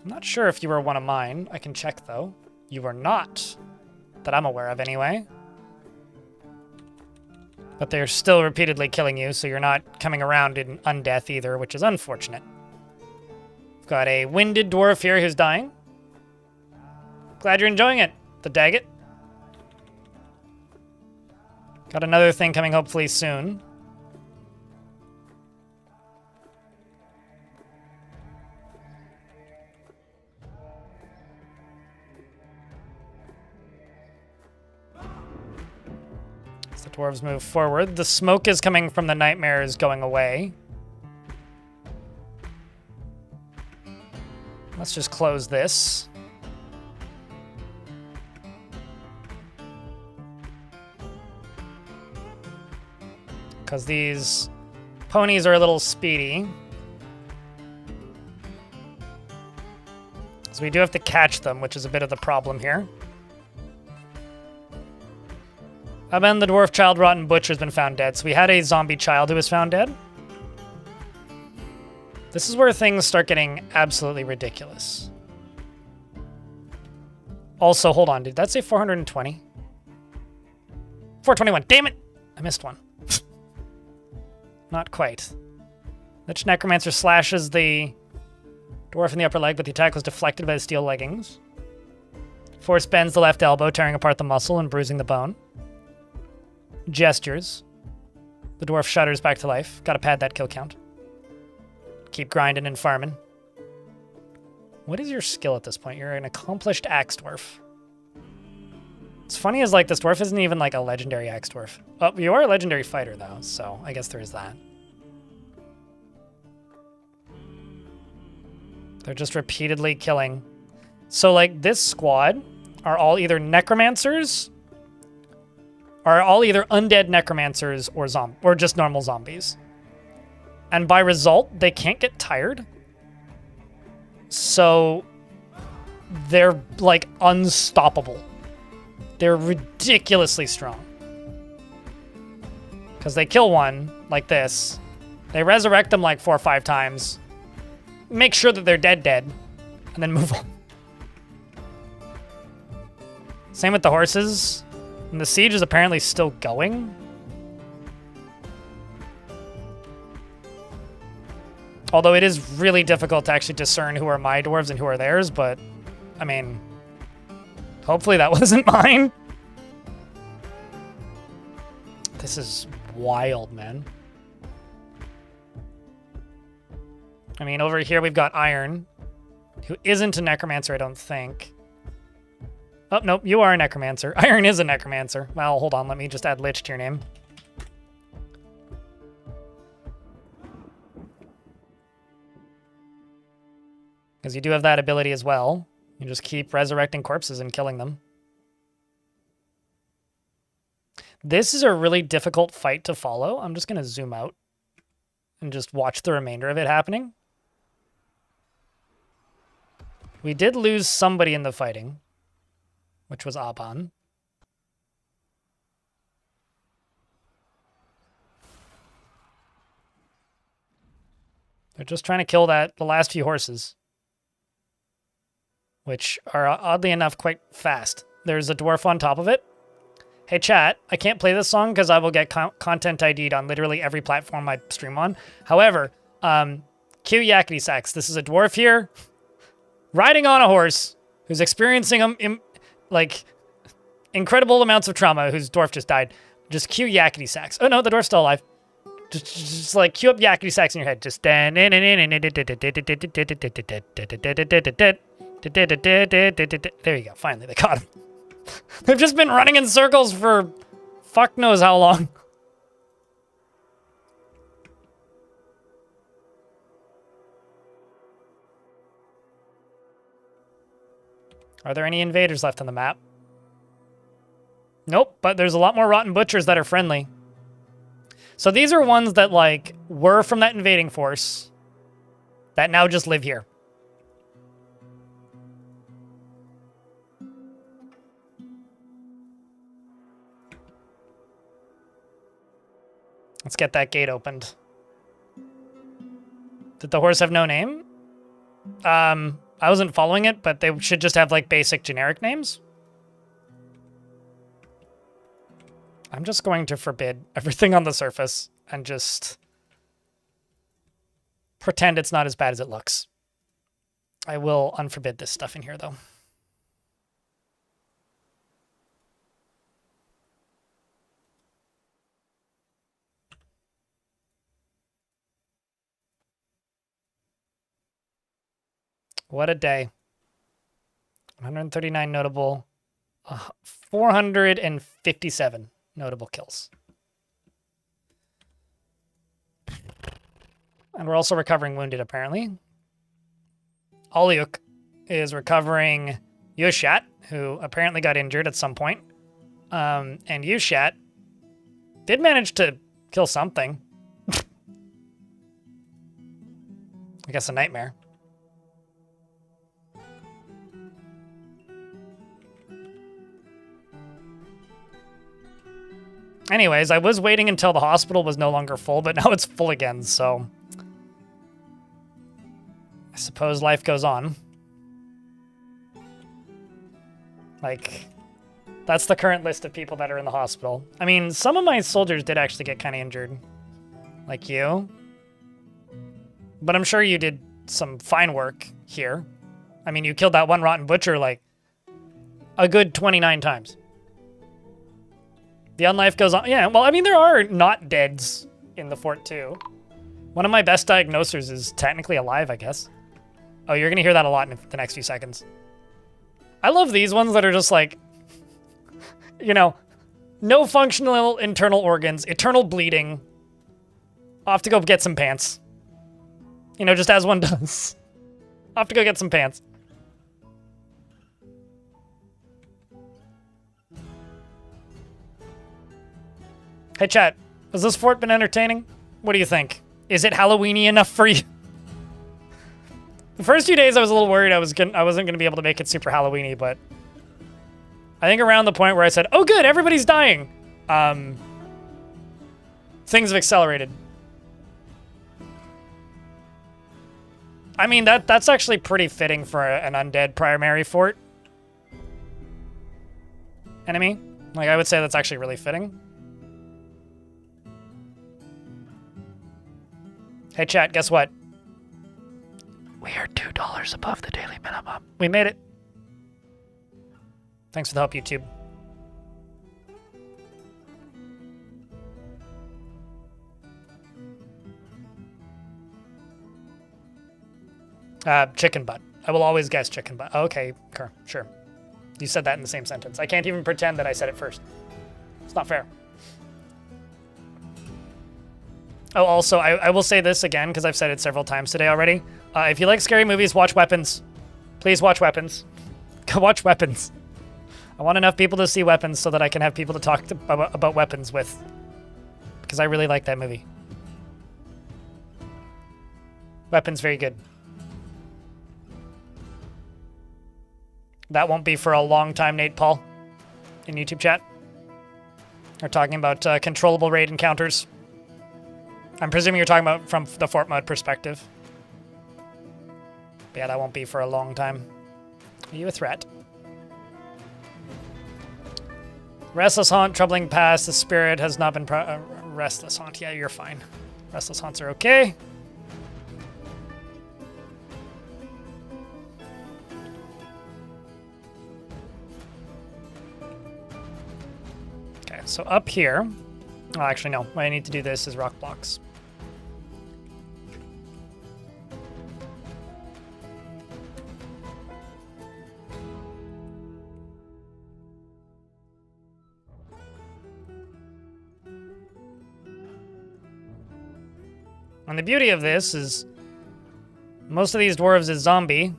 I'm not sure if you were one of mine. I can check, though. You were not. That I'm aware of, anyway. But they're still repeatedly killing you, so you're not coming around in undeath either, which is unfortunate. We've got a winded dwarf here who's dying. Glad you're enjoying it, the Daggett. Got another thing coming hopefully soon. As the dwarves move forward, the smoke is coming from the nightmares going away. Let's just close this. Because these ponies are a little speedy. So we do have to catch them, which is a bit of the problem here. Aben, the dwarf child rotten butcher, has been found dead. So we had a zombie child who was found dead. This is where things start getting absolutely ridiculous. Also, hold on, did that say 420? 421, damn it! I missed one. Not quite. Lich Necromancer slashes the dwarf in the upper leg, but the attack was deflected by the steel leggings. Force bends the left elbow, tearing apart the muscle and bruising the bone. Gestures. The dwarf shudders back to life. Gotta pad that kill count. Keep grinding and farming. What is your skill at this point? You're an accomplished axe dwarf. What's funny is, like, this dwarf isn't even, like, a legendary axe dwarf. Oh, you are a legendary fighter, though, so I guess there is that. They're just repeatedly killing. So, like, this squad are all either necromancers, are all either undead necromancers or just normal zombies. And by result, they can't get tired. So they're, like, unstoppable. They're ridiculously strong. Because they kill one, like this. They resurrect them like 4 or 5 times. Make sure that they're dead, and then move on. Same with the horses. And the siege is apparently still going. Although it is really difficult to actually discern who are my dwarves and who are theirs, but, I mean, hopefully that wasn't mine. This is wild, man. I mean, over here we've got Iron, who isn't a necromancer, I don't think. Oh, nope, you are a necromancer. Iron is a necromancer. Well, hold on, let me just add Lich to your name. Because you do have that ability as well. You just keep resurrecting corpses and killing them. This is a really difficult fight to follow. I'm just going to zoom out and just watch the remainder of it happening. We did lose somebody in the fighting, which was Aban. They're just trying to kill the last few horses, which are oddly enough quite fast. There's a dwarf on top of it. Hey chat, I can't play this song because I will get content ID'd on literally every platform I stream on. However, cue Yakety Sax. This is a dwarf here, riding on a horse, who's experiencing like incredible amounts of trauma, whose dwarf just died. Just cue Yakety Sax. Oh no, the dwarf's still alive. Just like cue up Yakety Sax in your head. Just there you go. Finally, they caught him. They've just been running in circles for fuck knows how long. Are there any invaders left on the map? Nope, but there's a lot more rotten butchers that are friendly. So these are ones that, like, were from that invading force that now just live here. Let's get that gate opened. Did the horse have no name? I wasn't following it, but they should just have, like, basic generic names. I'm just going to forbid everything on the surface and just pretend it's not as bad as it looks. I will unforbid this stuff in here, though. What a day. 139 notable, 457 notable kills. And we're also recovering wounded, apparently. Olyuk is recovering Yushat, who apparently got injured at some point. And Yushat did manage to kill something. I guess a nightmare. Anyways, I was waiting until the hospital was no longer full, but now it's full again, so... I suppose life goes on. Like, that's the current list of people that are in the hospital. I mean, some of my soldiers did actually get kind of injured. Like you. But I'm sure you did some fine work here. I mean, you killed that one rotten butcher, like, a good 29 times. The unlife goes on. Yeah, well, I mean, there are not deads in the fort, too. One of my best diagnosers is technically alive, I guess. Oh, you're going to hear that a lot in the next few seconds. I love these ones that are just like, you know, no functional internal organs, eternal bleeding. Off to go get some pants. You know, just as one does. Off to go get some pants. Hey, chat. Has this fort been entertaining? What do you think? Is it Halloween-y enough for you? The first few days I was a little worried I wasn't going to be able to make it super Halloween-y, but I think around the point where I said, oh good, everybody's dying, things have accelerated. I mean, that's actually pretty fitting for an undead primary fort. Enemy? Like, I would say that's actually really fitting. Hey chat, guess what? We are $2 above the daily minimum. We made it. Thanks for the help, YouTube. Chicken butt. I will always guess chicken butt. Okay, sure. You said that in the same sentence. I can't even pretend that I said it first. It's not fair. Oh, also, I will say this again, because I've said it several times today already. If you like scary movies, watch Weapons. Please watch Weapons. Go watch Weapons. I want enough people to see Weapons so that I can have people to talk about Weapons with. Because I really like that movie. Weapons, very good. That won't be for a long time, Nate Paul. In YouTube chat. We're talking about controllable raid encounters. I'm presuming you're talking about from the Fort Mud perspective. But yeah, that won't be for a long time. Are you a threat? Restless Haunt, Troubling Past, the spirit has not been Restless Haunt, yeah, you're fine. Restless Haunts are okay. Okay, so up here... Oh, actually, no. What I need to do this is rock blocks. And the beauty of this is most of these dwarves is zombie,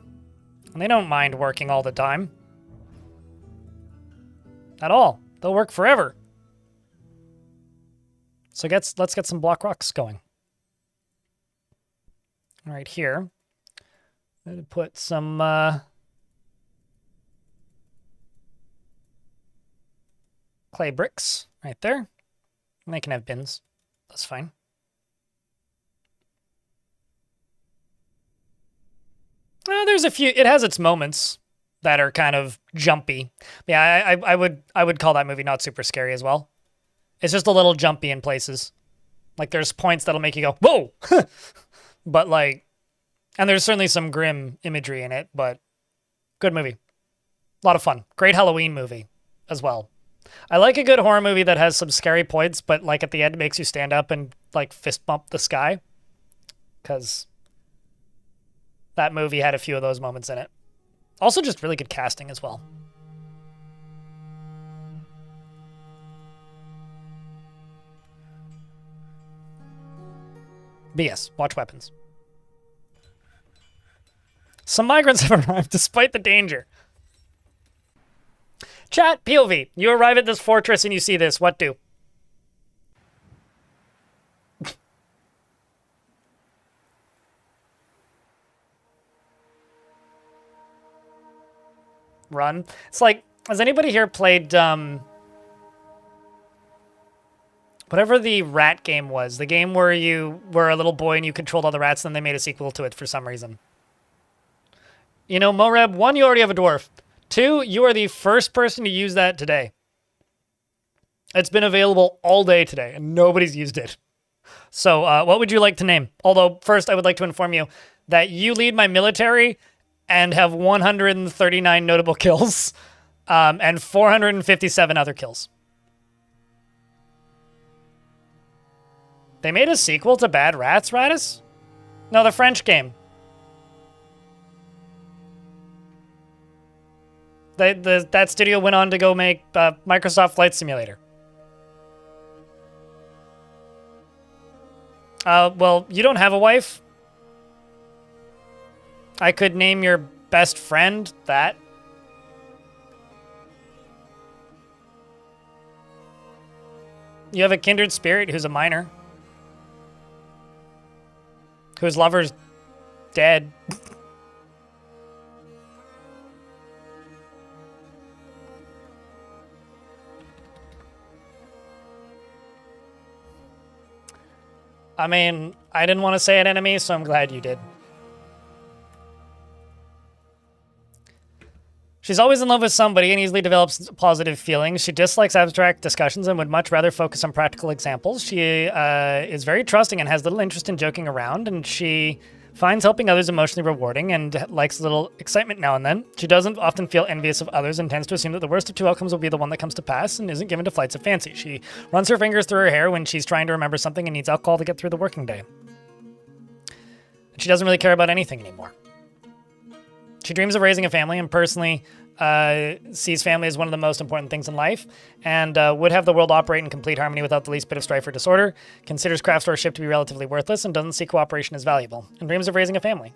and they don't mind working all the time. At all. They'll work forever. So let's get some block rocks going. Right here. I'm going to put some clay bricks right there. And they can have bins. That's fine. There's a few. It has its moments that are kind of jumpy. Yeah, I would call that movie not super scary as well. It's just a little jumpy in places. Like, there's points that'll make you go, whoa! But, like... And there's certainly some grim imagery in it, but... Good movie. A lot of fun. Great Halloween movie as well. I like a good horror movie that has some scary points, but, like, at the end makes you stand up and, like, fist bump the sky. Because... that movie had a few of those moments in it. Also just really good casting as well. But yes, watch Weapons. Some migrants have arrived despite the danger. Chat, POV. You arrive at this fortress and you see this. What do? Run. It's like, has anybody here played, Whatever the rat game was. The game where you were a little boy and you controlled all the rats, and then they made a sequel to it for some reason. You know, Moreb, 1, you already have a dwarf. 2, you are the first person to use that today. It's been available all day today, and nobody's used it. So, what would you like to name? Although, first, I would like to inform you that you lead my military and have 139 notable kills, and 457 other kills. They made a sequel to Bad Rats, Radis? No, the French game. That studio went on to go make Microsoft Flight Simulator. Well, you don't have a wife. I could name your best friend that. You have a kindred spirit who's a minor. Whose lover's dead. I mean, I didn't want to say an enemy, so I'm glad you did. She's always in love with somebody and easily develops positive feelings. She dislikes abstract discussions and would much rather focus on practical examples. She is very trusting and has little interest in joking around, and she finds helping others emotionally rewarding and likes a little excitement now and then. She doesn't often feel envious of others and tends to assume that the worst of two outcomes will be the one that comes to pass and isn't given to flights of fancy. She runs her fingers through her hair when she's trying to remember something and needs alcohol to get through the working day. She doesn't really care about anything anymore. She dreams of raising a family and personally sees family as one of the most important things in life and would have the world operate in complete harmony without the least bit of strife or disorder, considers craft storemanship to be relatively worthless, and doesn't see cooperation as valuable, and dreams of raising a family.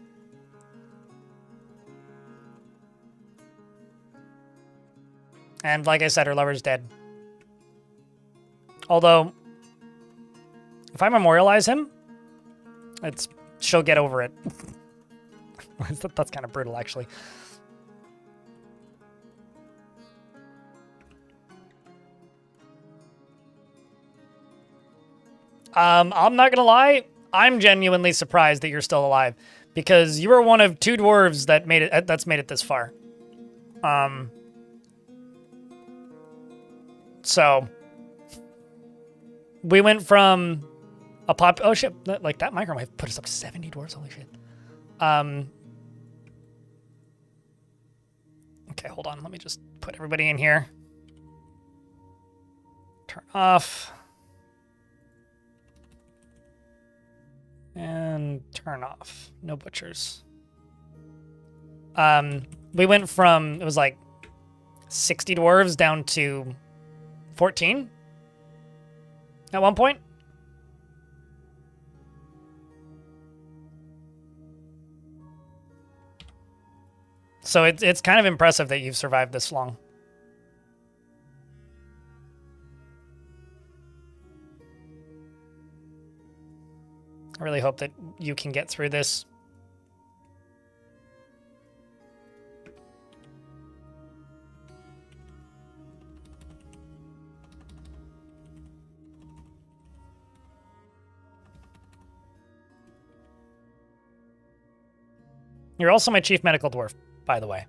And like I said, her lover's dead. Although, if I memorialize him, she'll get over it. That's kind of brutal, actually. I'm not gonna lie, I'm genuinely surprised that you're still alive, because you are one of 2 dwarves that's made it this far. So we went from a oh shit, like that micro might put us up to 70 dwarves, holy shit. Okay, hold on, let me just put everybody in here. Turn off. And turn off. No butchers. We went from, it was like 60 dwarves down to 14 at one point. So it's kind of impressive that you've survived this long. I really hope that you can get through this. You're also my chief medical dwarf, by the way.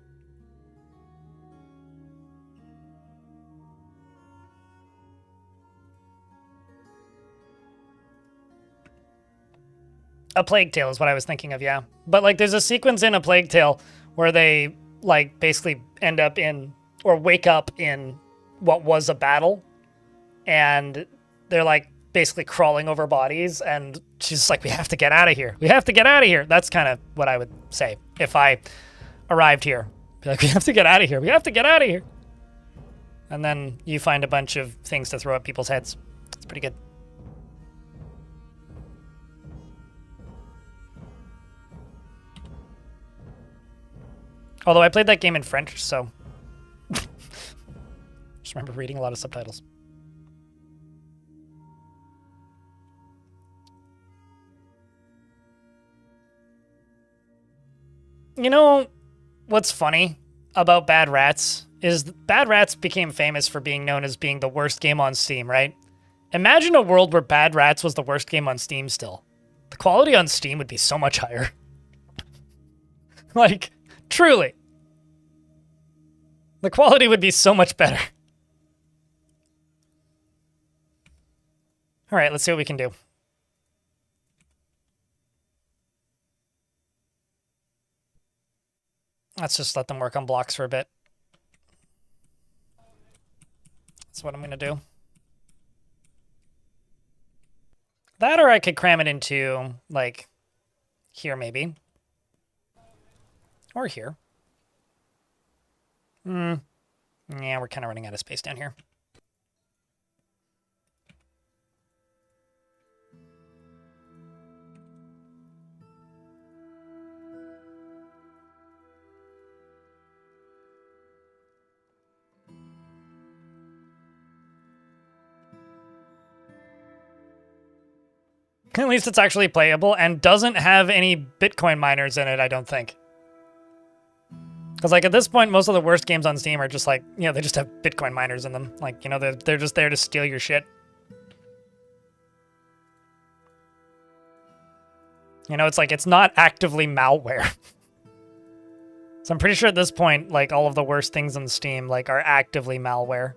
A Plague Tale is what I was thinking of, yeah. But, like, there's a sequence in A Plague Tale where they, like, basically end up in, or wake up in what was a battle. And they're, like, basically crawling over bodies. And she's just like, we have to get out of here. We have to get out of here. That's kind of what I would say if I arrived here. Be like, we have to get out of here. We have to get out of here. And then you find a bunch of things to throw at people's heads. It's pretty good. Although I played that game in French, so just remember reading a lot of subtitles. You know what's funny about Bad Rats is Bad Rats became famous for being known as being the worst game on Steam, right? Imagine a world where Bad Rats was the worst game on Steam still. The quality on Steam would be so much higher. Like, truly. The quality would be so much better. All right, let's see what we can do. Let's just let them work on blocks for a bit. That's what I'm going to do. That or I could cram it into, like, here maybe. Or here. Yeah, we're kind of running out of space down here. At least it's actually playable and doesn't have any Bitcoin miners in it, I don't think. Because, like, at this point, most of the worst games on Steam are just, like, you know, they just have Bitcoin miners in them. Like, you know, they're just there to steal your shit. You know, it's like, it's not actively malware. So I'm pretty sure at this point, like, all of the worst things on Steam, like, are actively malware.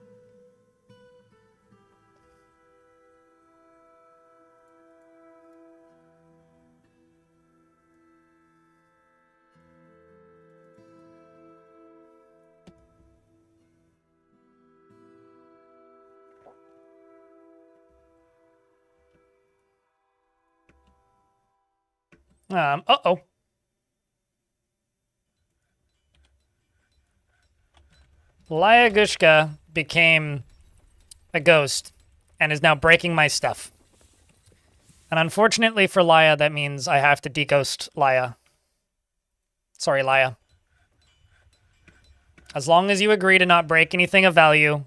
Uh-oh. Lyagushka became a ghost and is now breaking my stuff. And unfortunately for Laya, that means I have to deghost Laya. Sorry, Laya. As long as you agree to not break anything of value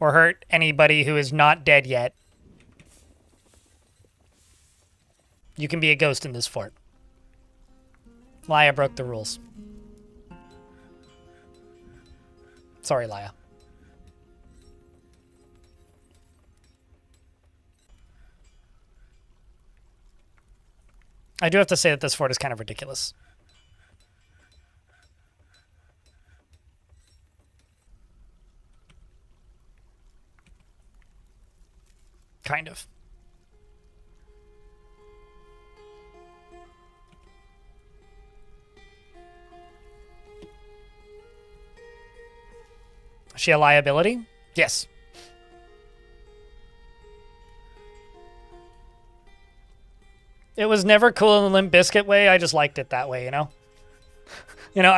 or hurt anybody who is not dead yet, you can be a ghost in this fort. Laya broke the rules. Sorry, Laya. I do have to say that this fort is kind of ridiculous. Kind of. Is she a liability? Yes. It was never cool in the Limp Bizkit way. I just liked it that way, you know? You know,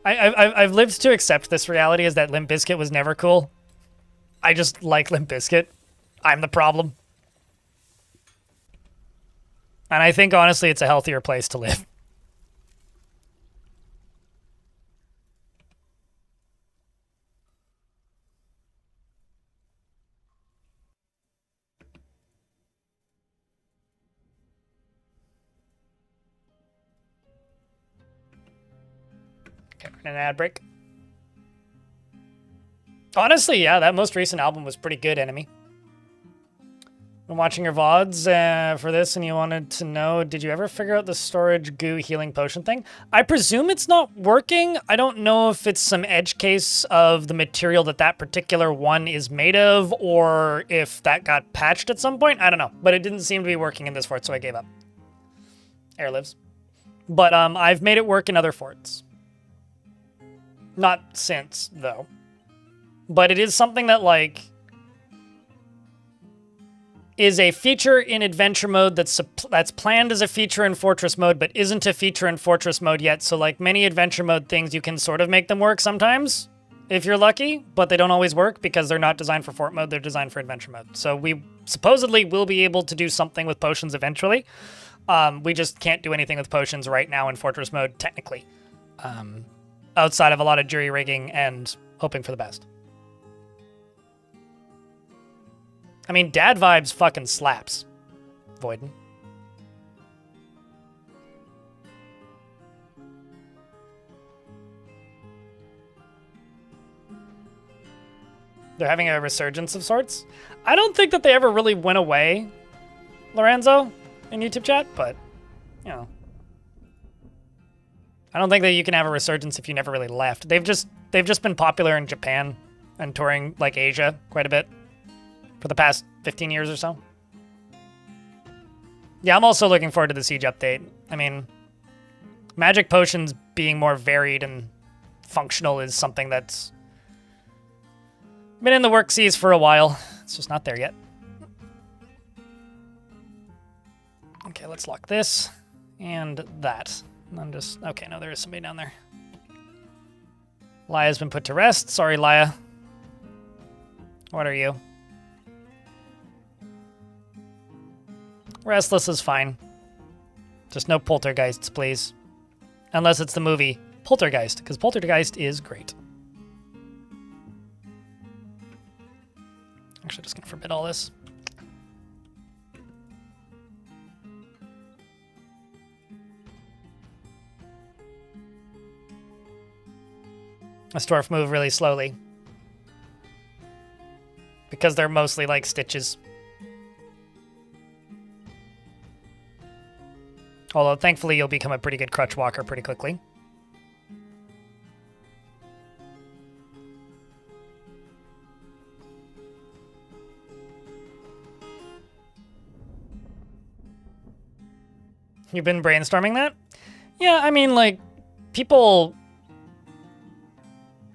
I've lived to accept this reality is that Limp Bizkit was never cool. I just like Limp Bizkit. I'm the problem. And I think, honestly, it's a healthier place to live. Okay, an ad break. Honestly, yeah, that most recent album was pretty good, Enemy. I'm watching your VODs for this, and you wanted to know, did you ever figure out the storage goo healing potion thing? I presume it's not working. I don't know if it's some edge case of the material that that particular one is made of, or if that got patched at some point. I don't know, but it didn't seem to be working in this fort, so I gave up. Air lives. But I've made it work in other forts. Not since, though. But it is something that, like, is a feature in adventure mode that's planned as a feature in fortress mode, but isn't a feature in fortress mode yet. So like many adventure mode things, you can sort of make them work sometimes if you're lucky, but they don't always work because they're not designed for fort mode. They're designed for adventure mode. So we supposedly will be able to do something with potions eventually. We just can't do anything with potions right now in fortress mode, technically. Outside of a lot of jury rigging and hoping for the best. I mean, Dad Vibes fucking slaps. Voiden. They're having a resurgence of sorts. I don't think that they ever really went away, Lorenzo, in YouTube chat, but, you know. I don't think that you can have a resurgence if you never really left. They've just been popular in Japan and touring like Asia quite a bit for the past 15 years or so. Yeah, I'm also looking forward to the Siege update. I mean, magic potions being more varied and functional is something that's been in the worksies for a while. It's just not there yet. Okay, let's lock this and that. And I'm just... Okay, no, there is somebody down there. Laya's been put to rest. Sorry, Laya. What are you? Restless is fine. Just no poltergeists, please. Unless it's the movie Poltergeist, because Poltergeist is great. Actually, just gonna forbid all this. This dwarf move really slowly. Because they're mostly like stitches. Although, thankfully, you'll become a pretty good crutch walker pretty quickly. You've been brainstorming that? Yeah, I mean, like, people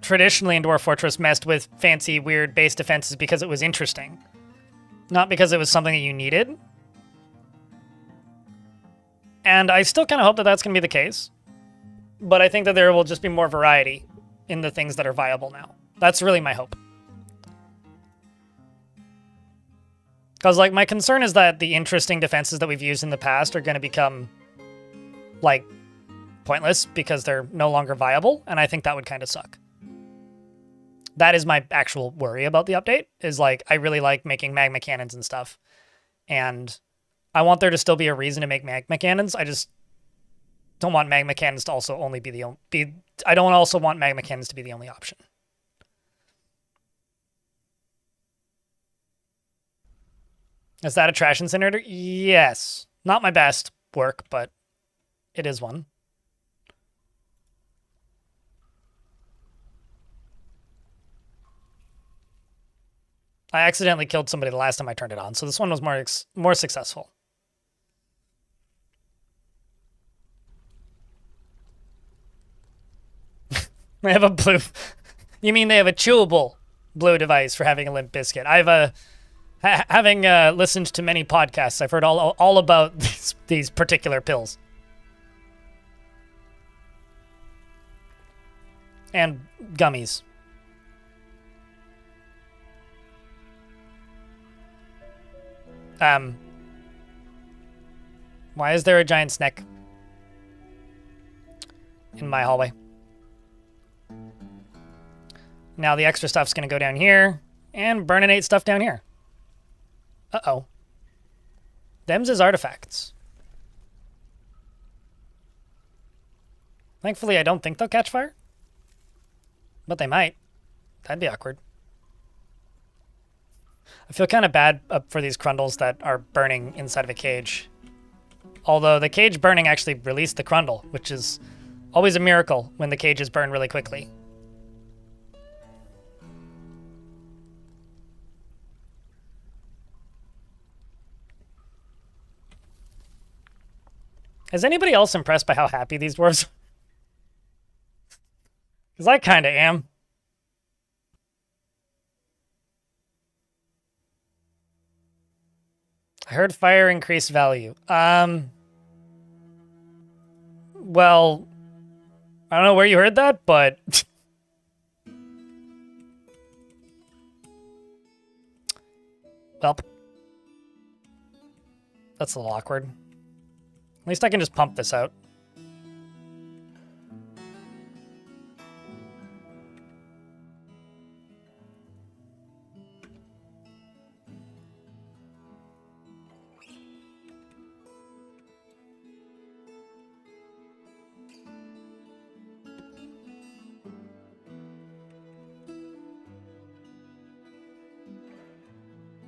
traditionally in Dwarf Fortress messed with fancy, weird base defenses because it was interesting. Not because it was something that you needed. And I still kind of hope that that's going to be the case. But I think that there will just be more variety in the things that are viable now. That's really my hope. Because, like, my concern is that the interesting defenses that we've used in the past are going to become, like, pointless because they're no longer viable, and I think that would kind of suck. That is my actual worry about the update, is, like, I really like making magma cannons and stuff, and I want there to still be a reason to make magma cannons. I just don't want magma cannons to also only be the I don't also want magma cannons to be the only option. Is that a trash incinerator? Yes. Not my best work, but it is one. I accidentally killed somebody the last time I turned it on, so this one was more successful. They have a blue... You mean they have a chewable blue device for having a Limp Biscuit? I've having listened to many podcasts, I've heard all about these particular pills. And gummies. Why is there a giant snake in my hallway? Now the extra stuff's gonna go down here and burninate stuff down here. Uh-oh. Them's is artifacts. Thankfully, I don't think they'll catch fire. But they might. That'd be awkward. I feel kind of bad for these Crundles that are burning inside of a cage. Although the cage burning actually released the Crundle, which is always a miracle when the cages burn really quickly. Is anybody else impressed by how happy these dwarves are? Because I kind of am. I heard fire increased value. Well, I don't know where you heard that, but... Well, that's a little awkward. At least I can just pump this out.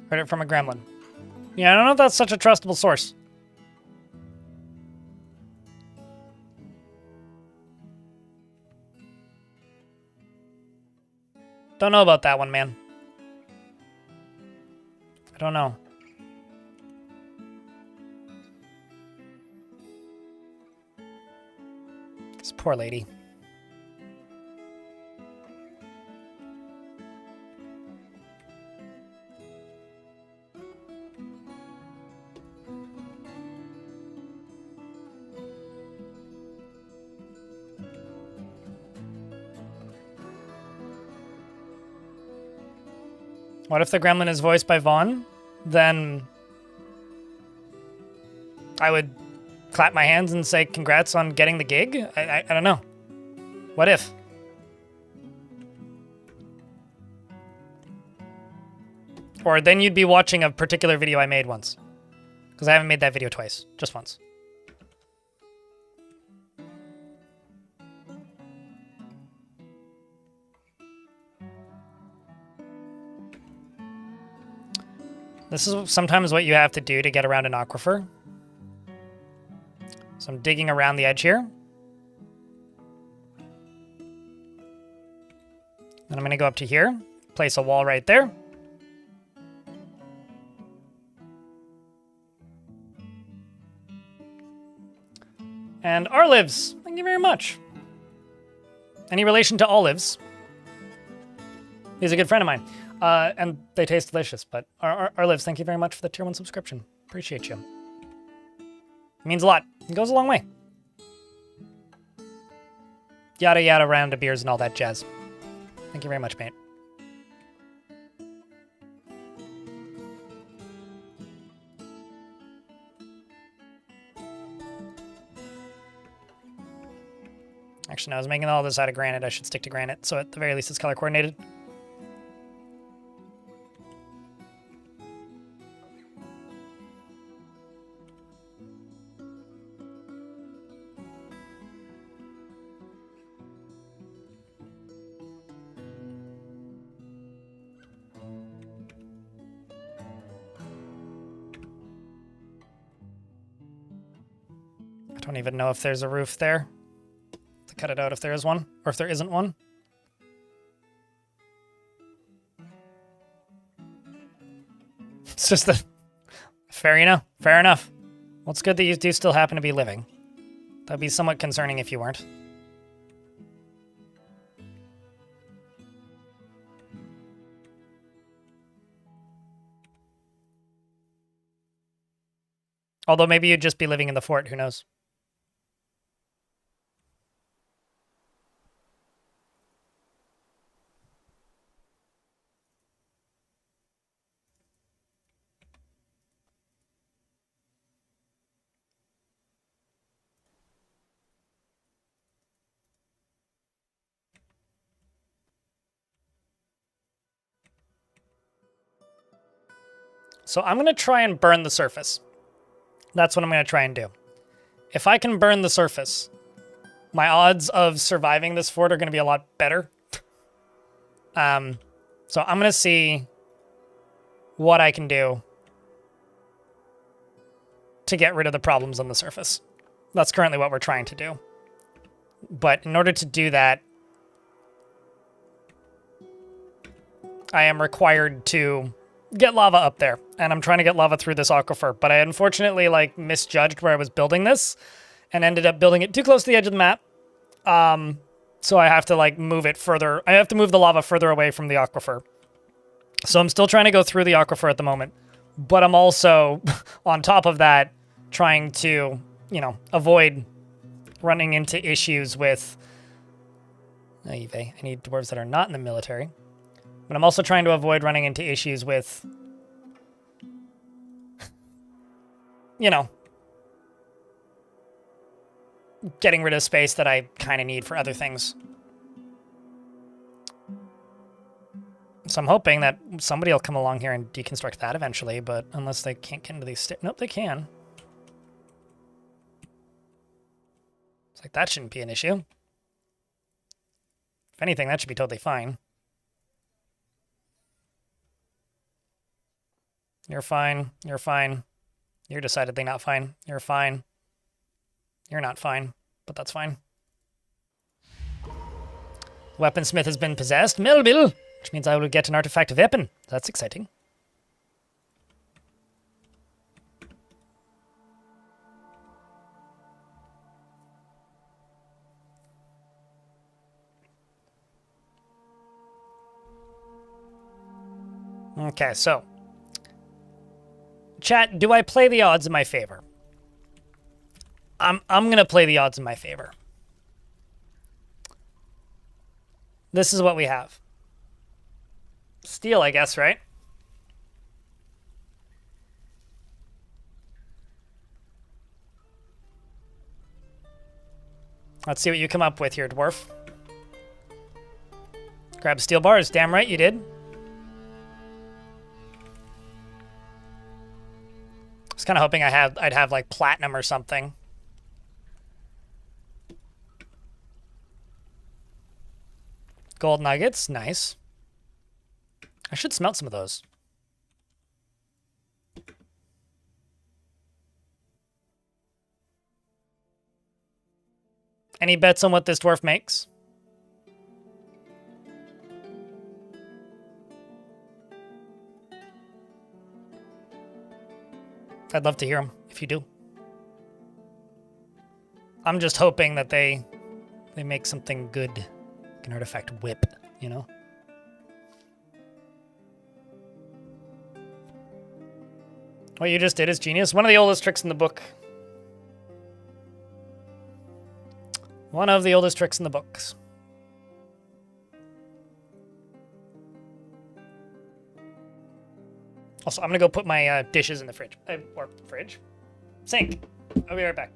Heard it from a gremlin. Yeah, I don't know if that's such a trustable source. Don't know about that one, man. I don't know. This poor lady. What if the gremlin is voiced by Vaughn? Then I would clap my hands and say congrats on getting the gig? I don't know. What if? Or then you'd be watching a particular video I made once. Because I haven't made that video twice. Just once. This is sometimes what you have to do to get around an aquifer. So I'm digging around the edge here. Then I'm going to go up to here, place a wall right there. And Olives, thank you very much. Any relation to olives? He's a good friend of mine. And they taste delicious, but Olives, thank you very much for the tier 1 subscription. Appreciate you. It means a lot. It goes a long way. Yada yada round of beers and all that jazz. Thank you very much, mate. Actually, no, I was making all this out of granite. I should stick to granite, so at the very least it's color coordinated. I don't even know if there's a roof there. To cut it out if there is one, or if there isn't one. It's just that... Fair enough. Fair enough. Well, it's good that you do still happen to be living. That'd be somewhat concerning if you weren't. Although maybe you'd just be living in the fort, who knows? So I'm going to try and burn the surface. That's what I'm going to try and do. If I can burn the surface, my odds of surviving this fort are going to be a lot better. So I'm going to see what I can do to get rid of the problems on the surface. That's currently what we're trying to do. But in order to do that, I am required to get lava up there, and I'm trying to get lava through this aquifer, but I unfortunately misjudged where I was building this and ended up building it too close to the edge of the map. So I have to move it further. I have to move the lava further away from the aquifer. So I'm still trying to go through the aquifer at the moment, but I'm also on top of that trying to, avoid running into issues with I need dwarves that are not in the military. But I'm also trying to avoid running into issues with, getting rid of space that I kind of need for other things. So I'm hoping that somebody will come along here and deconstruct that eventually, but unless they can't get into these nope, they can. It's like, that shouldn't be an issue. If anything, that should be totally fine. You're fine. You're fine. You're decidedly not fine. You're fine. You're not fine, but that's fine. Weaponsmith has been possessed. Melville! Which means I will get an artifact weapon. That's exciting. Okay, so. Chat, do I play the odds in my favor? I'm gonna play the odds in my favor. This is what we have. Steel, I guess, right? Let's see what you come up with here, dwarf. Grab steel bars. Damn right you did. I was kind of hoping I'd have like platinum or something. Gold nuggets, nice. I should smelt some of those. Any bets on what this dwarf makes? I'd love to hear them if you do. I'm just hoping that they make something good. An artifact whip, you know? What you just did is genius. One of the oldest tricks in the book. One of the oldest tricks in the books. Also, I'm gonna go put my dishes in the fridge. Or fridge? Sink. I'll be right back.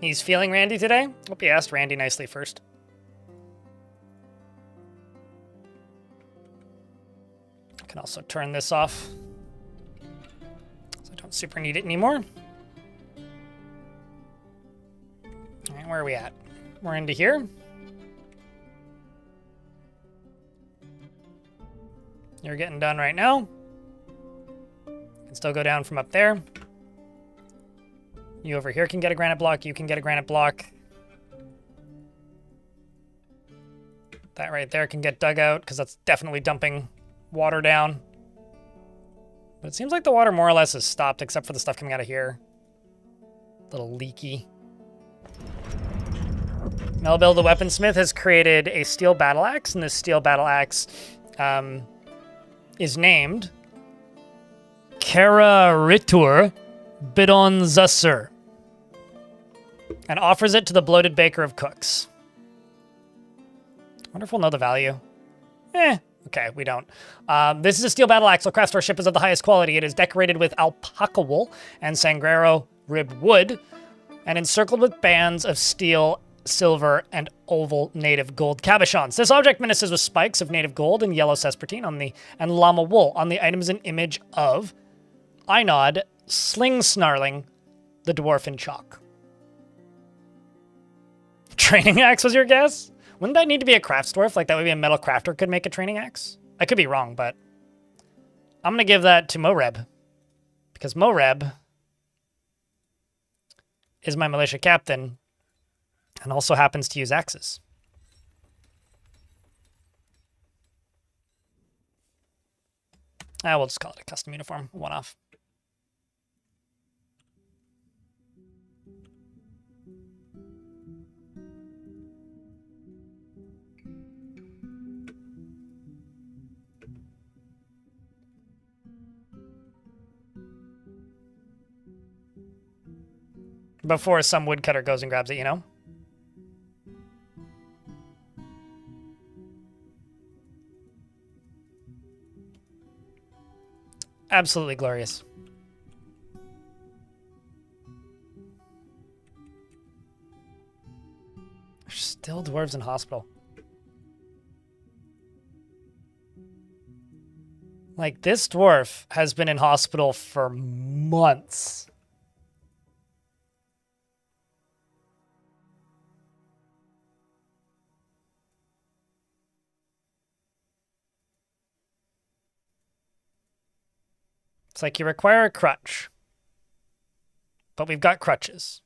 He's feeling Randy today? Hope you asked Randy nicely first. I can also turn this off, so I don't super need it anymore. All right, where are we at? We're into here. You're getting done right now. Can still go down from up there. You over here can get a granite block. You can get a granite block. That right there can get dug out because that's definitely dumping water down. But it seems like the water more or less has stopped except for the stuff coming out of here. A little leaky. Melville the weaponsmith has created a steel battle axe, and this steel battle axe is named Kararitur Bidonzusser, and offers it to the bloated baker of cooks. I wonder if we'll know the value. Okay, we don't. This is a steel battle axe. Craftsmanship ship is of the highest quality. It is decorated with alpaca wool and sangrero rib wood, and encircled with bands of steel, silver, and oval native gold cabochons. This object menaces with spikes of native gold and yellow sespertine and llama wool. On the item is an image of Einod sling snarling the dwarf in chalk. Training axe was your guess? Wouldn't that need to be a crafts dwarf? Like that would be a metal crafter could make a training axe? I could be wrong, but I'm going to give that to Moreb. Because Moreb is my militia captain and also happens to use axes. We'll just call it a custom uniform, one-off. before some woodcutter goes and grabs it, you know? Absolutely glorious. There's still dwarves in hospital. Like, this dwarf has been in hospital for months. It's like you require a crutch. But we've got crutches.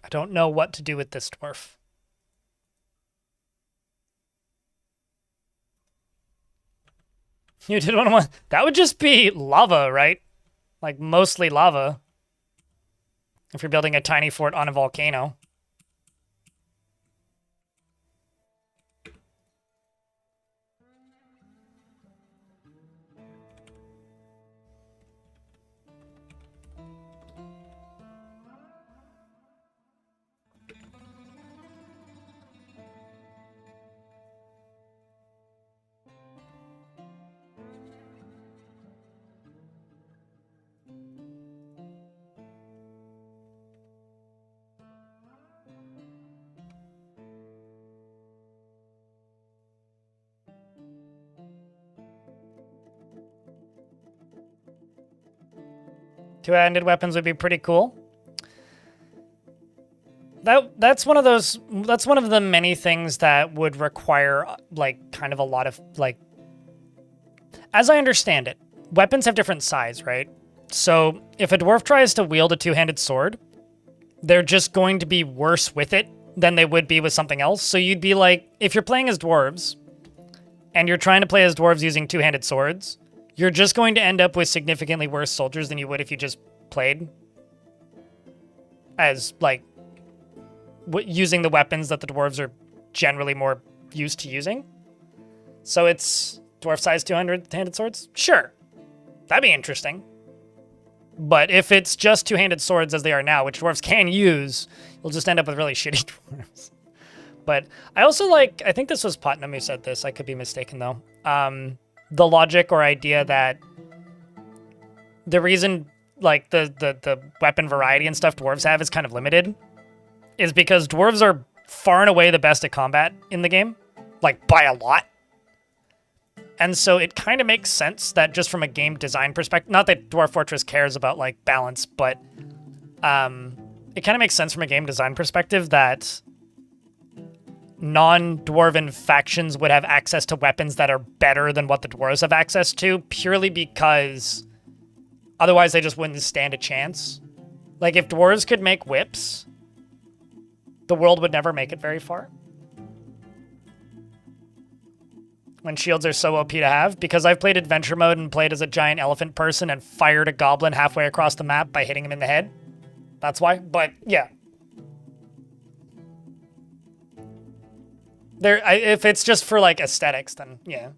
I don't know what to do with this dwarf. You did want that would just be lava, right? Like mostly lava. If you're building a tiny fort on a volcano. Two-handed weapons would be pretty cool. That's one of the many things that would require like kind of a lot of like, as I understand it, weapons have different size, right? So if a dwarf tries to wield a two-handed sword, they're just going to be worse with it than they would be with something else. So you'd be like, if you're playing as dwarves and you're trying to play as dwarves using two-handed swords, you're just going to end up with significantly worse soldiers than you would if you just played as, like, using the weapons that the dwarves are generally more used to using. So it's dwarf-sized 200-handed swords? Sure. That'd be interesting. But if it's just two-handed swords as they are now, which dwarves can use, you'll just end up with really shitty dwarves. But I also like, I think this was Putnam who said this, I could be mistaken though. The logic or idea that the reason like the weapon variety and stuff dwarves have is kind of limited is because dwarves are far and away the best at combat in the game, like by a lot. And so it kind of makes sense that just from a game design perspective, not that Dwarf Fortress cares about like balance, but it kind of makes sense from a game design perspective that non-dwarven factions would have access to weapons that are better than what the dwarves have access to, purely because otherwise they just wouldn't stand a chance. Like, if dwarves could make whips, the world would never make it very far. When shields are so OP to have, because I've played adventure mode and played as a giant elephant person and fired a goblin halfway across the map by hitting him in the head. That's why, but yeah. If it's just for, like, aesthetics, then, yeah.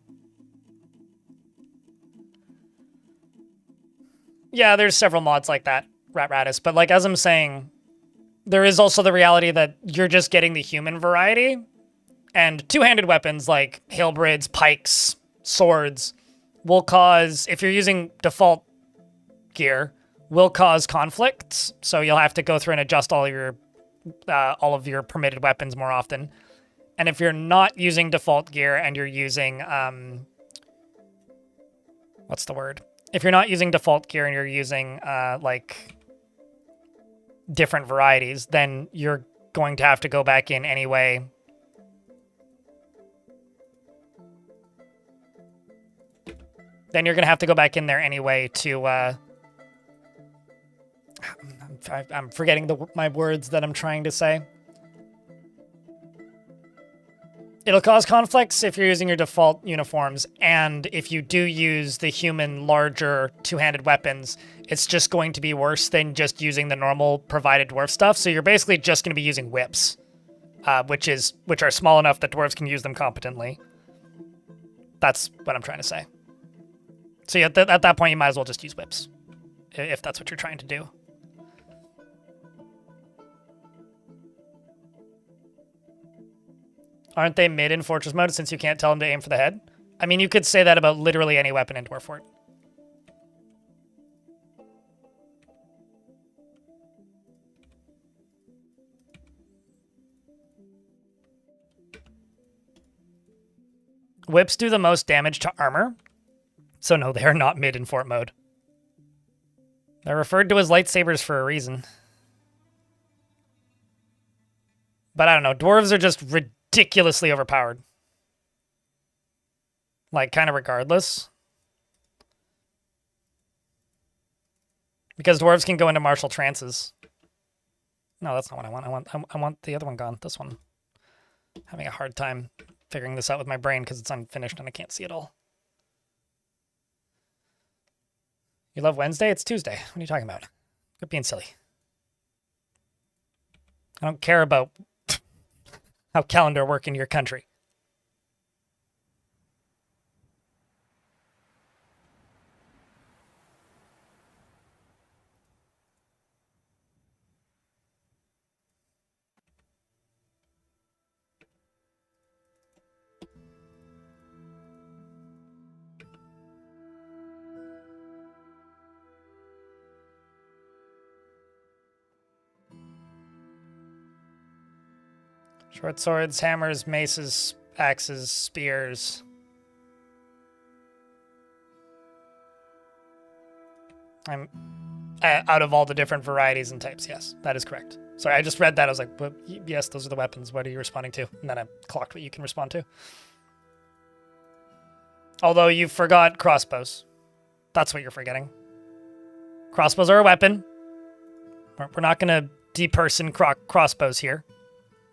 Yeah, there's several mods like that, Ratus, but, like, as I'm saying, there is also the reality that you're just getting the human variety, and two-handed weapons like halberds, pikes, swords will cause, if you're using default gear, will cause conflicts, so you'll have to go through and adjust all of your permitted weapons more often. And if you're not using default gear and you're using, what's the word? If you're not using default gear and you're using, like, different varieties, then you're going to have to go back in anyway. Then you're going to have to go back in there anyway to, I'm forgetting my words that I'm trying to say. It'll cause conflicts if you're using your default uniforms, and if you do use the human, larger, two-handed weapons, it's just going to be worse than just using the normal provided dwarf stuff, so you're basically just going to be using whips, which are small enough that dwarves can use them competently. That's what I'm trying to say. So at that point, you might as well just use whips, if that's what you're trying to do. Aren't they mid in Fortress mode since you can't tell them to aim for the head? I mean, you could say that about literally any weapon in Dwarf Fort. Whips do the most damage to armor. So no, they are not mid in fort mode. They're referred to as lightsabers for a reason. But I don't know, dwarves are just ridiculously overpowered. Like, kind of regardless. Because dwarves can go into martial trances. No, that's not what I want. I want the other one gone. This one. Having a hard time figuring this out with my brain because it's unfinished and I can't see it all. You love Wednesday? It's Tuesday. What are you talking about? Quit being silly. I don't care about how calendar work in your country. Short swords, hammers, maces, axes, spears. I'm out of all the different varieties and types. Yes, that is correct. Sorry, I just read that. I was like, well, yes, those are the weapons. What are you responding to? And then I clocked what you can respond to. Although you forgot crossbows. That's what you're forgetting. Crossbows are a weapon. We're not going to deperson crossbows here.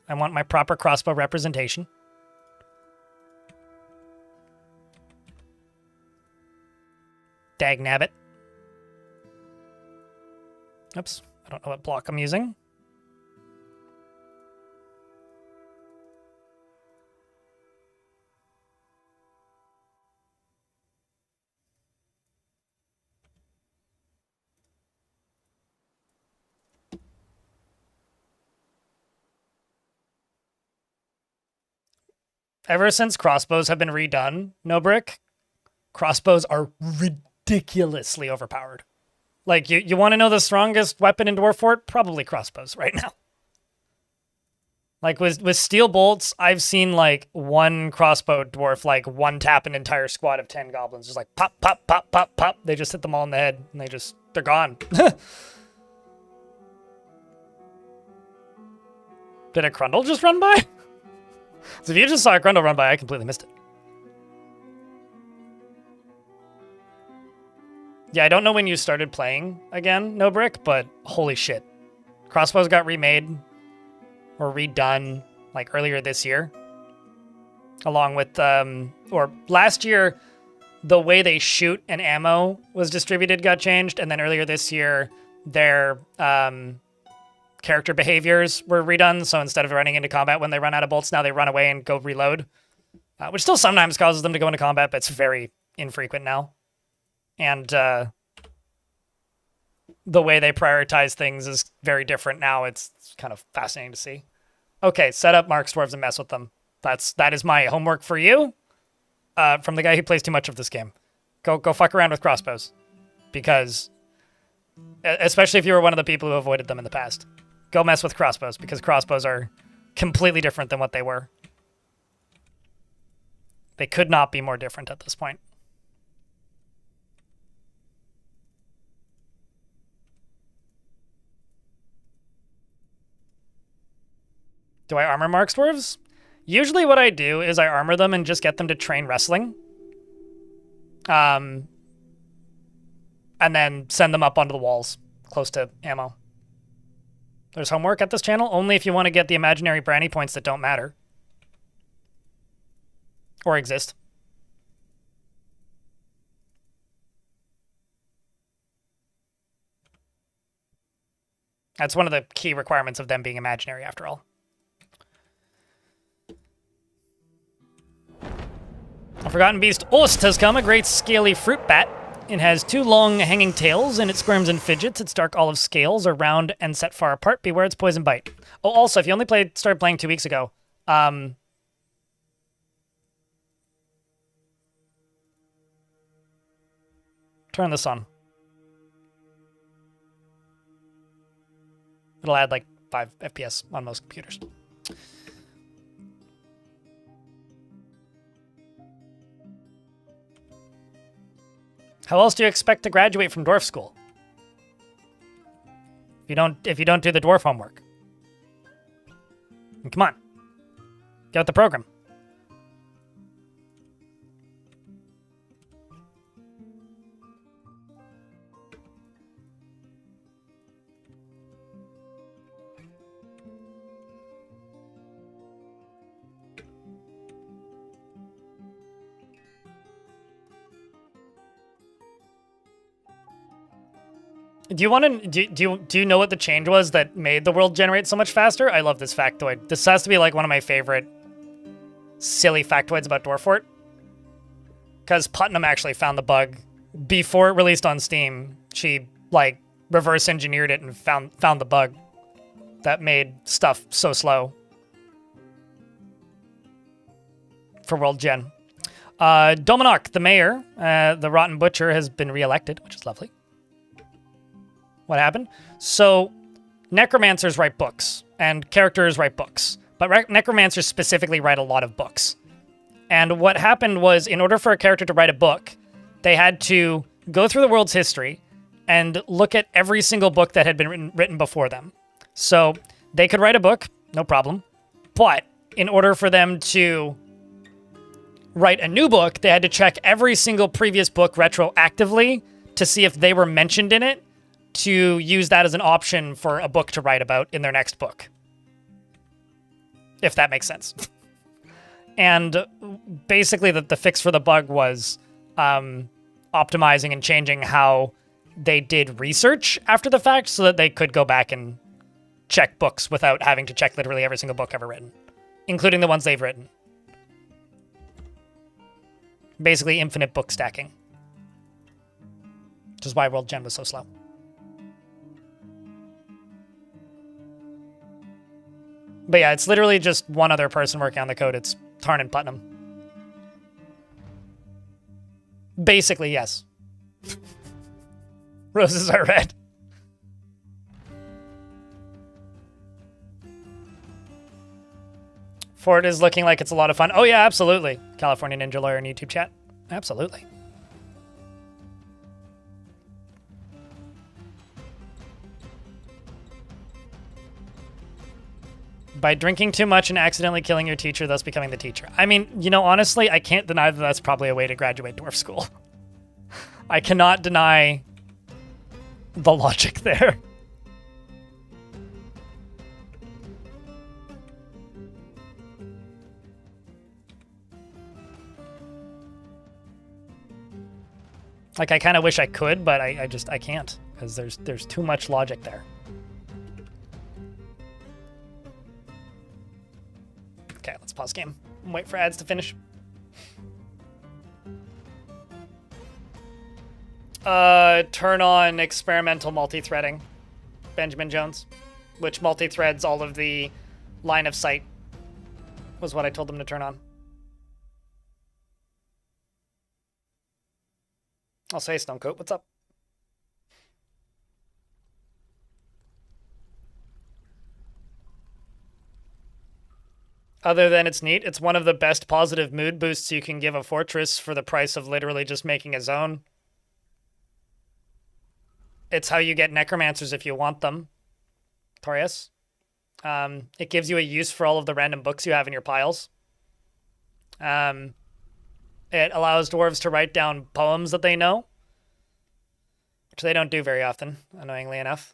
I want my proper crossbow representation. Dagnabbit. Oops, I don't know what block I'm using. Ever since crossbows have been redone, No Brick, crossbows are ridiculously overpowered. Like, you want to know the strongest weapon in Dwarf Fort? Probably crossbows right now. Like, with steel bolts, I've seen, like, one crossbow dwarf, like, one-tap an entire squad of 10 goblins. Just like, pop, pop, pop, pop, pop. They just hit them all in the head, and they're gone. Did a Grundle just run by? So if you just saw a Grundle run by, I completely missed it. Yeah, I don't know when you started playing again, No Brick, but holy shit. Crossbows got remade or redone like earlier this year. Along with, or last year, the way they shoot and ammo was distributed got changed. And then earlier this year, their character behaviors were redone. So instead of running into combat when they run out of bolts, now they run away and go reload. Which still sometimes causes them to go into combat, but it's very infrequent now. And the way they prioritize things is very different now. It's kind of fascinating to see. Okay, set up Mark's Dwarves and mess with them. That is my homework for you. From the guy who plays too much of this game. Go fuck around with crossbows. Because, especially if you were one of the people who avoided them in the past. Go mess with crossbows, because crossbows are completely different than what they were. They could not be more different at this point. Do I armor Mark's Dwarves? Usually what I do is I armor them and just get them to train wrestling. And then send them up onto the walls, close to ammo. There's homework at this channel, only if you want to get the imaginary brownie points that don't matter. Or exist. That's one of the key requirements of them being imaginary, after all. A Forgotten Beast Ost has come, a great scaly fruit bat. It has 2 long hanging tails, and it squirms and fidgets. Its dark olive scales are round and set far apart. Beware its poison bite. Oh, also, if you only started playing 2 weeks ago, turn this on. It'll add like 5 FPS on most computers. How else do you expect to graduate from dwarf school? If you don't do the dwarf homework. Come on. Get with the program. Do you want to do you know what the change was that made the world generate so much faster? I love this factoid. This has to be like one of my favorite silly factoids about Dwarfort. Because Putnam actually found the bug before it released on Steam. She like reverse engineered it and found the bug that made stuff so slow for World Gen. Dominok, the mayor, the Rotten Butcher, has been reelected, which is lovely. What happened? So, necromancers write books, and characters write books. But necromancers specifically write a lot of books. And what happened was, in order for a character to write a book, they had to go through the world's history and look at every single book that had been written before them. So, they could write a book, no problem. But, in order for them to write a new book, they had to check every single previous book retroactively to see if they were mentioned in it, to use that as an option for a book to write about in their next book. If that makes sense. And basically the fix for the bug was optimizing and changing how they did research after the fact so that they could go back and check books without having to check literally every single book ever written, including the ones they've written. Basically infinite book stacking. Which is why World Gen was so slow. But yeah, it's literally just one other person working on the code. It's Tarn and Putnam. Basically, yes. Roses are red. Fort is looking like it's a lot of fun. Oh yeah, absolutely. California Ninja Lawyer in YouTube chat. Absolutely. By drinking too much and accidentally killing your teacher, thus becoming the teacher. I mean, you know, honestly, I can't deny that that's probably a way to graduate dwarf school. I cannot deny the logic there. Like, I kind of wish I could, but I can't, because there's too much logic there. Okay, let's pause game and wait for ads to finish. Turn on experimental multi-threading, Benjamin Jones, which multi-threads all of the line of sight, was what I told them to turn on. I'll say Stonecoat, what's up? Other than it's neat, it's one of the best positive mood boosts you can give a fortress for the price of literally just making a zone. It's how you get necromancers if you want them. Torius. It gives you a use for all of the random books you have in your piles. It allows dwarves to write down poems that they know, which they don't do very often, annoyingly enough.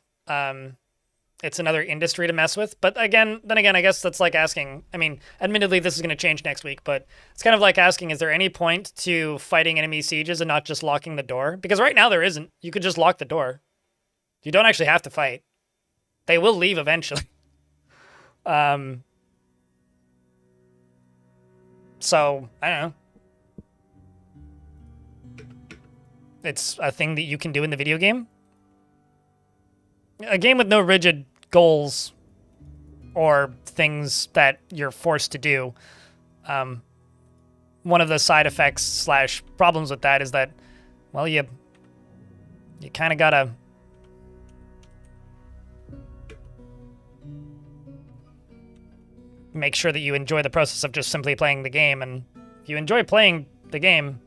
It's another industry to mess with. But then again, I guess that's like asking, I mean, admittedly, this is going to change next week, but it's kind of like asking, is there any point to fighting enemy sieges and not just locking the door? Because right now there isn't. You could just lock the door. You don't actually have to fight. They will leave eventually. So, I don't know. it's a thing that you can do in the video game. A game with no rigid goals or things that you're forced to do. One of the side effects / problems with that is that, well, you kind of gotta make sure that you enjoy the process of just simply playing the game. And if you enjoy playing the game,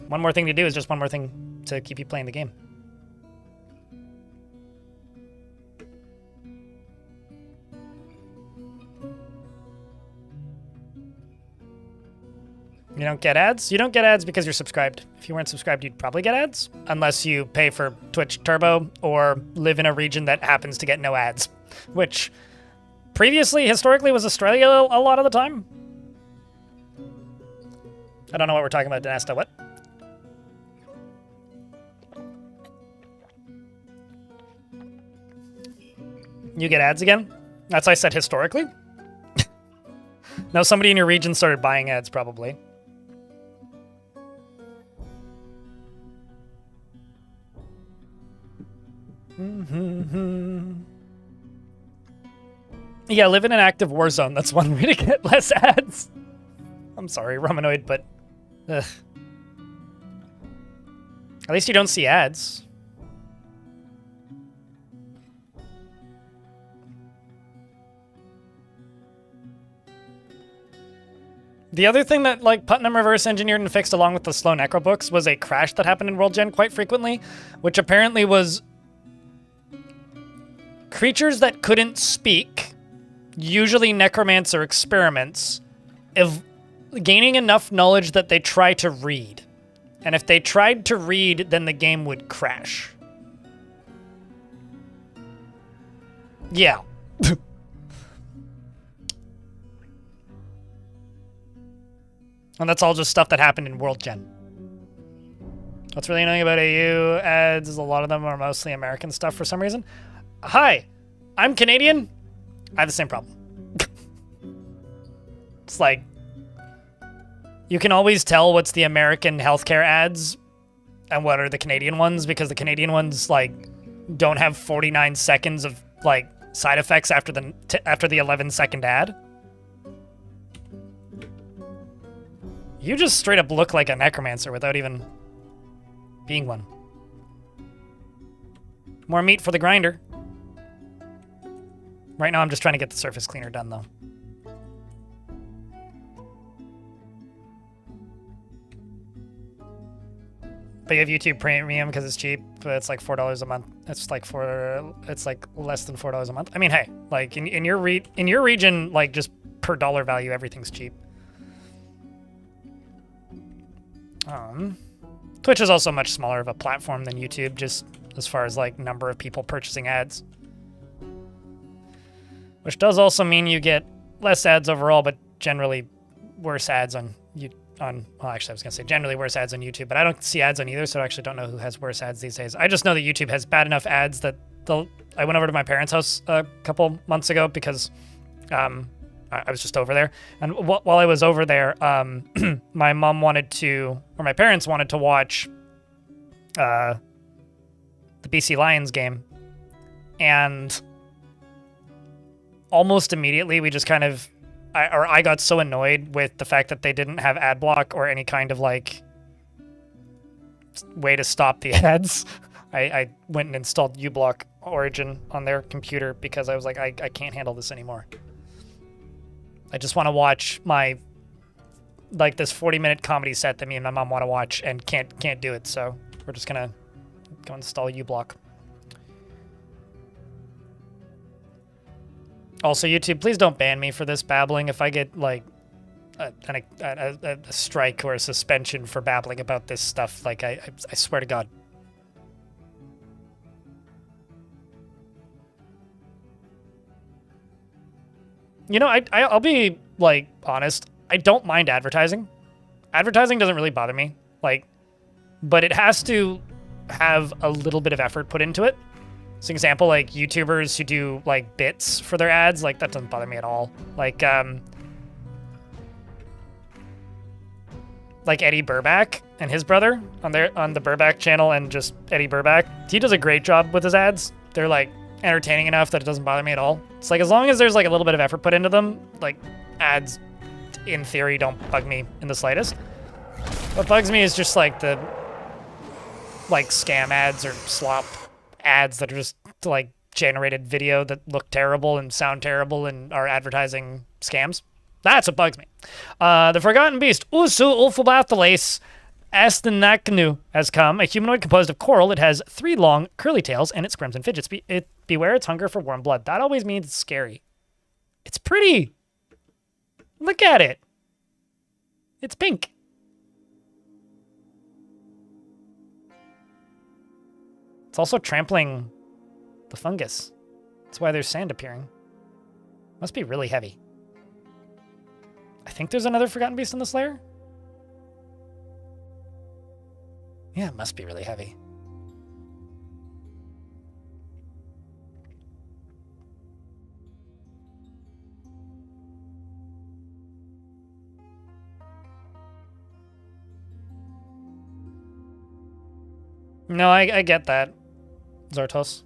one more thing to do is just one more thing to keep you playing the game. You don't get ads? You don't get ads because you're subscribed. If you weren't subscribed, you'd probably get ads. Unless you pay for Twitch Turbo or live in a region that happens to get no ads. Which previously, historically, was Australia a lot of the time. I don't know what we're talking about, Danesta. What? You get ads again? That's why I said historically. No, somebody in your region started buying ads, probably. Yeah, live in an active war zone. That's one way to get less ads. I'm sorry, Romanoid, but... Ugh. At least you don't see ads. The other thing that, like, Putnam reverse engineered and fixed along with the slow necro books was a crash that happened in World Gen quite frequently, which apparently was creatures that couldn't speak, usually necromancer experiments, gaining enough knowledge that they try to read. And if they tried to read, then the game would crash. Yeah. And that's all just stuff that happened in World Gen. What's really annoying about AU ads is a lot of them are mostly American stuff for some reason. Hi, I'm Canadian. I have the same problem. It's like, you can always tell what's the American healthcare ads and what are the Canadian ones, because the Canadian ones, like, don't have 49 seconds of, like, side effects after the 11-second ad. You just straight up look like a necromancer without even being one. More meat for the grinder. Right now I'm just trying to get the surface cleaner done, though. But you have YouTube Premium because it's cheap, but it's like $4 a month. It's like less than $4 a month. I mean, hey, like in your region, like just per dollar value, everything's cheap. Twitch is also much smaller of a platform than YouTube, just as far as like number of people purchasing ads. Which does also mean you get less ads overall, but generally worse ads on well, actually I was gonna say generally worse ads on YouTube, but I don't see ads on either, so I actually don't know who has worse ads these days. I just know that YouTube has bad enough ads that I went over to my parents' house a couple months ago because I was just over there, and while I was over there, my parents wanted to watch the BC Lions game, and almost immediately we just kind of, I got so annoyed with the fact that they didn't have ad block or any kind of like way to stop the ads. I went and installed uBlock Origin on their computer because I was like, I can't handle this anymore. I just want to watch this 40-minute comedy set that me and my mom want to watch and can't do it, so we're just gonna go install uBlock. Also, YouTube, please don't ban me for this babbling. If I get like a strike or a suspension for babbling about this stuff, like I swear to God. You know, I'll be, like, honest. I don't mind advertising. Advertising doesn't really bother me. Like, but it has to have a little bit of effort put into it. For example, like, YouTubers who do, like, bits for their ads, like, that doesn't bother me at all. Like, like Eddie Burback and his brother on the Burback channel, and just Eddie Burback. He does a great job with his ads. They're like entertaining enough that it doesn't bother me at all. It's like as long as there's like a little bit of effort put into them, like ads in theory don't bug me in the slightest. What bugs me is just like the like scam ads or slop ads that are just like generated video that look terrible and sound terrible and are advertising scams. That's what bugs me. The Forgotten Beast, Usu Ulfubathalase Astanaknu, has come. A humanoid composed of coral. It has 3 long, curly tails, and it squirms and fidgets. Beware its hunger for warm blood. That always means it's scary. It's pretty. Look at it. It's pink. It's also trampling the fungus. That's why there's sand appearing. Must be really heavy. I think there's another Forgotten Beast in this lair. Yeah, it must be really heavy. No, I get that, Zortos.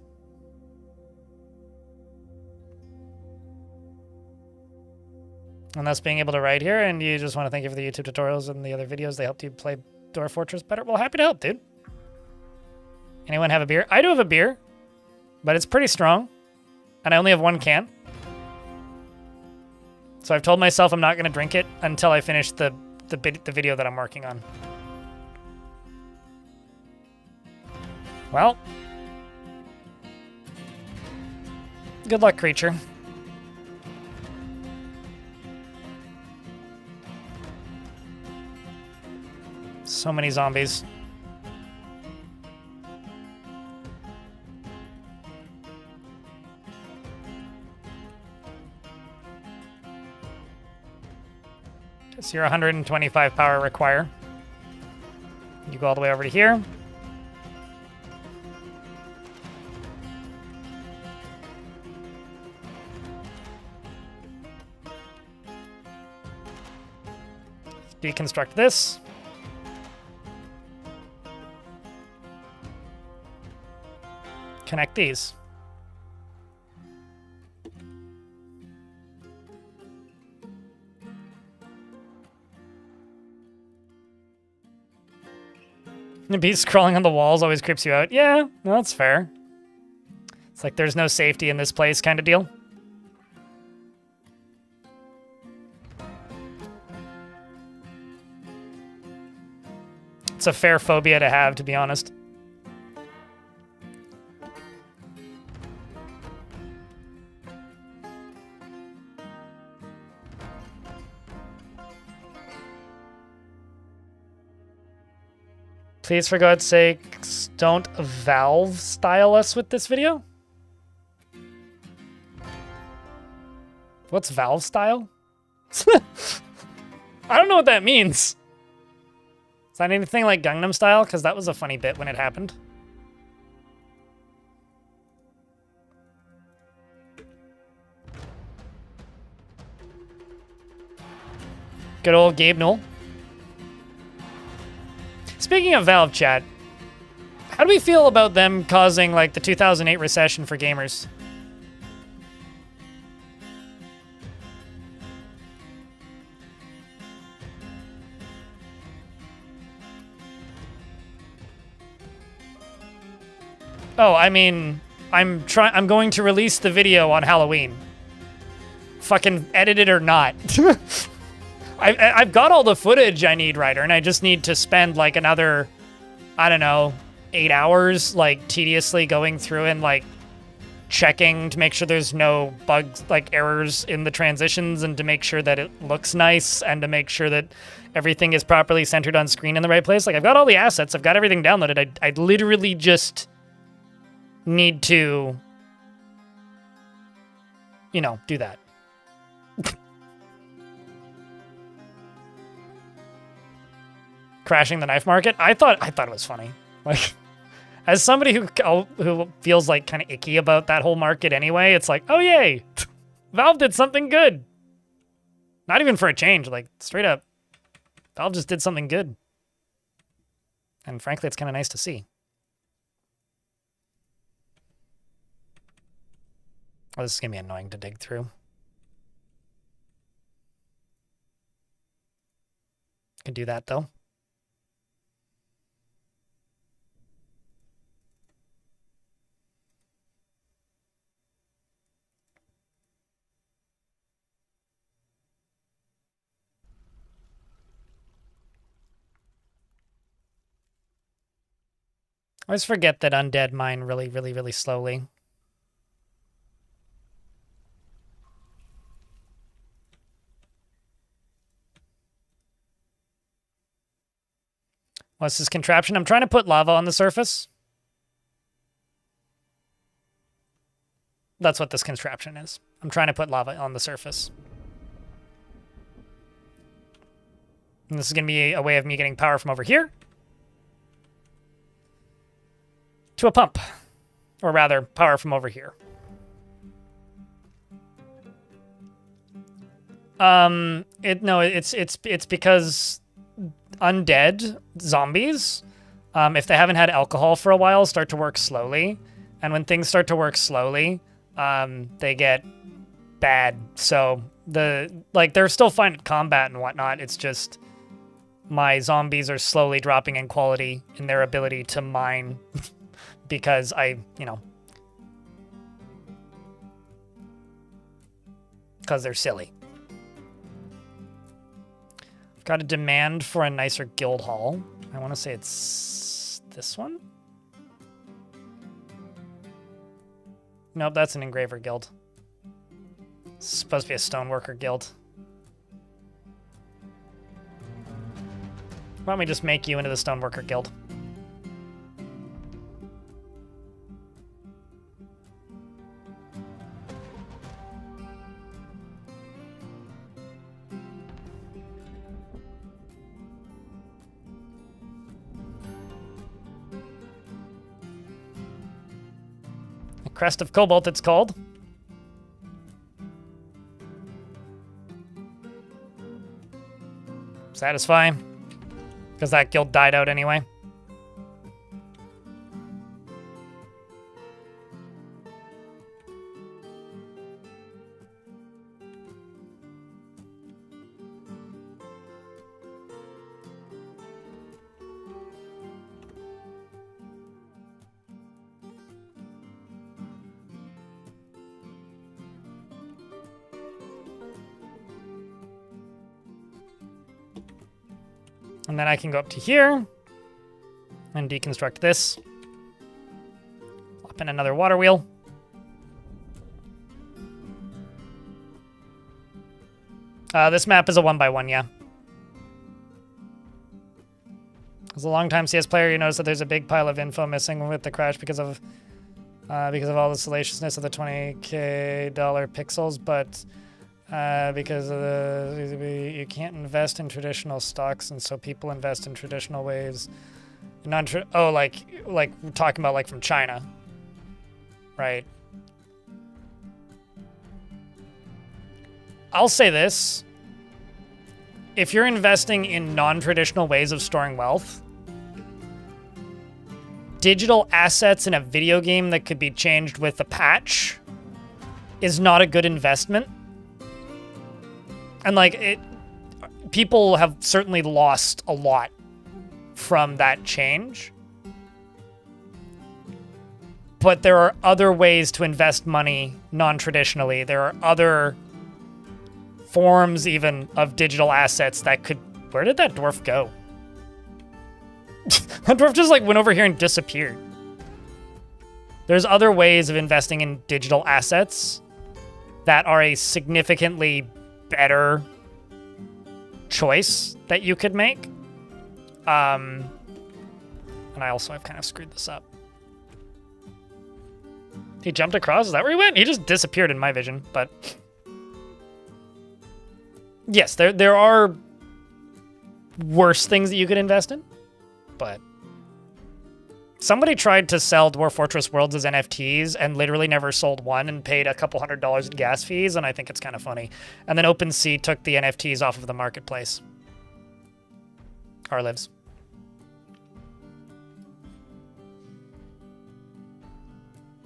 And that's being able to write here, and you just want to thank you for the YouTube tutorials and the other videos. They helped you play Dwarf Fortress better. Well, happy to help, dude. Anyone have a beer? I do have a beer, but it's pretty strong, and I only have 1 can. So I've told myself I'm not going to drink it until I finish the video that I'm working on. Well, good luck, creature. So many zombies. It's your 125 power require. You go all the way over to here. Deconstruct this. Connect these. The beast crawling on the walls always creeps you out. Yeah, no, that's fair. It's like there's no safety in this place kind of deal. It's a fair phobia to have, to be honest. Please, for God's sakes, don't Valve style us with this video. What's Valve style? I don't know what that means. Is that anything like Gangnam Style? Because that was a funny bit when it happened. Good old Gabe Knoll. Speaking of Valve, chat, how do we feel about them causing like the 2008 recession for gamers? Oh, I mean, I'm going to release the video on Halloween. Fucking edit it or not. I've got all the footage I need, Ryder, and I just need to spend like another, I don't know, 8 hours like tediously going through and like checking to make sure there's no bugs, like errors in the transitions, and to make sure that it looks nice, and to make sure that everything is properly centered on screen in the right place. Like I've got all the assets, I've got everything downloaded. I literally just need to, you know, do that. Crashing the knife market. I thought it was funny. Like, as somebody who feels like kind of icky about that whole market anyway, it's like, oh yay, Valve did something good. Not even for a change, like straight up. Valve just did something good. And frankly, it's kind of nice to see. Oh, this is going to be annoying to dig through. Can do that, though. I always forget that undead mine really, really, really slowly. What's this contraption? I'm trying to put lava on the surface. That's what this contraption is. I'm trying to put lava on the surface. And this is going to be a way of me getting power from over here to a pump. Or rather, power from over here. It's because undead zombies, if they haven't had alcohol for a while, start to work slowly. And when things start to work slowly, they get bad. So they're still fine at combat and whatnot. It's just my zombies are slowly dropping in quality in their ability to mine because because they're silly. I've got a demand for a nicer guild hall. I want to say it's this one. Nope, that's an engraver guild. It's supposed to be a stoneworker guild. Why don't we just make you into the stoneworker guild? Crest of Cobalt, it's called. Satisfying. Because that guild died out anyway. And then I can go up to here and deconstruct this. Plop in another water wheel. This map is a 1x1, yeah. As a long-time CS player, you notice that there's a big pile of info missing with the crash because of all the salaciousness of the $20K pixels, but because of you can't invest in traditional stocks, and so people invest in traditional ways. Like we're talking about like from China, right? I'll say this. If you're investing in non-traditional ways of storing wealth, digital assets in a video game that could be changed with a patch is not a good investment. And people have certainly lost a lot from that change. But there are other ways to invest money non-traditionally. There are other forms even of digital assets that could... Where did that dwarf go? That dwarf just went over here and disappeared. There's other ways of investing in digital assets that are a significantly better choice that you could make. And I also have kind of screwed this up. He jumped across? Is that where he went? He just disappeared in my vision, but... Yes, there are worse things that you could invest in, but... Somebody tried to sell Dwarf Fortress Worlds as NFTs and literally never sold one and paid a couple $100 in gas fees, and I think it's kind of funny. And then OpenSea took the NFTs off of the marketplace. Or lives.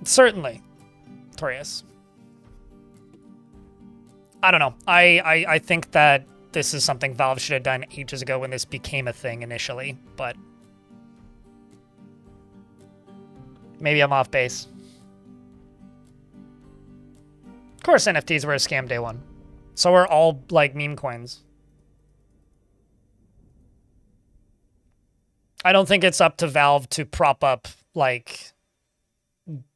Certainly. Torius. I don't know. I think that this is something Valve should have done ages ago when this became a thing initially, but maybe I'm off base. Of course NFTs were a scam day one. So are all, like, meme coins. I don't think it's up to Valve to prop up, like,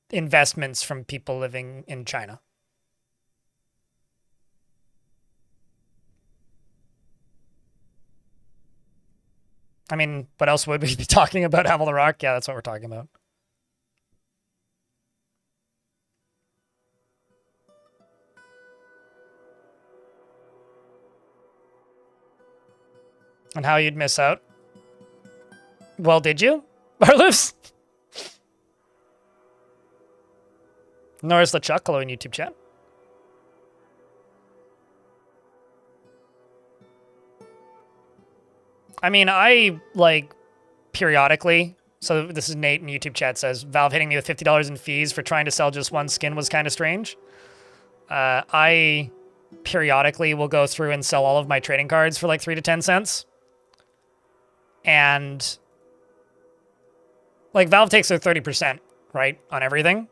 investments from people living in China. I mean, what else would we be talking about? Havel the Rock? Yeah, that's what we're talking about. And how you'd miss out. Well, did you, Barloofs? Norris LeChuck, hello in YouTube chat. I mean, I, like, periodically, so this is Nate in YouTube chat says, Valve hitting me with $50 in fees for trying to sell just one skin was kind of strange. I periodically will go through and sell all of my trading cards for like 3 to 10 cents. And, like, Valve takes their 30%, right, on everything.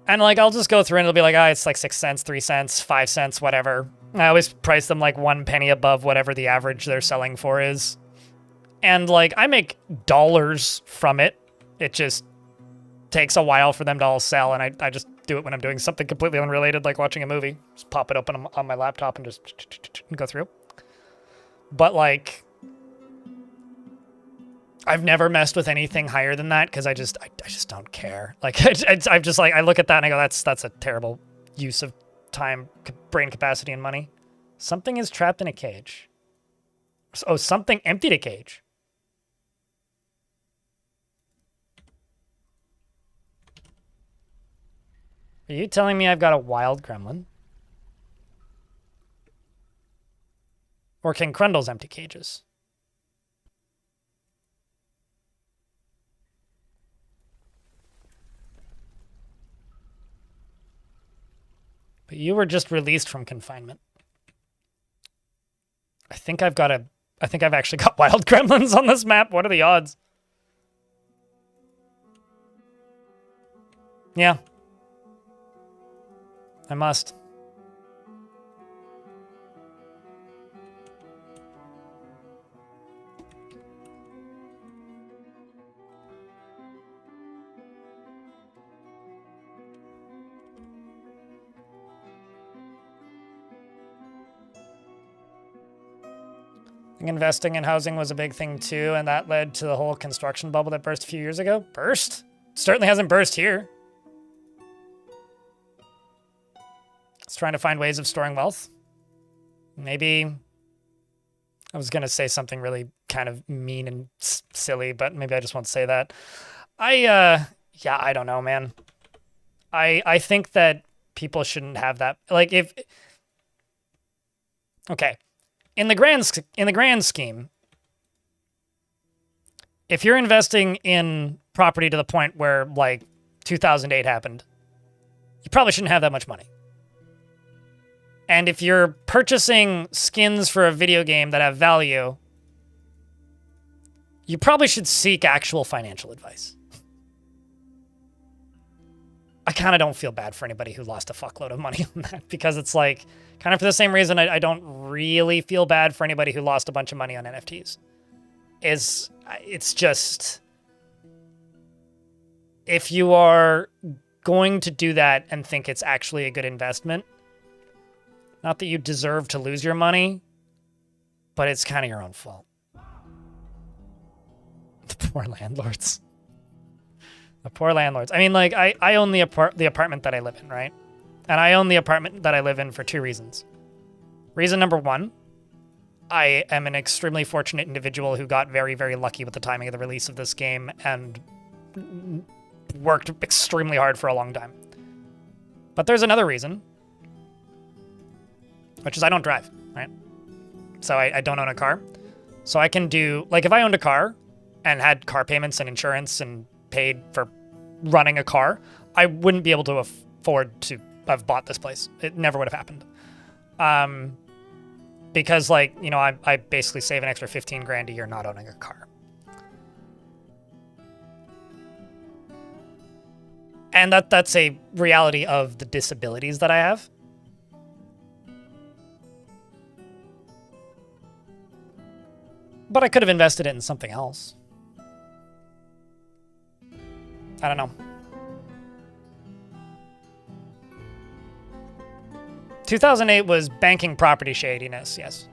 And, like, I'll just go through and it'll be like, it's like 6 cents, 3 cents, 5 cents, whatever. I always price them like 1 penny above whatever the average they're selling for is. And, like, I make dollars from it. It just takes a while for them to all sell, and I just do it when I'm doing something completely unrelated, like watching a movie. Just pop it open on my laptop and just go through. But, like, I've never messed with anything higher than that because I just don't care. Like, I'm just like, I look at that and I go, that's a terrible use of time, brain capacity, and money. Something is trapped in a cage. Oh, something emptied a cage. Are you telling me I've got a wild gremlin? Or can Crundles empty cages? But you were just released from confinement. I think I've actually got wild gremlins on this map. What are the odds? Yeah. I must. I think investing in housing was a big thing too, and that led to the whole construction bubble that burst a few years ago. Burst? Certainly hasn't burst here. It's trying to find ways of storing wealth. Maybe I was going to say something really kind of mean and silly, but maybe I just won't say that. Yeah, I don't know, man. I think that people shouldn't have that. Like, okay. In the grand scheme, if you're investing in property to the point where, like, 2008 happened, you probably shouldn't have that much money. And if you're purchasing skins for a video game that have value, you probably should seek actual financial advice. I kind of don't feel bad for anybody who lost a fuckload of money on that, because it's like, kind of for the same reason I don't really feel bad for anybody who lost a bunch of money on NFTs. It's just, if you are going to do that and think it's actually a good investment, not that you deserve to lose your money, but it's kind of your own fault. The poor landlords. The poor landlords. I mean, like, I own the apartment that I live in, right? And I own the apartment that I live in for 2 reasons. Reason number 1, I am an extremely fortunate individual who got very, very lucky with the timing of the release of this game and worked extremely hard for a long time. But there's another reason, which is I don't drive, right? So I don't own a car. So I can do, like, if I owned a car and had car payments and insurance and paid for running a car, I wouldn't be able to afford to have bought this place. It never would have happened. Because, like, you know, I basically save an extra 15 grand a year not owning a car. And that's a reality of the disabilities that I have. But I could have invested it in something else. I don't know. 2008 was banking property shadiness, yes.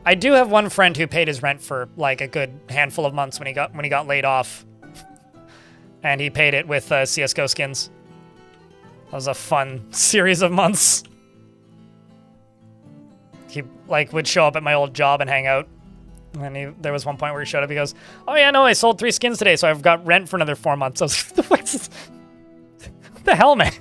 I do have one friend who paid his rent for like a good handful of months when he got laid off. And he paid it with CS:GO skins. That was a fun series of months. He like would show up at my old job and hang out. And there was one point where he showed up. He goes, "Oh yeah, no, I sold 3 skins today, so I've got rent for another 4 months." I was like, what the hell, man?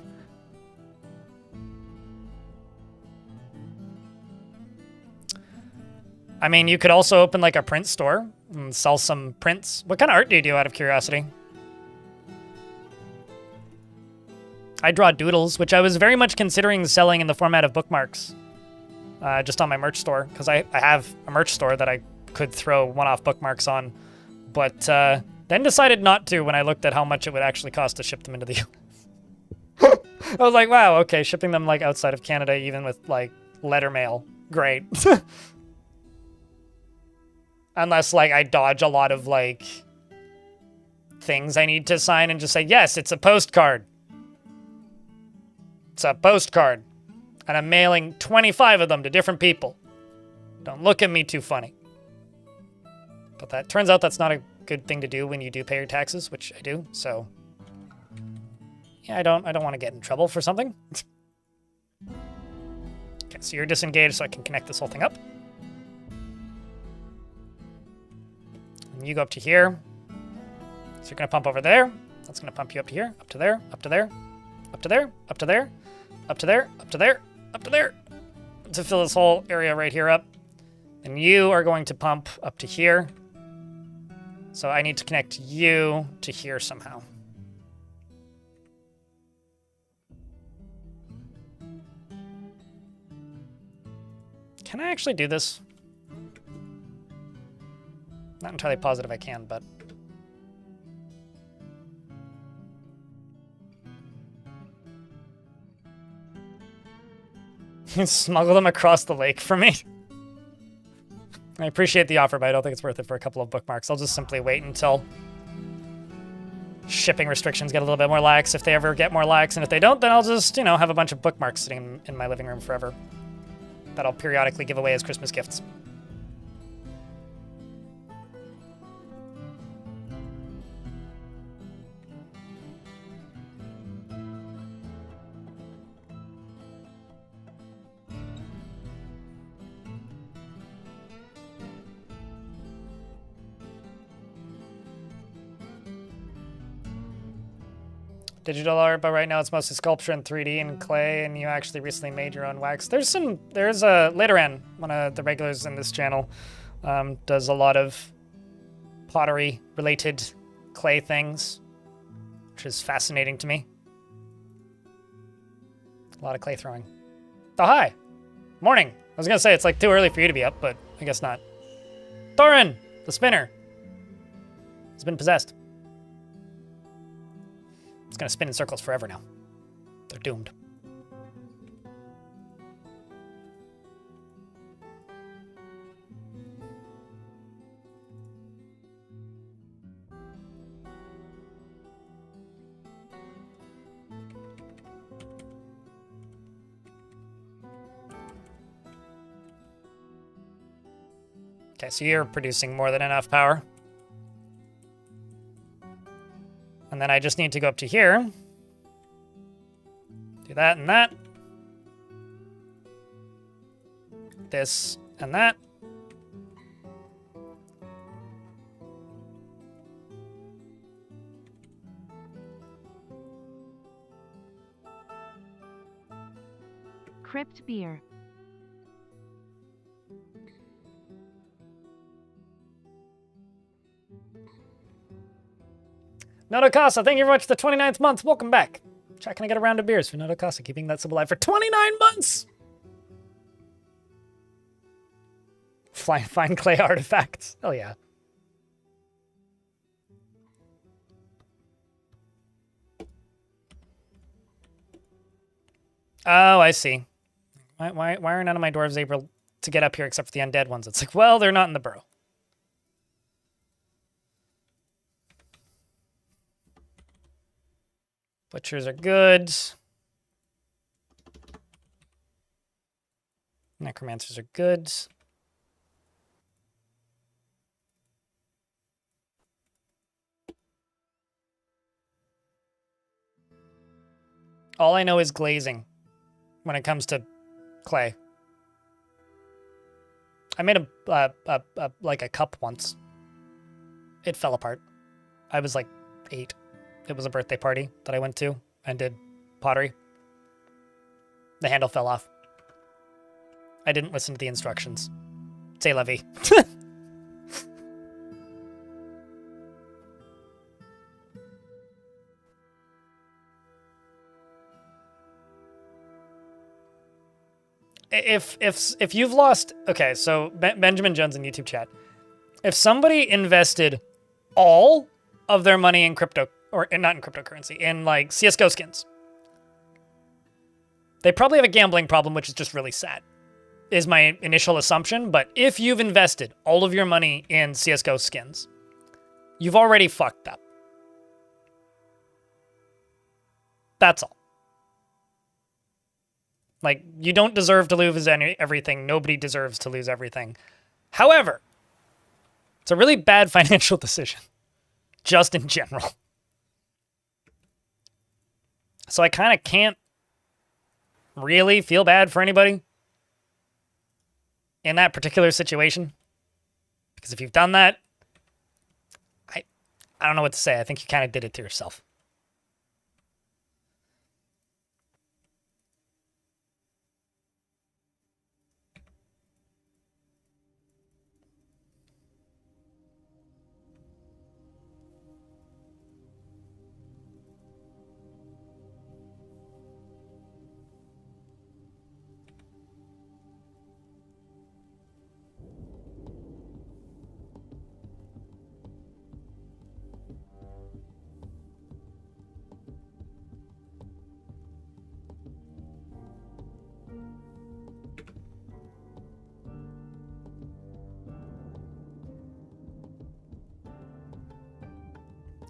I mean, you could also open like a print store and sell some prints. What kind of art do you do, out of curiosity? I draw doodles, which I was very much considering selling in the format of bookmarks. Just on my merch store, because I have a merch store that I could throw one-off bookmarks on, but then decided not to when I looked at how much it would actually cost to ship them into the US. I was like, wow, okay, shipping them like outside of Canada, even with like letter mail, great. Unless like I dodge a lot of like things I need to sign and just say, yes, it's a postcard. It's a postcard. And I'm mailing 25 of them to different people. Don't look at me too funny. But that turns out that's not a good thing to do when you do pay your taxes, which I do, so yeah, I don't want to get in trouble for something. Okay, so you're disengaged, so I can connect this whole thing up. And you go up to here. So you're gonna pump over there. That's gonna pump you up to here, up to there, up to there, up to there, up to there, up to there, up to there, up to there, to fill this whole area right here up. And you are going to pump up to here. So I need to connect you to here somehow. Can I actually do this? Not entirely positive I can, but... Smuggle them across the lake for me. I appreciate the offer, but I don't think it's worth it for a couple of bookmarks. I'll just simply wait until shipping restrictions get a little bit more lax, if they ever get more lax, and if they don't, then I'll just, you know, have a bunch of bookmarks sitting in my living room forever that I'll periodically give away as Christmas gifts. Digital art, but right now it's mostly sculpture and 3D and clay, and you actually recently made your own wax. There's a Literan, one of the regulars in this channel, does a lot of pottery related clay things, which is fascinating to me. A lot of clay throwing. Oh, hi. Morning. I was gonna say it's like too early for you to be up, but I guess not. Thorin, the spinner. It's been possessed. It's gonna spin in circles forever now. They're doomed. Okay, so you're producing more than enough power. And then I just need to go up to here. Do that and that. This and that. Crypt beer. Nodokasa, thank you very much for the 29th month. Welcome back. Chat, can I get a round of beers for Nodokasa, keeping that sub alive for 29 months? Find clay artifacts. Oh, yeah. Oh, I see. Why are none of my dwarves able to get up here except for the undead ones? It's like, well, they're not in the burrow. Butchers are good. Necromancers are good. All I know is glazing when it comes to clay. I made like a cup once. It fell apart. I was like 8. It was a birthday party that I went to and did pottery. The handle fell off. I didn't listen to the instructions. C'est la vie. If you've lost, okay, so Benjamin Jones in YouTube chat, if somebody invested all of their money in crypto, or not in cryptocurrency, in like CS:GO skins, they probably have a gambling problem, which is just really sad, is my initial assumption. But if you've invested all of your money in CS:GO skins, you've already fucked up. That's all. Like, you don't deserve to lose everything. Nobody deserves to lose everything. However, it's a really bad financial decision, just in general. So I kind of can't really feel bad for anybody in that particular situation. Because if you've done that, I don't know what to say. I think you kind of did it to yourself.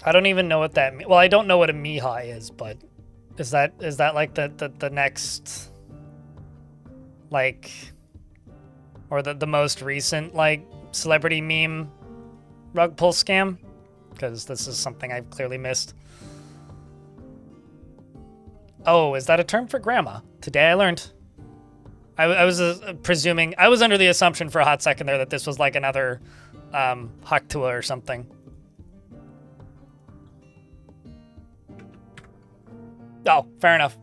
I don't even know what that means. Well, I don't know what a Mihai is, but is that like the next, like, or the most recent, like, celebrity meme rug pull scam? Because this is something I've clearly missed. Oh, is that a term for grandma? Today I learned. I was presuming, I was under the assumption for a hot second there that this was like another Haktua or something. Oh, fair enough.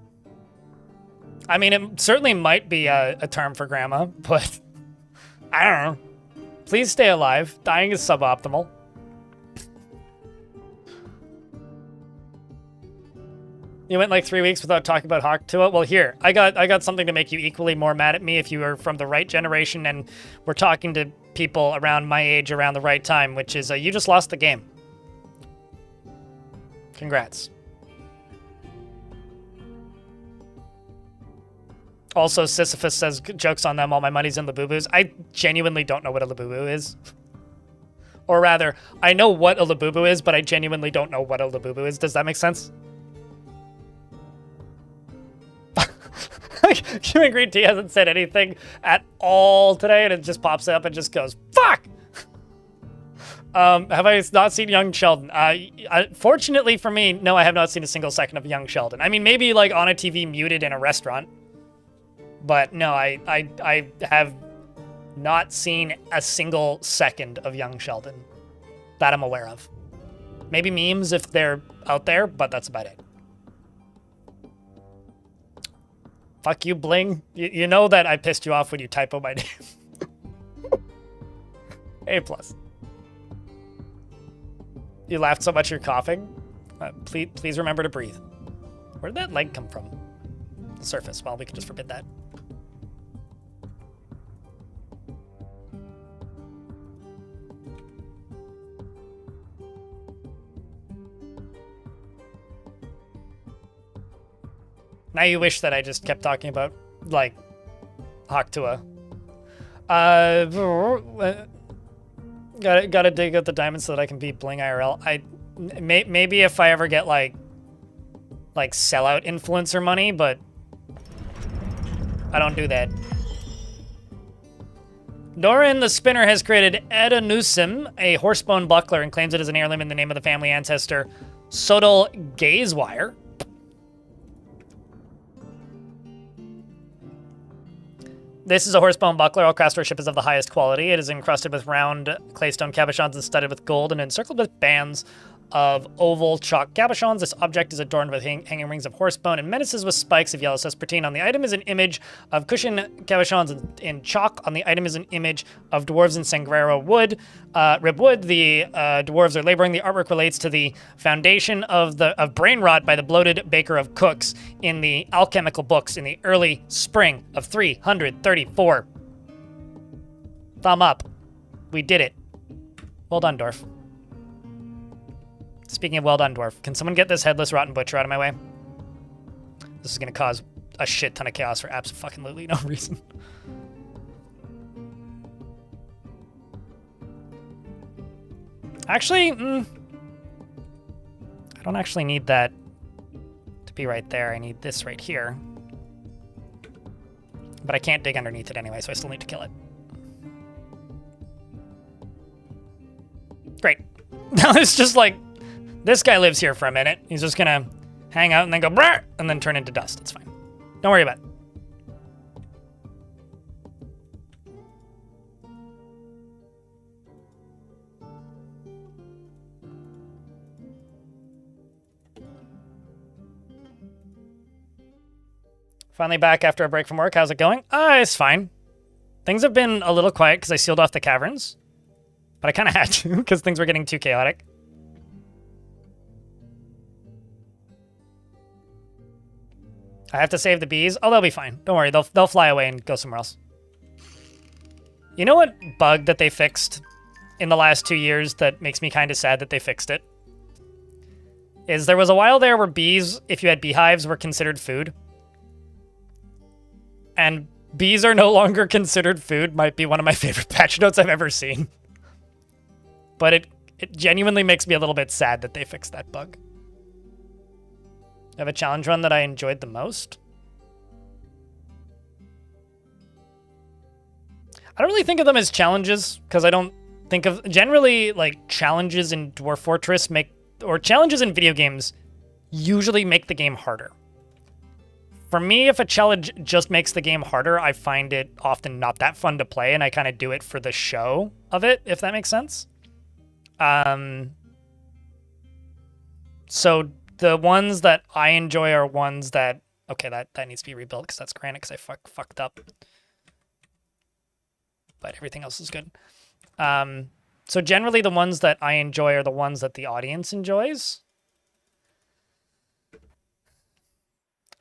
I mean, it certainly might be a term for grandma, but I don't know. Please stay alive. Dying is suboptimal. You went like 3 weeks without talking about Haktua? Well, here, I got something to make you equally more mad at me if you are from the right generation and we're talking to people around my age around the right time, which is you just lost the game. Congrats. Also, Sisyphus says, jokes on them, all my money's in Labubus. I genuinely don't know what a Labubu is. Or rather, I know what a Labubu is, but I genuinely don't know what a Labubu is. Does that make sense? Human Green Tea hasn't said anything at all today, and it just pops up and just goes, fuck! Have I not seen Young Sheldon? Fortunately for me, no, I have not seen a single second of Young Sheldon. I mean, maybe like on a TV muted in a restaurant. But no, I have not seen a single second of Young Sheldon that I'm aware of. Maybe memes if they're out there, but that's about it. Fuck you, Bling. You know that I pissed you off when you typo my name. A+. You laughed so much you're coughing? Please remember to breathe. Where did that leg come from? The surface. Well, we could just forbid that. Now you wish that I just kept talking about, like, Haktua. Gotta dig out the diamonds so that I can beat Bling IRL. Maybe if I ever get, like sellout influencer money, but I don't do that. Doran the Spinner has created Edanusim, a horsebone buckler, and claims it as an heirloom in the name of the family ancestor Sodal Gazewire. This is a horsebone buckler. All craftsmanship is of the highest quality. It is encrusted with round claystone cabochons and studded with gold and encircled with bands of oval chalk cabochons. This object is adorned with hanging rings of horsebone and menaces with spikes of yellow sespertine. On the item is an image of cushion cabochons in chalk. On the item is an image of dwarves in Sangrero wood, rib wood. The dwarves are laboring. The artwork relates to the foundation of brain rot by the bloated baker of cooks in the alchemical books in the early spring of 334. Thumb up. We did it. Well done, Dwarf. Speaking of well done, Dwarf, can someone get this headless rotten butcher out of my way? This is going to cause a shit ton of chaos for absolutely no reason. Actually, I don't actually need that to be right there. I need this right here. But I can't dig underneath it anyway, so I still need to kill it. Great. Now it's just like, this guy lives here for a minute. He's just gonna hang out and then go brrr, and then turn into dust. It's fine. Don't worry about it. Finally back after a break from work. How's it going? It's fine. Things have been a little quiet because I sealed off the caverns. But I kind of had to because things were getting too chaotic. I have to save the bees. Oh, they'll be fine. Don't worry. They'll fly away and go somewhere else. You know what bug that they fixed in the last 2 years that makes me kind of sad that they fixed it? Is there was a while there where bees, if you had beehives, were considered food. And bees are no longer considered food might be one of my favorite patch notes I've ever seen. But it genuinely makes me a little bit sad that they fixed that bug. I have a challenge run that I enjoyed the most. I don't really think of them as challenges because I don't think of generally like challenges in Dwarf Fortress challenges in video games usually make the game harder. For me, if a challenge just makes the game harder, I find it often not that fun to play, and I kind of do it for the show of it, if that makes sense. So the ones that I enjoy are ones that... Okay, that needs to be rebuilt because that's granite because I fucked up. But everything else is good. So generally the ones that I enjoy are the ones that the audience enjoys.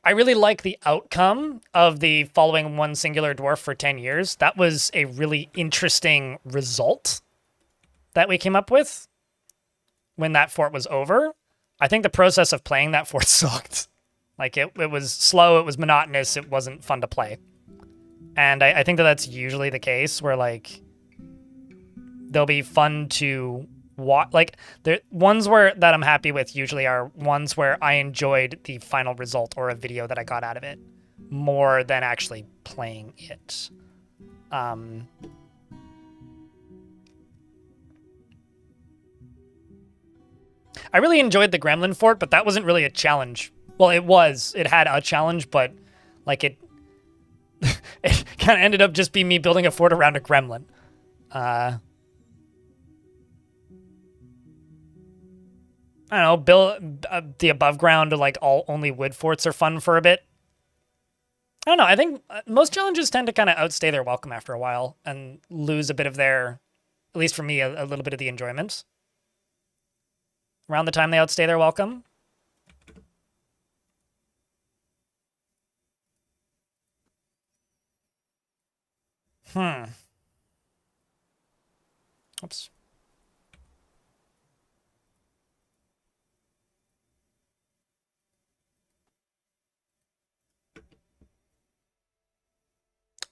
I really like the outcome of the following one singular dwarf for 10 years. That was a really interesting result that we came up with when that fort was over. I think the process of playing that fort sucked. Like, it was slow, it was monotonous, it wasn't fun to play. And I think that's usually the case, where, like, they'll be fun to watch. Like, the ones that I'm happy with usually are ones where I enjoyed the final result or a video that I got out of it more than actually playing it. I really enjoyed the Gremlin Fort, but that wasn't really a challenge. Well, it was. It had a challenge, but like it kind of ended up just being me building a fort around a gremlin. I don't know, build the above ground to like only wood forts are fun for a bit. I don't know. I think most challenges tend to kind of outstay their welcome after a while and lose a bit of their, at least for me, a little bit of the enjoyment. Around the time they outstay their welcome. Oops.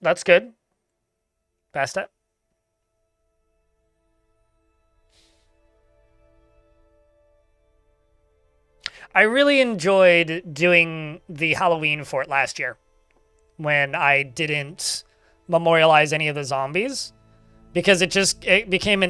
That's good. Past it. I really enjoyed doing the Halloween fort last year when I didn't memorialize any of the zombies because it became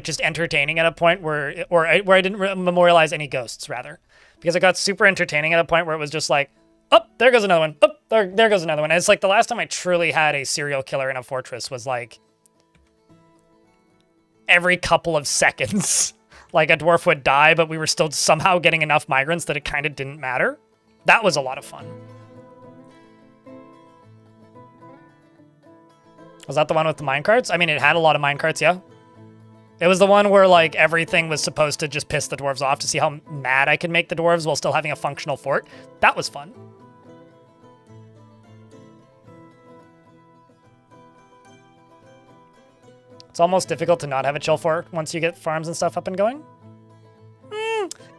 just entertaining at a point where I didn't memorialize any ghosts rather because it got super entertaining at a point where it was just like, oh, there goes another one. Oh, there goes another one. And it's like the last time I truly had a serial killer in a fortress was like every couple of seconds. Like a dwarf would die, but we were still somehow getting enough migrants that it kind of didn't matter. That was a lot of fun. Was that the one with the minecarts? I mean, it had a lot of minecarts, yeah. It was the one where like everything was supposed to just piss the dwarves off to see how mad I could make the dwarves while still having a functional fort. That was fun. It's almost difficult to not have a chill fort once you get farms and stuff up and going.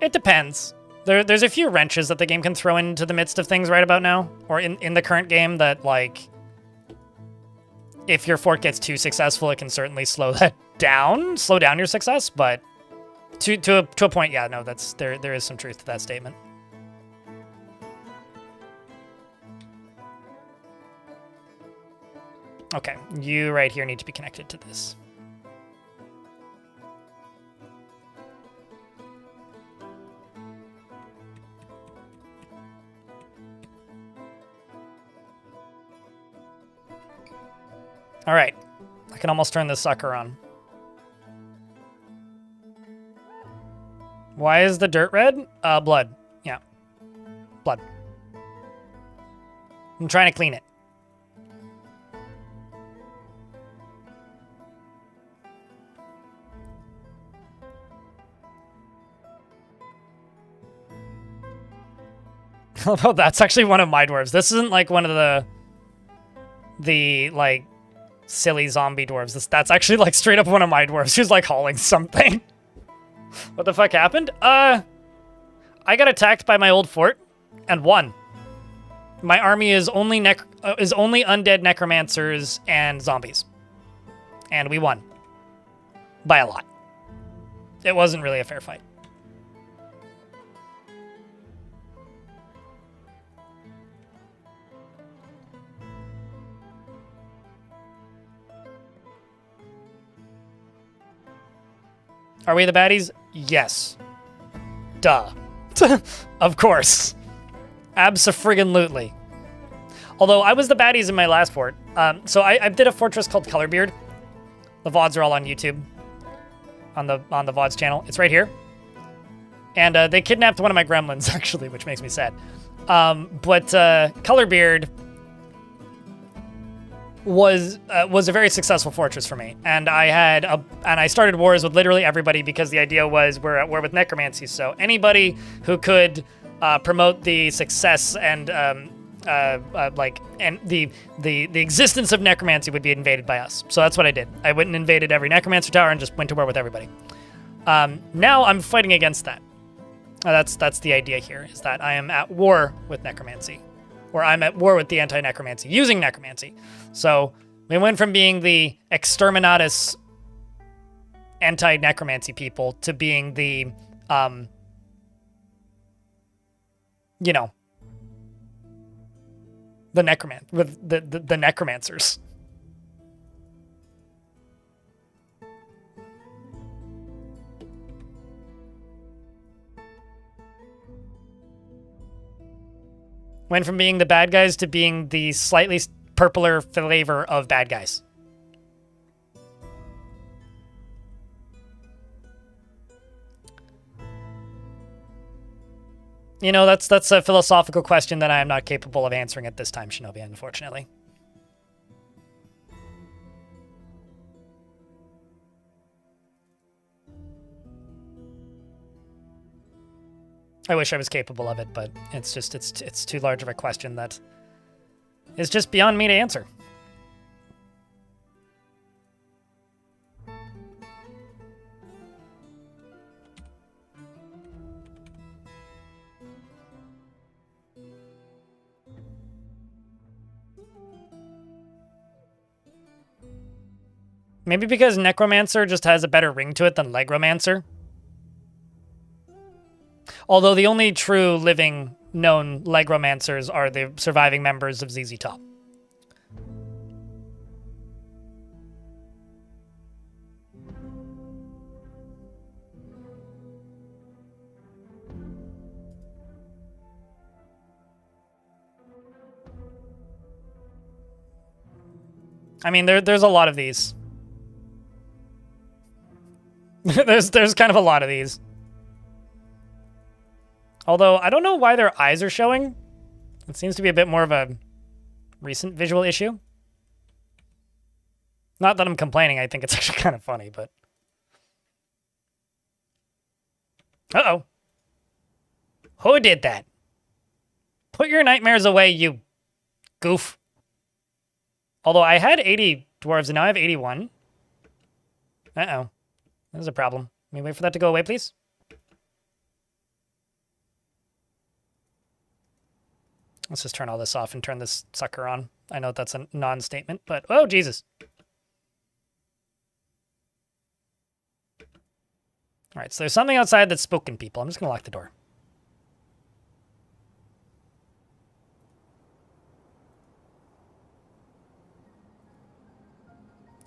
It depends. There's a few wrenches that the game can throw into the midst of things right about now, or in the current game that, like, if your fort gets too successful, it can certainly slow down your success, but to a point, yeah, no, there is some truth to that statement. Okay, you right here need to be connected to this. All right, I can almost turn this sucker on. Why is the dirt red? Blood. Yeah, blood. I'm trying to clean it. Although that's actually one of my dwarves. This isn't like one of the like silly zombie dwarves. That's actually like straight up one of my dwarves who's like hauling something. What the fuck happened? I got attacked by my old fort and won. My army is only undead necromancers and zombies. And we won. By a lot. It wasn't really a fair fight. Are we the baddies? Yes. Duh. Of course. Abso-friggin-lutely. Although I was the baddies in my last fort. So I did a fortress called Colorbeard. The VODs are all on YouTube. On the VODs channel. It's right here. And they kidnapped one of my gremlins, actually, which makes me sad. But Colorbeard was a very successful fortress for me, and I started wars with literally everybody because the idea was we're at war with necromancy, so anybody who could promote the success and the existence of necromancy would be invaded by us. So that's what I did. I went and invaded every necromancer tower and just went to war with everybody. Now I'm fighting against that. That's the idea here, is that I am at war with necromancy. Or I'm at war with the anti-necromancy, using necromancy. So we went from being the exterminatus anti-necromancy people to being the, the necromancers. Went from being the bad guys to being the slightly purpler flavor of bad guys. You know, that's a philosophical question that I am not capable of answering at this time, Shinobi, unfortunately. I wish I was capable of it, but it's just, it's too large of a question that is just beyond me to answer. Maybe because Necromancer just has a better ring to it than Legromancer. Although the only true living known Legromancers are the surviving members of ZZ Top. I mean, there's a lot of these. there's kind of a lot of these. Although, I don't know why their eyes are showing. It seems to be a bit more of a recent visual issue. Not that I'm complaining, I think it's actually kind of funny, but... Uh-oh. Who did that? Put your nightmares away, you goof. Although I had 80 dwarves and now I have 81. Uh-oh. There's a problem. Can we wait for that to go away, please? Let's just turn all this off and turn this sucker on. I know that's a non-statement, but... Oh, Jesus. All right, so there's something outside that's spooking people. I'm just going to lock the door.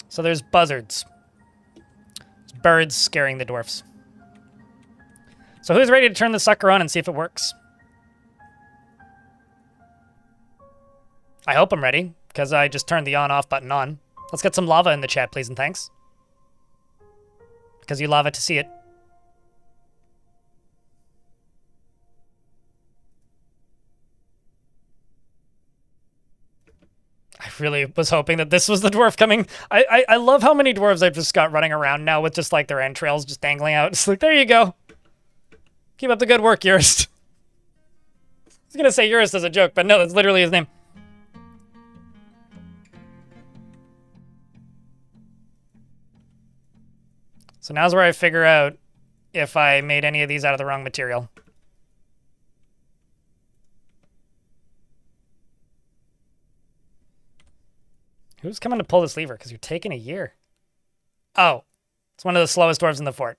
So there's buzzards. There's birds scaring the dwarfs. So who's ready to turn the sucker on and see if it works? I hope I'm ready, because I just turned the on-off button on. Let's get some lava in the chat, please, and thanks. Because you lava to see it. I really was hoping that this was the dwarf coming. I love how many dwarves I've just got running around now with just like their entrails just dangling out. It's like, there you go. Keep up the good work, Urist. I was going to say Urist as a joke, but no, that's literally his name. So now's where I figure out if I made any of these out of the wrong material. Who's coming to pull this lever? Because you're taking a year. Oh, it's one of the slowest dwarves in the fort.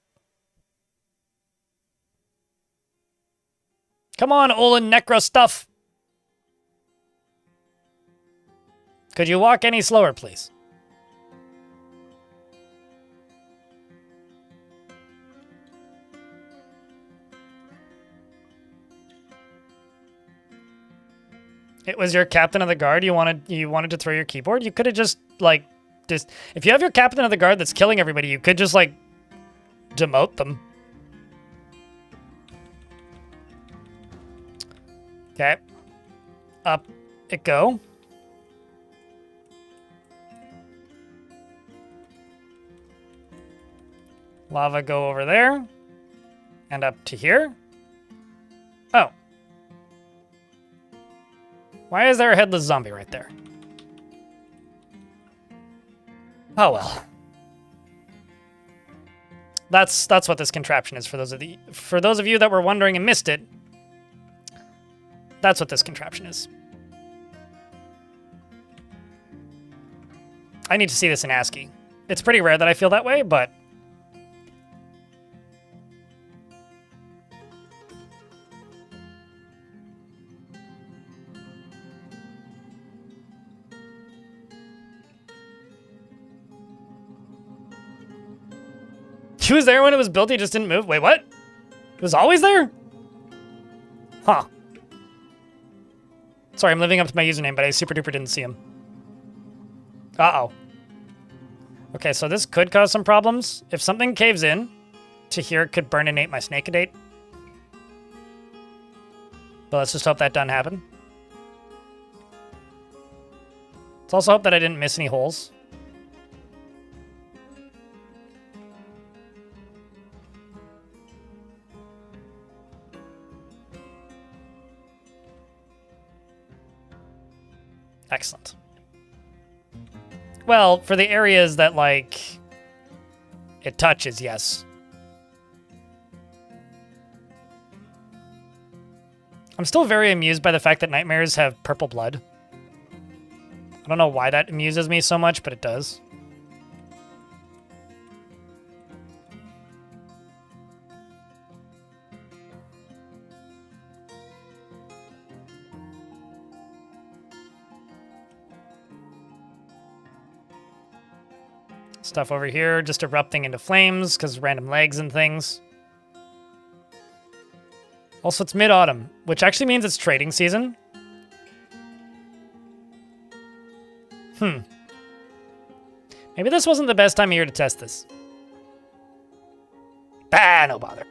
Come on, Olin Necro stuff. Could you walk any slower, please? It was your captain of the guard. You wanted to throw your keyboard. You could have just like if you have your captain of the guard that's killing everybody, you could just like demote them. Okay. Up it go. Lava go over there and up to here. Oh. Why is there a headless zombie right there? Oh well. That's what this contraption is for those of you that were wondering and missed it. That's what this contraption is. I need to see this in ASCII. It's pretty rare that I feel that way, but he was there when it was built, he just didn't move? Wait, what? It was always there? Huh. Sorry, I'm living up to my username, but I super duper didn't see him. Uh-oh. Okay, so this could cause some problems. If something caves in to here, it could burninate my snakeadate. But let's just hope that doesn't happen. Let's also hope that I didn't miss any holes. Excellent. Well, for the areas that, like, it touches, yes. I'm still very amused by the fact that nightmares have purple blood. I don't know why that amuses me so much, but it does. Stuff over here just erupting into flames because random legs and things. Also, it's mid-autumn, which actually means it's trading season. Maybe this wasn't the best time of year to test this. Ah, no bother.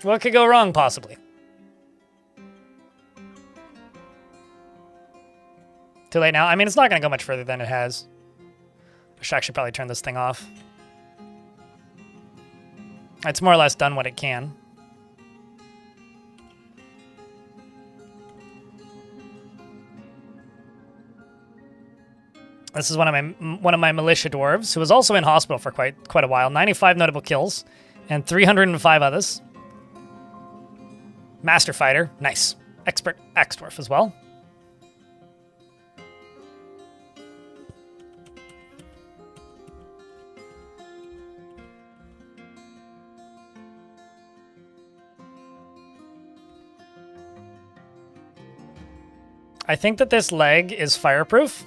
What could go wrong, possibly? Too late now? I mean, it's not going to go much further than it has. I should actually probably turn this thing off. It's more or less done what it can. This is one of my militia dwarves, who was also in hospital for quite a while. 95 notable kills, and 305 others. Master fighter, nice. Expert axe dwarf as well. I think that this leg is fireproof.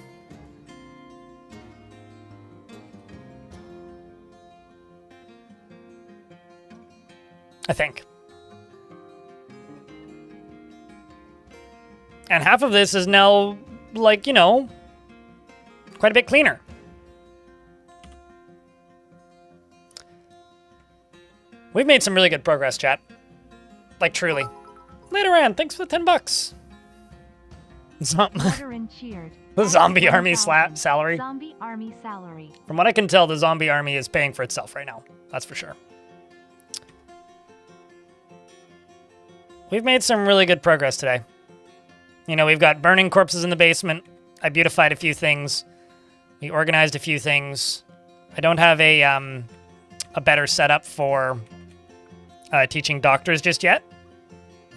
I think. And half of this is now, like, you know, quite a bit cleaner. We've made some really good progress, chat. Like, truly. Later, Ann, thanks for the 10 bucks. Water and cheered. The zombie army salary. Zombie army salary. From what I can tell, the zombie army is paying for itself right now. That's for sure. We've made some really good progress today. You know, we've got burning corpses in the basement. I beautified a few things. We organized a few things. I don't have a better setup for teaching doctors just yet.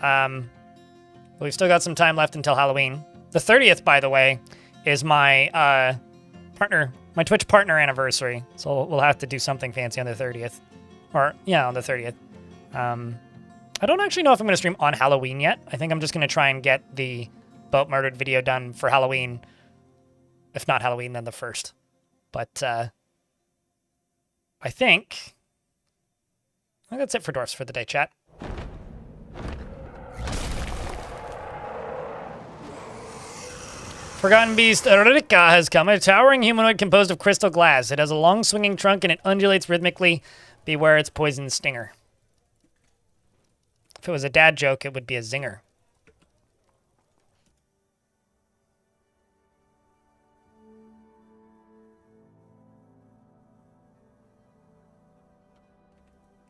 But we've still got some time left until Halloween. The 30th, by the way, is my my Twitch partner anniversary. So we'll have to do something fancy on the 30th. Or, yeah, on the 30th. I don't actually know if I'm going to stream on Halloween yet. I think I'm just going to try and get the boat murdered video done for Halloween. If not Halloween, then the 1st. But I think that's it for dwarfs for the day, chat. Forgotten Beast Rika has come. A towering humanoid composed of crystal glass. It has a long swinging trunk and it undulates rhythmically. Beware its poison stinger. If it was a dad joke, it would be a zinger.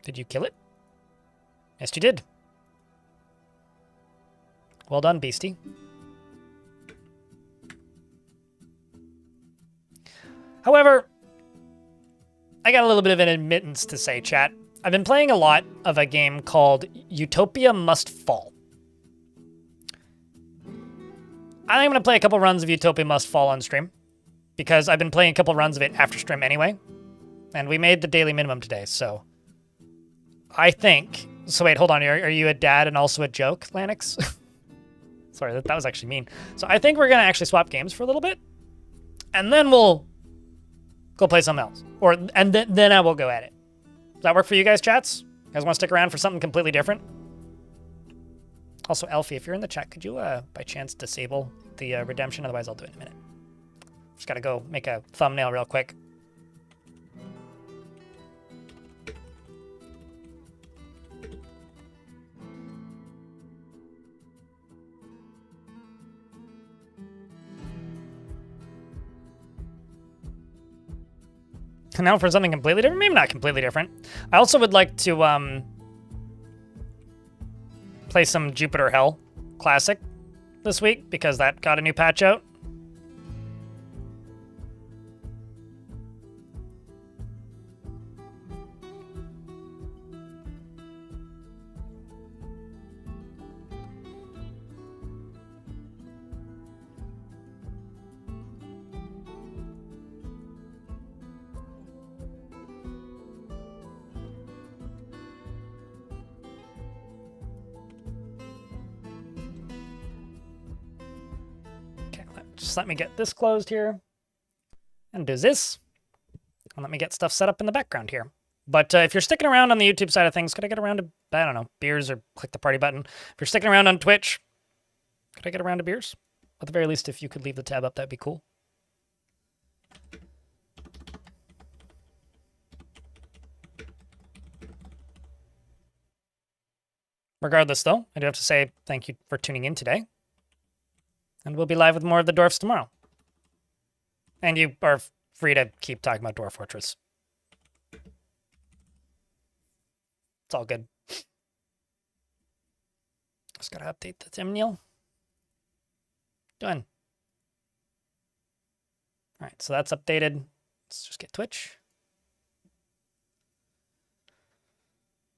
Did you kill it? Yes, you did. Well done, beastie. However, I got a little bit of an admittance to say, chat. I've been playing a lot of a game called Utopia Must Fall. I think I'm going to play a couple runs of Utopia Must Fall on stream, because I've been playing a couple runs of it after stream anyway, and we made the daily minimum today, so I think... So wait, hold on, are you a dad and also a joke, Lanix? Sorry, that was actually mean. So I think we're going to actually swap games for a little bit, and then we'll go play something else. And then I will go at it. Does that work for you guys, chats? You guys want to stick around for something completely different? Also, Elfie, if you're in the chat, could you, by chance, disable the redemption? Otherwise, I'll do it in a minute. Just gotta go make a thumbnail real quick. Now for something completely different? Maybe not completely different. I also would like to play some Jupiter Hell Classic this week, because that got a new patch out. Just let me get this closed here. And do this. And let me get stuff set up in the background here. But if you're sticking around on the YouTube side of things, could I get around to, I don't know, beers or click the party button? If you're sticking around on Twitch, could I get around to beers? At the very least, if you could leave the tab up, that'd be cool. Regardless, though, I do have to say thank you for tuning in today. And we'll be live with more of the Dwarfs tomorrow. And you are free to keep talking about Dwarf Fortress. It's all good. Just gotta update the thumbnail. Done. All right, so that's updated. Let's just get Twitch.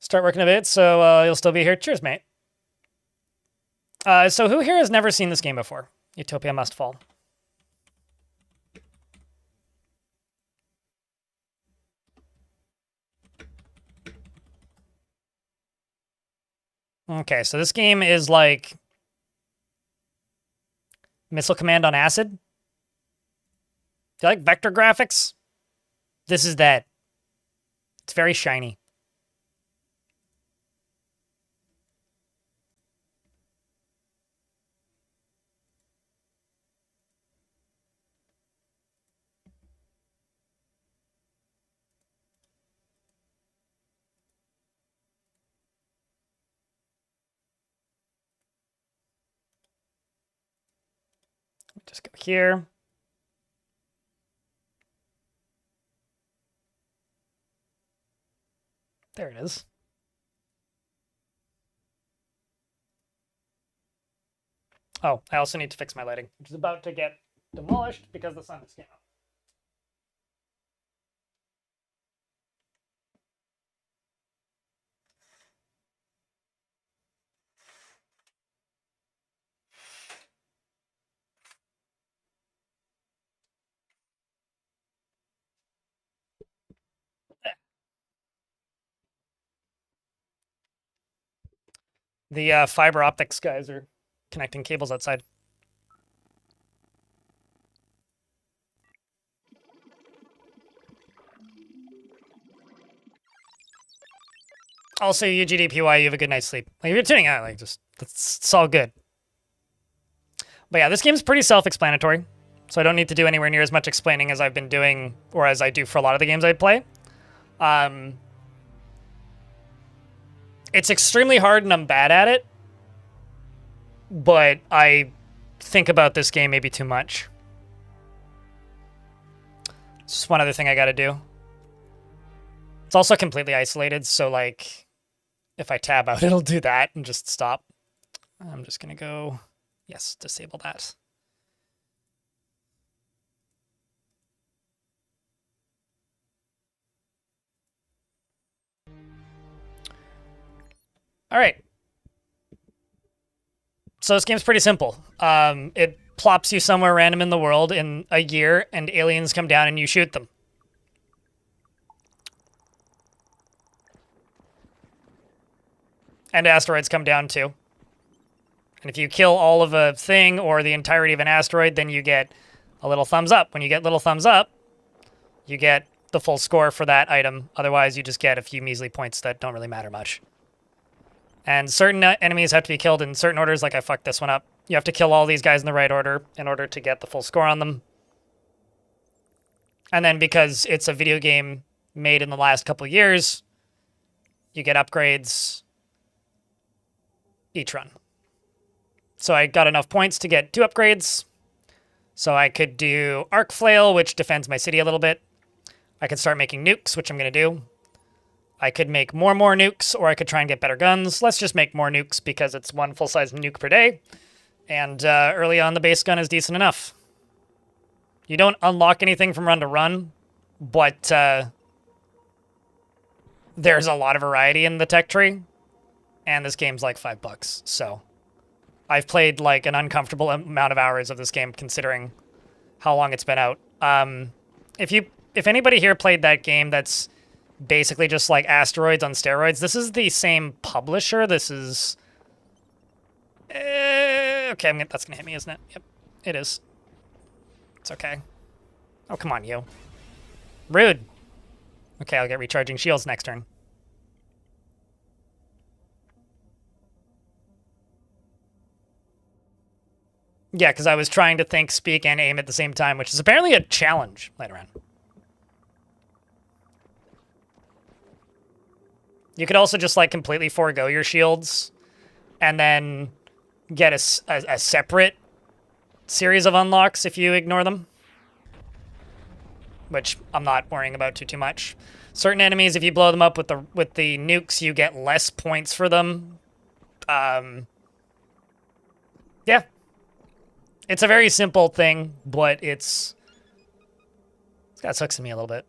Start working a bit, so you'll still be here. Cheers, mate. So who here has never seen this game before? Utopia Must Fall. Okay, so this game is like Missile Command on acid. Do you like vector graphics? This is that. It's very shiny. Just go here. There it is. Oh, I also need to fix my lighting, which is about to get demolished because the sun just came out. The fiber optics guys are connecting cables outside. Also, UGDPY, you have a good night's sleep. Like, if you're tuning out, like, just, it's all good. But yeah, this game's pretty self-explanatory, so I don't need to do anywhere near as much explaining as I've been doing, or as I do for a lot of the games I play. It's extremely hard and I'm bad at it, but I think about this game maybe too much. It's just one other thing I gotta do. It's also completely isolated, so like, if I tab out, it'll do that and just stop. I'm just gonna go, yes, disable that. All right. So this game's pretty simple. It plops you somewhere random in the world in a year, and aliens come down and you shoot them. And asteroids come down too. And if you kill all of a thing or the entirety of an asteroid, then you get a little thumbs up. When you get little thumbs up, you get the full score for that item. Otherwise, you just get a few measly points that don't really matter much. And certain enemies have to be killed in certain orders, like I fucked this one up. You have to kill all these guys in the right order in order to get the full score on them. And then because it's a video game made in the last couple of years, you get upgrades each run. So I got enough points to get 2 upgrades. So I could do Arc Flail, which defends my city a little bit. I could start making nukes, which I'm going to do. I could make more nukes, or I could try and get better guns. Let's just make more nukes because it's 1 full-size nuke per day. And early on, the base gun is decent enough. You don't unlock anything from run to run, but there's a lot of variety in the tech tree. And this game's like $5, so I've played like an uncomfortable amount of hours of this game considering how long it's been out. If anybody here played that game that's basically just like Asteroids on steroids, this is the same publisher. This is okay. That's gonna hit me, isn't it? Yep, it is. It's okay. Oh, come on, you. Rude. Okay, I'll get recharging shields next turn. Yeah, because I was trying to think, speak, and aim at the same time, which is apparently a challenge later on. You could also just, like, completely forego your shields and then get a separate series of unlocks if you ignore them, which I'm not worrying about too much. Certain enemies, if you blow them up with the nukes, you get less points for them. Yeah. It's a very simple thing, but it's got sucks in me a little bit.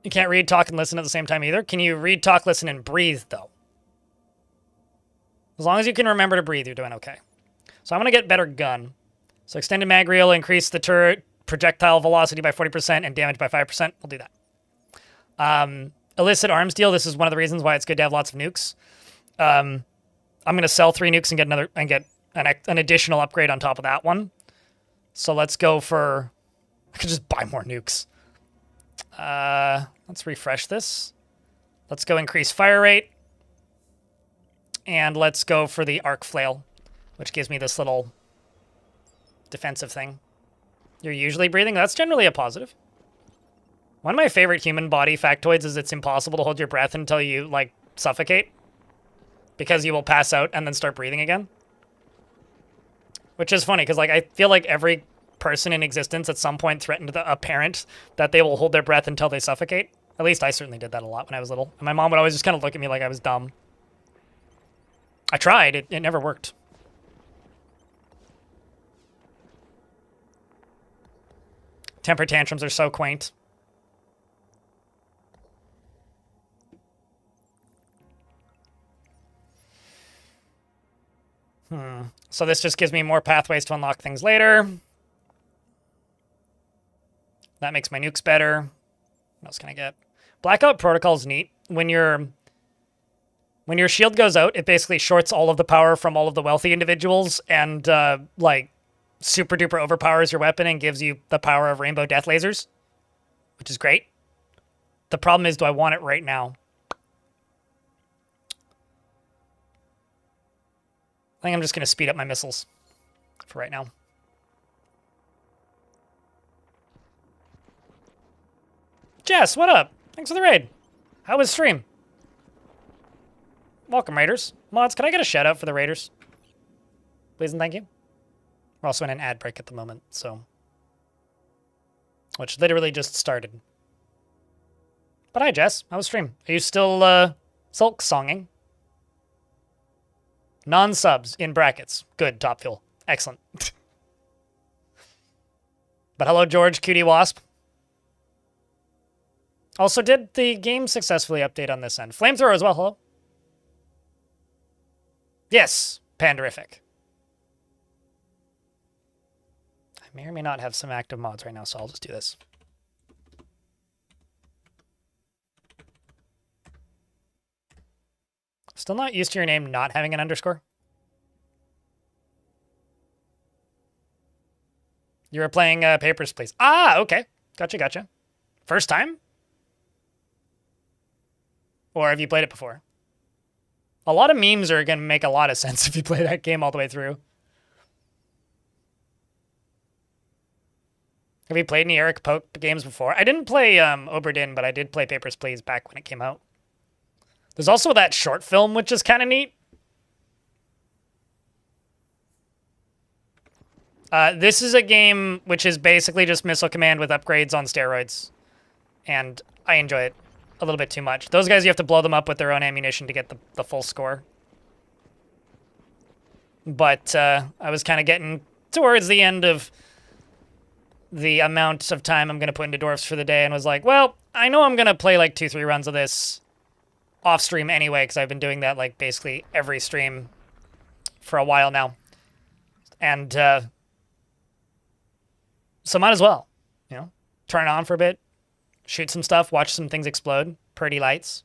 You can't read, talk, and listen at the same time either. Can you read, talk, listen, and breathe, though? As long as you can remember to breathe, you're doing okay. So I'm going to get better gun. So extended mag reel, increase the turret projectile velocity by 40% and damage by 5%. We'll do that. Illicit arms deal. This is one of the reasons why it's good to have lots of nukes. I'm going to sell 3 nukes and get an additional upgrade on top of that one. So let's go for... I could just buy more nukes. Let's refresh this. Let's go increase fire rate. And let's go for the arc flail, which gives me this little defensive thing. You're usually breathing. That's generally a positive. One of my favorite human body factoids is it's impossible to hold your breath until you, like, suffocate. Because you will pass out and then start breathing again. Which is funny, because, like, I feel like every person in existence at some point threatened a parent that they will hold their breath until they suffocate. At least I certainly did that a lot when I was little. And my mom would always just kind of look at me like I was dumb. I tried. It never worked. Temper tantrums are so quaint. So this just gives me more pathways to unlock things later. That makes my nukes better. What else can I get? Blackout Protocol is neat. When your shield goes out, it basically shorts all of the power from all of the wealthy individuals and, like, super duper overpowers your weapon and gives you the power of rainbow death lasers, which is great. The problem is, do I want it right now? I think I'm just going to speed up my missiles for right now. Jess, what up? Thanks for the raid. How was stream? Welcome, Raiders. Mods, can I get a shout out for the Raiders? Please and thank you. We're also in an ad break at the moment, so... Which literally just started. But hi, Jess. How was stream? Are you still, sulk songing? Non-subs, in brackets. Good, Top Fuel. Excellent. But hello, George, Cutie Wasp. Also, did the game successfully update on this end? Flamethrower as well, hello? Yes, Panderific. I may or may not have some active mods right now, so I'll just do this. Still not used to your name not having an underscore? You were playing Papers, Please. Ah, okay. Gotcha. First time? Or have you played it before? A lot of memes are going to make a lot of sense if you play that game all the way through. Have you played any Eric Pope games before? I didn't play Oberdin, but I did play Papers, Please back when it came out. There's also that short film, which is kind of neat. This is a game which is basically just Missile Command with upgrades on steroids. And I enjoy it a little bit too much. Those guys, you have to blow them up with their own ammunition to get the full score. But I was kind of getting towards the end of the amount of time I'm going to put into Dwarfs for the day and was like, well, I know I'm going to play like 2-3 runs of this off stream anyway, because I've been doing that like basically every stream for a while now. And so might as well, you know, turn it on for a bit, shoot some stuff, watch some things explode. Pretty lights.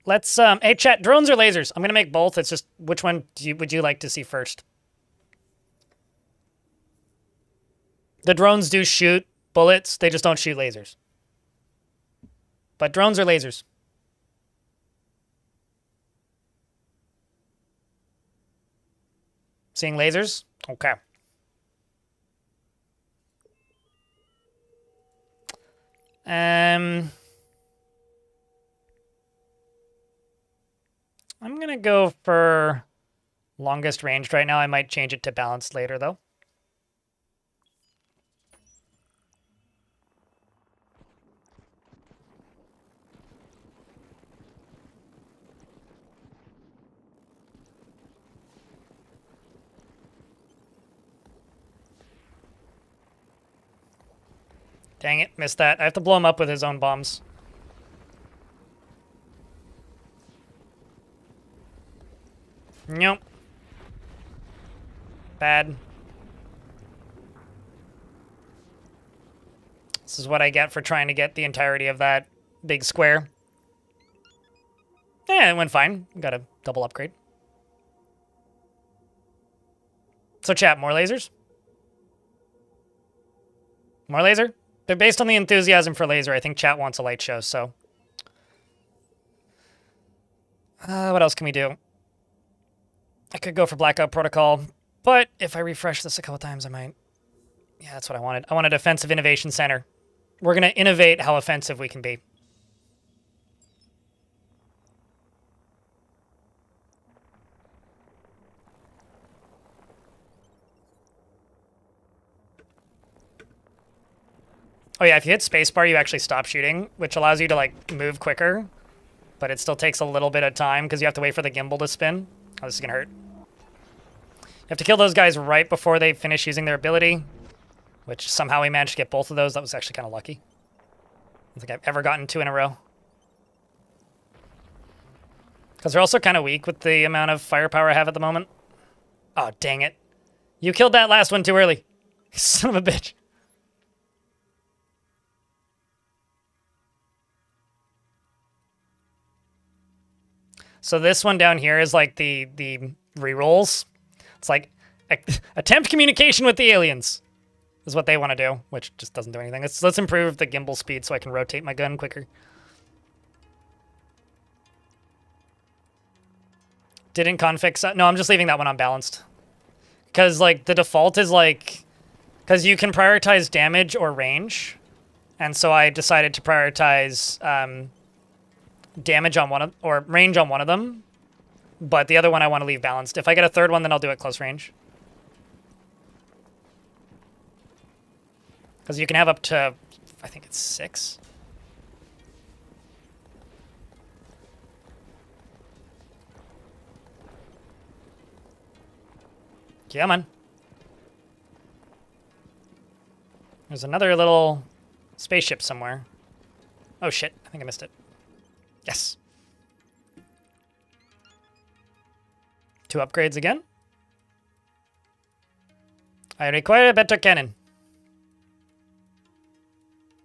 Let's, hey chat, drones or lasers? I'm going to make both. It's just, which one would you like to see first? The drones do shoot bullets, they just don't shoot lasers. But drones are lasers. Seeing lasers? Okay. I'm gonna go for longest ranged right now. I might change it to balanced later, though. Dang it, missed that. I have to blow him up with his own bombs. Nope. Bad. This is what I get for trying to get the entirety of that big square. Yeah, it went fine. Got a double upgrade. So chat, more lasers? More laser? They're based on the enthusiasm for laser. I think chat wants a light show, so. What else can we do? I could go for Blackout Protocol, but if I refresh this a couple times, I might. Yeah, that's what I wanted. I want a Defensive Innovation Center. We're going to innovate how offensive we can be. Oh yeah, if you hit spacebar, you actually stop shooting, which allows you to like move quicker, but it still takes a little bit of time because you have to wait for the gimbal to spin. Oh, this is gonna hurt. You have to kill those guys right before they finish using their ability, which somehow we managed to get both of those. That was actually kind of lucky. I don't think I've ever gotten 2 in a row. Because they're also kind of weak with the amount of firepower I have at the moment. Oh, dang it. You killed that last one too early. Son of a bitch. So this one down here is like the rerolls. It's like attempt communication with the aliens is what they want to do, which just doesn't do anything. Let's improve the gimbal speed so I can rotate my gun quicker. Didn't config... No, I'm just leaving that one unbalanced. Because like the default is like... Because you can prioritize damage or range. And so I decided to prioritize... damage on one of, or range on one of them, but the other one I want to leave balanced. If I get a third one, then I'll do it close range. Because you can have up to, I think it's 6. Come on. There's another little spaceship somewhere. Oh shit, I think I missed it. Yes. 2 upgrades again. I require a better cannon.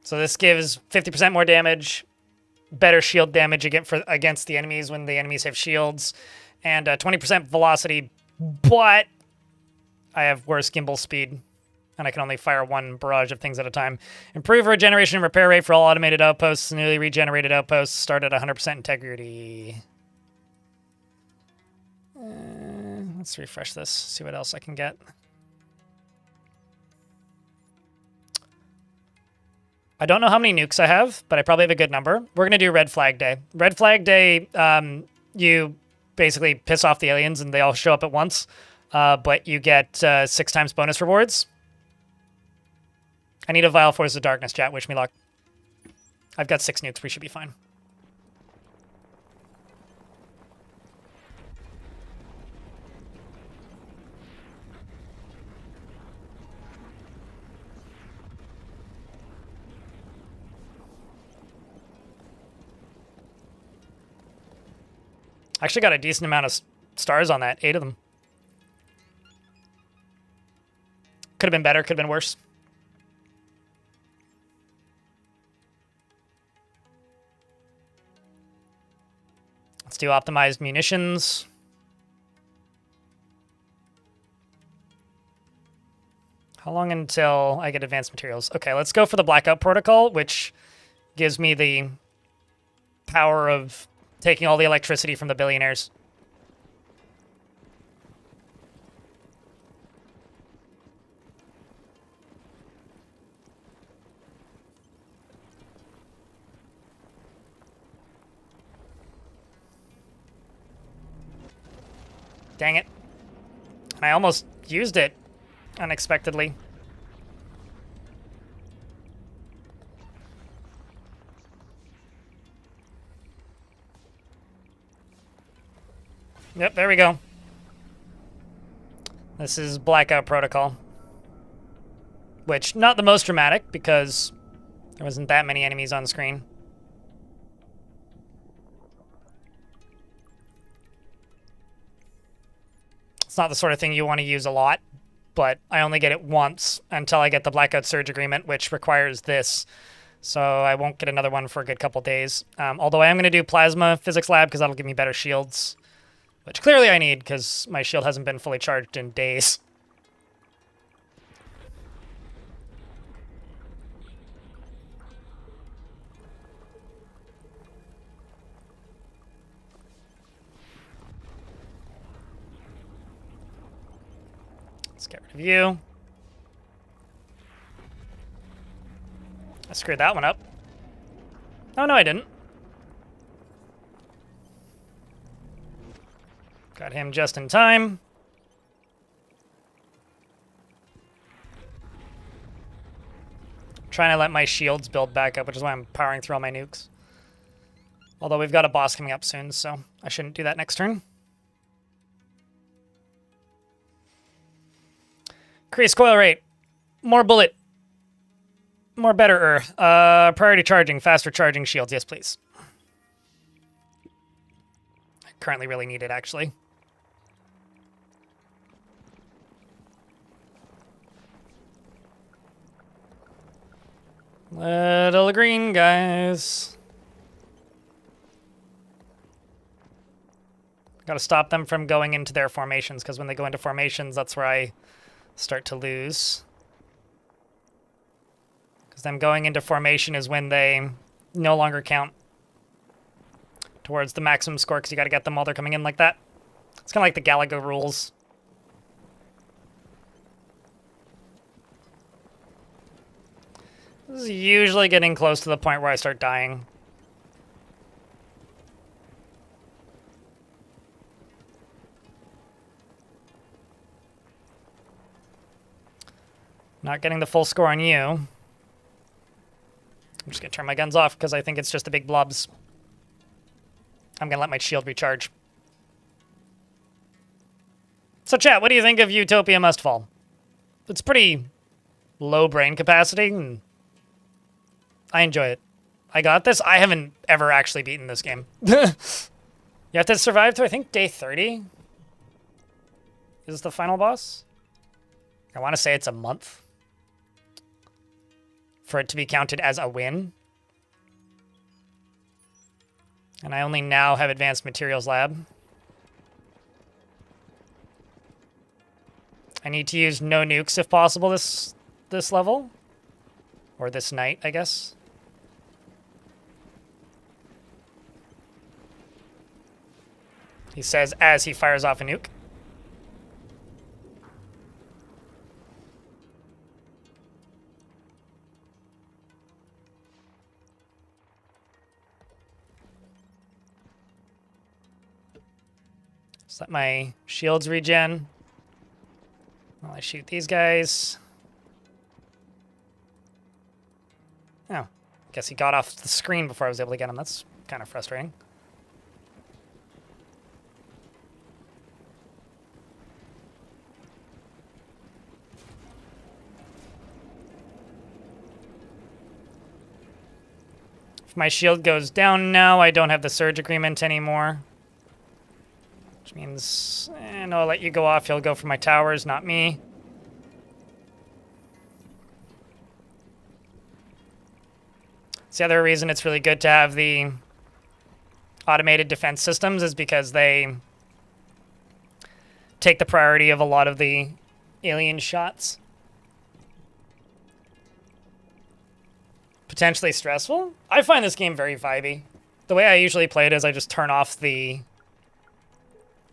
So this gives 50% more damage, better shield damage against the enemies when the enemies have shields, and 20% velocity, but I have worse gimbal speed, and I can only fire 1 barrage of things at a time. Improve regeneration and repair rate for all automated outposts. Newly regenerated outposts start at 100% integrity. Let's refresh this, see what else I can get. I don't know how many nukes I have, but I probably have a good number. We're going to do Red Flag Day. Red Flag Day, you basically piss off the aliens and they all show up at once, but you get 6 times bonus rewards. I need a Vile Force of Darkness, chat. Wish me luck. I've got 6 nukes. We should be fine. I actually got a decent amount of stars on that. 8 of them. Could have been better. Could have been worse. Let's do optimized munitions. How long until I get advanced materials? Okay, let's go for the blackout protocol, which gives me the power of taking all the electricity from the billionaires. Dang it. I almost used it unexpectedly. Yep, there we go. This is Blackout Protocol. Which, not the most dramatic, because there wasn't that many enemies on screen. It's not the sort of thing you want to use a lot, but I only get it once until I get the Blackout Surge Agreement, which requires this. So I won't get another one for a good couple days. Although I am going to do Plasma Physics Lab, because that'll give me better shields. Which clearly I need, because my shield hasn't been fully charged in days. Let's get rid of you. I screwed that one up. Oh, no, I didn't. Got him just in time. Trying to let my shields build back up, which is why I'm powering through all my nukes. Although we've got a boss coming up soon, so I shouldn't do that next turn. Increase coil rate. More bullet. More better. Priority charging. Faster charging shields. Yes, please. I currently really need it, actually. Little green guys. Gotta stop them from going into their formations, because when they go into formations, that's where I start to lose. Because them going into formation is when they no longer count towards the maximum score, because you gotta get them while they're coming in like that. It's kind of like the Galaga rules. This is usually getting close to the point where I start dying. Not getting the full score on you. I'm just going to turn my guns off because I think it's just the big blobs. I'm going to let my shield recharge. So chat, what do you think of Utopia Must Fall? It's pretty low brain capacity, and I enjoy it. I got this. I haven't ever actually beaten this game. You have to survive to, I think, day 30 is the final boss. I want to say it's a month for it to be counted as a win. And I only now have Advanced Materials Lab. I need to use no nukes if possible this level. Or this night, I guess. He says as he fires off a nuke. Just let my shields regen while I shoot these guys. Oh, guess he got off the screen before I was able to get him. That's kind of frustrating. If my shield goes down now, I don't have the surge agreement anymore. Which means, no, I'll let you go off. You'll go for my towers, not me. It's the other reason it's really good to have the automated defense systems is because they take the priority of a lot of the alien shots. Potentially stressful? I find this game very vibey. The way I usually play it is I just turn off the...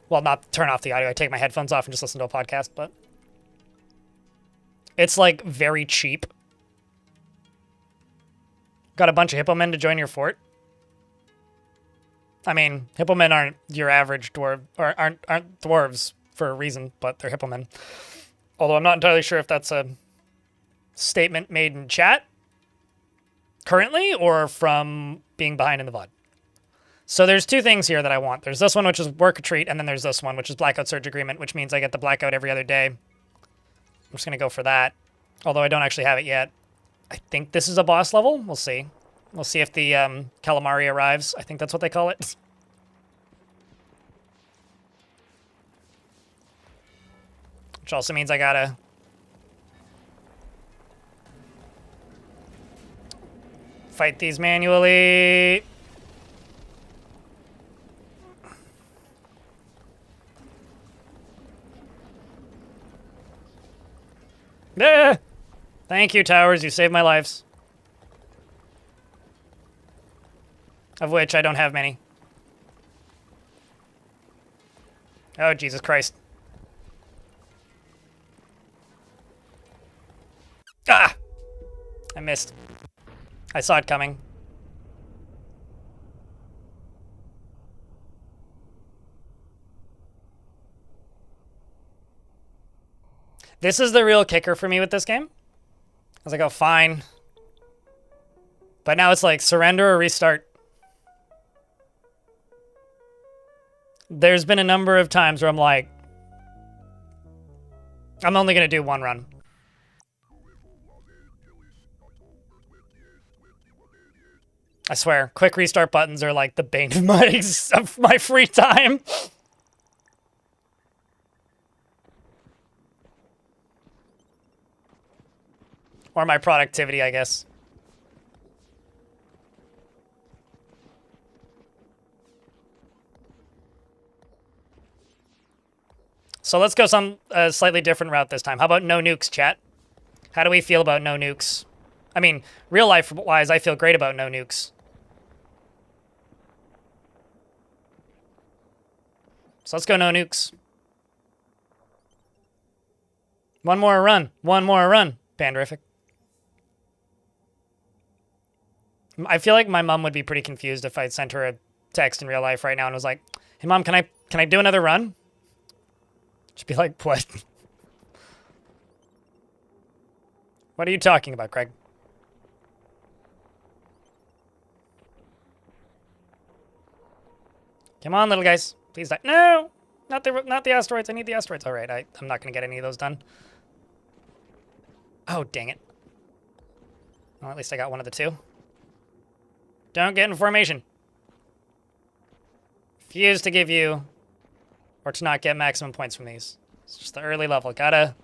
Well, not turn off the audio. I take my headphones off and just listen to a podcast, but... It's, like, very cheap. Got a bunch of hippo men to join your fort? I mean, hippo men aren't your average dwarf, or aren't dwarves for a reason, but they're hippo men. Although I'm not entirely sure if that's a statement made in chat currently or from being behind in the VOD. So there's two things here that I want. There's this one, which is work retreat, and then there's this one, which is blackout surge agreement, which means I get the blackout every other day. I'm just going to go for that, although I don't actually have it yet. I think this is a boss level. We'll see. We'll see if the calamari arrives. I think that's what they call it. Which also means I gotta... fight these manually. Ah! Thank you, towers. You saved my lives. Of which I don't have many. Oh, Jesus Christ. Ah! I missed. I saw it coming. This is the real kicker for me with this game. I was like, oh, fine. But now it's like, surrender or restart. There's been a number of times where I'm like, I'm only going to do one run. I swear, quick restart buttons are like the bane of my free time. Or my productivity, I guess. So let's go some slightly different route this time. How about no nukes, chat? How do we feel about no nukes? I mean, real life-wise, I feel great about no nukes. So let's go no nukes. One more run. One more run. Panderific. I feel like my mom would be pretty confused if I sent her a text in real life right now and was like, "Hey mom, can I do another run?" She'd be like, "What? What are you talking about, Craig?" Come on, little guys. Please die. No! Not the asteroids. I need the asteroids. All right, I'm not going to get any of those done. Oh, dang it. Well, at least I got one of the two. Don't get in formation. Refuse to give you, or to not get maximum points from these. It's just the early level. Gotta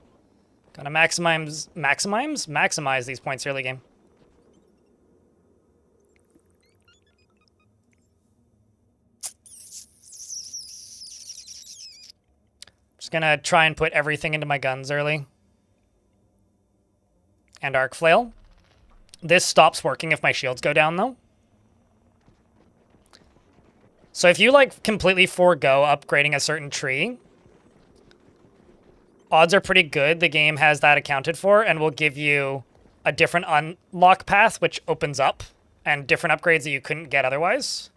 maximize these points early game. Just gonna try and put everything into my guns early. And arc flail. This stops working if my shields go down though. So if you like completely forego upgrading a certain tree, odds are pretty good the game has that accounted for and will give you a different unlock path which opens up and different upgrades that you couldn't get otherwise.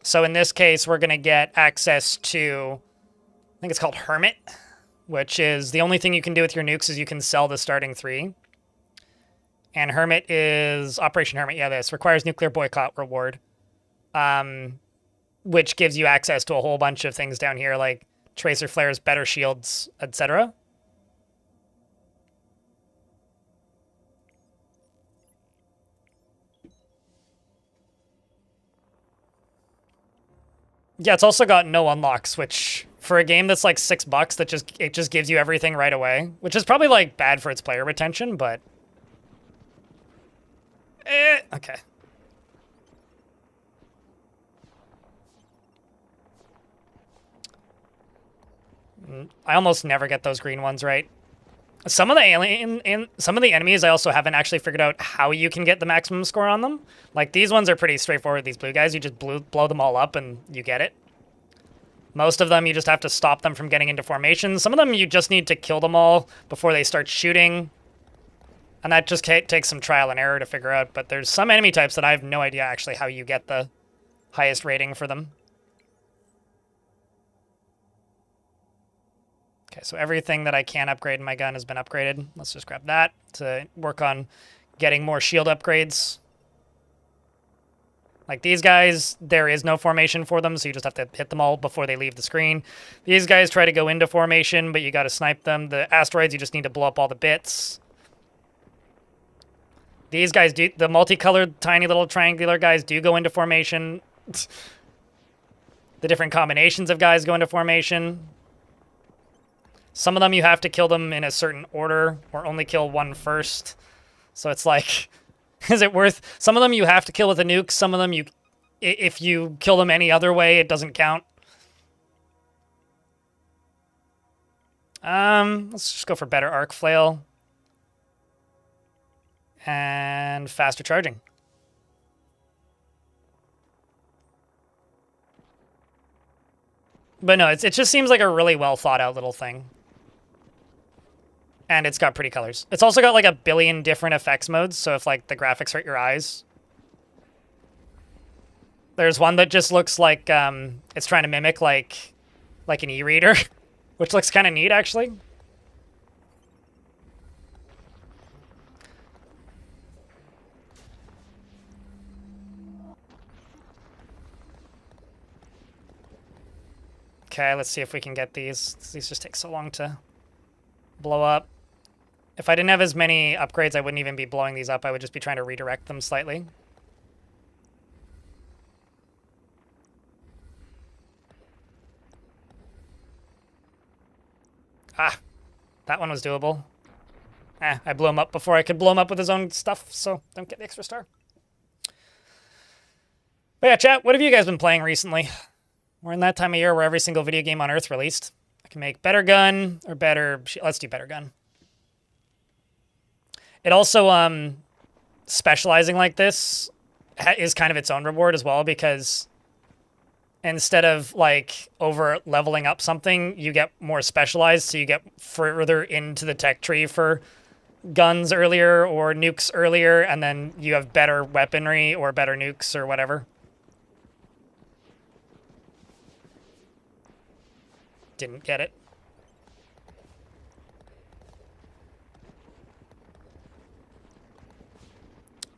So in this case, we're going to get access to, I think it's called Hermit, which is the only thing you can do with your nukes is you can sell the starting 3. And Hermit is Operation Hermit. Yeah, this requires nuclear boycott reward, which gives you access to a whole bunch of things down here like tracer flares, better shields, etc. Yeah, it's also got no unlocks, which for a game that's like $6, it just gives you everything right away, which is probably like bad for its player retention, but okay. I almost never get those green ones right. Some of the some of the enemies I also haven't actually figured out how you can get the maximum score on them. Like these ones are pretty straightforward, these blue guys. You just blow them all up and you get it. Most of them you just have to stop them from getting into formation. Some of them you just need to kill them all before they start shooting. And that just takes some trial and error to figure out. But there's some enemy types that I have no idea actually how you get the highest rating for them. Okay, so everything that I can upgrade in my gun has been upgraded. Let's just grab that to work on getting more shield upgrades. Like these guys, there is no formation for them, so you just have to hit them all before they leave the screen. These guys try to go into formation, but you got to snipe them. The asteroids, you just need to blow up all the bits. These guys do, the multicolored tiny little triangular guys do go into formation. The different combinations of guys go into formation. Some of them you have to kill them in a certain order or only kill one first. So it's like, is it worth... Some of them you have to kill with a nuke. Some of them, if you kill them any other way, it doesn't count. Let's just go for better arc flail. And faster charging. But no, it just seems like a really well thought out little thing. And it's got pretty colors. It's also got like a billion different effects modes, so if like the graphics hurt your eyes. There's one that just looks like it's trying to mimic like an e-reader, which looks kind of neat actually. Okay, let's see if we can get these. These just take so long to blow up. If I didn't have as many upgrades, I wouldn't even be blowing these up. I would just be trying to redirect them slightly. Ah, that one was doable. I blew him up before I could blow him up with his own stuff, so don't get the extra star. But yeah, chat, what have you guys been playing recently? We're in that time of year where every single video game on Earth released. I can make better gun or better... Let's do better gun. It also, specializing like this is kind of its own reward as well, because instead of, like, over-leveling up something, you get more specialized, so you get further into the tech tree for guns earlier or nukes earlier, and then you have better weaponry or better nukes or whatever. Didn't get it.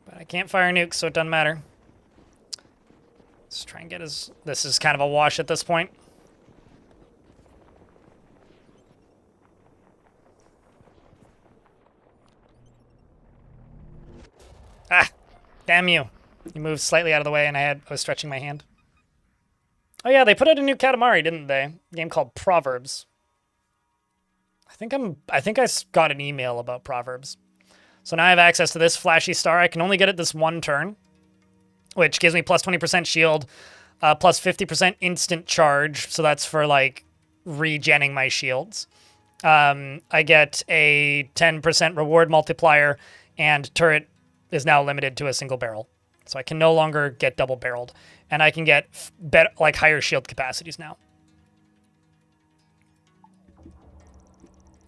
But I can't fire nukes, so it doesn't matter. Let's try and get his... This is kind of a wash at this point. Ah! Damn you. You moved slightly out of the way and I was stretching my hand. Oh yeah, they put out a new Katamari, didn't they? A game called Proverbs. I think I got an email about Proverbs. So now I have access to this flashy star. I can only get it this one turn, which gives me plus 20% shield, plus 50% instant charge. So that's for like regenning my shields. I get a 10% reward multiplier, and turret is now limited to a single barrel. So I can no longer get double barreled, and I can get like higher shield capacities now.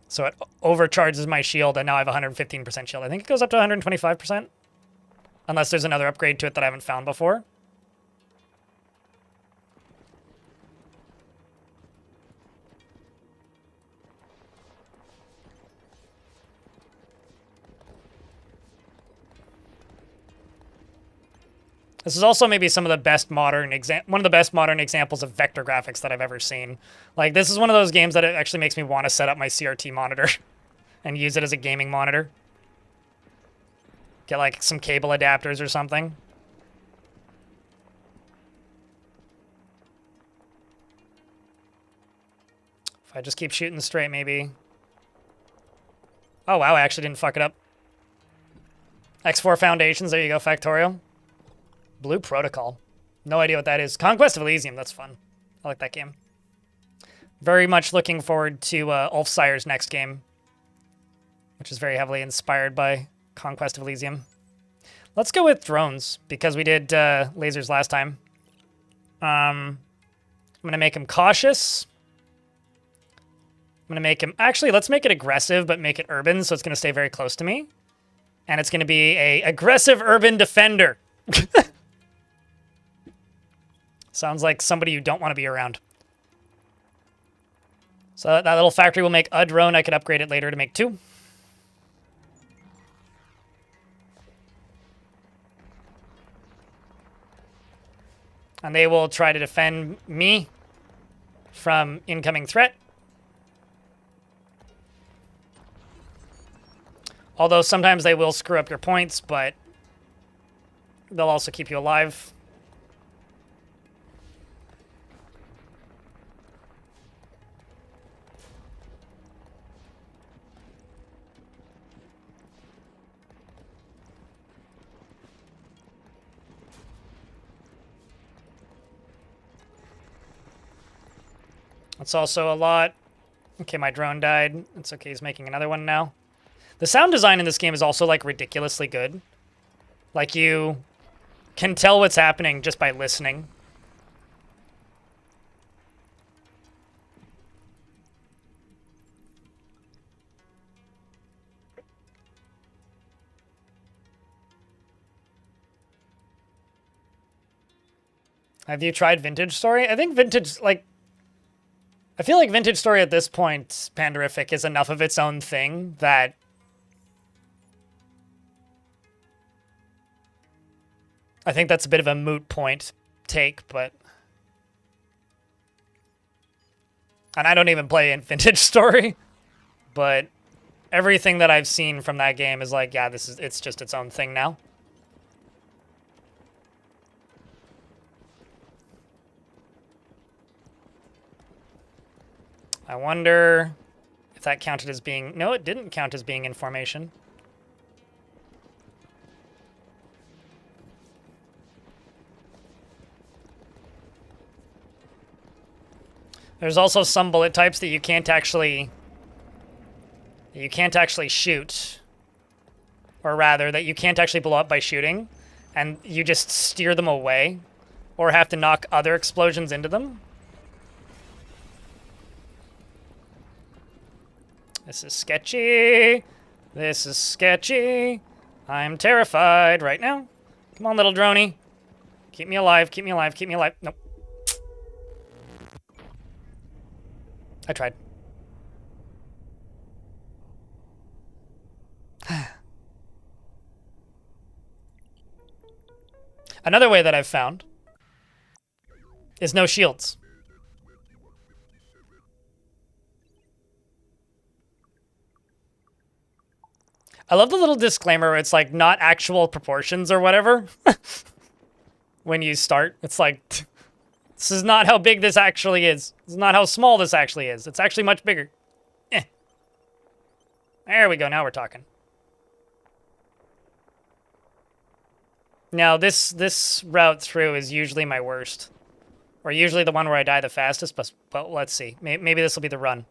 So it overcharges my shield, and now I have 115% shield. I think it goes up to 125%. Unless there's another upgrade to it that I haven't found before. This is also maybe some of the best one of the best modern examples of vector graphics that I've ever seen. Like, this is one of those games that it actually makes me want to set up my CRT monitor and use it as a gaming monitor. Get, like, some cable adapters or something. If I just keep shooting straight, maybe. Oh, wow, I actually didn't fuck it up. X4 Foundations, there you go, Factorial. Blue Protocol. No idea what that is. Conquest of Elysium, that's fun. I like that game. Very much looking forward to Ulfsire's next game, which is very heavily inspired by Conquest of Elysium. Let's go with drones, because we did lasers last time. I'm going to make him cautious. I'm going to make him... Actually, let's make it aggressive, but make it urban, so it's going to stay very close to me. And it's going to be a aggressive urban defender. Sounds like somebody you don't want to be around. So that little factory will make a drone. I could upgrade it later to make 2. And they will try to defend me from incoming threat. Although sometimes they will screw up your points, but they'll also keep you alive. That's also a lot. Okay, my drone died. It's okay, he's making another one now. The sound design in this game is also, like, ridiculously good. Like, you can tell what's happening just by listening. Have you tried Vintage Story? I think Vintage, like... I feel like Vintage Story at this point, Panderific, is enough of its own thing that... I think that's a bit of a moot point take, but... And I don't even play in Vintage Story, but everything that I've seen from that game is like, yeah, it's just its own thing now. I wonder if that counted as being... No, it didn't count as being in formation. There's also some bullet types that you can't actually shoot. Or rather, that you can't actually blow up by shooting. And you just steer them away. Or have to knock other explosions into them. This is sketchy. This is sketchy. I'm terrified right now. Come on, little droney. Keep me alive, keep me alive, keep me alive. Nope. I tried. Another way that I've found is no shields. I love the little disclaimer where it's like not actual proportions or whatever. When you start, it's like, this is not how big this actually is. This is not how small this actually is. It's actually much bigger. Eh. There we go, now we're talking. Now, this route through is usually my worst. Or usually the one where I die the fastest, but let's see. Maybe this will be the run.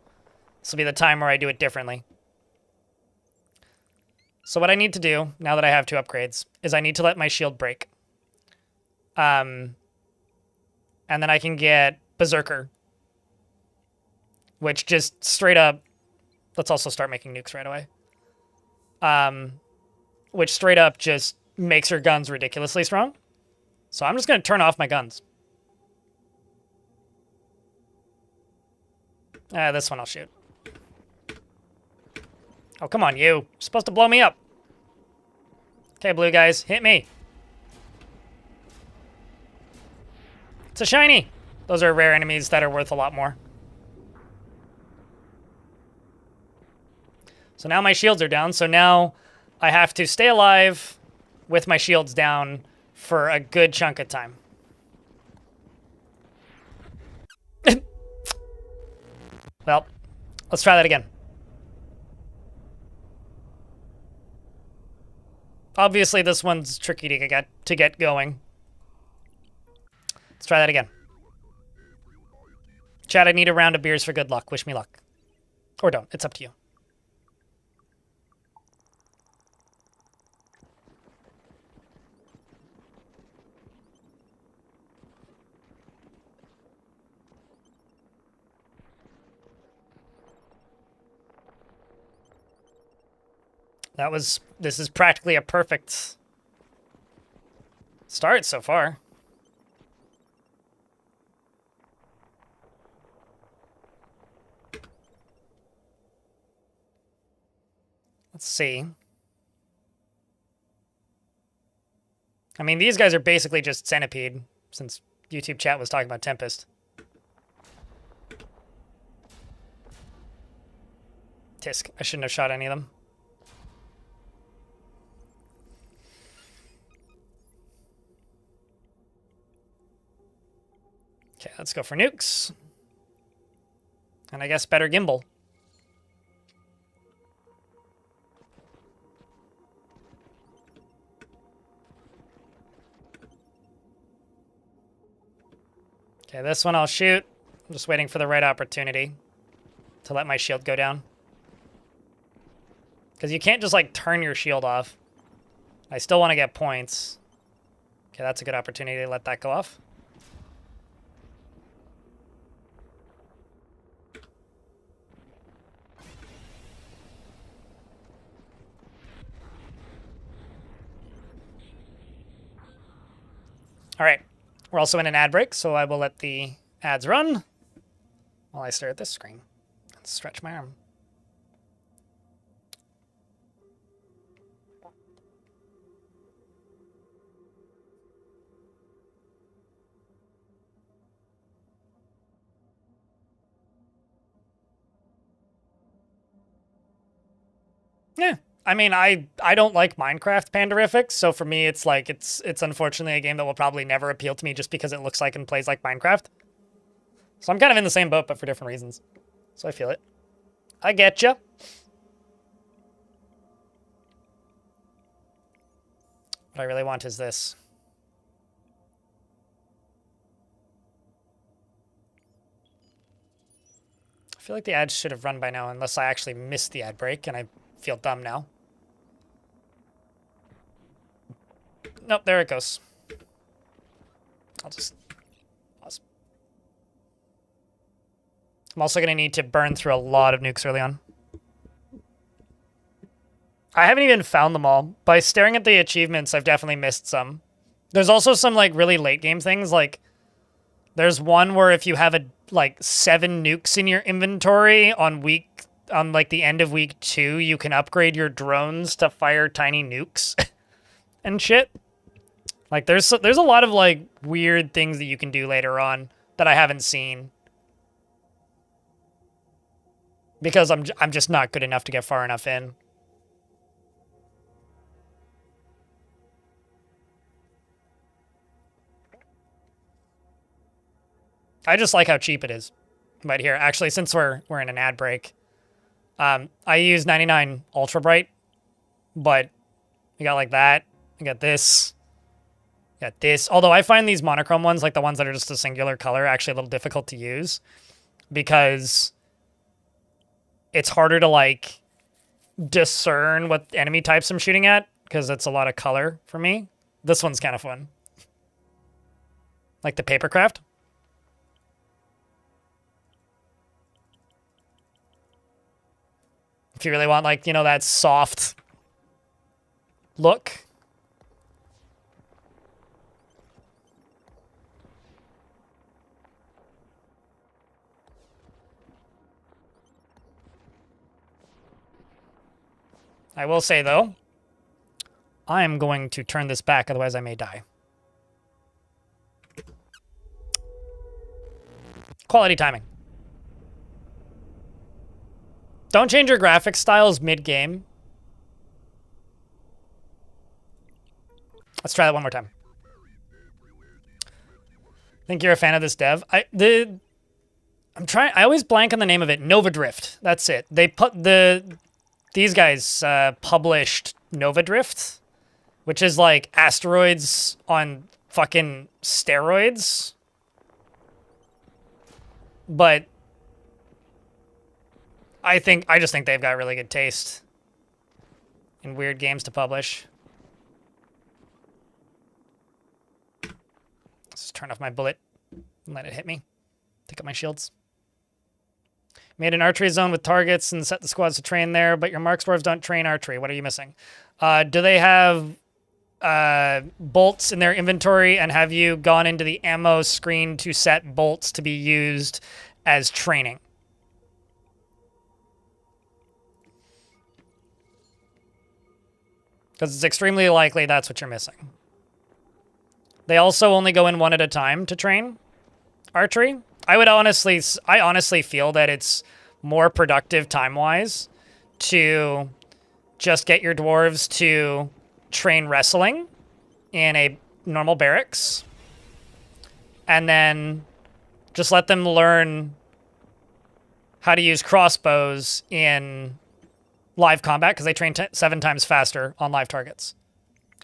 This will be the time where I do it differently. So what I need to do, now that I have 2 upgrades, is I need to let my shield break. And then I can get Berserker. Which just straight up... Let's also start making nukes right away. Which straight up just makes her guns ridiculously strong. So I'm just going to turn off my guns. This one I'll shoot. Oh, come on, you. You're supposed to blow me up. Okay, blue guys, hit me. It's a shiny. Those are rare enemies that are worth a lot more. So now my shields are down, so now I have to stay alive with my shields down for a good chunk of time. Well, let's try that again. Obviously, this one's tricky to get going. Let's try that again. Chad, I need a round of beers for good luck. Wish me luck. Or don't. It's up to you. This is practically a perfect start so far. Let's see. I mean, these guys are basically just Centipede, since YouTube chat was talking about Tempest. Tisk. I shouldn't have shot any of them. Okay, let's go for nukes. And I guess better gimbal. Okay, this one I'll shoot. I'm just waiting for the right opportunity to let my shield go down. Because you can't just, like, turn your shield off. I still want to get points. Okay, that's a good opportunity to let that go off. All right. We're also in an ad break, so I will let the ads run while I stare at this screen and stretch my arm. Yeah. I mean, I don't like Minecraft Panderifics, so for me it's like it's unfortunately a game that will probably never appeal to me just because it looks like and plays like Minecraft. So I'm kind of in the same boat, but for different reasons. So I feel it. I get ya. What I really want is this. I feel like the ads should have run by now, unless I actually missed the ad break and I feel dumb now. Nope, there it goes. I'll just pause. I'm also going to need to burn through a lot of nukes early on. I haven't even found them all. By staring at the achievements, I've definitely missed some. There's also some, like, really late game things. Like, there's one where if you have, 7 nukes in your inventory on, like, the end of week 2, you can upgrade your drones to fire tiny nukes and shit. Like, there's a lot of, like, weird things that you can do later on that I haven't seen. Because I'm just not good enough to get far enough in. I just like how cheap it is. But here, actually, since we're in an ad break, I use 99 Ultra Bright, but you got like that, you got this. Got this. Although I find these monochrome ones, like the ones that are just a singular color, actually a little difficult to use. Because it's harder to, like, discern what enemy types I'm shooting at. Because it's a lot of color for me. This one's kind of fun. Like the Papercraft. If you really want, like, you know, that soft look. I will say, though, I am going to turn this back, otherwise I may die. Quality timing. Don't change your graphics styles mid-game. Let's try that one more time. Think you're a fan of this dev? I always blank on the name of it. Nova Drift. That's it. They put these guys published Nova Drift, which is like asteroids on fucking steroids. but I just think they've got really good taste in weird games to publish. Let's just turn off my bullet and let it hit me. Take up my shields. Made an archery zone with targets and set the squads to train there, but your Mark dwarves don't train archery. What are you missing? Do they have bolts in their inventory, and have you gone into the ammo screen to set bolts to be used as training? Because it's extremely likely that's what you're missing. They also only go in one at a time to train archery. I honestly feel that it's more productive time-wise to just get your dwarves to train wrestling in a normal barracks, and then just let them learn how to use crossbows in live combat, because they train 7 times faster on live targets.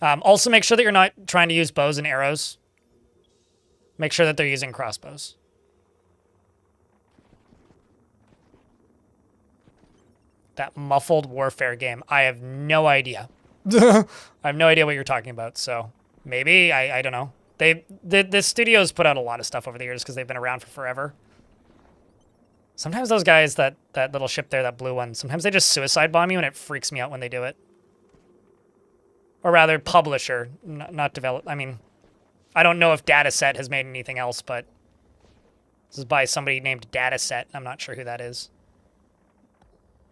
Also, make sure that you're not trying to use bows and arrows. Make sure that they're using crossbows. That muffled warfare game. I have no idea. I have no idea what you're talking about, so maybe, I don't know. The studio's put out a lot of stuff over the years because they've been around for forever. Sometimes those guys, that little ship there, that blue one, sometimes they just suicide bomb you, and it freaks me out when they do it. Or rather, publisher, not develop. I mean, I don't know if Dataset has made anything else, but this is by somebody named Dataset. I'm not sure who that is.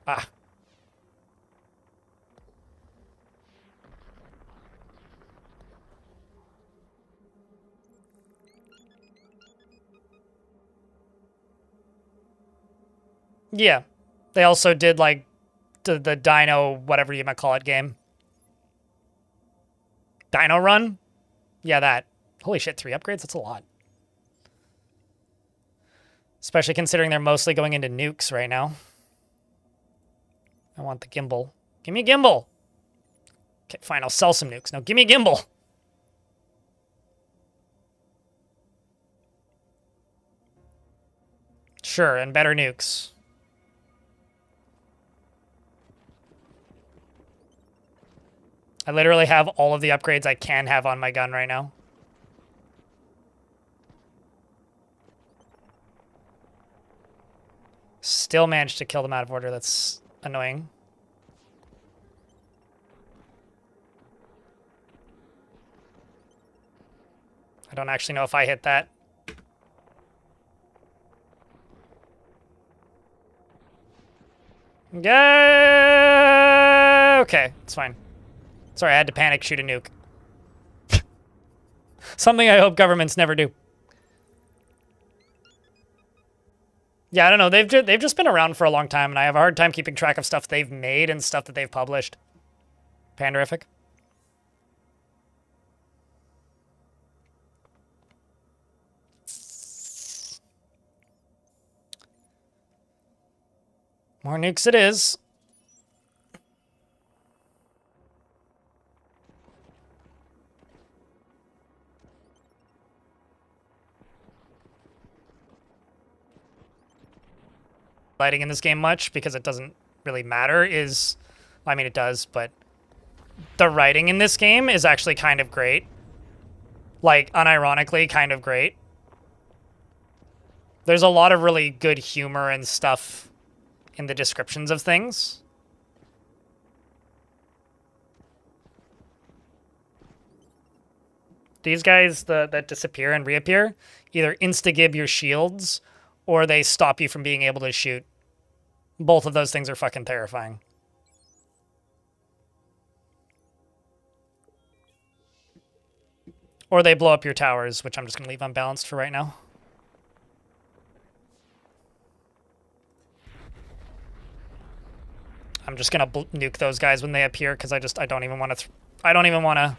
Ah. Yeah. They also did, like, the Dino, whatever you might call it, game. Dino Run? Yeah, that. Holy shit, 3 upgrades? That's a lot. Especially considering they're mostly going into nukes right now. I want the gimbal. Give me a gimbal! Okay, fine, I'll sell some nukes. No, give me a gimbal! Sure, and better nukes. I literally have all of the upgrades I can have on my gun right now. Still managed to kill them out of order. That's annoying. I don't actually know if I hit that. Yeah. Okay, it's fine. Sorry, I had to panic shoot a nuke. Something I hope governments never do. Yeah, I don't know. They've just been around for a long time, and I have a hard time keeping track of stuff they've made and stuff that they've published. Panderific. More nukes it is. Lighting in this game much because it doesn't really matter is, I mean it does, but the writing in this game is actually kind of great. Like, unironically kind of great. There's a lot of really good humor and stuff in the descriptions of things. These guys that disappear and reappear either insta-gib your shields or they stop you from being able to shoot. Both of those things are fucking terrifying. Or they blow up your towers, which I'm just going to leave unbalanced for right now. I'm just going to nuke those guys when they appear because I don't even want to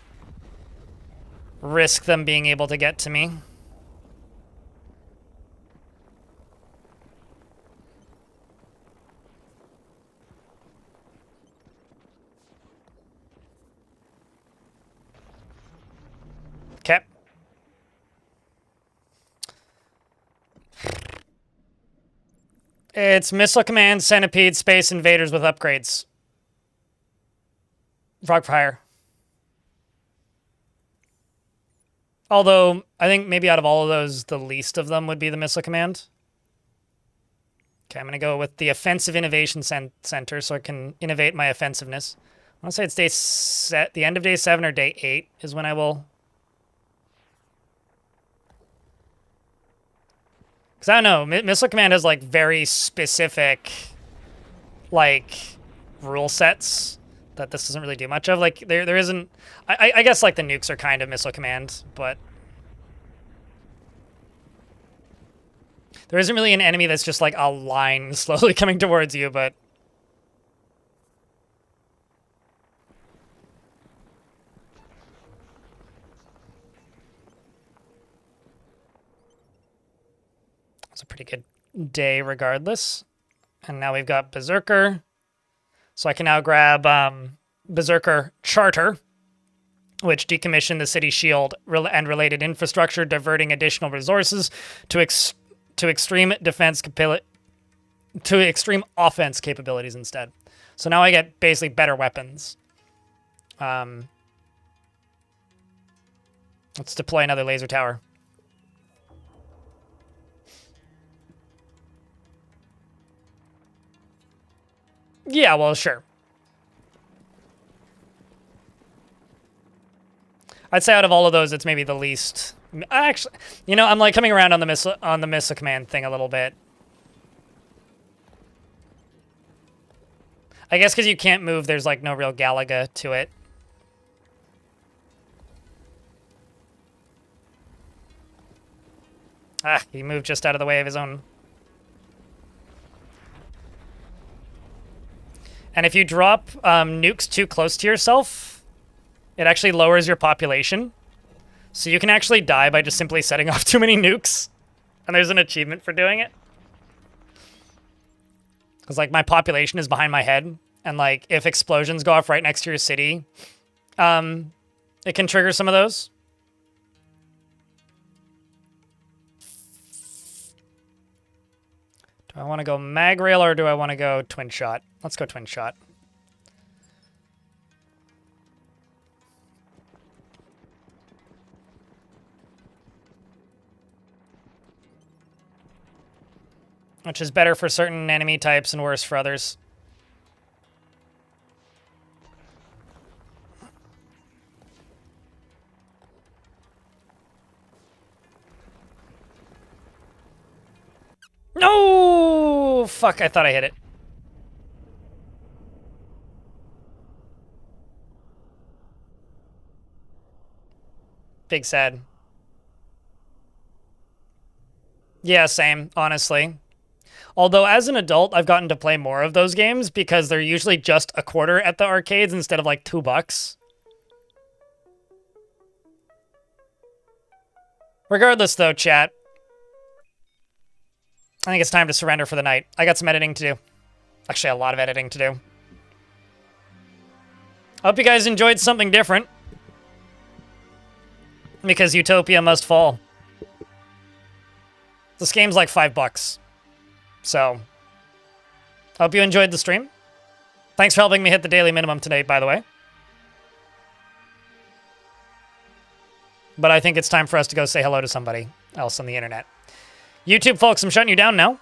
risk them being able to get to me. Okay. It's Missile Command, Centipede, Space Invaders with upgrades. Frog for hire. Although, I think maybe out of all of those, the least of them would be the Missile Command. Okay, I'm going to go with the Offensive Innovation Center so I can innovate my offensiveness. I want to say it's the end of day 7 or day 8 is when I will... Because I don't know, Missile Command has, like, very specific, like, rule sets that this doesn't really do much of. Like, there isn't... I guess, like, the nukes are kind of Missile Command, but... There isn't really an enemy that's just, like, a line slowly coming towards you, but... It's a pretty good day regardless. And now we've got Berserker. So I can now grab Berserker Charter, which decommissioned the city shield and related infrastructure, diverting additional resources to extreme extreme offense capabilities instead. So now I get basically better weapons. Let's deploy another laser tower. Yeah, well, sure. I'd say out of all of those, it's maybe the least. Actually, you know, I'm like coming around on the missile command thing a little bit. I guess because you can't move, there's like no real Galaga to it. Ah, he moved just out of the way of his own. And if you drop nukes too close to yourself, it actually lowers your population. So you can actually die by just simply setting off too many nukes. And there's an achievement for doing it. Because, like, my population is behind my head. And, like, if explosions go off right next to your city, it can trigger some of those. Do I want to go mag rail or do I want to go twin shot? Let's go twin shot. Which is better for certain enemy types and worse for others. No! Fuck, I thought I hit it. Big sad. Yeah, same, honestly. Although, as an adult, I've gotten to play more of those games because they're usually just a quarter at the arcades instead of like $2. Regardless, though, chat, I think it's time to surrender for the night. I got some editing to do. Actually, a lot of editing to do. I hope you guys enjoyed something different. Because Utopia must fall. This game's like $5. So, hope you enjoyed the stream. Thanks for helping me hit the daily minimum today, by the way. But I think it's time for us to go say hello to somebody else on the internet. YouTube folks, I'm shutting you down now.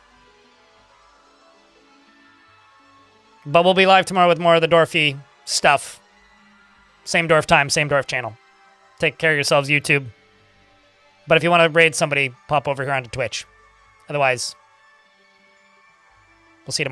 But we'll be live tomorrow with more of the Dorfy stuff. Same Dorf time, same Dorf channel. Take care of yourselves, YouTube. But if you want to raid somebody, pop over here onto Twitch. Otherwise, we'll see you tomorrow.